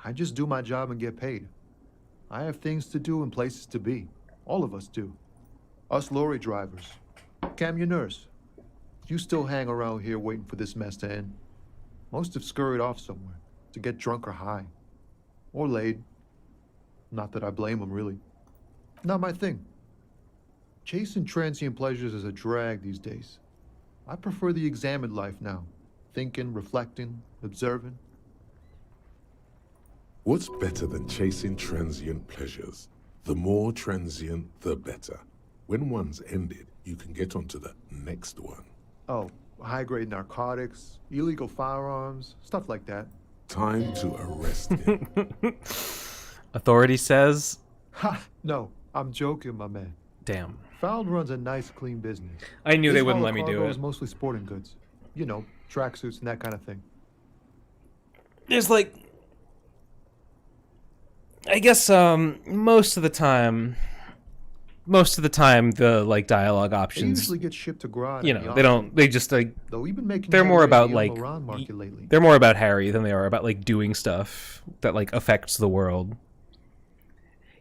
I just do my job and get paid. I have things to do and places to be. All of us do. Us lorry drivers. Cam, your nurse. You still hang around here waiting for this mess to end. Most have scurried off somewhere to get drunk or high. Or laid. Not that I blame them, really. Not my thing. Chasing transient pleasures is a drag these days. I prefer the examined life now. Thinking, reflecting, observing. What's better than chasing transient pleasures? The more transient, the better. When one's ended, you can get onto the next one. Oh, high-grade narcotics, illegal firearms, stuff like that. Time to arrest him. Authority says... Ha! No, I'm joking, my man. Damn. Found runs a nice, clean business. I knew His they wouldn't haul let of me do cargo it. is mostly sporting goods. You know, tracksuits and that kind of thing. There's like... I guess most of the time the like dialogue They options, usually get shipped to Grodd. you know, they don't, they just like, Though we've been making they're more headway about in the like, Iran market lately. they're more about Harry than they are about like doing stuff that like affects the world.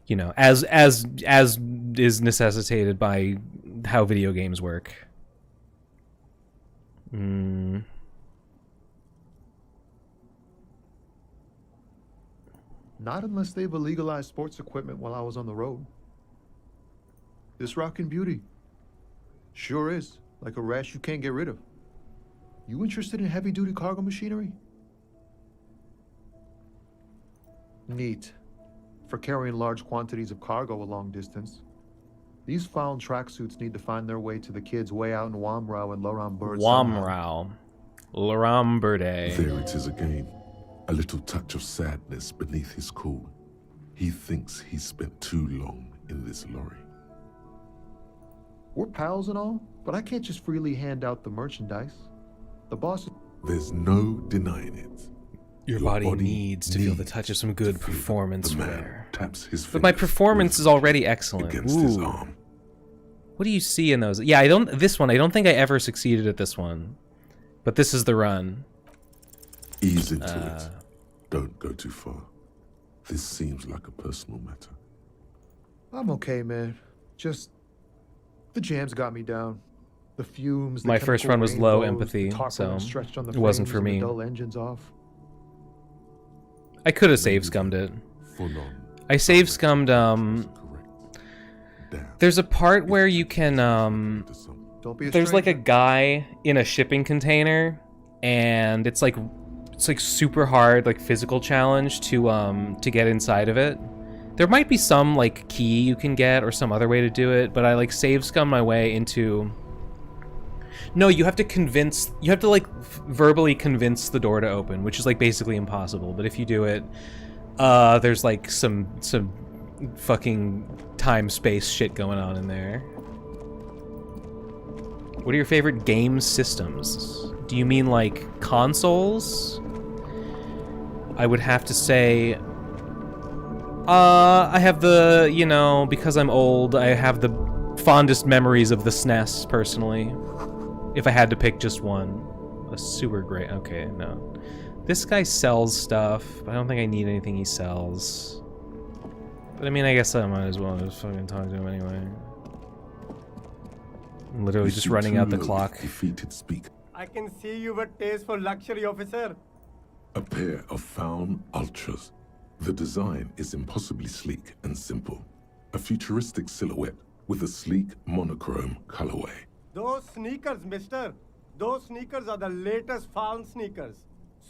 You know, as is necessitated by how video games work. Not unless they've illegalized sports equipment while I was on the road. This rockin' beauty. Sure is. Like a rash you can't get rid of. You interested in heavy-duty cargo machinery? Neat. For carrying large quantities of cargo a long distance. These found tracksuits need to find their way to the kids way out in Wamrau and Laurent Bird. Wamrau. Laurent Bird. There it is again. A little touch of sadness beneath his cool. He thinks he's spent too long in this lorry. We're pals and all, but I can't just freely hand out the merchandise. The boss... There's no denying it. Your body needs to feel the touch of some good performance wear. Taps his But my performance is already excellent. against his arm. What do you see in those? Yeah, I don't think I ever succeeded at this one. But this is the run. Ease into it. Don't go too far. This seems like a personal matter. I'm okay, man. Just... the jams got me down. The fumes, the My first chemical run was low rainbows, empathy, the tarpaulin so stretched on the it wasn't frames for and the me. dull engines off. I could have save scummed it. Full on. I save scummed, there's a part where you can, Don't be a there's like a stranger. guy in a shipping container, and it's like super hard, like physical challenge to get inside of it. There might be some like key you can get or some other way to do it, but I like save scum my way into... No, you have to like verbally convince the door to open, which is like basically impossible. But if you do it, there's like some fucking time-space shit going on in there. What are your favorite game systems? Do you mean like consoles? I would have to say... I have the, you know, because I'm old, I have the fondest memories of the SNES, personally. If I had to pick just one. A super great... Okay, no. This guy sells stuff, but I don't think I need anything he sells. But I mean, I guess I might as well just fucking talk to him anyway. I'm literally just running out the clock. Defeated speak. I can see you've a taste for luxury, officer. A pair of found ultras. The design is impossibly sleek and simple. A futuristic silhouette with a sleek monochrome colorway. Those sneakers, mister. Those sneakers are the latest found sneakers.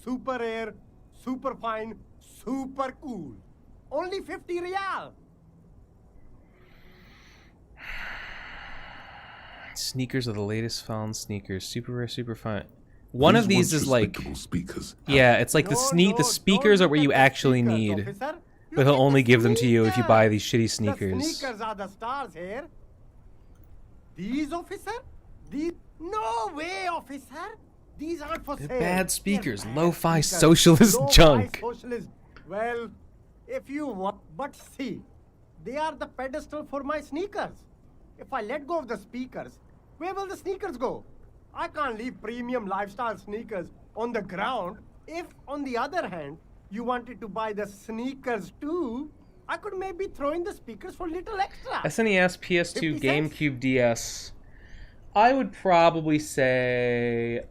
Super air, super fine, super cool. Only 50 real. Sneakers are the latest found sneakers. Super rare, super fine. One of these is like... speakers. Yeah, it's like the speakers are what you actually need. But he'll only give them to you if you buy these shitty The sneakers. sneakers are the stars here. These, officer? These? No way, officer. These aren't for They're sale. bad speakers. They're bad Lo-fi speakers. socialist Lo-fi junk. Socialist. Well, if you want, but see, they are the pedestal for my sneakers. If I let go of the speakers, where will the sneakers go? I can't leave premium lifestyle sneakers on the ground. If, on the other hand, you wanted to buy the sneakers too, I could maybe throw in the speakers for little extra. SNES, 50 PS2, cents? GameCube, DS. I would probably say,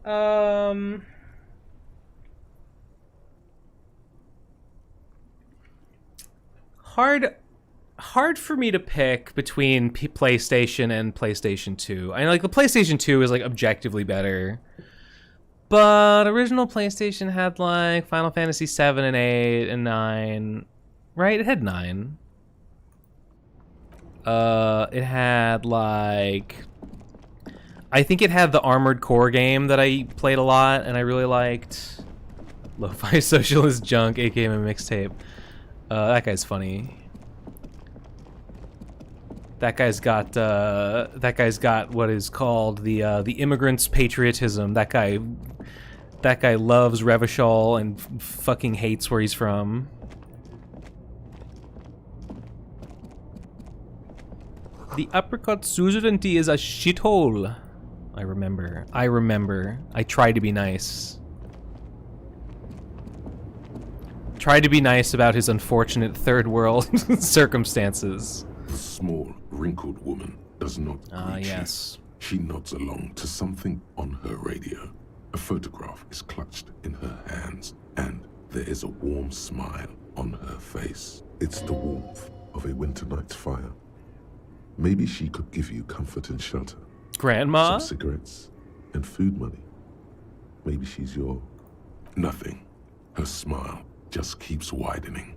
hard for me to pick between PlayStation and PlayStation 2. I know, like, the PlayStation 2 is like objectively better, but original PlayStation had like Final Fantasy 7 and 8 and 9, right? It had 9. It had like, I think it had the Armored Core game that I played a lot and I really liked. Lo-fi socialist junk, aka my mixtape. That guy's funny. That guy's got what is called the immigrant's patriotism. That guy loves Revachol and fucking hates where he's from. The apricot suzerainty is a shithole. I remember. I tried to be nice. Tried to be nice about his unfortunate third world circumstances. The small, wrinkled woman does not greet yes. you. She nods along to something on her radio. A photograph is clutched in her hands, and there is a warm smile on her face. It's the warmth of a winter night's fire. Maybe she could give you comfort and shelter. Grandma? Some cigarettes and food money. Maybe she's your nothing. Her smile just keeps widening.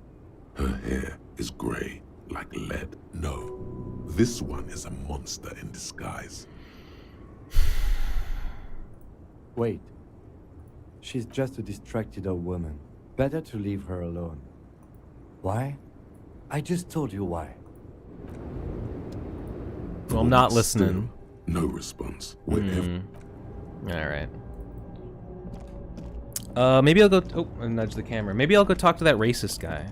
Her hair is gray like lead. No, this one is a monster in disguise. Wait. She's just a distracted old woman. Better to leave her alone. Why? I just told you why. Well, I'm not listening. Still, no response. Wherever. Alright. Maybe I'll go... Oh, I nudged the camera. Maybe I'll go talk to that racist guy.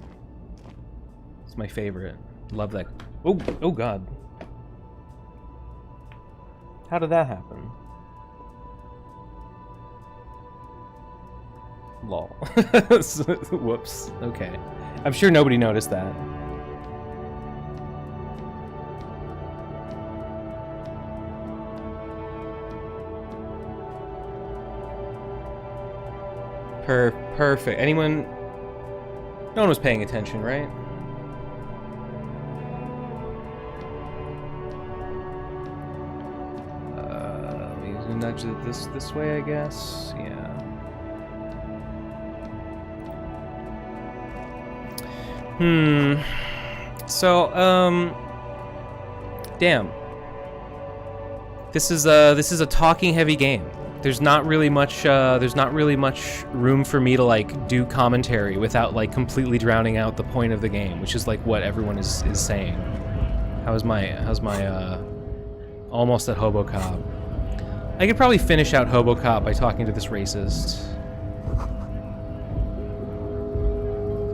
It's my favorite. Love that. Oh god. How did that happen? Lol. Whoops. Okay. I'm sure nobody noticed that. Perfect. Anyone? No one was paying attention, right? Let me nudge it this way, I guess. Yeah. So, damn. This is a talking heavy game. There's not really much room for me to like do commentary without like completely drowning out the point of the game, which is like what everyone is saying. How's my almost at Hobocop? I could probably finish out Hobocop by talking to this racist.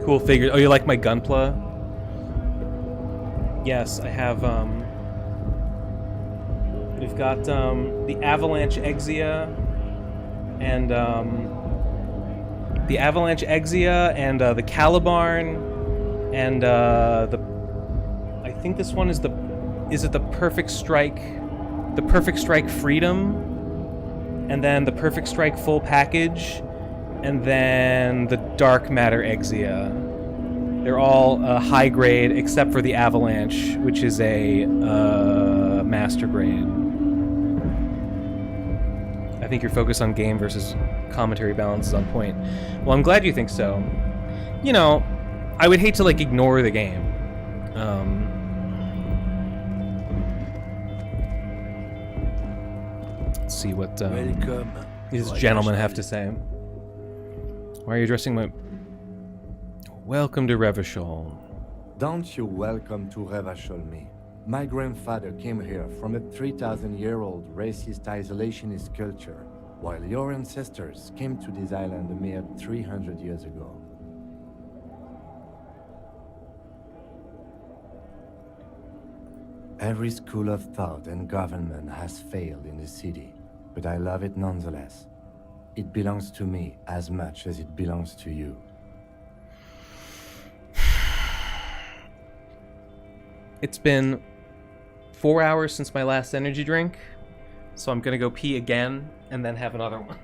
Cool figure. Oh, you like my Gunpla? Yes, I have we've got the Avalanche Exia and the Calibarn and I think this one is the Perfect Strike Freedom, and then the Perfect Strike full package, and then the Dark Matter Exia. They're all high grade except for the Avalanche, which is a master grade. I think your focus on game versus commentary balance is on point. Well, I'm glad you think so. You know, I would hate to like ignore the game. Let's see what these gentlemen have to say. Why are you addressing my... Welcome to Revachol. Don't you welcome to Revachol me. My grandfather came here from a 3,000-year-old racist isolationist culture, while your ancestors came to this island a mere 300 years ago. Every school of thought and government has failed in the city, but I love it nonetheless. It belongs to me as much as it belongs to you. It's been 4 hours since my last energy drink, so I'm gonna go pee again and then have another one.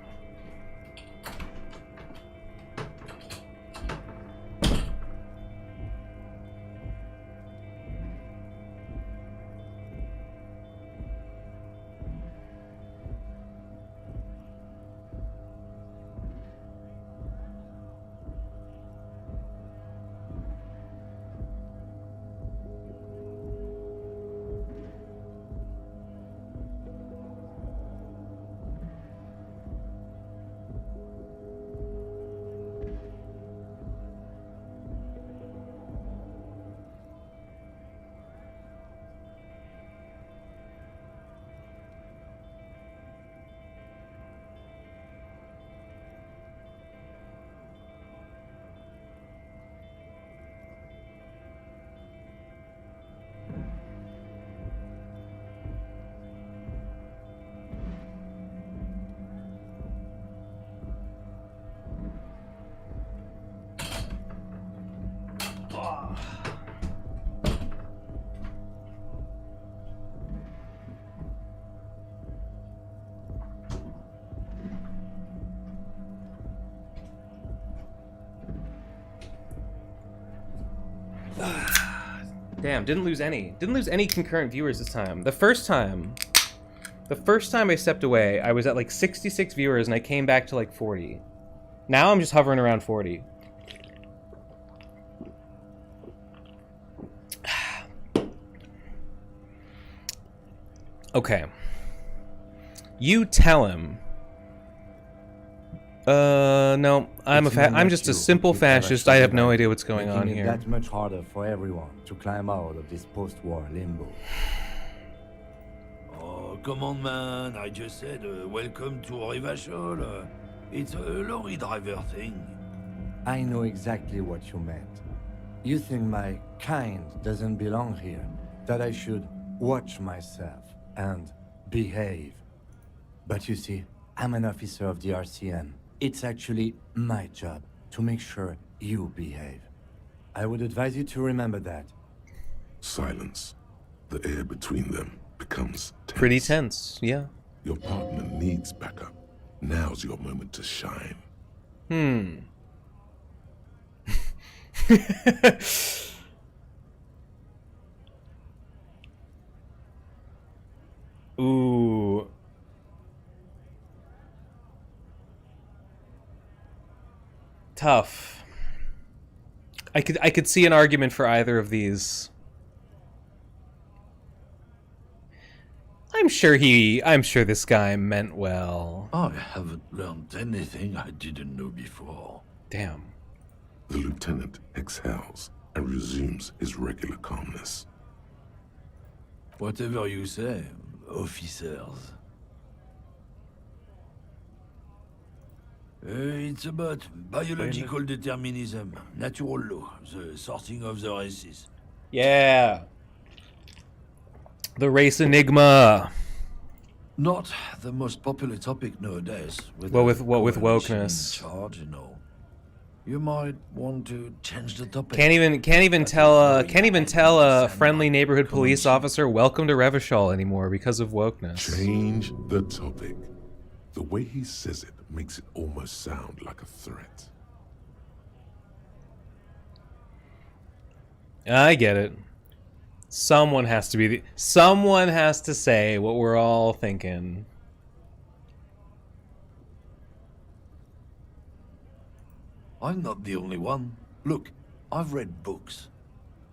Damn, didn't lose any. Didn't lose any concurrent viewers this time. The first time I stepped away, I was at like 66 viewers and I came back to like 40. Now I'm just hovering around 40. Okay. You tell him. No, I'm just a simple fascist. I have no idea what's going on here. That much harder for everyone to climb out of this post-war limbo. Oh, come on, man. I just said welcome to Rivachol. It's a lorry driver thing. I know exactly what you meant. You think my kind doesn't belong here, that I should watch myself and behave. But you see, I'm an officer of the RCM. It's actually my job to make sure you behave. I would advise you to remember that. Silence. The air between them becomes tense. Pretty tense, yeah. Your partner needs backup. Now's your moment to shine. Ooh. Tough. I could see an argument for either of these. I'm sure this guy meant well. I haven't learned anything I didn't know before. Damn. The lieutenant exhales and resumes his regular calmness. Whatever you say, officers. It's about biological determinism, natural law, the sorting of the races. Yeah. The race enigma. Not the most popular topic nowadays. With wokeness. In charge, you know. You might want to change the topic. Can't even tell a friendly neighborhood police officer welcome to Revachol anymore because of wokeness. Change the topic. The way he says it makes it almost sound like a threat. I get it. Someone has to say what we're all thinking. I'm not the only one. Look, I've read books.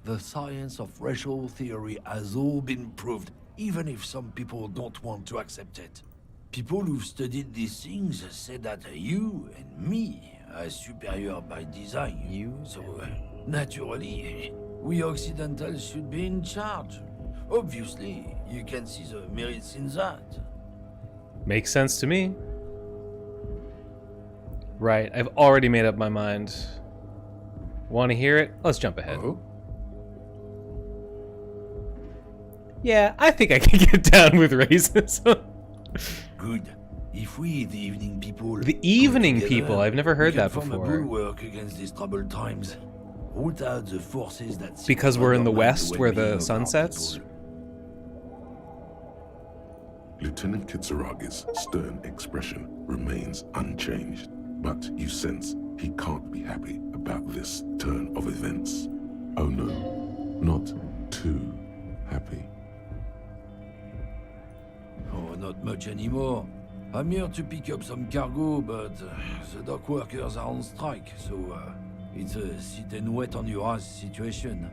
The science of racial theory has all been proved, even if some people don't want to accept it. People who've studied these things say that you and me are superior by design. So, naturally, we Occidentals should be in charge. Obviously, you can see the merits in that. Makes sense to me. Right, I've already made up my mind. Want to hear it? Let's jump ahead. Yeah, I think I can get down with racism. Good. If we, the evening people... The evening people? I've never heard that form before. A bulwark against these troubled times. Root out the forces that... Because we're in the west where the sun sets? Lieutenant Kitsuragi's stern expression remains unchanged, but you sense he can't be happy about this turn of events. Oh no, not too happy. Oh, not much anymore. I'm here to pick up some cargo, but the dock workers are on strike, so it's a sit and wait on your ass situation.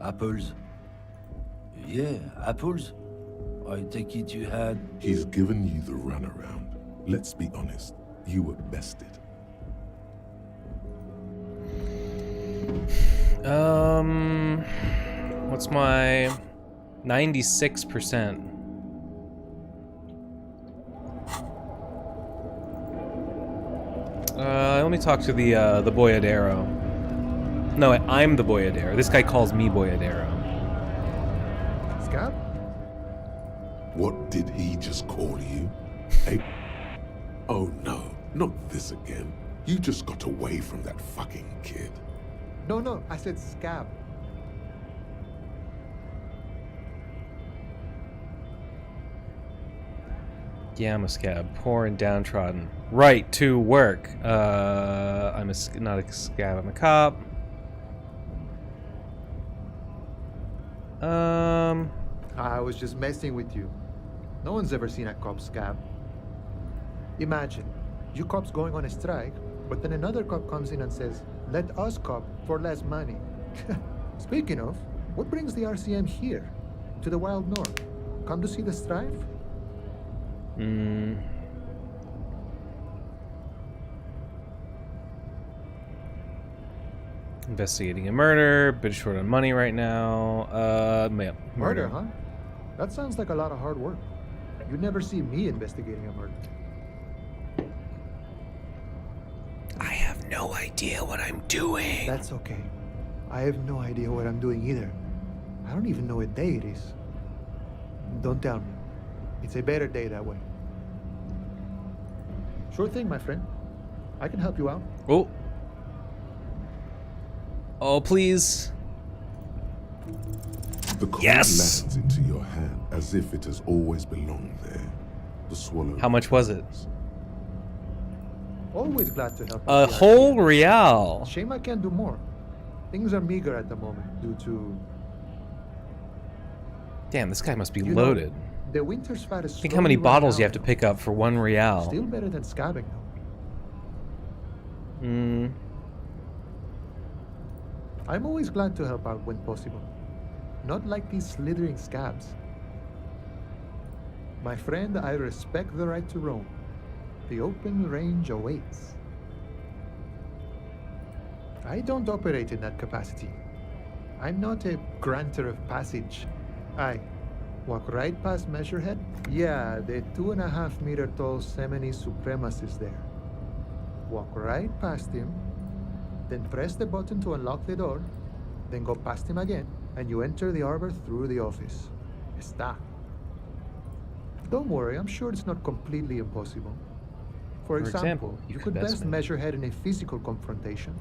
Apples? Yeah, apples? I take it you had... He's given you the runaround. Let's be honest, you were bested. What's my 96%? Let me talk to the Boyadero. No, I'm the Boyadero. This guy calls me Boyadero. Scott? What did he just call you? Hey? Oh no, not this again. You just got away from that fucking kid. No, I said scab. Yeah, I'm a scab. Poor and downtrodden. Right to work. I'm not a scab, I'm a cop. I was just messing with you. No one's ever seen a cop scab. Imagine, you cops going on a strike, but then another cop comes in and says, let us cop for less money. Speaking of, what brings the RCM here? To the Wild North? Come to see the strife? Investigating a murder, bit short on money right now. Murder, huh? That sounds like a lot of hard work. You'd never see me investigating a murder. I have no idea what I'm doing. That's okay. I have no idea what I'm doing either. I don't even know what day it is. Don't tell me. It's a better day that way. Sure thing, my friend. I can help you out. Oh. Oh, please. The coin Yes! lands into your hand as if it has always belonged there. The swallow. How much was it? Always glad to help. A whole real. Shame I can't do more. Things are meager at the moment due to... Damn, this guy must be You know, loaded. the winter's fat is Think how many slowly running bottles you out have to pick up for 1 real. Still better than scabbing, though. I'm always glad to help out when possible. Not like these slithering scabs. My friend, I respect the right to roam. The open range awaits. I don't operate in that capacity. I'm not a granter of passage. I walk right past Measurehead. Yeah, the 2.5-meter tall Semini supremacist there. Walk right past him, then press the button to unlock the door, then go past him again, and you enter the arbor through the office. Está. Don't worry, I'm sure it's not completely impossible. For example, you could best Measurehead in a physical confrontation,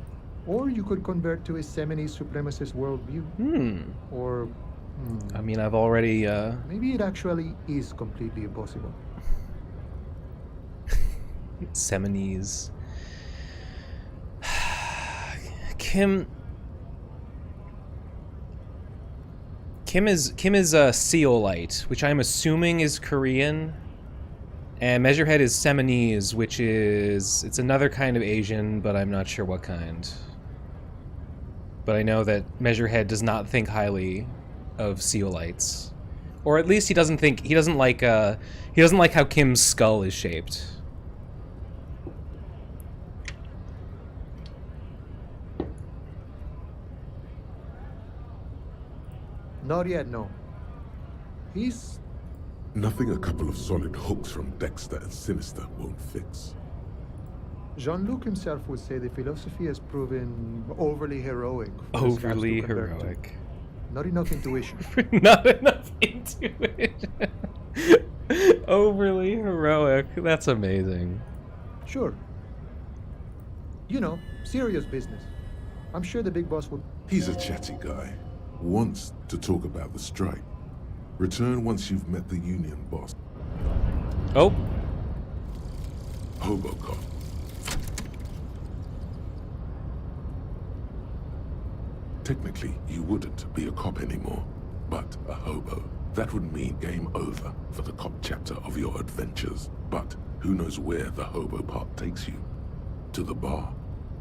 or you could convert to a Semini supremacist worldview. Or... I mean, I've already, maybe it actually is completely impossible. Seminese. Kim is a Seolite, which I'm assuming is Korean, and Measurehead is Seminese, which is it's another kind of Asian, but I'm not sure what kind. But I know that Measurehead does not think highly of Seolites, or at least he doesn't like how Kim's skull is shaped. Not yet, no. He's... Nothing a couple of solid hooks from Dexter and Sinister won't fix. Jean-Luc himself would say the philosophy has proven overly heroic. Overly heroic. Not enough intuition. Not enough intuition. Overly heroic. That's amazing. Sure. You know, serious business. I'm sure the big boss would... He's a chatty guy. Wants to talk about the strike. Return once you've met the union boss. Oh. Hobocop. Technically, you wouldn't be a cop anymore, but a hobo. That would mean game over for the cop chapter of your adventures. But who knows where the hobo part takes you? To the bar?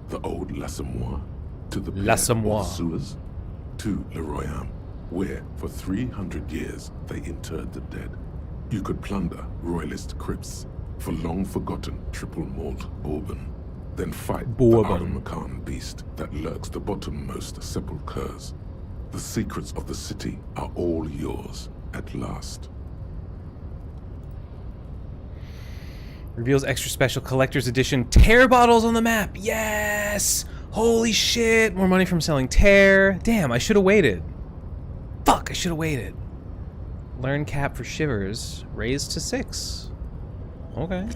The old L'Assommoir? To the sewers? To Le Royaume, where for 300 years they interred the dead. You could plunder royalist crypts for long-forgotten triple malt bourbon, then fight the Automacan beast that lurks the bottommost sepulchres. The secrets of the city are all yours at last. Reveals extra special collector's edition tear bottles on the map. Yes! Holy shit! More money from selling tear. Damn, I should have waited. Fuck, I should have waited. Learn cap for shivers. Raised to 6. Okay.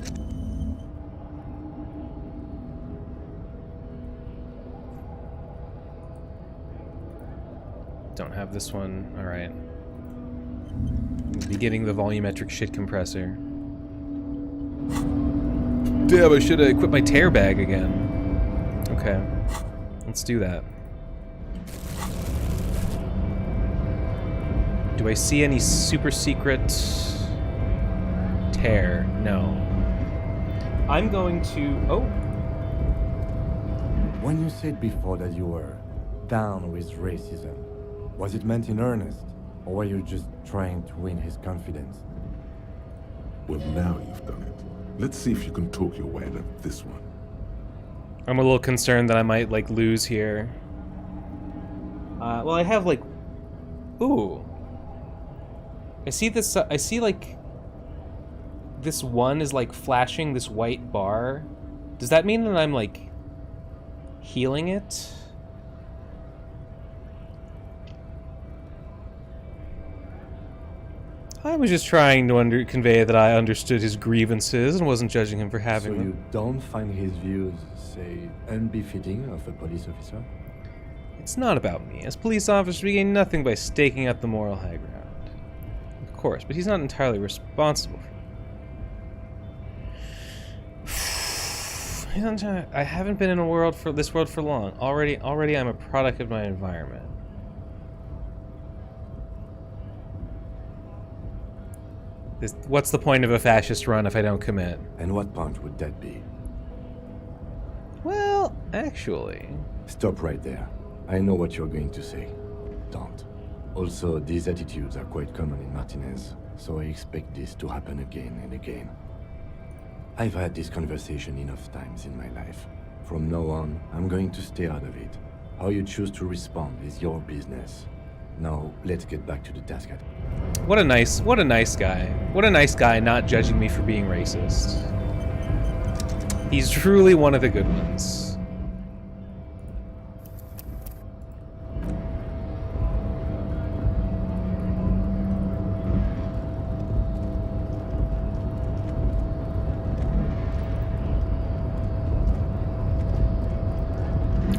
Don't have this one. Alright. Be getting the volumetric shit compressor. Damn, I should have equipped my tear bag again. Okay. Let's do that. Do I see any super secret tear? No. I'm going to... Oh. When you said before that you were down with racism, was it meant in earnest? Or were you just trying to win his confidence? Well, now you've done it. Let's see if you can talk your way out of this one. I'm a little concerned that I might, like, lose here. Well, I have, like... Ooh. I see this, I see, like... This one is, like, flashing this white bar. Does that mean that I'm, like... healing it? I was just trying to convey that I understood his grievances and wasn't judging him for having them. So you don't find his views, say, unbefitting of a police officer? It's not about me. As police officers, we gain nothing by staking out the moral high ground. Of course, but he's not entirely responsible for it. I haven't been in this world for long. Already I'm a product of my environment. What's the point of a fascist run if I don't commit? And what point would that be? Well, actually... Stop right there. I know what you're going to say. Don't. Also, these attitudes are quite common in Martinez, so I expect this to happen again and again. I've had this conversation enough times in my life. From now on, I'm going to stay out of it. How you choose to respond is your business. Now, let's get back to the task at hand. What a nice guy. What a nice guy not judging me for being racist. He's truly one of the good ones.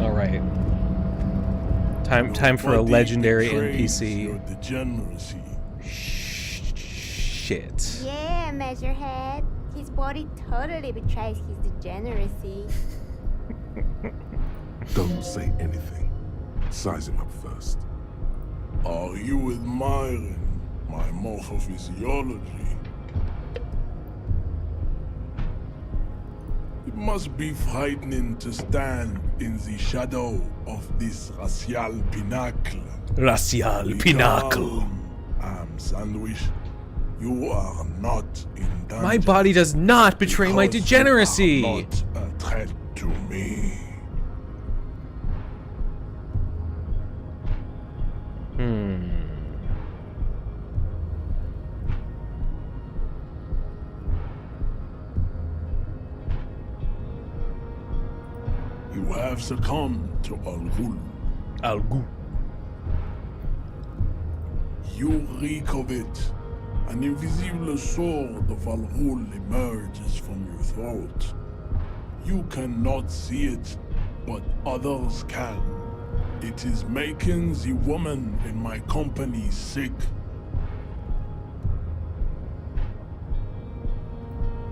All right. Time for a legendary NPC. Your degeneracy. Shit. Yeah, Measurehead. His body totally betrays his degeneracy. Don't say anything. Size him up first. Are you admiring my morphophysiology? It must be frightening to stand in the shadow of this racial pinnacle. Racial pinnacle. Sandwich, you are not in danger. My body does not betray my degeneracy. You are not a threat to me. You have succumbed to Al Ghul. Al Ghul. You reek of it. An invisible sword of Al Ghul emerges from your throat. You cannot see it, but others can. It is making the woman in my company sick.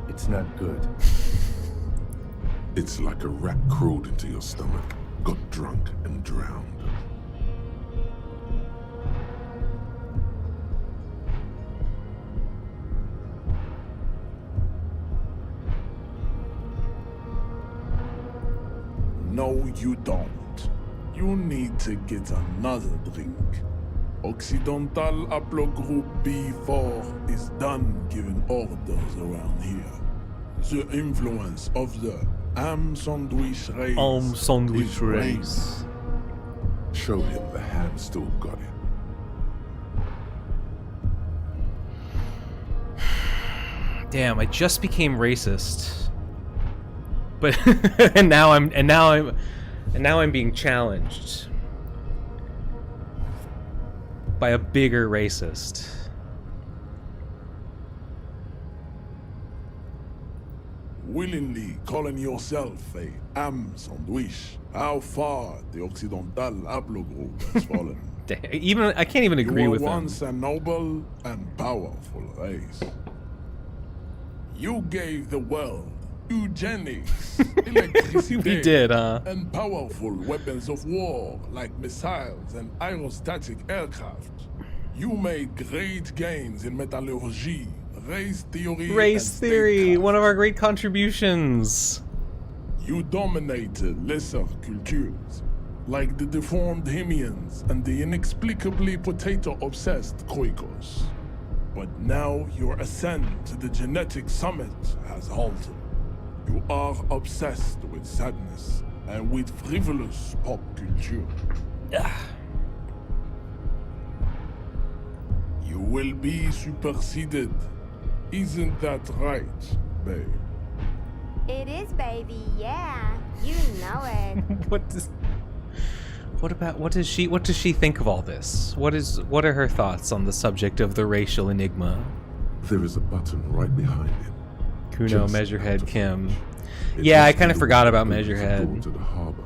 It's not good. It's like a rat crawled into your stomach, got drunk and drowned. No, you don't. You need to get another drink. Occidental Haplogroup B4 is done giving orders around here. The influence of the ham sandwich race. Ham sandwich race. Show him the ham still got it. Damn, I just became racist. But and now I'm being challenged by a bigger racist. Willingly calling yourself a ham sandwich. How far the Occidental Haplogroup has fallen. I can't even agree with You were him. once a noble and powerful race. You gave the world eugenics, electricity, We did, huh? and powerful weapons of war like missiles and aerostatic aircraft. You made great gains in metallurgy, race theory, Race and theory, one of our great contributions. You dominated lesser cultures, like the deformed Hemians and the inexplicably potato-obsessed Kroikos. But now your ascent to the genetic summit has halted. You are obsessed with sadness and with frivolous pop culture. You will be superseded. Isn't that right, babe? It is, baby. Yeah, you know it. What does she think of all this? What are her thoughts on the subject of the racial enigma? There is a button right behind him. Kuno, Measurehead, Kim. Yeah, I kind of forgot about Measurehead. To the harbor.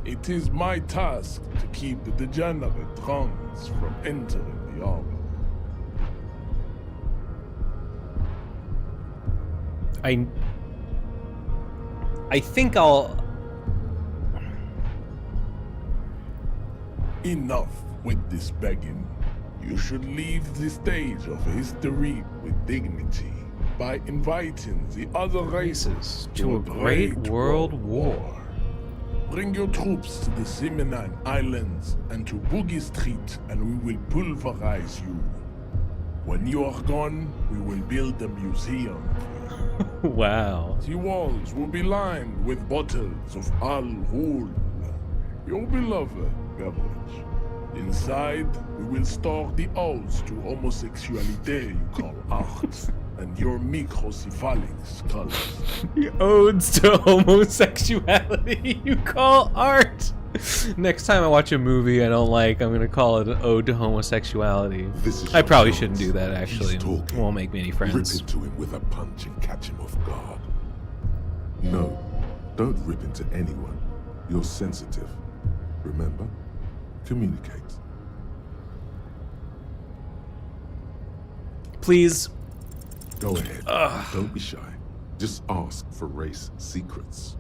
It is my task to keep the degenerate drunks from entering the harbor. I think I'll... Enough with this begging. You should leave the stage of history with dignity by inviting the other races to a great world war. Bring your troops to the Seminine Islands and to Boogie Street, and we will pulverize you. When you are gone, we will build a museum. Wow. The walls will be lined with bottles of Al Ghul, your beloved beverage. Inside, we will store the odes to homosexuality you call art, and your microcephalic skulls. The odes to homosexuality you call art. Next time I watch a movie I don't like, I'm gonna call it an ode to homosexuality. I probably shouldn't do that, actually. It won't make me any friends. Rip into him with a punch and catch him off guard. No, don't rip into anyone. You're sensitive. Remember? Communicate. Please. Go ahead. Don't be shy. Just ask for race secrets.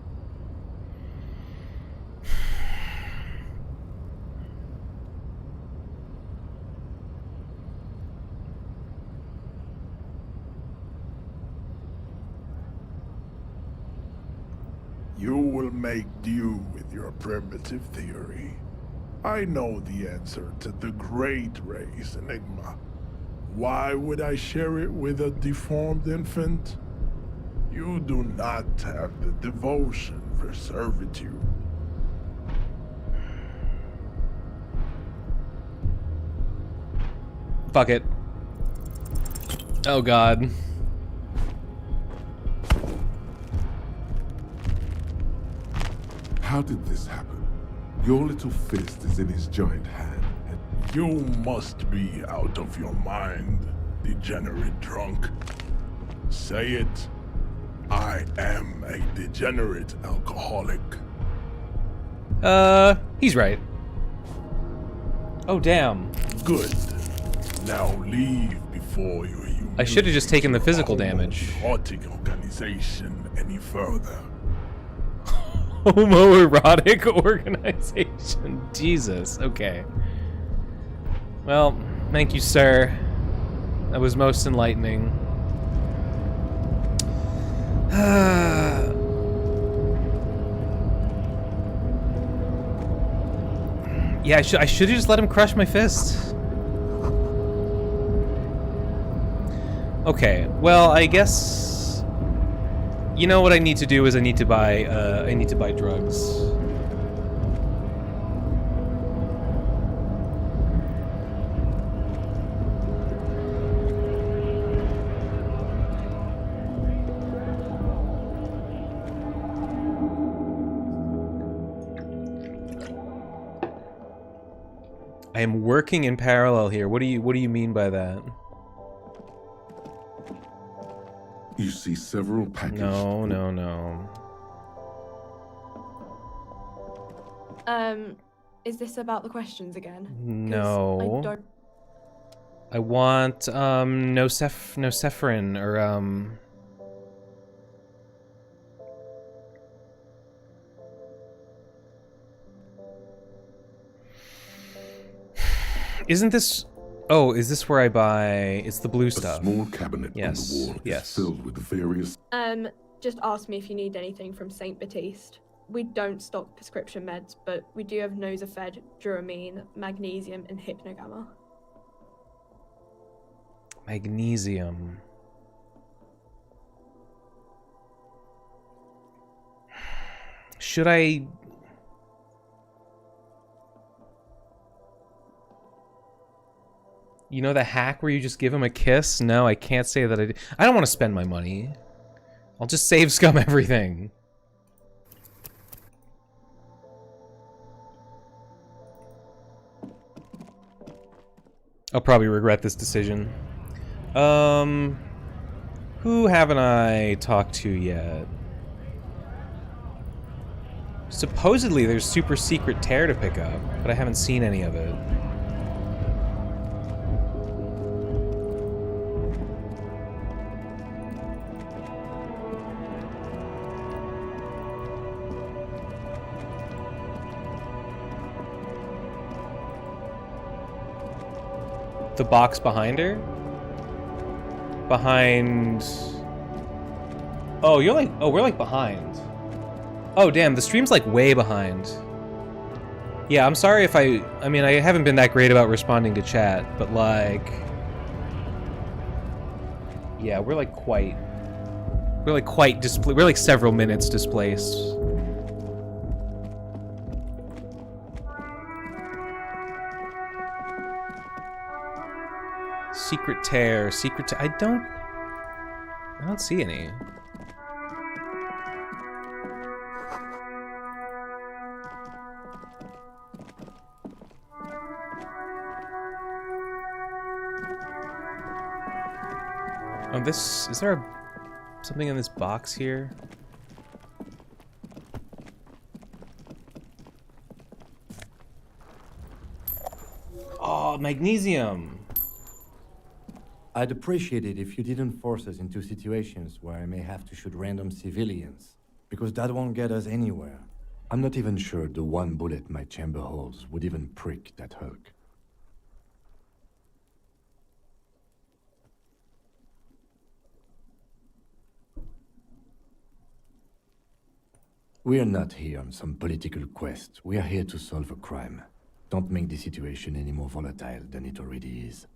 You will make do with your primitive theory. I know the answer to the great race enigma. Why would I share it with a deformed infant? You do not have the devotion for servitude. Fuck it. Oh god. How did this happen? Your little fist is in his giant hand. You must be out of your mind, degenerate drunk. Say it. I am a degenerate alcoholic. He's right. Oh, damn. Good. Now leave before you I should have just taken the physical damage. Homoerotic organization any further. Homoerotic organization. Jesus. Okay. Well, thank you, sir. That was most enlightening. Yeah, I should have just let him crush my fist. Okay, well, I guess you know what I need to do is I need to buy drugs. I am working in parallel here. What do you mean by that? You see several packages. No. Is this about the questions again? 'Cause No. I don't... I want Nosepherin or Isn't this... Oh, is this where I buy... It's the blue A stuff. small cabinet Yes, on the wall yes. is filled with various... Just ask me if you need anything from St. Baptiste. We don't stock prescription meds, but we do have Nosafed, Duramine, Magnesium, and Hypnogamma. Magnesium. Should I... You know the hack where you just give him a kiss? No, I can't say that I don't want to spend my money. I'll just save scum everything. I'll probably regret this decision. Who haven't I talked to yet? Supposedly there's super secret tear to pick up, but I haven't seen any of it. The box behind her? Behind... Oh, you're like... Oh, we're like behind. Oh, damn, the stream's like way behind. Yeah, I'm sorry if I mean, I haven't been that great about responding to chat, but like... Yeah, we're like quite we're like several minutes displaced. Secret tear, I don't see any. Oh, is there something in this box here? Oh, magnesium! I'd appreciate it if you didn't force us into situations where I may have to shoot random civilians, because that won't get us anywhere. I'm not even sure the one bullet my chamber holds would even prick that Hulk. We are not here on some political quest. We are here to solve a crime. Don't make the situation any more volatile than it already is.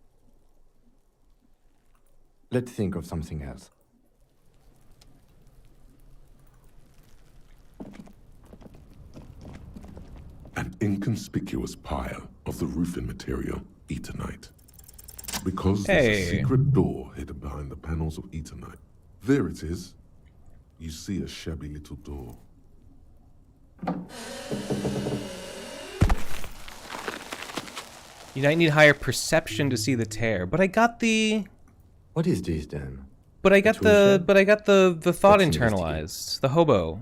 Let's think of something else. An inconspicuous pile of the roofing material, Eternite. Because there's a secret door hidden behind the panels of Eternite. There it is. You see a shabby little door. You might need higher perception to see the tear, but I got the... What is this then? But I got the thought internalized. The hobo.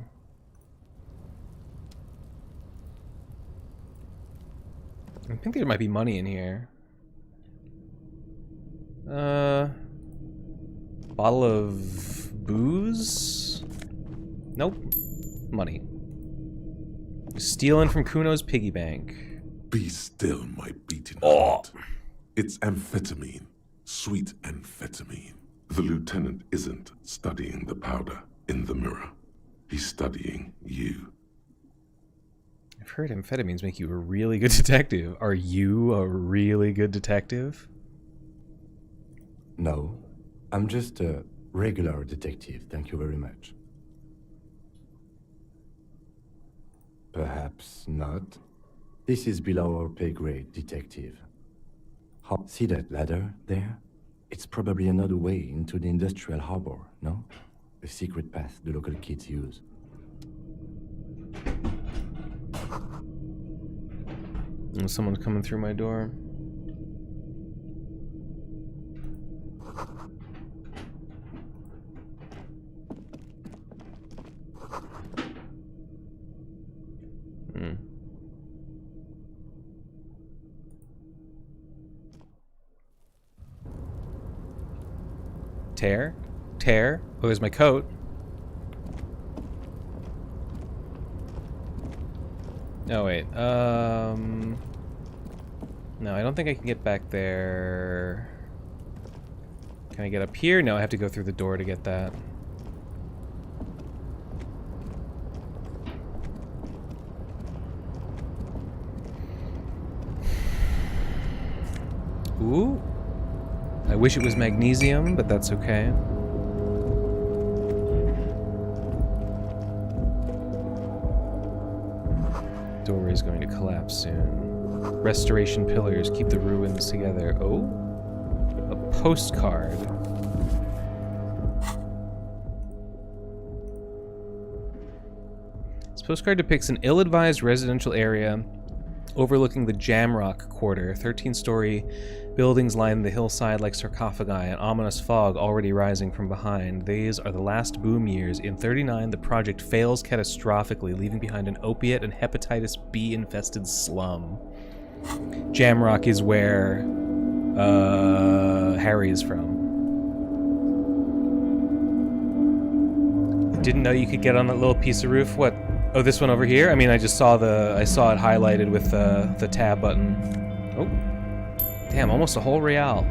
I think there might be money in here. Bottle of booze? Nope. Money. Stealing from Kuno's piggy bank. Be still, my beating heart. It's amphetamine. Sweet amphetamine. The lieutenant isn't studying the powder in the mirror. He's studying you. I've heard amphetamines make you a really good detective. Are you a really good detective? No. I'm just a regular detective, thank you very much. Perhaps not. This is below our pay grade, detective. See that ladder there? It's probably another way into the industrial harbor, no? A secret path the local kids use. Oh, someone's coming through my door. Tear? Tear? Oh, there's my coat. Oh, wait. No, I don't think I can get back there. Can I get up here? No, I have to go through the door to get that. Ooh. I wish it was magnesium, but that's okay. Door is going to collapse soon. Restoration pillars keep the ruins together. Oh? A postcard. This postcard depicts an ill-advised residential area overlooking the Jamrock Quarter. 13-story buildings line the hillside like sarcophagi, an ominous fog already rising from behind. These are the last boom years. In 39, the project fails catastrophically, leaving behind an opiate and hepatitis B-infested slum. Jamrock is where Harry is from. Didn't know you could get on that little piece of roof. What? Oh, this one over here? I mean, I saw it highlighted with the tab button. Oh. Damn, almost a whole real.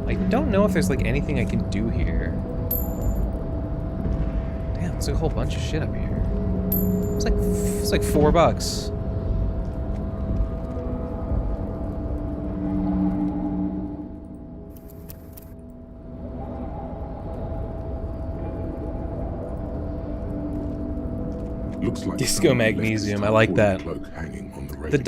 I don't know if there's like anything I can do here. Damn, there's a whole bunch of shit up here. It's like $4. Looks like Disco magnesium. I like that. The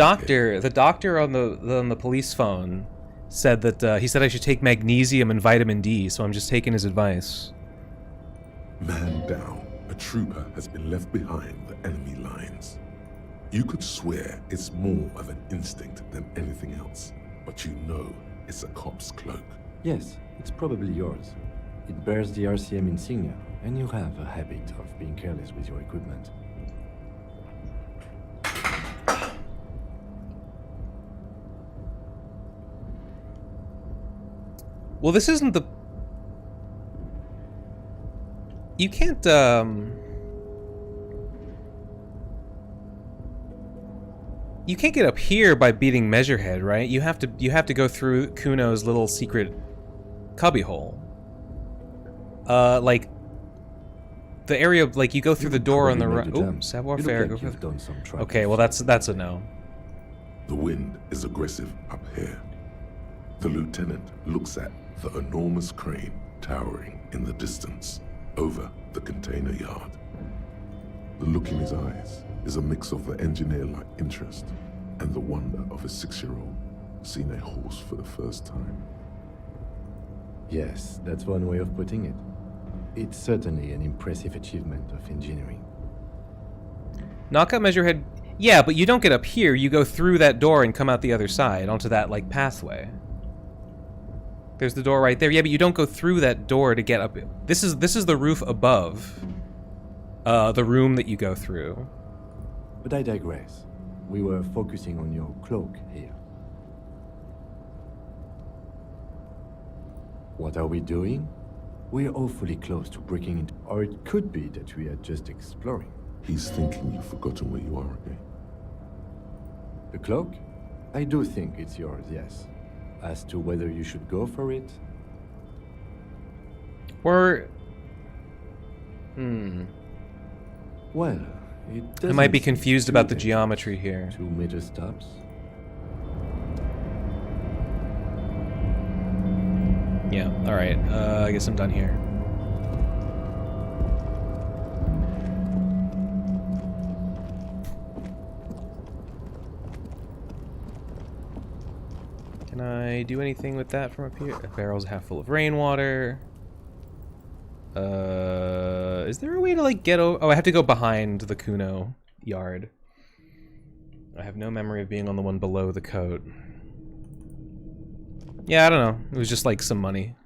doctor on the police phone said that he said I should take magnesium and vitamin D, so I'm just taking his advice. Man down, a trooper has been left behind the enemy lines. You could swear it's more of an instinct than anything else, but you know it's a cop's cloak. Yes, it's probably yours. It bears the RCM insignia, and you have a habit of being careless with your equipment. Well, this isn't the... You can't, You can't get up here by beating Measurehead, right? You have to go through Kuno's little secret cubbyhole. Like the area, like you go through the door on the right. Oh, savoir-faire. Okay, well that's a no. The wind is aggressive up here. The lieutenant looks at the enormous crane towering in the distance over the container yard. The look in his eyes is a mix of the engineer-like interest and the wonder of a 6-year-old seeing a horse for the first time. Yes, that's one way of putting it. It's certainly an impressive achievement of engineering. Knock out Measurehead. Yeah, but you don't get up here. You go through that door and come out the other side onto that like pathway. There's the door right there. Yeah, but you don't go through that door to get up. This is the roof above. The room that you go through. But I digress. We were focusing on your cloak here. What are we doing? We're awfully close to breaking into... Or it could be that we are just exploring. He's thinking you've forgotten where you are again. The cloak? I do think it's yours, yes. As to whether you should go for it... Or... Well, I might be confused about the geometry here. 2 meter stops. Yeah, alright. I guess I'm done here. Can I do anything with that from up here? A barrel's half full of rainwater. Is there a way to like get over? Oh, I have to go behind the Kuno yard. I have no memory of being on the one below the coat. Yeah, I don't know. It was just like some money.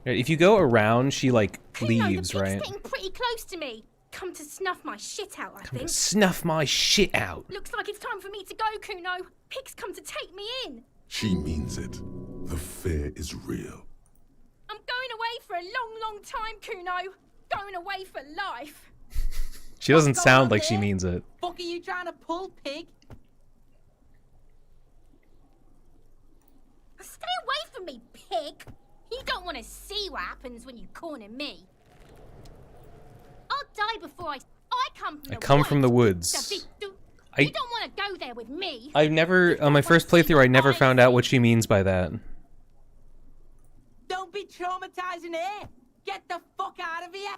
If you go around, she like leaves, right? Getting pretty close to me. come to snuff my shit out, I Come to think. snuff my shit out. Looks like it's time for me to go, Kuno. Pig's come to take me in. She means it. The fear is real. I'm going away for a long, long time, Kuno. Going away for life. She doesn't sound like she means it. Fuck are you trying to pull, pig? Stay away from me, pig. You don't want to see what happens when you corner me. I'll die before I come from the woods. You don't want to go there with me. I've never, on my first playthrough, I never found out what she means by that. Don't be traumatizing her. Get the fuck out of here.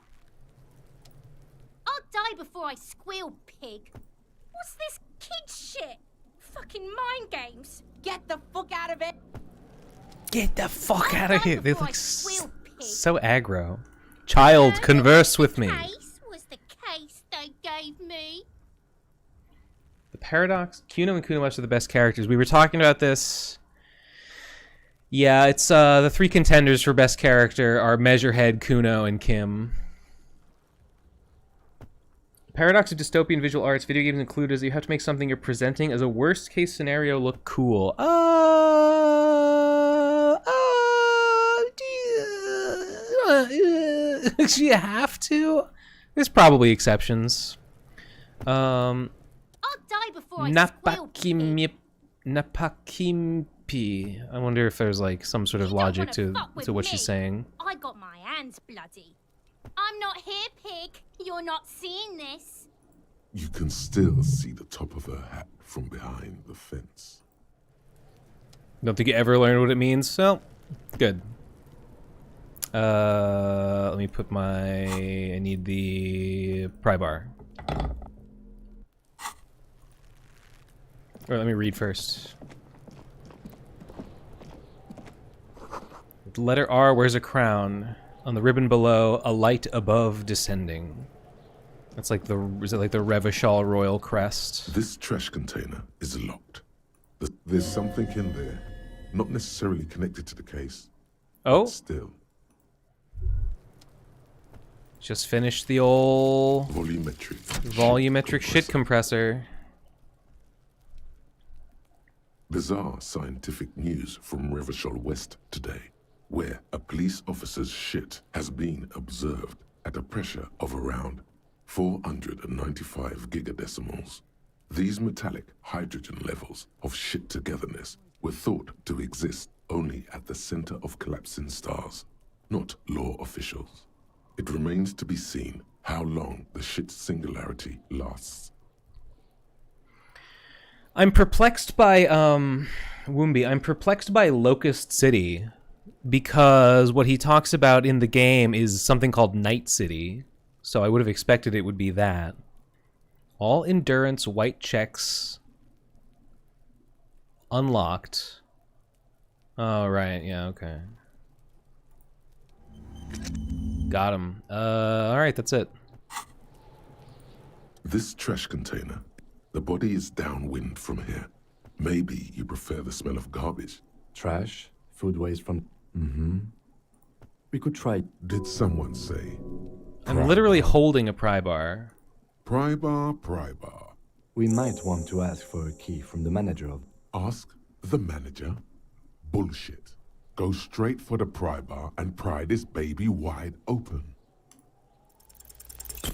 I'll die before I squeal, pig. What's this kid shit? Fucking mind games. Get the fuck out of it. Get the fuck out of here. They look so aggro. Child, converse with me. Was the case they gave me. The paradox. Kuno and Kunomash are the best characters. We were talking about this. Yeah, it's the three contenders for best character are Measurehead, Kuno, and Kim. Paradox of dystopian visual arts. Video games include is you have to make something you're presenting as a worst case scenario look cool. Do you have to? There's probably exceptions. I'll die before I Napakimpi. I wonder if there's like some sort of logic to what she's saying. I got my hands bloody. I'm not here, pig. You're not seeing this. You can still see the top of her hat from behind the fence. Don't think you ever learned what it means? So, good. Let me put my... I need the pry bar. Or let me read first. The letter R wears a crown. On the ribbon below, a light above descending. That's like the... Is it like the Revachol Royal Crest? This trash container is locked. There's something in there. Not necessarily connected to the case. Oh? But still. Just finished the old... Volumetric shit compressor. Bizarre scientific news from Revachol West today, where a police officer's shit has been observed at a pressure of around 495 gigadecimals. These metallic hydrogen levels of shit togetherness were thought to exist only at the center of collapsing stars, not law officials. It remains to be seen how long the shit singularity lasts. I'm perplexed by, Woombi, I'm perplexed by Locust City, because what he talks about in the game is something called Night City, so I would have expected it would be that. All endurance white checks unlocked. Oh, right, yeah, okay. Got him. Alright, that's it. This trash container, the body is downwind from here. Maybe you prefer the smell of garbage. Trash? Food waste from... We could try... Did someone say... I'm literally holding a pry bar. Pry bar, pry bar. We might want to ask for a key from the manager of... Ask the manager? Bullshit. Go straight for the pry bar and pry this baby wide open.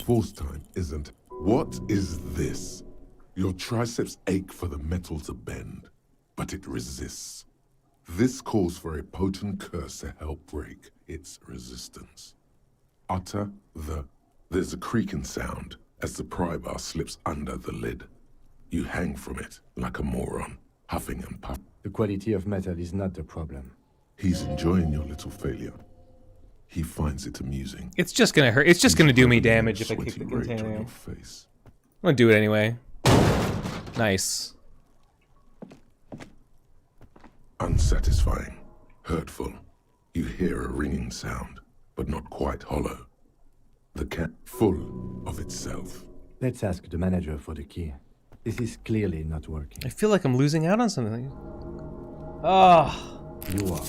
Force time isn't... What is this? Your triceps ache for the metal to bend, but it resists. This calls for a potent curse to help break its resistance. Utter the... There's a creaking sound as the pry bar slips under the lid. You hang from it like a moron, huffing and puffing. The quality of metal is not the problem. He's enjoying your little failure. He finds it amusing. It's just gonna hurt. It's just gonna do me damage if I kick the container. I'm gonna do it anyway. Nice. Unsatisfying. Hurtful. You hear a ringing sound, but not quite hollow. The cat full of itself. Let's ask the manager for the key. This is clearly not working. I feel like I'm losing out on something. Oh. You are.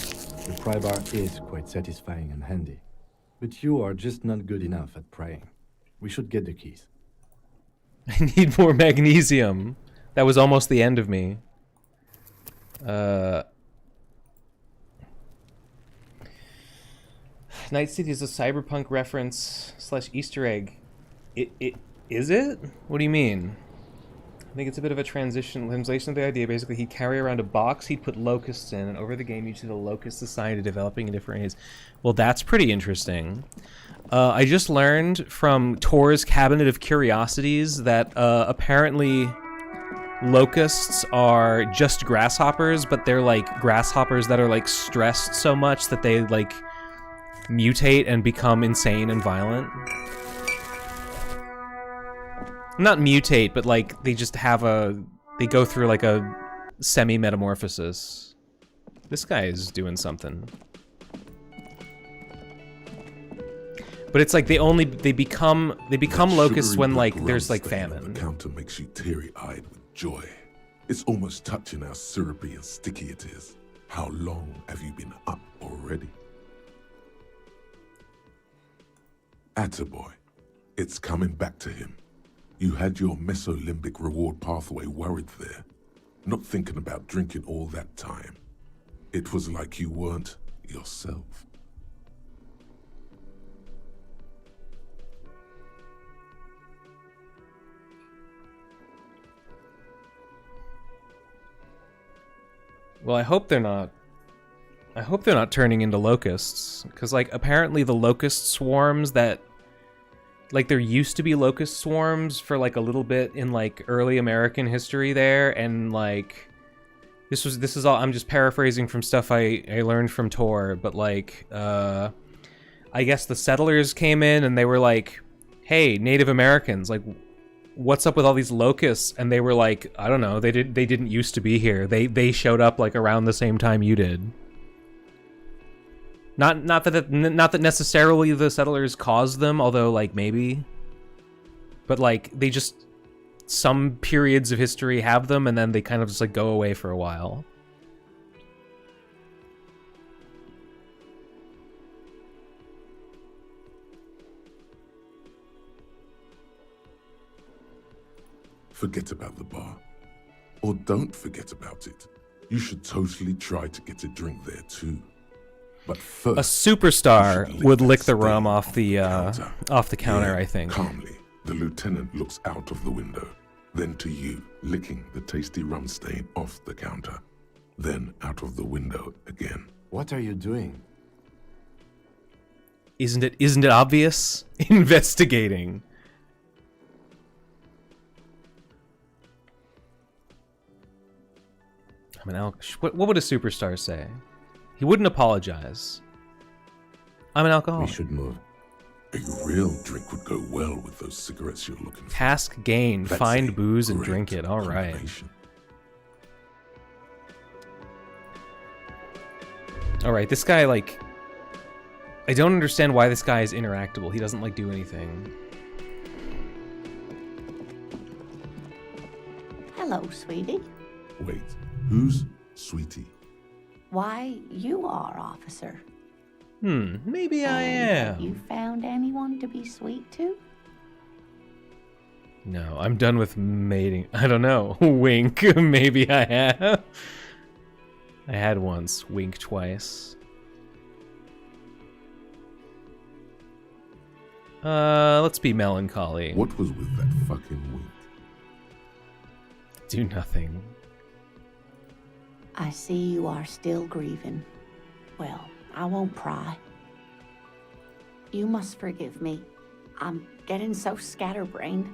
The pry bar is quite satisfying and handy. But you are just not good enough at prying. We should get the keys. I need more magnesium. That was almost the end of me. Night City is a cyberpunk reference / Easter egg. It is it? What do you mean? I think it's a bit of a translation of the idea. Basically, he'd carry around a box he'd put locusts in, and over the game you'd see the locusts assigned to developing in different areas. Well, that's pretty interesting. I just learned from Tor's Cabinet of Curiosities that apparently locusts are just grasshoppers, but they're like grasshoppers that are like stressed so much that they like mutate and become insane and violent. Not mutate, but like they just have they go through like a semi-metamorphosis. This guy is doing something. But it's like they become locusts when like there's like famine. The counter makes you teary-eyed with joy. It's almost touching how syrupy and sticky it is. How long have you been up already? Attaboy. It's coming back to him. You had your mesolimbic reward pathway worried there, not thinking about drinking all that time. It was like you weren't yourself. Well, I hope they're not turning into locusts, because like apparently the locust swarms that like there used to be locust swarms for like a little bit in like early American history there, and like this is all I'm just paraphrasing from stuff I learned from Tor, but like I guess the settlers came in and they were like, "Hey, Native Americans, like what's up with all these locusts?" And they were like, "I don't know, they didn't used to be here. They showed up like around the same time you did." Not that necessarily the settlers caused them, although like maybe. But like they just some periods of history have them, and then they kind of just like go away for a while. Forget about the bar. Or don't forget about it. You should totally try to get a drink there too. But first, a superstar would lick the rum off the counter, yeah, I think. Calmly, the lieutenant looks out of the window, then to you, licking the tasty rum stain off the counter, then out of the window again. What are you doing? Isn't it obvious? Investigating. I'm an what would a superstar say? He wouldn't apologize. I'm an alcoholic. We should move. A real drink would go well with those cigarettes you're looking for. Task gained. That's Find booze and drink it. All right. All right. This guy, like, I don't understand why this guy is interactable. He doesn't like do anything. Hello, sweetie. Wait, who's Sweetie? Why, you are, officer. Maybe I am. You found anyone to be sweet to? No, I'm done with mating. I don't know. Wink. Maybe I have. I had once. Wink twice. Let's be melancholy. What was with that fucking wink? Do nothing. I see you are still grieving. Well, I won't pry. You must forgive me. I'm getting so scatterbrained.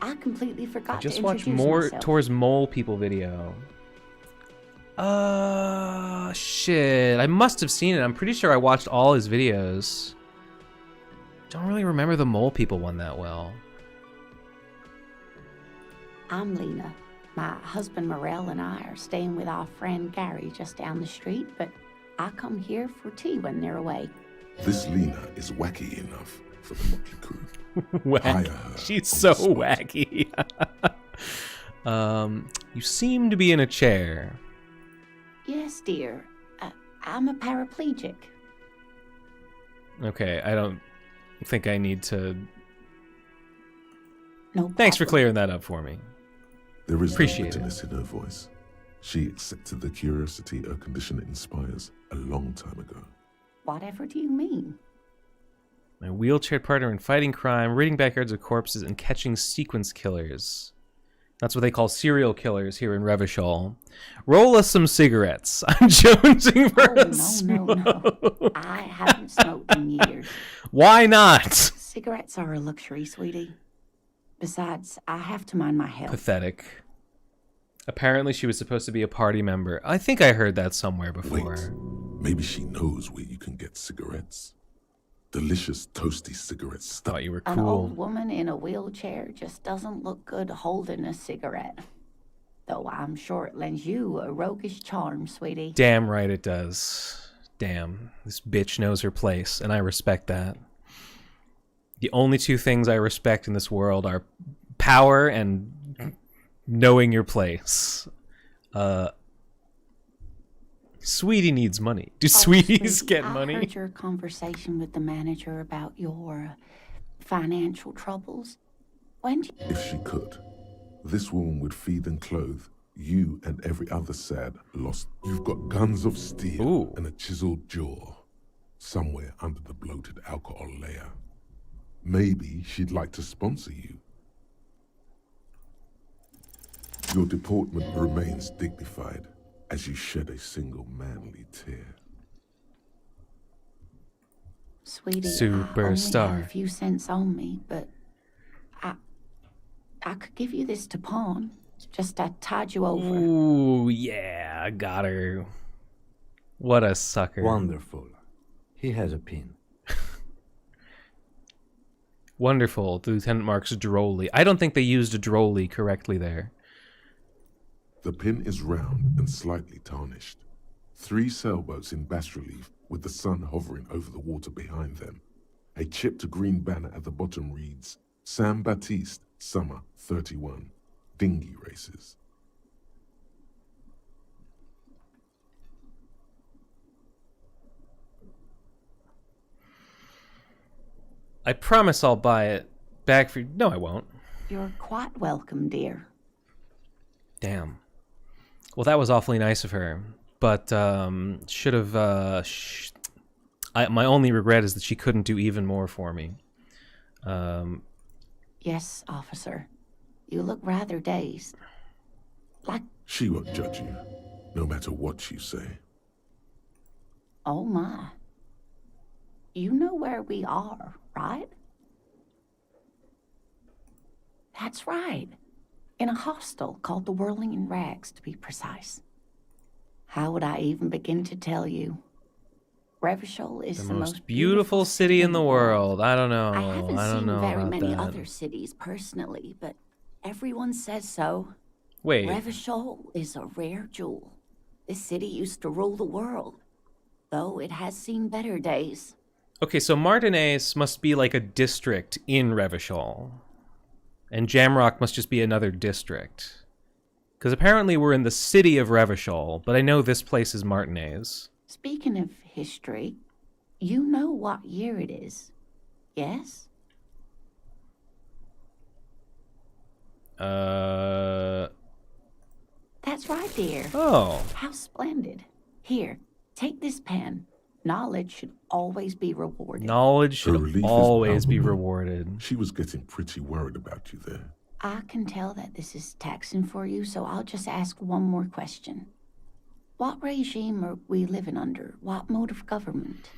I completely forgot to Just introduce watch more myself. Tor's mole people video. Shit. I must have seen it. I'm pretty sure I watched all his videos. Don't really remember the mole people one that well. I'm Lena. My husband Morel and I are staying with our friend Gary just down the street, but I come here for tea when they're away. This Lena is wacky enough for the Motley Crew. Hire her. She's so wacky. You seem to be in a chair. Yes, dear. I'm a No Thanks for problem. clearing that up for me. There is Appreciate no it. bitterness in her voice. She accepted the curiosity her condition inspires a long time ago. Whatever do you mean? My wheelchaired partner in fighting crime, raiding backyards of corpses, and catching sequence killers. That's what they call serial killers here in Revachol. Roll us some cigarettes. I'm jonesing for a smoke. No. I haven't smoked in years. Why not? Cigarettes are a luxury, sweetie. Besides, I have to mind my health. Pathetic. Apparently she was supposed to be a party member. I think I heard that somewhere before. Wait, maybe she knows where you can get cigarettes. Delicious, toasty cigarettes. Thought you were An cool. old woman in a wheelchair just doesn't look good holding a cigarette. Though I'm sure it lends you a roguish charm, sweetie. Damn right it does. Damn. This bitch knows her place, and I respect that. The only two things I respect in this world are power and knowing your place. Sweetie needs money. Do sweeties Sweetie, get money? I heard your conversation with the manager about your financial troubles. When do you... If she could, this woman would feed and clothe you and every other sad lost. You've got guns of steel and a chiseled jaw somewhere under the bloated alcohol layer. Maybe she'd like to sponsor you. Your deportment remains dignified as you shed a single manly tear. Sweetie, Superstar. I only have a few cents on me, but I could give you this to pawn. Just I tied you over. Ooh, yeah, I got her. What a sucker. Wonderful. He has a pin. Wonderful, the Lieutenant marks drolly. I don't think they used drolly correctly there. The pin is round and slightly tarnished. 3 sailboats in bas relief with the sun hovering over the water behind them. A chipped green banner at the bottom reads, San Baptiste, Summer 31, Dinghy Races. I promise I'll buy it back for you. No, I won't. You're quite welcome, dear. Damn. Well, that was awfully nice of her, but should have. My only regret is that she couldn't do even more for me. Yes, officer. You look rather dazed. Like... She won't judge you, no matter what you say. Oh my. You know where we are, right? That's right. In a hostel called the Whirling in Rags, to be precise. How would I even begin to tell you? Revachol is The most beautiful city in the world. I don't know. I haven't I don't seen know very about many that. other cities personally, but everyone says so. Wait. Revachol is a rare jewel. This city used to rule the world, though it has seen better days. Okay, so Martinez must be like a district in Revachol. And Jamrock must just be another district. Because apparently we're in the city of Revachol, but I know this place is Martinez. Speaking of history, you know what year it is, yes? That's right, dear. Oh. How splendid. Here, take this pen. Knowledge should always be rewarded. Knowledge Her should relief is always be palpable. rewarded. She was getting pretty worried about you there. I can tell that this is taxing for you, so I'll just ask one more question. What regime are we living under? What mode of government?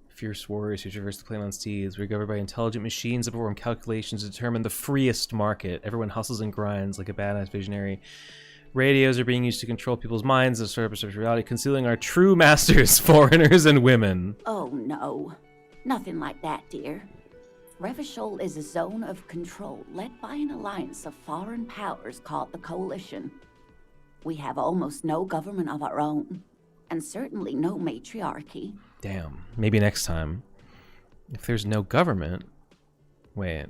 Fierce warriors who traverse the plain on steeds. We're governed by intelligent machines that perform calculations to determine the freest market. Everyone hustles and grinds like a badass visionary. Radios are being used to control people's minds and sort of perception of reality, concealing our true masters, foreigners and women. Oh, no. Nothing like that, dear. Revachol is a zone of control led by an alliance of foreign powers called the Coalition. We have almost no government of our own, and certainly no matriarchy. Damn. Maybe next time. If there's no government... Wait.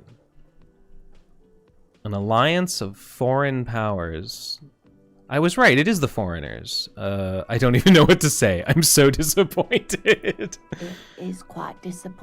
An alliance of foreign powers. I was right, it is the foreigners. I don't even know what to say. I'm so disappointed. It is quite disappointing.